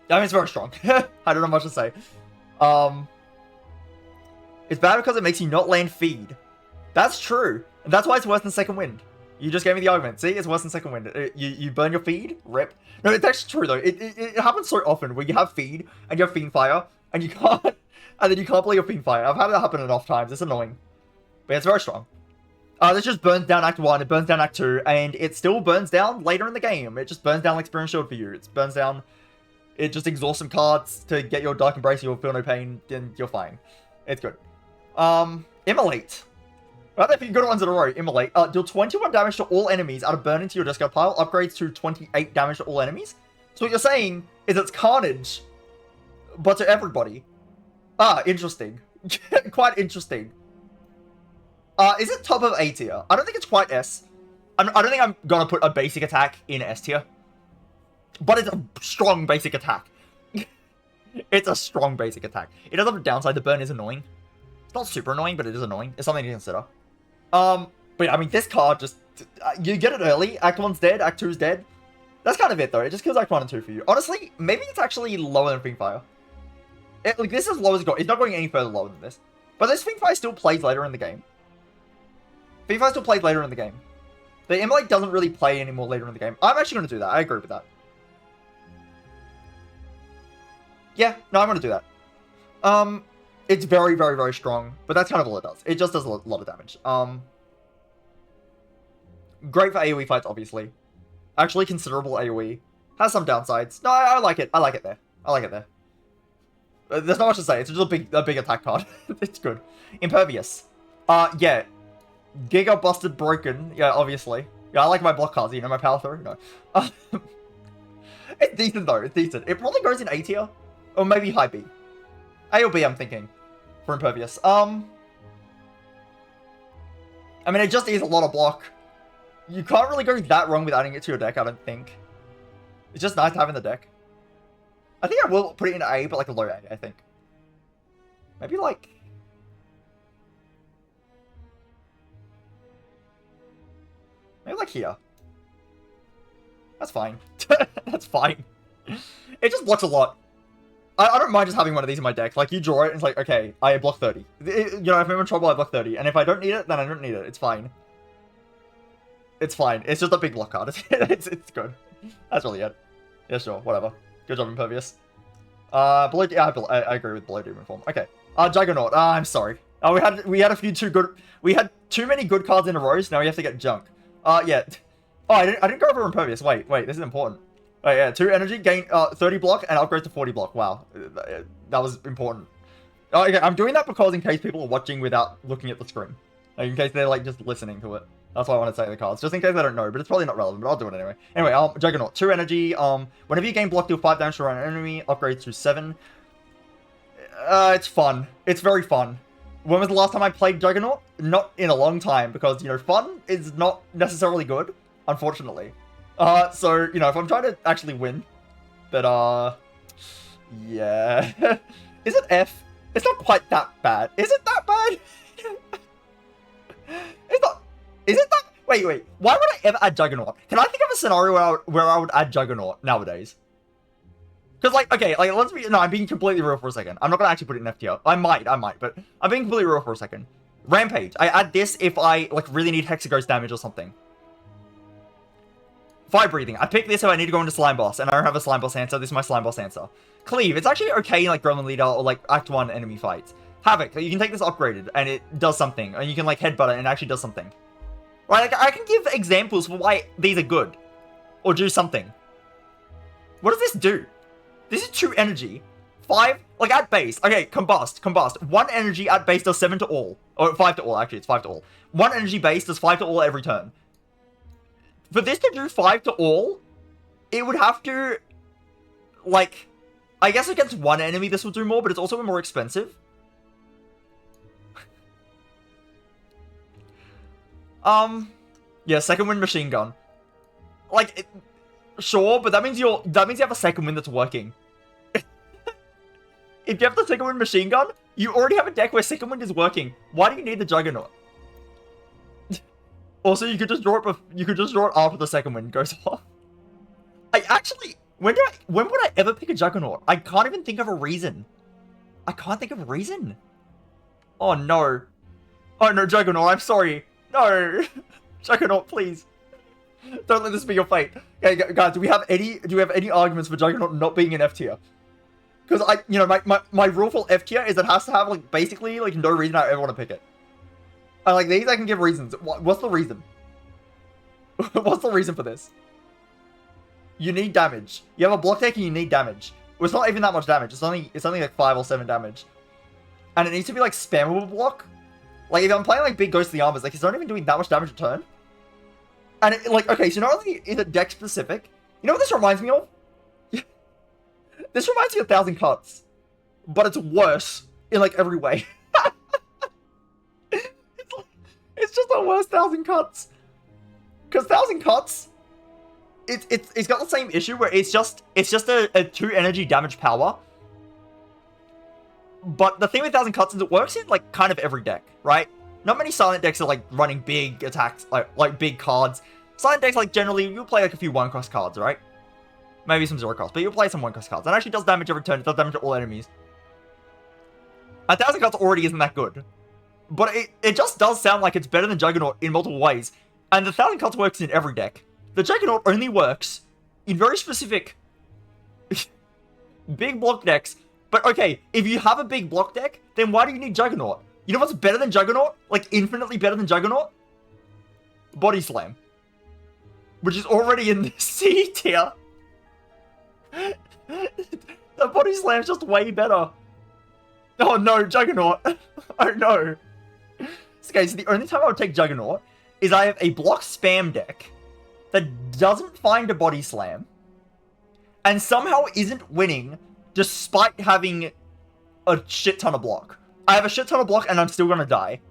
[SPEAKER 1] it's very strong. I don't know much to say. It's bad because it makes you not land Feed. That's true. And that's why it's worse than second wind. You just gave me the argument. See, it's worse than second wind. You burn your Feed, rip. No, it's actually true though. It happens so often where you have Feed and you have Fiend Fire and you can't, and then you can't play your Fiend Fire. I've had that happen enough times. It's annoying, but it's very strong. This just burns down Act 1, it burns down Act 2, and it still burns down later in the game. It just burns down like Experience Shield for you. It burns down. It just exhausts some cards to get your Dark Embrace, you'll feel no pain, then you're fine. It's good. Immolate. Right, if you go to ones in a row, Immolate. Deal 21 damage to all enemies out of burn into your discard pile. Upgrades to 28 damage to all enemies. So what you're saying is it's Carnage, but to everybody. Interesting. Quite interesting. Is it top of A tier? I don't think it's quite S. I don't think I'm gonna put a basic attack in S tier. But it's a strong basic attack. It's a strong basic attack. It does have a downside. The burn is annoying. It's not super annoying, but it is annoying. It's something to consider. But yeah, I mean, this card just... you get it early. Act 1's dead. Act 2's dead. That's kind of it, though. It just kills Act 1 and 2 for you. Honestly, maybe it's actually lower than Fiend Fire. Like, this is as low as it got. It's not going any further lower than this. But this Fiend Fire still plays later in the game. Fiend Fire still plays later in the game. The Immolate doesn't really play anymore later in the game. I'm actually going to do that. I agree with that. Yeah, no, I'm going to do that. It's very, very, very strong, but that's kind of all it does. It just does a lot of damage. Great for AoE fights, obviously. Actually, considerable AoE. Has some downsides. No, I like it. I like it there. I like it there. There's not much to say. It's just a big attack card. It's good. Impervious. Yeah. Giga busted broken. Yeah, obviously. Yeah, I like my block cards, you know, my power through. No. It's decent though. It's decent. It probably goes in A tier. Or maybe high B. A or B, I'm thinking. For Impervious. I mean, it just is a lot of block. You can't really go that wrong with adding it to your deck, I don't think. It's just nice to have in the deck. I think I will put it in A, but like a low A, I think. Maybe like... Maybe like here. That's fine. That's fine. It just blocks a lot. I don't mind just having one of these in my deck. Like, you draw it, and it's like, okay, I block 30. You know, if I'm in trouble, I block 30. And if I don't need it, then I don't need it. It's fine. It's fine. It's just a big block card. It's good. That's really it. Yeah, sure. Whatever. Good job, Impervious. Below... Yeah, I agree with Below Demon Form. Okay. Juggernaut. I'm sorry. We had a few too good... We had too many good cards in a row, so now we have to get junk. Yeah. Oh, I didn't go over Impervious. Wait. This is important. Oh, yeah. 2 energy, gain 30 block, and upgrade to 40 block. Wow. That was important. Oh, okay, I'm doing that because in case people are watching without looking at the screen. Like, in case they're, like, just listening to it. That's why I want to say the cards. Just in case they don't know, but it's probably not relevant, but I'll do it anyway. Anyway, Juggernaut. 2 energy. Whenever you gain block, deal 5 damage to an enemy. Upgrade to 7. It's fun. It's very fun. When was the last time I played Juggernaut? Not in a long time, because, you know, fun is not necessarily good, unfortunately. So, you know, if I'm trying to actually win, but, yeah. Is it F? It's not quite that bad. Is it that bad? It's not... Is it that... Wait. Why would I ever add Juggernaut? Can I think of a scenario where I would add Juggernaut nowadays? Because, like, okay, like, let's be... No, I'm being completely real for a second. I'm not going to actually put it in F tier. I might, but I'm being completely real for a second. Rampage. I add this if I, like, really need Hexaghost damage or something. Fire Breathing. I pick this if I need to go into Slime Boss, and I don't have a Slime Boss answer. This is my Slime Boss answer. Cleave. It's actually okay in, like, Gremlin Leader or, like, Act 1 enemy fights. Havoc. You can take this upgraded, and it does something. And you can, like, Headbutt it, and it actually does something. Right? Like, I can give examples for why these are good. Or do something. What does this do? This is 2 energy. 5, like, at base. Okay, Combust. 1 energy at base does 7 to all. Or 5 to all, actually. It's 5 to all. 1 energy base does 5 to all every turn. For this to do 5 to all, it would have to, like, I guess against 1 enemy this would do more, but it's also more expensive. Yeah, second wind machine gun. Like, sure, but that means you have a second wind that's working. If you have the second wind machine gun, you already have a deck where second wind is working. Why do you need the Juggernaut? Also, you could just draw it after the second wind goes off. I actually, when would I ever pick a Juggernaut? I can't even think of a reason. I can't think of a reason. Oh no. Oh no, Juggernaut, I'm sorry. No. Juggernaut, please. Don't let this be your fate. Okay, guys, do we have any arguments for Juggernaut not being an F tier? Because my rule for F tier is it has to have, like, basically, like, no reason I ever want to pick it. And, like, these I can give reasons. What's the reason? What's the reason for this? You need damage. You have a block deck and you need damage. Well, it's not even that much damage. It's only like 5 or 7 damage. And it needs to be, like, spammable block. Like, if I'm playing, like, big Ghostly Armors, like, it's not even doing that much damage a turn. And, like, okay, so not only is it deck specific, you know what this reminds me of? This reminds me of 1,000 Cuts. But it's worse in, like, every way. It's just the worst 1,000 Cuts. Because 1,000 Cuts, it's got the same issue where it's just a 2 energy damage power. But the thing with 1,000 Cuts is it works in, like, kind of every deck, right? Not many silent decks are, like, running big attacks, like big cards. Silent decks, like, generally, you'll play, like, a few 1-cost cards, right? Maybe some 0-cost, but you'll play some 1-cost cards. And it actually does damage every turn. It does damage to all enemies. 1,000 Cuts already isn't that good. But it just does sound like it's better than Juggernaut in multiple ways. And the 1,000 Cuts works in every deck. The Juggernaut only works in very specific big block decks. But okay, if you have a big block deck, then why do you need Juggernaut? You know what's better than Juggernaut? Like, infinitely better than Juggernaut? Body Slam. Which is already in the C tier. The Body Slam's just way better. Oh no, Juggernaut. Oh no. Okay, so the only time I would take Juggernaut is I have a block spam deck that doesn't find a Body Slam and somehow isn't winning despite having a shit ton of block. I have a shit ton of block and I'm still gonna die.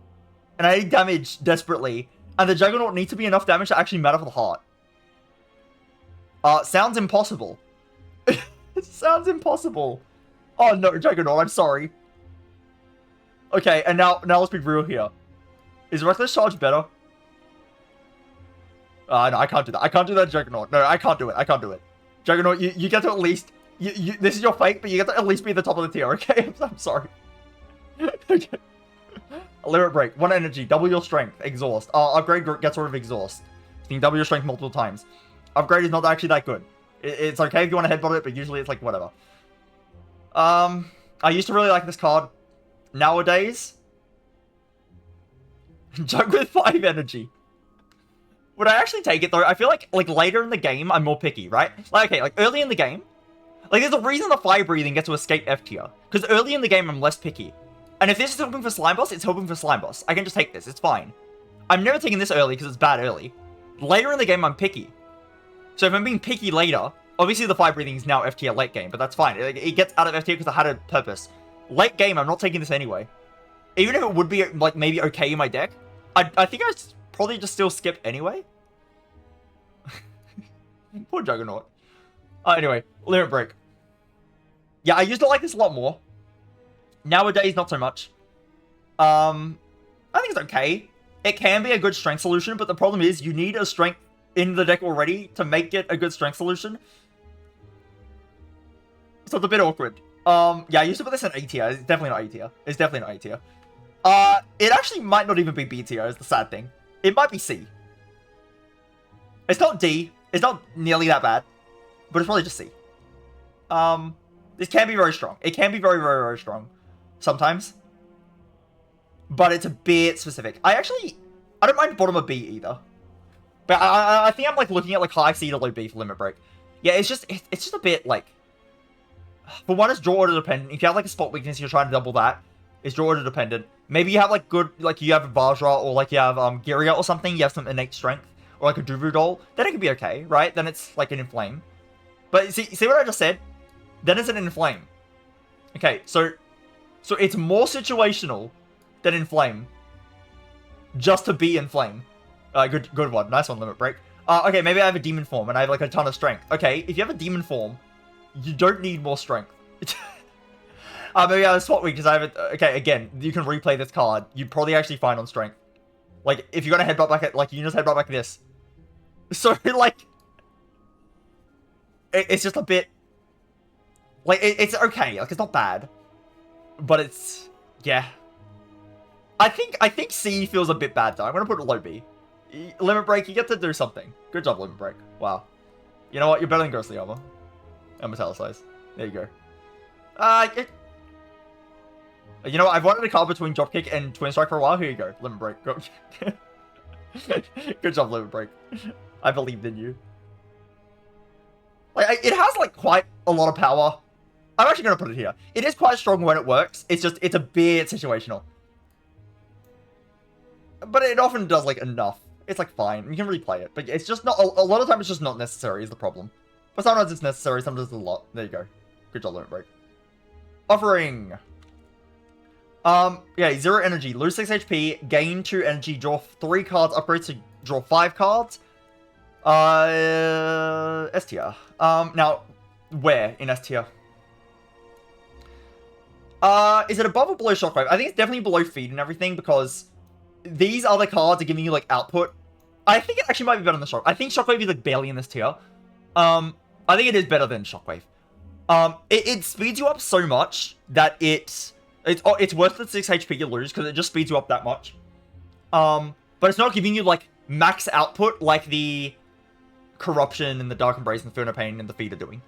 [SPEAKER 1] And I need damage desperately. And the Juggernaut needs to be enough damage to actually matter for the heart. Sounds impossible. It sounds impossible. Oh no, Juggernaut, I'm sorry. Okay, and now let's be real here. Is Reckless Charge better? No, I can't do that. I can't do that, Juggernaut. No, I can't do it. I can't do it. Juggernaut, you get to at least... this is your fate, but you get to at least be at the top of the tier, okay? I'm sorry. Okay. Limit Break. 1 energy. Double your strength. Exhaust. Upgrade gets rid of exhaust. You can double your strength multiple times. Upgrade is not actually that good. It's okay if you want to headbutt it, but usually it's like, whatever. I used to really like this card. Nowadays... Jug with 5 energy. Would I actually take it, though? I feel like later in the game, I'm more picky, right? Like, okay, like, early in the game... Like, there's a reason the Fire Breathing gets to escape F tier. Because early in the game, I'm less picky. And if this is helping for Slime Boss, it's helping for Slime Boss. I can just take this. It's fine. I'm never taking this early because it's bad early. Later in the game, I'm picky. So if I'm being picky later... Obviously, the Fire Breathing is now F tier late game, but that's fine. It gets out of F tier because I had a purpose. Late game, I'm not taking this anyway. Even if it would be, like, maybe okay in my deck, I think I'd probably just still skip anyway. Poor Juggernaut. Anyway, Limit Break. Yeah, I used to like this a lot more. Nowadays, not so much. I think it's okay. It can be a good strength solution, but the problem is you need a strength in the deck already to make it a good strength solution. So it's a bit awkward. Yeah, I used to put this in A tier. It's definitely not A tier. It's definitely not A tier. It actually might not even be B tier, is the sad thing. It might be C. It's not D. It's not nearly that bad. But it's probably just C. This can be very strong. It can be very, very, very strong. Sometimes. But it's a bit specific. I don't mind bottom of B either. But I think I'm, like, looking at, like, high C to low B for Limit Break. Yeah, it's just a bit, like... For one, it's draw order dependent. If you have, like, a spot weakness, you're trying to double that. It's draw order dependent. Maybe you have, like, good... Like, you have a Vajra, or, like, you have, Giria or something. You have some innate strength. Or, like, a Duvu Doll. Then it could be okay, right? Then it's, like, an Inflame. But, see what I just said? Then it's an Inflame. Okay, so it's more situational than Inflame. Just to be Inflame. Good one. Nice one, Limit Break. Okay, maybe I have a Demon Form and I have, like, a ton of strength. Okay, if you have a Demon Form, you don't need more strength. Maybe I have a spot weak because I have it. Okay, again, you can replay this card. You'd probably actually find on strength. Like, if you're gonna headbutt back at, like, you just headbutt back this. So, like... It's just a bit... Like, it's okay. Like, it's not bad. But it's... Yeah. I think C feels a bit bad, though. I'm gonna put it low B. Limit Break, you get to do something. Good job, Limit Break. Wow. You know what? You're better than Ghostly Armor. And Metallicize. There you go. You know what? I've wanted a card between Dropkick and Twin Strike for a while. Here you go. Limit Break. Go. Good job, Limit Break. I believed in you. Like, it has, like, quite a lot of power. I'm actually going to put it here. It is quite strong when it works. It's just, it's a bit situational. But it often does, like, enough. It's, like, fine. You can replay it. But it's just not, a lot of times it's just not necessary is the problem. But sometimes it's necessary, sometimes it's a lot. There you go. Good job, Limit Break. Offering. Yeah, 0 energy. Lose 6 HP. Gain 2 energy. Draw 3 cards. Upgrade to draw 5 cards. S tier. Now, where in S tier? Is it above or below Shockwave? I think it's definitely below Feed and everything because these other cards are giving you, like, output. I think it actually might be better than Shockwave. I think Shockwave is, like, barely in this tier. I think it is better than Shockwave. It speeds you up so much that it's worth the 6 HP you lose because it just speeds you up that much. But it's not giving you, like, max output like the Corruption and the Dark Embrace and the Inferno Pain and the Feed are doing.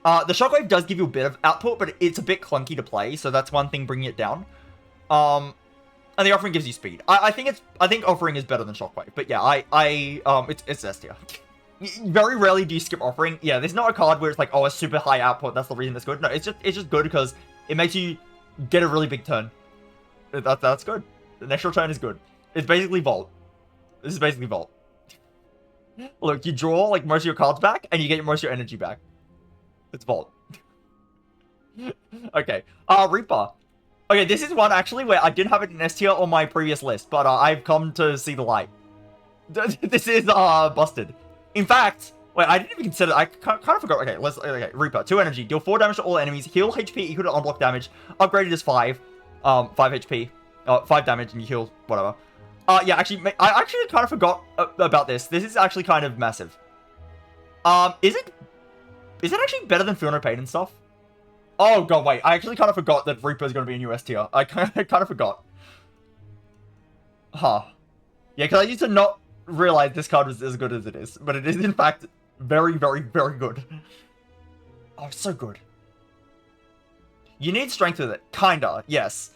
[SPEAKER 1] The Shockwave does give you a bit of output, but it's a bit clunky to play, so that's one thing bringing it down. And the Offering gives you speed. I think Offering is better than Shockwave, but yeah, it's S tier. Very rarely do you skip Offering. Yeah, there's not a card where it's like, oh, a super high output, that's the reason it's good. No, it's just good because it makes you get a really big turn. That's good. The next turn is good. It's basically Vault. This is basically Vault. Look, you draw like most of your cards back, and you get most of your energy back. It's Vault. Okay. Reaper. Okay, this is one actually where I didn't have it in S tier on my previous list, but I've come to see the light. This is busted. In fact, wait, I didn't even consider. I kind of forgot. Okay, Reaper. 2 energy, deal 4 damage to all enemies, heal HP equal to unblock damage, upgraded as 5 HP, 5 damage, and you heal whatever. Yeah, actually, I actually kind of forgot about this. This is actually kind of massive. Is it actually better than Feel No Pain and stuff? Oh god, wait, I actually kind of forgot that Reaper is going to be in US tier. I kind of forgot. Huh. Yeah, because I used to not realize this card was as good as it is, but it is in fact very, very, very good. Oh, it's so good. You need strength with it. Kinda, yes.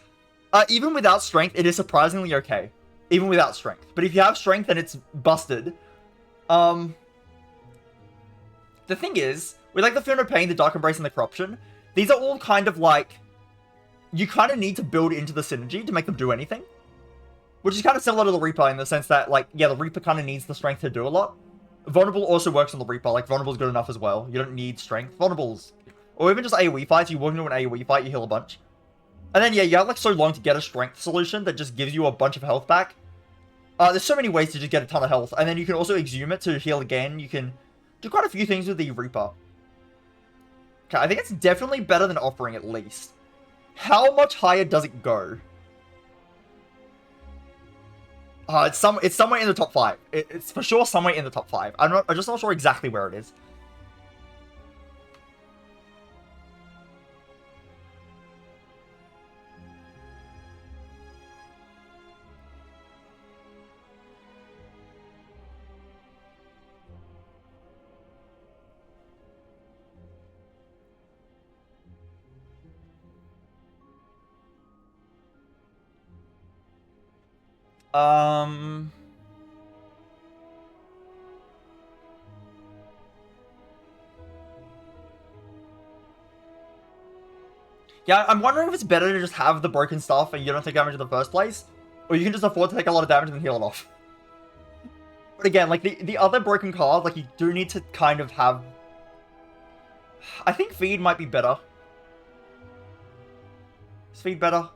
[SPEAKER 1] Even without strength, it is surprisingly okay. Even without strength. But if you have strength, then it's busted. The thing is, with like the Fear No Pain, the Dark Embrace, and the Corruption, these are all kind of like, you kind of need to build into the synergy to make them do anything. Which is kind of similar to the Reaper in the sense that, like, yeah, the Reaper kind of needs the strength to do a lot. Vulnerable also works on the Reaper. Like, Vulnerable's good enough as well. You don't need strength. Vulnerable's... Or even just AoE fights. You walk into an AoE fight, you heal a bunch. And then, yeah, you have, like, so long to get a strength solution that just gives you a bunch of health back. There's so many ways to just get a ton of health. And then you can also exhume it to heal again. You can do quite a few things with the Reaper. Okay, I think it's definitely better than Offering, at least. How much higher does it go? It's somewhere in the top 5. It's for sure somewhere in the top 5. I'm just not sure exactly where it is. Yeah, I'm wondering if it's better to just have the broken stuff and you don't take damage in the first place, or you can just afford to take a lot of damage and heal it off. But again, like, the other broken cards, like, you do need to kind of have... I think Feed might be better. Is Feed better?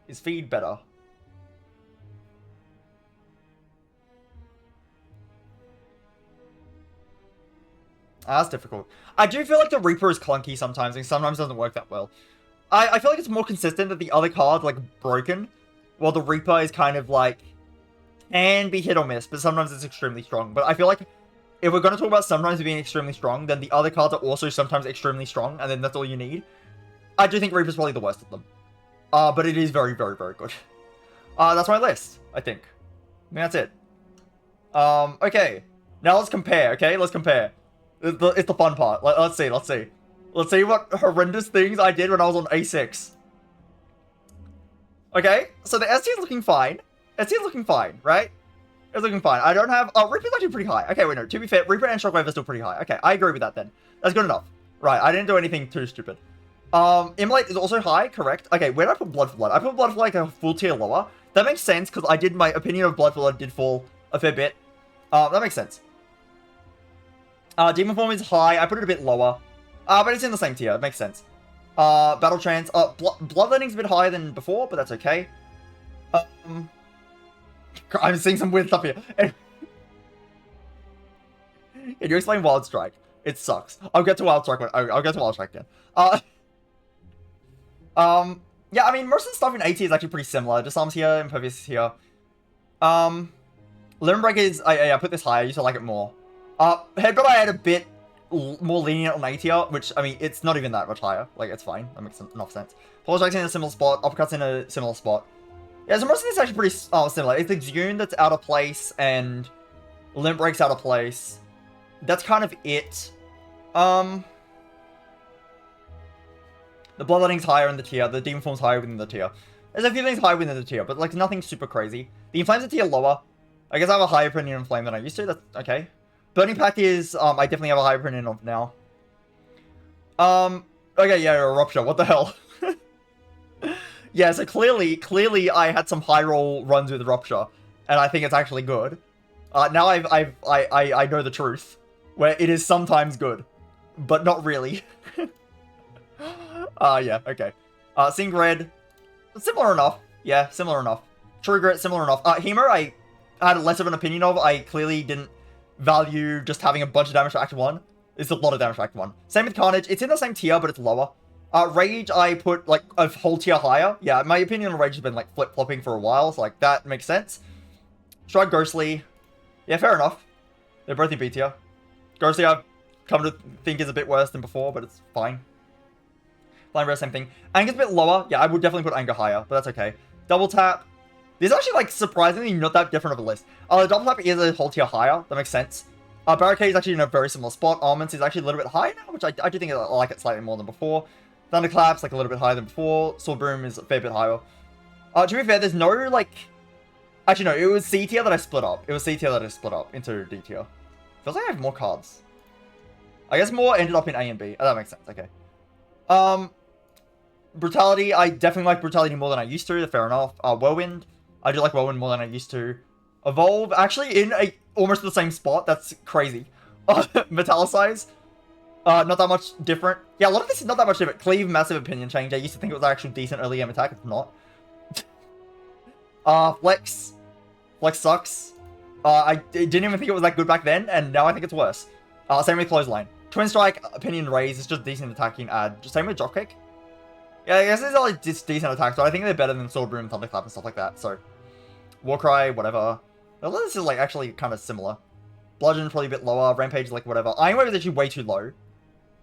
[SPEAKER 1] Is Feed better? That's difficult. I do feel like the Reaper is clunky sometimes, and sometimes doesn't work that well. I feel like it's more consistent that the other card's, like, broken, while the Reaper is kind of, like, can be hit or miss, but sometimes it's extremely strong. But I feel like if we're going to talk about sometimes being extremely strong, then the other cards are also sometimes extremely strong, and then that's all you need. I do think Reaper's probably the worst of them. But it is very, very, very good. That's my list, I think. I mean, that's it. Okay. Now let's compare, okay? Let's compare. It's the fun part. Let's see. Let's see what horrendous things I did when I was on A6. Okay, so the S tier is looking fine. S tier is looking fine, right? It's looking fine. I don't have... Oh, Reaper's actually pretty high. Okay, wait, no. To be fair, Reaper and Shockwave are still pretty high. Okay, I agree with that then. That's good enough. Right, I didn't do anything too stupid. Immolate is also high, correct? Okay, where did I put Blood for Blood? I put Blood for like a full tier lower. That makes sense, because I did... My opinion of Blood for Blood did fall a fair bit. That makes sense. Demon Form is high. I put it a bit lower. But it's in the same tier. It makes sense. Battle Trance. Bloodletting's a bit higher than before, but that's okay. I'm seeing some weird stuff here. Can you explain Wild Strike? It sucks. I'll get to Wild Strike. I'll get to Wild Strike again. Yeah, I mean, most of the stuff in AT is actually pretty similar. Disarm's here, Impervious is here. Limit Break is... I put this higher. I used to like it more. Headbutt I had a bit more lenient on A tier, which, I mean, it's not even that much higher. Like, it's fine. That makes enough sense. Pommel Strike's in a similar spot. Uppercut's in a similar spot. Yeah, so most of this is actually pretty similar. It's Exhume that's out of place, and Limp Break's out of place. That's kind of it. The Bloodletting's higher in the tier. The Demon Form's higher within the tier. There's a few things higher within the tier, but like nothing super crazy. The Inflame's a tier lower. I guess I have a higher opinion of Inflame than I used to. That's okay. Burning Pact is, I definitely have a higher opinion of now. Okay, yeah, Rupture. What the hell? Yeah, so clearly I had some high roll runs with Rupture, and I think it's actually good. Now I know the truth, where it is sometimes good, but not really. Yeah, okay. Seeing Red, similar enough. Yeah, similar enough. True Grit, similar enough. Hemo, I had less of an opinion of. I clearly didn't value just having a bunch of damage for Act 1. It's a lot of damage for Act 1. Same with Carnage. It's in the same tier, but it's lower. Rage, I put, like, a whole tier higher. Yeah, my opinion on Rage has been, like, flip-flopping for a while, so, like, that makes sense. Shrug, Ghostly. Yeah, fair enough. They're both in B tier. Ghostly, I've come to think is a bit worse than before, but it's fine. Flying Breath, same thing. Anger's a bit lower. Yeah, I would definitely put Anger higher, but that's okay. Double Tap. This is actually, like, surprisingly not that different of a list. Double Tap is a whole tier higher. That makes sense. Barricade is actually in a very similar spot. Armaments is actually a little bit higher now, which I do think I like it slightly more than before. Thunderclap's like a little bit higher than before. Sword Broom is a fair bit higher. To be fair, there's no, like... Actually, no, it was C tier that I split up. It was C tier that I split up into D tier. Feels like I have more cards. I guess more ended up in A and B. Oh, that makes sense, okay. Brutality, I definitely like Brutality more than I used to, fair enough. Whirlwind, I do like Whirlwind more than I used to. Evolve, actually in almost the same spot, that's crazy. Metallicize, not that much different. Yeah, a lot of this is not that much different. Cleave, massive opinion change. I used to think it was actually decent early game attack, it's not. Flex sucks. I didn't even think it was that good back then, and now I think it's worse. Same with Clothesline. Twin Strike, opinion raise, it's just decent attacking add. Just same with Dropkick. Yeah, I guess these are like just decent attacks, but I think they're better than Sword Broom, Thunderclap, and stuff like that, so. Warcry, whatever. A lot of this is like actually kind of similar. Bludgeon probably a bit lower. Rampage, like whatever. Iron Wave is actually way too low.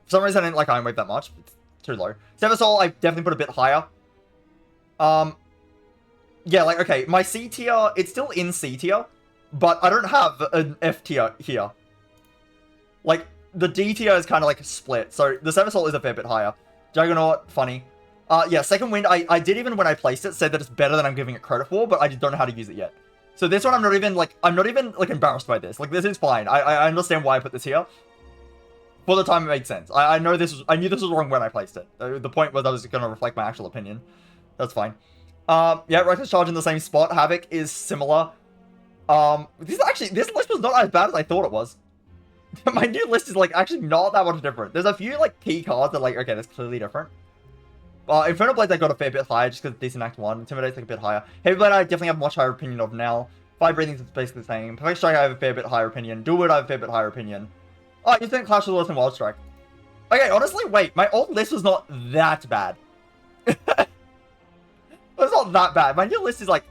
[SPEAKER 1] For some reason I didn't like Iron Wave that much. It's too low. Sever Soul, I definitely put a bit higher. Yeah, like, okay, my C tier, it's still in C tier, but I don't have an F tier here. Like, the D tier is kind of like split, so the Sever Soul is a fair bit higher. Juggernaut, funny. Yeah, Second Wind, I did even when I placed it, said that it's better than I'm giving it credit for, but I just don't know how to use it yet. So this one, I'm not even, like, embarrassed by this. Like, this is fine. I understand why I put this here. For the time, it made sense. I knew this was wrong when I placed it. The point was I was going to reflect my actual opinion. That's fine. Yeah, Reckless Charge in the same spot. Havoc is similar. This list was not as bad as I thought it was. My new list is, like, actually not that much different. There's a few, like, key cards that, like, okay, that's clearly different. Infernal Blade, I got a fair bit higher just because it's decent Act 1. Intimidate's like a bit higher. Heavy Blade, I definitely have a much higher opinion of now. Fire Breathing is basically the same. Perfect Strike, I have a fair bit higher opinion. Dual Wield, I have a fair bit higher opinion. Oh, you think Clash of the Lords and Wild Strike. Okay, honestly, wait. My old list was not that bad. It's not that bad. My new list is like...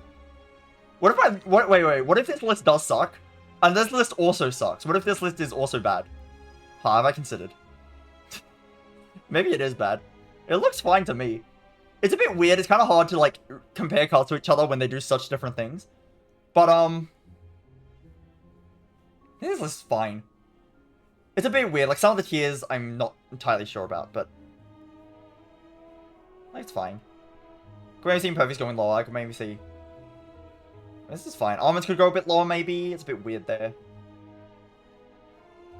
[SPEAKER 1] What if wait. What if this list does suck? And this list also sucks. What if this list is also bad? Huh, have I considered? Maybe it is bad. It looks fine to me. It's a bit weird. It's kind of hard to, like, compare cards to each other when they do such different things. But, I think this list is fine. It's a bit weird. Like, some of the tiers I'm not entirely sure about, but... like, it's fine. Could maybe see Impervious going lower. I could maybe see... this is fine. Armaments could go a bit lower, maybe. It's a bit weird there.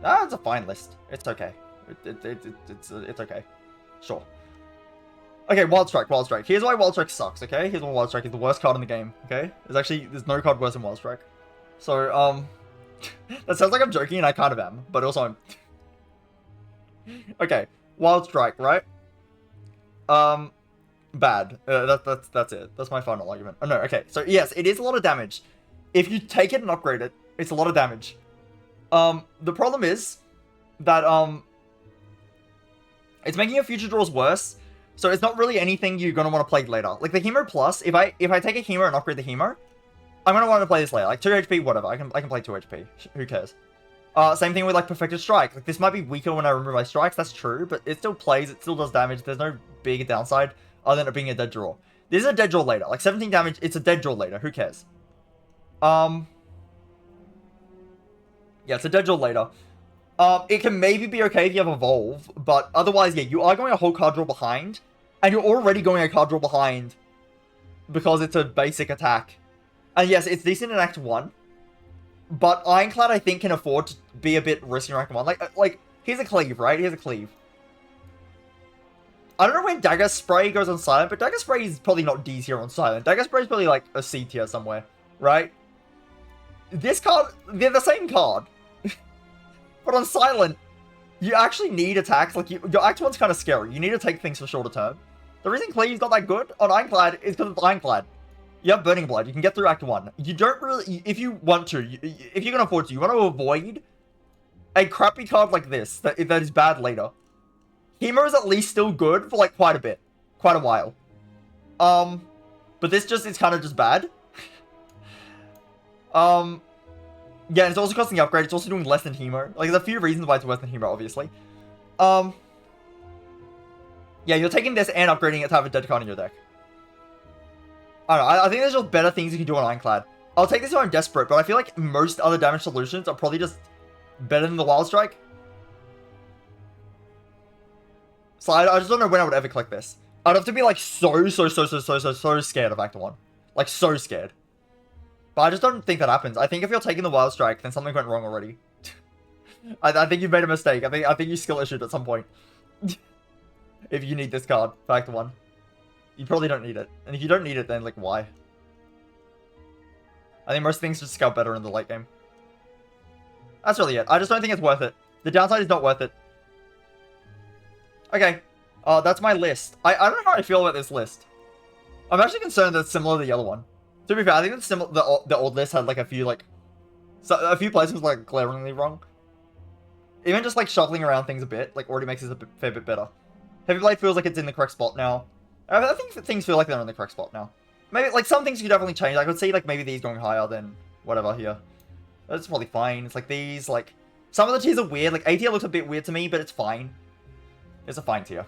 [SPEAKER 1] Ah, it's a fine list. It's okay. It's okay. Sure. Okay, Wild Strike. Here's why Wild Strike sucks, okay? Here's why Wild Strike is the worst card in the game, okay? There's no card worse than Wild Strike. So, that sounds like I'm joking, and I kind of am, but also I'm... okay, Wild Strike, right? Bad. That's it. That's my final argument. Oh, no, okay. So, yes, it is a lot of damage. If you take it and upgrade it, it's a lot of damage. The problem is that, it's making your future draws worse. So it's not really anything you're gonna want to play later. Like the Hemo Plus, if I take a Hemo and upgrade the Hemo, I'm gonna want to play this later. Like 2 HP, whatever. I can play 2 HP. Who cares? Same thing with like Perfected Strike. Like this might be weaker when I remove my strikes. That's true, but it still plays. It still does damage. There's no big downside other than it being a dead draw. This is a dead draw later. Like 17 damage, it's a dead draw later. Who cares? Yeah, it's a dead draw later. It can maybe be okay if you have Evolve, but otherwise, yeah, you are going a whole card draw behind, and you're already going a card draw behind because it's a basic attack. And yes, it's decent in Act 1, but Ironclad, I think, can afford to be a bit risky in Act 1. Like, here's a Cleave, right? Here's a Cleave. I don't know when Dagger Spray goes on silent, but Dagger Spray is probably not D tier on silent. Dagger Spray is probably like a C tier somewhere, right? This card, they're the same card. But on silent, you actually need attacks. Like, your Act 1's kind of scary. You need to take things for shorter term. The reason Cleave's not that good on Ironclad is because it's Ironclad. You have Burning Blood. You can get through Act 1. You don't really, if you want to, if you can afford to, you want to avoid a crappy card like this that is bad later. Hemo is at least still good for, like, quite a bit. Quite a while. But this just is kind of just bad. Yeah, it's also costing the upgrade. It's also doing less than Hemo. Like, there's a few reasons why it's worse than Hemo, obviously. Yeah, you're taking this and upgrading it to have a dead card in your deck. I don't know. I think there's just better things you can do on Ironclad. I'll take this on Desperate, but I feel like most other damage solutions are probably just better than the Wild Strike. So I just don't know when I would ever click this. I'd have to be like so scared of Act 1. Like, so scared. But I just don't think that happens. I think if you're taking the Wild Strike, then something went wrong already. I think you've made a mistake. I think you skill issued at some point. If you need this card for Act 1. You probably don't need it. And if you don't need it, then, like, why? I think most things just scout better in the late game. That's really it. I just don't think it's worth it. The downside is not worth it. Okay. That's my list. I don't know how I feel about this list. I'm actually concerned that it's similar to the other one. To be fair, I think it's similar. The old list had like a few places like glaringly wrong. Even just like shuffling around things a bit, like, already makes this a fair bit better. Heavy Blade feels like it's in the correct spot now. I think things feel like they're in the correct spot now. Maybe like some things you could definitely change. I could see like maybe these going higher than whatever here. That's probably fine. It's like these, like, some of the tiers are weird. Like, A tier looks a bit weird to me, but it's fine. It's a fine tier.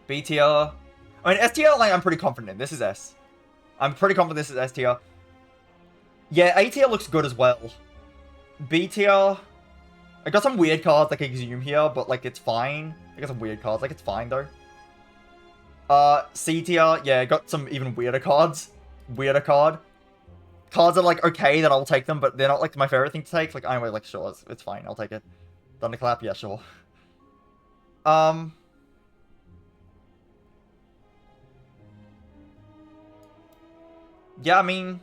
[SPEAKER 1] B tier. I mean, S tier, like, I'm pretty confident in. This is S. I'm pretty confident this is S tier. Yeah, A tier looks good as well. B tier, I got some weird cards like Exhume here, but, like, it's fine. I got some weird cards. Like, it's fine, though. C tier, yeah, I got some even weirder cards. Weirder card. Cards that are, like, okay, that I'll take them, but they're not, like, my favorite thing to take. Like, anyway, like, sure, it's fine. I'll take it. Thunderclap, yeah, sure. Yeah, I mean,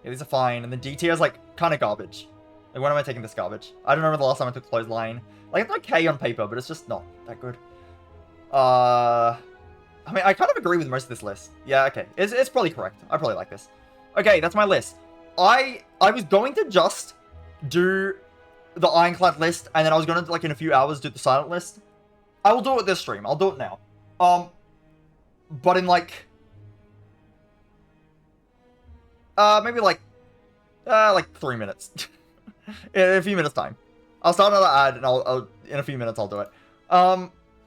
[SPEAKER 1] yeah, these are fine. And the D tier is, like, kind of garbage. Like, when am I taking this garbage? I don't remember the last time I took Clothesline. Like, it's okay on paper, but it's just not that good. I mean, I kind of agree with most of this list. Yeah, okay. It's probably correct. I probably like this. Okay, that's my list. I was going to just do the Ironclad list, and then I was going to, like, in a few hours, do the Silent list. I will do it this stream. I'll do it now. But in, like... maybe, like 3 minutes. In a few minutes' time. I'll start another ad, and I'll in a few minutes, I'll do it.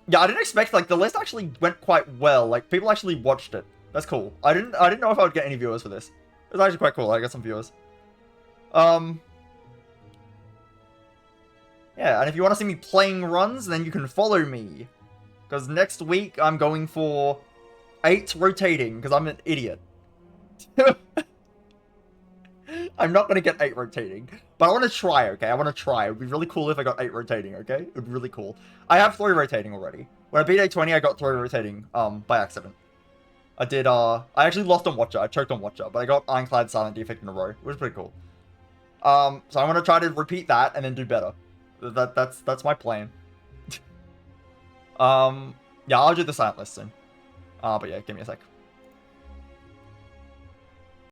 [SPEAKER 1] Yeah, I didn't expect, like, the list actually went quite well. Like, people actually watched it. That's cool. I didn't know if I would get any viewers for this. It was actually quite cool. I got some viewers. Yeah, and if you want to see me playing runs, then you can follow me. Because next week, I'm going for 8 rotating, because I'm an idiot. I'm not going to get 8 rotating. But I want to try, okay? I want to try. It would be really cool if I got 8 rotating, okay? It would be really cool. I have 3 rotating already. When I beat 820, I got 3 rotating, by accident. I did, I actually lost on Watcher. I choked on Watcher, but I got Ironclad Silent Defect in a row. It was pretty cool. So I'm going to try to repeat that and then do better. That's my plan. Yeah, I'll do the Silent list soon. But yeah, give me a sec.